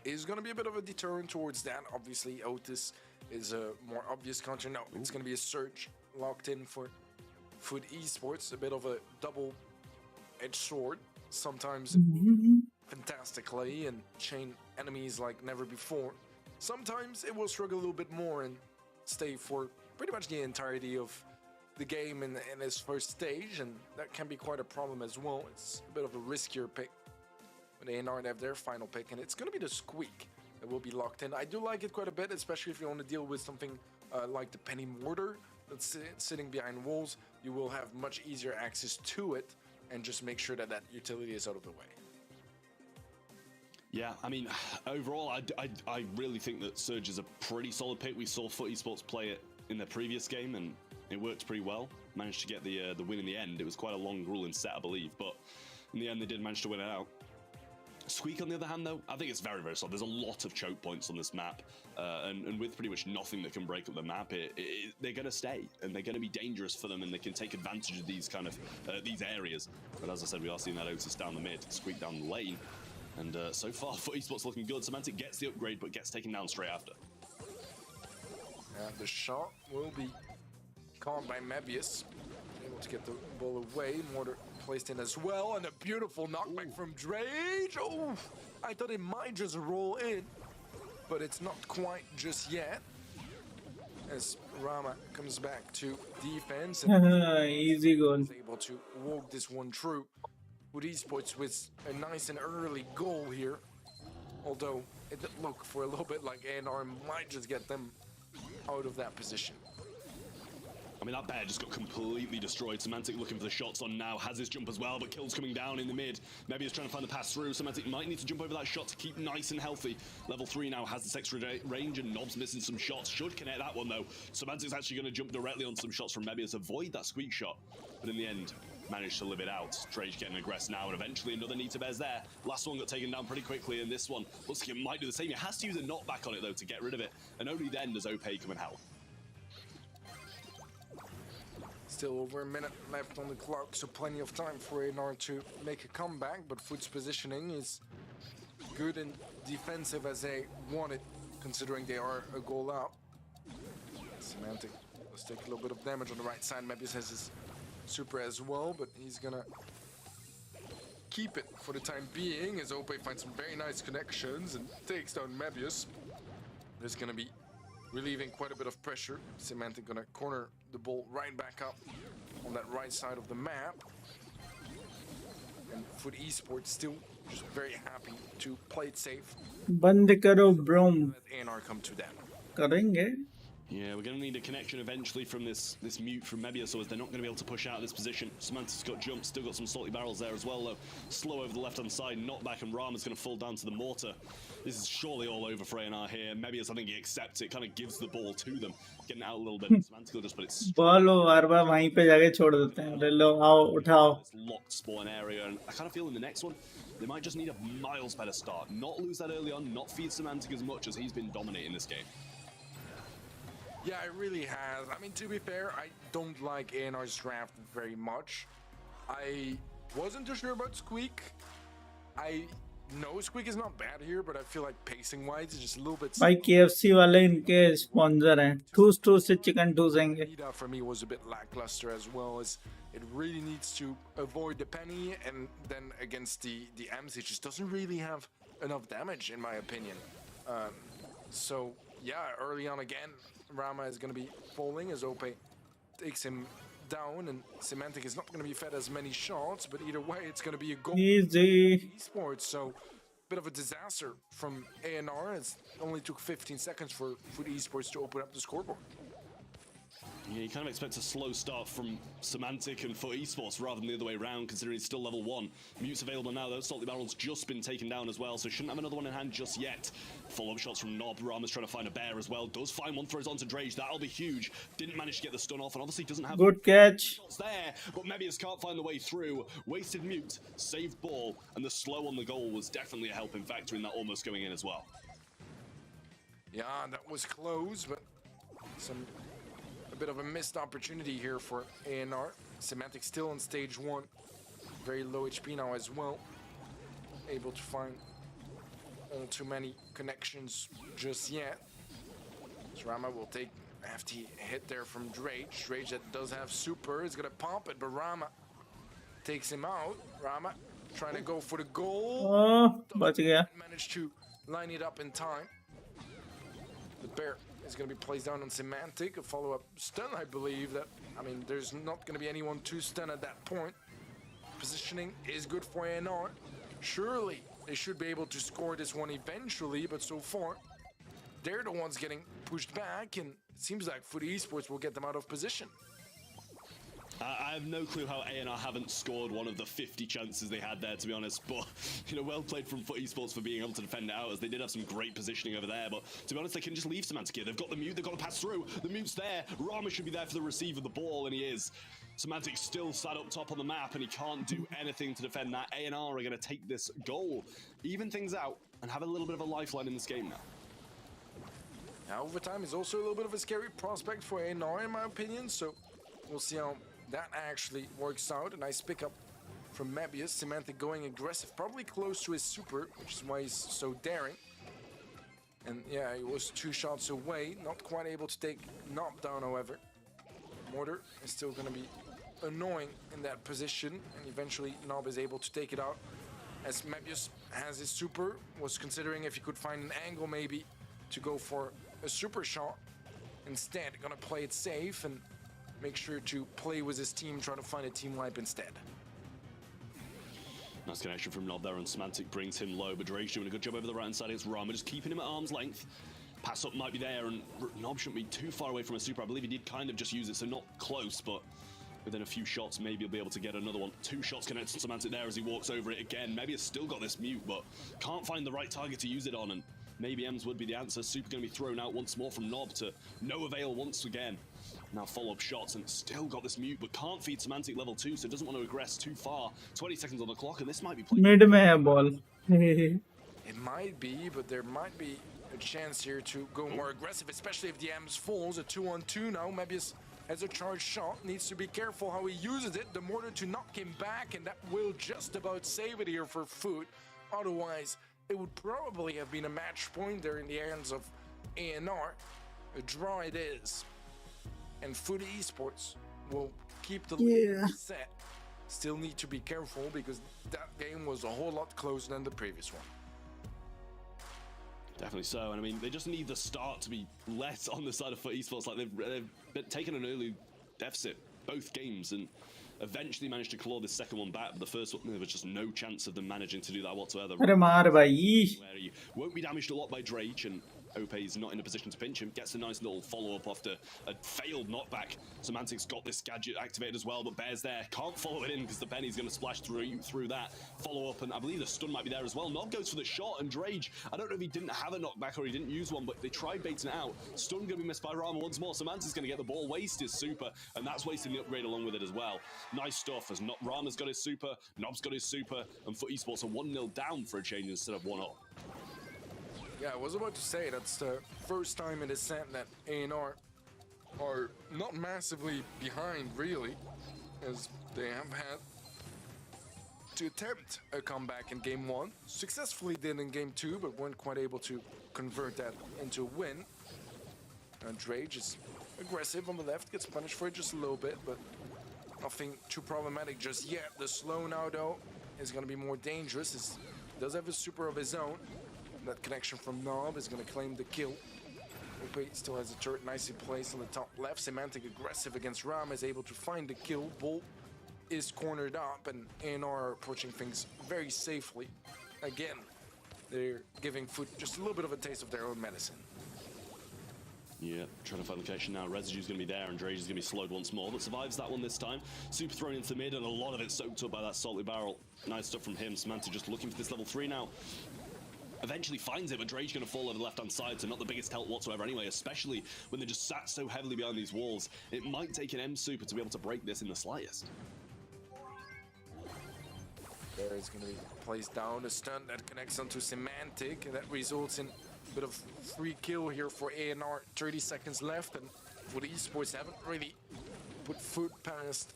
is going to be a bit of a deterrent towards that. Obviously, Otis is a more obvious counter. No, it's going to be a Surge locked in for Foot Esports, a bit of a double-edged sword. Sometimes it will fantastically and chain enemies like never before. Sometimes it will struggle a little bit more and stay for pretty much the entirety of the game in its first stage, and that can be quite a problem as well. It's a bit of a riskier pick. But ANR have their final pick, and it's going to be the Squeak that will be locked in. I do like it quite a bit, especially if you want to deal with something like the Penny Mortar that's sitting behind walls. You will have much easier access to it, and just make sure that that utility is out of the way. Yeah, I mean, overall, I really think that Surge is a pretty solid pick. We saw Foot Esports play it in their previous game, and it worked pretty well. Managed to get the win in the end. It was quite a long ruling set, I believe, but in the end, they did manage to win it out. Squeak, on the other hand, though, I think it's very, very solid. There's a lot of choke points on this map, and with pretty much nothing that can break up the map, they're going to stay, and they're going to be dangerous for them, and they can take advantage of these kind of these areas. But as I said, we are seeing that Otis down the mid, Squeak down the lane, and so far, Foot Esports looking good. Semantic gets the upgrade, but gets taken down straight after. And the shot will be caught by Mebius, able to get the ball away. Mortar placed in as well, and a beautiful knockback from Drage. Oh, I thought it might just roll in, but it's not quite just yet. As Rama comes back to defense and easy goal. is able to walk this one through. Foot Esports with a nice and early goal here, although it did look for a little bit like ANR might just get them out of that position. I mean, that bear just got completely destroyed. Semantic looking for the shots on now, has his jump as well, but kills coming down in the mid. Maybe he's trying to find the pass through. Semantic might need to jump over that shot to keep nice and healthy. Level 3 now has this extra range, and Nob's missing some shots. Should connect that one, though. Semantic's actually going to jump directly on some shots from Mebius, avoid that Squeak shot. But in the end, managed to live it out. Drage getting aggressive now, and eventually another Nita Bear's there. Last one got taken down pretty quickly, and this one looks like it might do the same. It has to use a knockback on it, though, to get rid of it, and only then does OP come and help. Still over a minute left on the clock, so plenty of time for ANR to make a comeback, but Foot's positioning is good and defensive as they want it, considering they are a goal out. Semantic let's take a little bit of damage on the right side. Mebius has his super as well, but he's gonna keep it for the time being as Ope finds some very nice connections and takes down Mebius. There's gonna be relieving quite a bit of pressure. Semantic gonna corner the ball right back up on that right side of the map. And Foot Esports still just very happy to play it safe. बंद करो ब्रोम. Let ANR come to them. करेंगे. Yeah, we're going to need a connection eventually from this mute from Mebius, so as they're not going to be able to push out of this position. Semantic's got jumps, still got some salty barrels there as well, though. Slow over the left-hand side, knockback, and Rama's going to fall down to the mortar. This is surely all over for ANR here. Mebius, I think he accepts it, kind of gives the ball to them, getting out a little bit. Semantic will just put it ball वो बार-बार वहीं पे जाके छोड़ देते हैं. ले लो, आओ, उठाओ. this locked spawn area, and I kind of feel in the next one, they might just need a miles better start. Not lose that early on, not feed Semantic as much as he's been dominating this game. Yeah, it really has. I mean, to be fair, I don't like ANR's draft very much. I wasn't too sure about Squeak. I know Squeak is not bad here, but I feel like pacing-wise, it's just a little bit... भाई KFC वाले इनके sponsor हैं. ठूस से chicken ठूसेंगे. Nita for me was a bit lackluster as well, as it really needs to avoid the penny, and then against the M's, it just doesn't really have enough damage, in my opinion. So, yeah, early on again, Rama is going to be falling as Ope takes him down, and Semantic is not going to be fed as many shots, but either way, it's going to be a goal. Easy. Esports, so bit of a disaster from ANR. It only took 15 seconds for Foot Esports to open up the scoreboard. Yeah, you kind of expect a slow start from Semantic and Foot Esports rather than the other way around, considering it's still level 1. Mute's available now, though. Salty Barrel's just been taken down as well, so shouldn't have another one in hand just yet. Follow-up shots from Nob. Rama's trying to find a bear as well. Does find one, throws onto Drage. That'll be huge. Didn't manage to get the stun off, and obviously doesn't have... Good catch. It's there, but Mebius can't find the way through. Wasted Mute, saved ball, and the slow on the goal was definitely a helping factor in that almost going in as well. Yeah, that was close, but a bit of a missed opportunity here for ANR. Semantic still on stage 1. Very low HP now as well. Able to find all too many connections just yet. So Rama will take a hefty hit there from Drage. Drage that does have super is gonna pump it, but Rama takes him out. Rama trying to go for the goal. Oh, बच गया. Managed to line it up in time. The bear is going to be placed down on Semantic. A follow-up stun, I believe. I mean, there's not going to be anyone to stun at that point. Positioning is good for ANR. Surely they should be able to score this one eventually, but so far they're the ones getting pushed back, and it seems like Foot Esports will get them out of position. I have no clue how ANR haven't scored one of the 50 chances they had there, to be honest. But, you know, well played from Foot Esports for being able to defend it out, as they did have some great positioning over there. But, to be honest, they can just leave Semantic here. They've got the mute, they've got to pass through. The mute's there. Rama should be there for the receive of the ball, and he is. Semantic still sat up top on the map, and he can't do anything to defend that. ANR are going to take this goal, even things out, and have a little bit of a lifeline in this game now. Now, overtime is also a little bit of a scary prospect for ANR, in my opinion, so we'll see how that actually works out. A nice pickup from Mebius. Semantic going aggressive, probably close to his super, which is why he's so daring. And yeah, he was 2 shots away, not quite able to take Nob down, however. Mortar is still going to be annoying in that position, and eventually Nob is able to take it out. As Mebius has his super, was considering if he could find an angle maybe to go for a super shot. Instead, gonna play it safe and make sure to play with his team, trying to find a team wipe instead. Nice connection from Nob there, and Semantic brings him low, but Drake doing a good job over the right-hand side against Rama, just keeping him at arm's length. Pass up might be there, and Nob shouldn't be too far away from a super. I believe he did kind of just use it, so not close, but within a few shots, maybe he'll be able to get another one. 2 shots connected to Semantic there as he walks over it again. Maybe he's still got this mute, but can't find the right target to use it on, and maybe Ems would be the answer. Super going to be thrown out once more from Nob to no avail once again. Now follow-up shots and still got this mute, but can't feed Semantic level 2, so doesn't want to aggress too far. 20 seconds on the clock, and this might be played. Mid में है ball. It might be, but there might be a chance here to go more aggressive, especially if the Ems falls. A 2-on-2 now. Mebius has a charged shot. Needs to be careful how he uses it. The mortar to knock him back, and that will just about save it here for Foot. Otherwise, it would probably have been a match point there in the hands of ANR. A draw it is. And Foot Esports will keep the lead set. Still need to be careful because that game was a whole lot closer than the previous one. Definitely so, and I mean, they just need the start to be less on the side of Foot Esports. Like they've taken an early deficit both games and eventually managed to claw this second one back, but the first one, there was just no chance of them managing to do that whatsoever. अरे मार भाई. Where he won't be damaged a lot by Drage, and Ope is not in a position to pinch him. Gets a nice little follow-up after a failed knockback. Semantic's got this gadget activated as well, but Bear's there. Can't follow it in because the penny's going to splash through that follow-up, and I believe the stun might be there as well. Nob goes for the shot, and Drage, I don't know if he didn't have a knockback or he didn't use one, but they tried baiting it out. Stun going to be missed by Rama once more. Semantic's going to get the ball. Waste his super, and that's wasting the upgrade along with it as well. Nice stuff, as Rama's got his super, Nob's got his super, and Foot Esports are 1-0 down for a change instead of 1-up. Yeah, I was about to say that's the first time in the set that ANR are not massively behind, really, as they have had to attempt a comeback in game 1. Successfully did in game 2, but weren't quite able to convert that into a win. And Drage is aggressive on the left, gets punished for it just a little bit, but nothing too problematic just yet. The slow now, though, is going to be more dangerous. He does have a super of his own. That connection from Nob is going to claim the kill. Ope still has a turret nicely placed on the top left. Semantic aggressive against Ram is able to find the kill. Bull is cornered up, and ANR are approaching things very safely. Again, they're giving Foot just a little bit of a taste of their own medicine. Yeah, trying to find location now. Residue's going to be there, and Drage is going to be slowed once more, but survives that one this time. Super thrown into the mid, and a lot of it soaked up by that salty barrel. Nice stuff from him. Semantic just looking for this level 3 now. Eventually finds it, but Drage going to fall over the left-hand side, so not the biggest help whatsoever anyway, especially when they're just sat so heavily behind these walls. It might take an M super to be able to break this in the slightest. There is going to be placed down a stun that connects onto Semantic, and that results in a bit of free kill here for ANR. 30 seconds left, and for the Esports haven't really put Foot past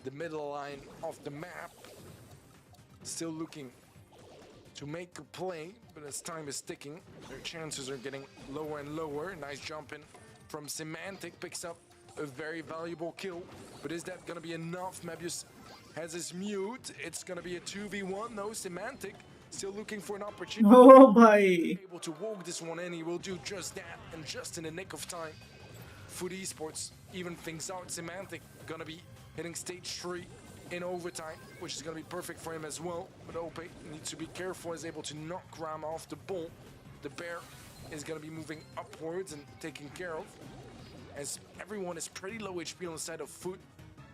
the middle line of the map. Still looking to make a play, but as time is ticking, their chances are getting lower and lower. Nice jump in from Semantic, picks up a very valuable kill, but is that gonna be enough? Mebius has his mute. It's gonna be a 2v1. No, Semantic still looking for an opportunity. Oh भाई. Able to walk this one in, he will do just that, and just in the nick of time. Foot Esports even things out. Semantic gonna be hitting stage 3 in overtime, which is going to be perfect for him as well. But Ope needs to be careful, is able to knock Ram off the ball. The bear is going to be moving upwards and taken care of, as everyone is pretty low HP on the side of Foot.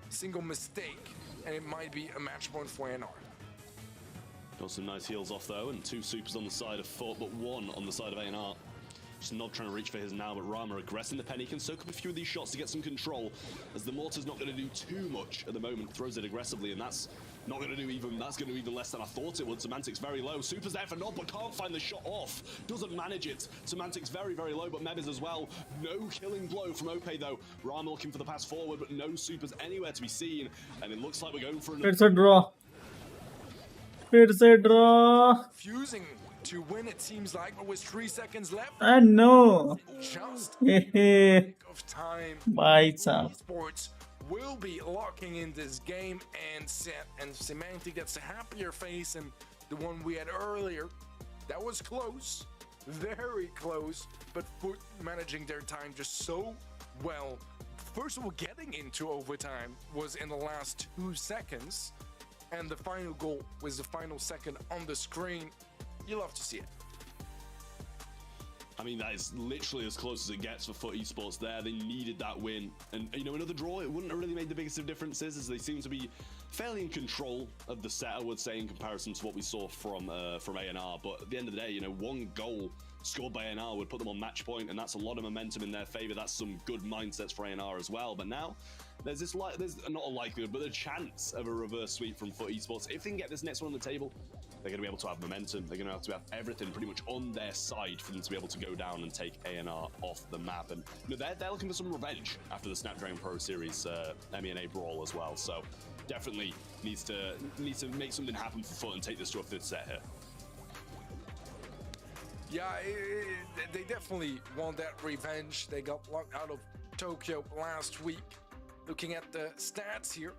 Single mistake, and it might be a match point for ANR. Got some nice heals off though, and 2 supers on the side of Foot, but 1 on the side of ANR. Just not trying to reach for his now, but Rama aggressing the penny, can soak up a few of these shots to get some control, as the mortar's not going to do too much at the moment. Throws it aggressively, and that's not going to do even, that's going to do even less than I thought it would. Semantic's very low. Super's there for Nob, but can't find the shot off. Doesn't manage it. Semantic's very, very low, but Mebiz as well. No killing blow from Ope though. Rama looking for the pass forward, but no supers anywhere to be seen, and it looks like we're going for फिर से draw. फिर से draw. Fusing to win, it seems like, but with 3 seconds left. I know. Just Hehe. nick of time. भाई साहब. Esports will be locking in this game and set, and Semantic gets a happier face than the one we had earlier. That was close, very close, but Foot managing their time just so well. First of all, getting into overtime was in the last 2 seconds, and the final goal was the final second on the screen. You love to see it. I mean, that is literally as close as it gets for Foot Esports there. They needed that win. And, you know, another draw, it wouldn't have really made the biggest of differences, as they seem to be fairly in control of the set, I would say, in comparison to what we saw from ANR. But at the end of the day, you know, 1 goal scored by ANR would put them on match point, and that's a lot of momentum in their favor. That's some good mindsets for ANR as well. But now there's there's not a likelihood, but a chance of a reverse sweep from FUT Esports. If they can get this next one on the table, they're going to be able to have momentum. They're going to have everything pretty much on their side for them to be able to go down and take ANR off the map. And they're looking for some revenge after the Snapdragon Pro Series EMEA Brawl as well. So definitely needs to make something happen for FUT and take this to a fifth set here. Yeah, they definitely want that revenge. They got locked out of Tokyo last week. Looking at the stats here,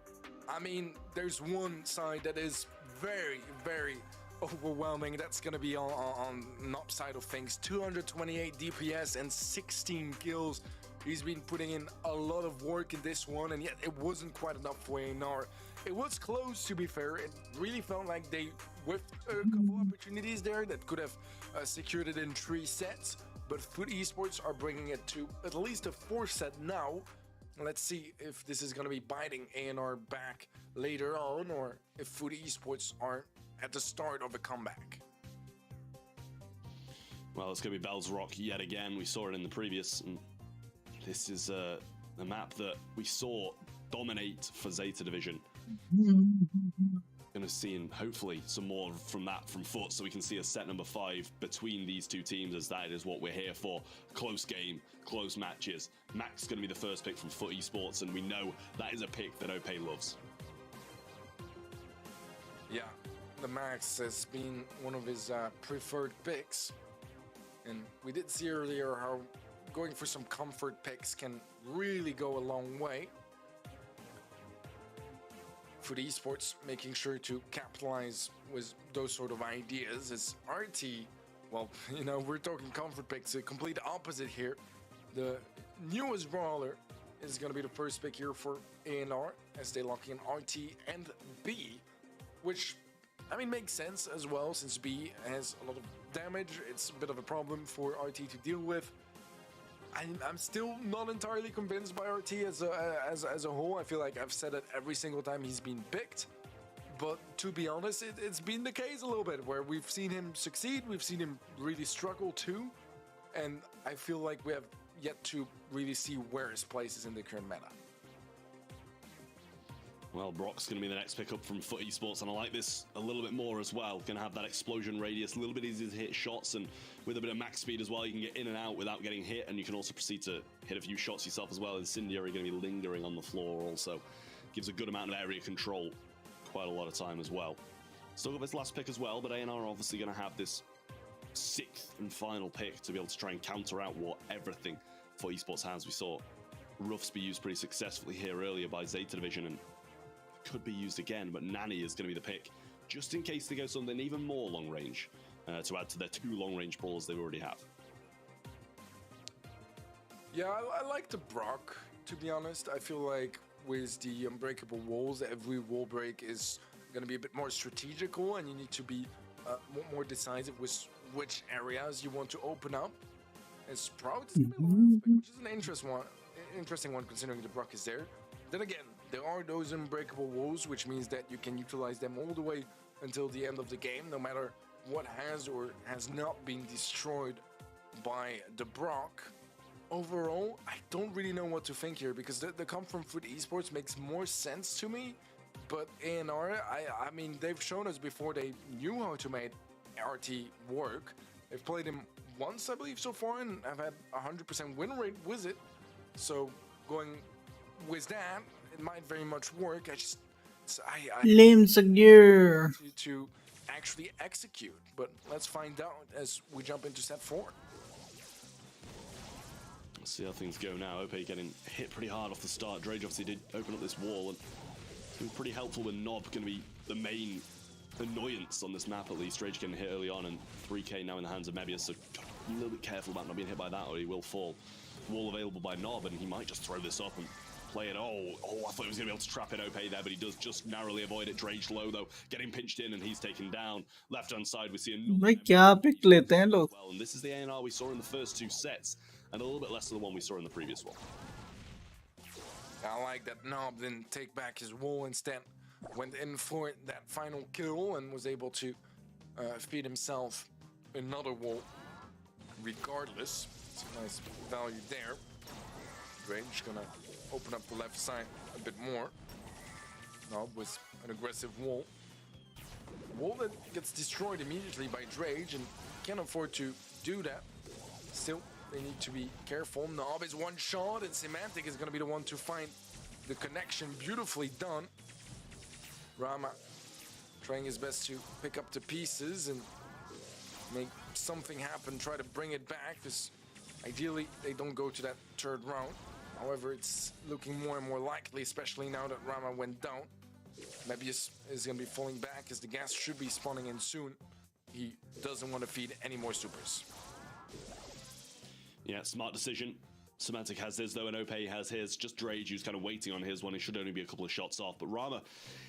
I mean, there's one side that is very, very overwhelming. That's going to be on NOP side of things. 228 DPS and 16 kills. He's been putting in a lot of work in this one, and yet it wasn't quite enough for ANR. It was close, to be fair. It really felt like they whiffed a couple opportunities there that could have secured it in 3 sets, but FUT Esports are bringing it to at least a 4th set now. Let's see if this is going to be biting ANR back later on, or if FUT Esports are at the start of a comeback. Well, it's going to be Bells Rock yet again. We saw it in the previous, and this is a map that we saw dominate for Zeta Division. Going to see, hopefully, some more from that from FUT, so we can see a set number 5 between these two teams, as that is what we're here for. Close game, close matches. Max is going to be the first pick from FUT Esports, and we know that is a pick that OP loves. Yeah, the Max has been one of his preferred picks, and we did see earlier how going for some comfort picks can really go a long way. FUT Esports making sure to capitalize with those sort of ideas. As RT, well, you know, we're talking comfort picks, the complete opposite here. The newest brawler is going to be the first pick here for ANR as they lock in RT and B, which, I mean, makes sense as well, since B has a lot of damage. It's a bit of a problem for RT to deal with. I'm still not entirely convinced by RT as a whole. I feel like I've said it every single time he's been picked, but to be honest, it's been the case a little bit where we've seen him succeed, we've seen him really struggle too, and I feel like we have yet to really see where his place is in the current meta. Well, Brock's going to be the next pickup from FUT Esports, and I like this a little bit more as well. Going to have that explosion radius, a little bit easier to hit shots, and with a bit of max speed as well, you can get in and out without getting hit, and you can also proceed to hit a few shots yourself as well. Incendiary going to be lingering on the floor also. Gives a good amount of area control, quite a lot of time as well. Still got this last pick as well, but ANR are obviously going to have this 6th and final pick to be able to try and counter out what everything FUT Esports has. We saw Ruffs be used pretty successfully here earlier by Zeta Division, and could be used again, but Nani is going to be the pick just in case they go something even more long range to add to their 2 long range brawlers they already have. Yeah, I like the Brock, to be honest. I feel like with the unbreakable walls, every wall break is going to be a bit more strategical, and you need to be more decisive with which areas you want to open up. And Sprout is going to be the last pick, which is an interesting one considering the Brock is there. Then again, there are those unbreakable walls, which means that you can utilize them all the way until the end of the game, no matter what has or has not been destroyed by the Brock. Overall, I don't really know what to think here, because the come from FUT Esports makes more sense to me, but ANR, I mean, they've shown us before they knew how to make RT work. They've played him once, I believe, so far, and have had 100% win rate with it, so going with that, it might very much work. Lame gear to actually execute, but let's find out as we jump into set 4. Let's see how things go now. OP getting hit pretty hard off the start. Drage obviously did open up this wall, and it's been pretty helpful with Nob going to be the main annoyance on this map at least. Drage getting hit early on, and 3k now in the hands of Mebius, so a little bit careful about not being hit by that or he will fall. Wall available by Nob, and he might just throw this up and play it. Oh, I thought he was going to be able to trap it OP there, but he does just narrowly avoid it. Drage low though, getting pinched in, and he's taken down. Left hand side, we see another. भाई क्या pick लेते हैं लोग? Well, and this is the ANR we saw in the first 2 sets, and a little bit less than the one we saw in the previous one. I like that Nob didn't take back his wall, instead went in for that final kill and was able to feed himself another wall. regardless. It's a nice value there. Rage gonna open up the left side a bit more. Now with an aggressive wall. Wall that gets destroyed immediately by Drage and can't afford to do that. Still, they need to be careful. Nob is one shot and Semantic is gonna be the one to find the connection. Beautifully done. Rama trying his best to pick up the pieces and make something happen, try to bring it back, because ideally they don't go to that third round. However, it's looking more and more likely, especially now that Rama went down. Mebius is going to be falling back as the gas should be spawning in soon. He doesn't want to feed any more supers. Yeah, smart decision. Semantic has his though, and Ope has his. Just Drage, who's kind of waiting on his one. He should only be a couple of shots off. But Rama,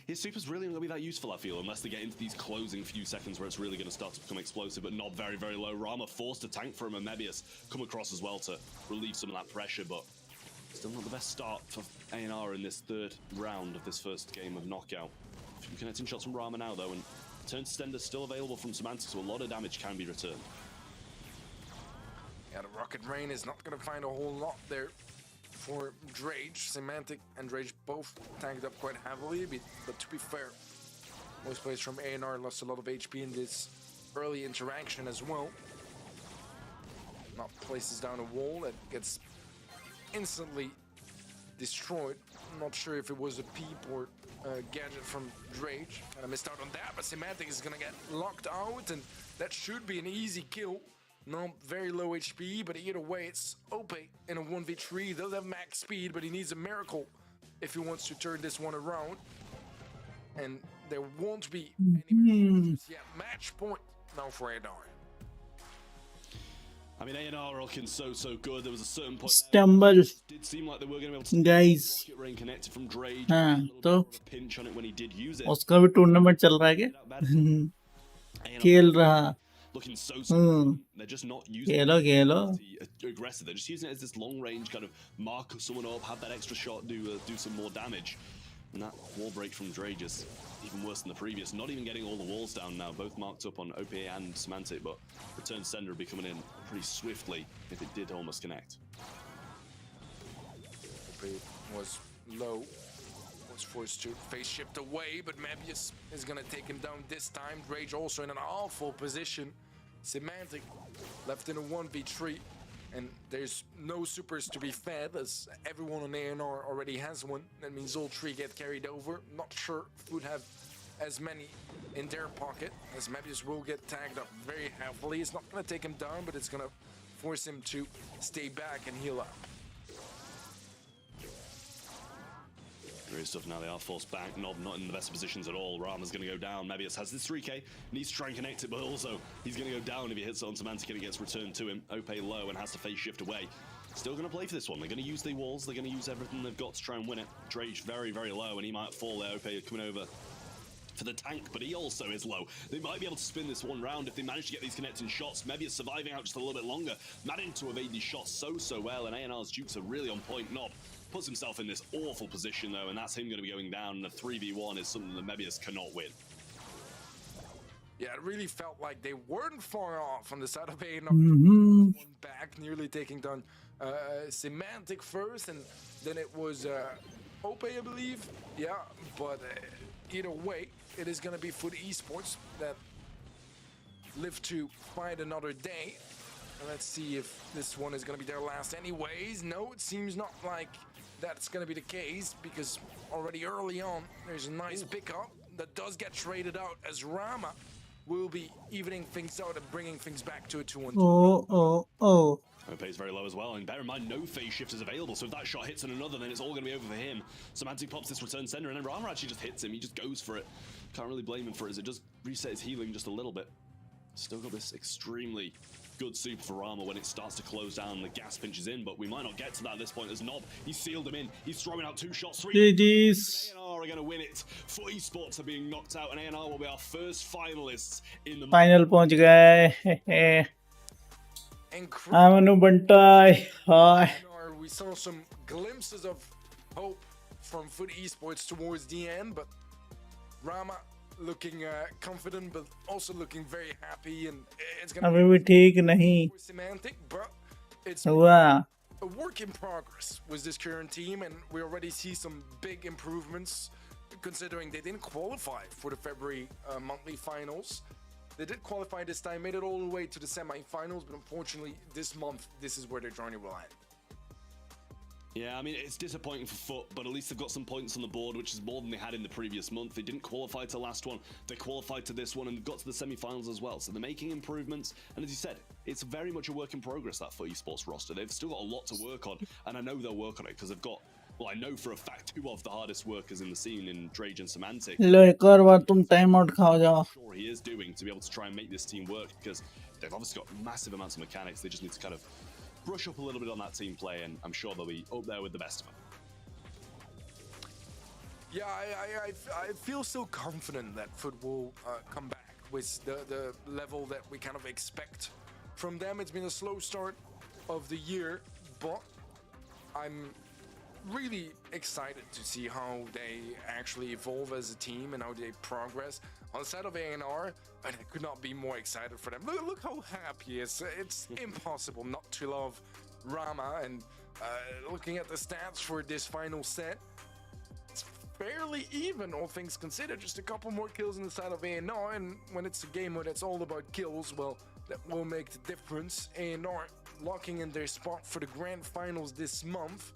his super's really not going to be that useful, I feel, unless they get into these closing few seconds where it's really going to start to become explosive. But Nob very, very low. Rama forced to tank for him, and Mebius come across as well to relieve some of that pressure. But still not the best start for A&R in this third round of this first game of Knockout. A few connecting shots from Rama now, though, and turn to Stender still available from Semantic, so a lot of damage can be returned. Yeah, the Rocket Rain is not going to find a whole lot there for Drage. Semantic and Drage both tanked up quite heavily, but to be fair, most players from A&R lost a lot of HP in this early interaction as well. Not places down a wall that gets instantly destroyed. I'm not sure if it was a peep or a gadget from Drage. Kind of missed out on that, but Semantic is going to get locked out, and that should be an easy kill. No, very low HP, but either way, it's Ope in a 1v3. He does have max speed, but he needs a miracle if he wants to turn this one around. And there won't be any miracles. Yeah, match point now for A&R. I mean, A&R are looking so good. There was a certain point Stumble. it did seem like they were going to be able to Guys. Rocket Rain connected from Drage. हाँ, A little तो bit of a pinch on it when he did use it. उसका भी tournament चल रहा है क्या? A&R खेल रहा. looking so they're just not using Khelo. aggressive. They're just using it as this long range kind of mark someone up, have that extra shot, do some more damage. And that wall break from Drage is even worse than the previous. Not even getting all the walls down now, both marked up on OP and Semantic, but return sender will be coming in pretty swiftly if it did almost connect. OP was low, was forced to face shift away, but Mebius is gonna take him down this time. Drage also in an awful position. Semantic left in a 1v3, and there's no supers to be fed as everyone on A&R already has one. That means all three get carried over. Not sure if would have as many in their pocket, as Mebius will get tagged up very heavily. It's not gonna take him down, but it's gonna force him to stay back and heal up. Great stuff now, they are forced back. Nob not in the best positions at all. Rama's going to go down. Mebius has this 3k, needs to try and connect it, but also he's going to go down if he hits it on Semantic and it gets returned to him. Ope low and has to face shift away. Still going to play for this one. They're going to use the walls, they're going to use everything they've got to try and win it. Drage very, very low and he might fall there. Ope coming over for the tank, but he also is low. They might be able to spin this one round if they manage to get these connecting shots. Mebius surviving out just a little bit longer, managing to evade these shots so well, and A&R's dukes are really on point. Nob puts himself in this awful position though, and that's him going to be going down, and a 3v1 is something that Mebius cannot win. Yeah, it really felt like they weren't far off on the side of A&R. Back, nearly taking down Semantic first, and then it was Ope, I believe. Yeah, but either way, it is going to be Foot Esports that live to fight another day. And let's see if this one is going to be their last anyways. No, it seems not like that's going to be the case, because already early on, there's a nice pickup that does get traded out as Rama will be evening things out and bringing things back to a 2-1-2. Oh. Ope is very low as well, and bear in mind, no phase shift is available, so if that shot hits on another, then it's all going to be over for him. Semantic pops this return sender, and then Rama actually just hits him. He just goes for it. Can't really blame him for it, as it does reset his healing just a little bit. Still got this extremely good super for Rama when it starts to close down, the gas pinches in, but we might not get to that at this point as Nob, he's sealed him in, he's throwing out 2 shots, 3. GG's. A&R are going to win it. Foot Esports are being knocked out, and A&R will be our first finalists in the final पहुंच गए. Incredible. Amanu Bantai. Hi. We saw some glimpses of hope from Foot Esports towards the end, but Rama looking confident, but also looking very happy, and it's gonna अभी भी ठीक नहीं be semantic, but it's हुआ. a work in progress with this current team, and we already see some big improvements considering they didn't qualify for the February monthly finals. They did qualify this time, made it all the way to the semi-finals, but unfortunately this month this is where their journey will end. Yeah, I mean, it's disappointing for Foot, but at least they've got some points on the board, which is more than they had in the previous month. They didn't qualify to last one, they qualified to this one, and got to the semi-finals as well. So they're making improvements, and as you said, it's very much a work in progress, that Foot Esports roster. They've still got a lot to work on, and I know they'll work on it, because they've got, well, I know for a fact two of the hardest workers in the scene in Drage and Semantic. लो एक और बार तुम time out खाओ जाओ. Sure he is doing to be able to try and make this team work, because they've obviously got massive amounts of mechanics. They just need to kind of brush up a little bit on that team play, and I'm sure they'll be up there with the best of them. Yeah, I feel so confident that Foot will come back with the level that we kind of expect from them. It's been a slow start of the year, but I'm really excited to see how they actually evolve as a team and how they progress. On the side of A&R, I could not be more excited for them. Look how happy he is. It's impossible not to love Rama, and looking at the stats for this final set, it's fairly even, all things considered. Just a couple more kills on the side of A&R, and when it's a game where it's all about kills, well, that will make the difference. A&R locking in their spot for the grand finals this month,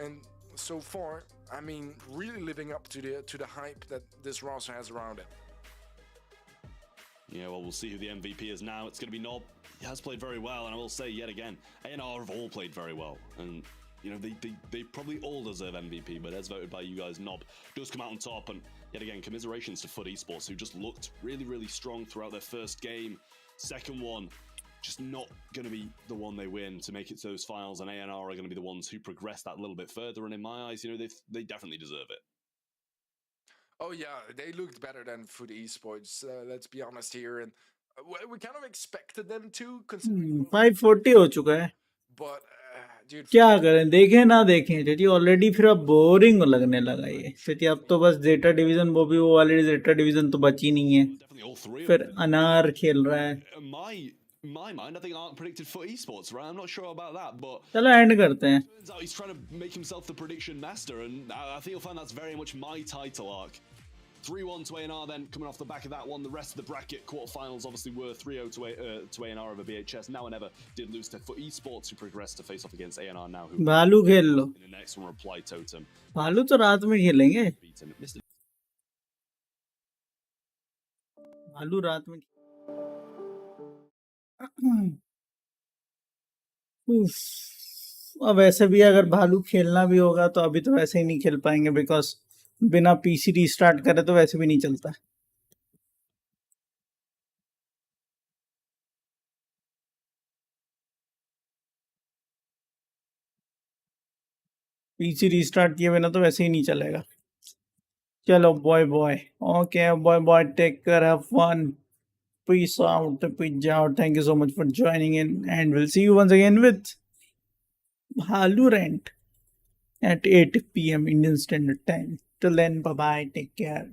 and so far, I mean, really living up to the hype that this roster has around it. Yeah, well, we'll see who the MVP is now. It's going to be Nob. He has played very well, and I will say yet again, A&R have all played very well, and you know they probably all deserve MVP, but as voted by you guys, Nob does come out on top, and yet again, commiserations to Foot Esports, who just looked really strong throughout their first game. Second one, just not going to be the one they win to make it to those finals, and A&R are going to be the ones who progress that little bit further, and in my eyes, you know, they definitely deserve it. Oh yeah, they looked better than Foot Esports, let's be honest here, and we kind of expected them to, considering 540 हो चुका है. but dude, क्या करें, देखें ना देखें चलिए. Already फिर अब बोरिंग लगने लगा ये चलिए. अब तो बस जेटा डिवीजन, वो भी वो वाली जेटा डिवीजन तो बची नहीं है. Definitely all three of फिर them. अनार खेल रहा है. In my mind, I think Ark predicted Foot Esports, right? I'm not sure about that, but चलो एंड करते हैं. turns out he's trying to make himself the prediction master, and I think you'll find that's very much my title, Ark. 3-1 to A&R then, coming off the back of that one. The rest of the bracket quarterfinals obviously were 3-0 to A&R over BHS. Now and Never did lose to Foot Esports, who progressed to face off against A&R now, who भालू खेल लो. in the next one reply Totem. भालू तो रात में खेलेंगे. Beaten. Mr. भालू रात में. उफ. अब वैसे भी अगर भालू खेलना भी होगा तो अभी तो वैसे ही नहीं खेल पाएंगे, बिकॉज बिना पीसी रीस्टार्ट करे तो वैसे भी नहीं चलता. पीसी रीस्टार्ट किए बिना तो वैसे ही नहीं चलेगा. चलो bye bye. Okay bye bye, take care, have fun, peace out, peace out. Thank you so much for joining in, and we'll see you once again with Valorant at 8 p.m. Indian Standard Time. Till then, bye bye, take care.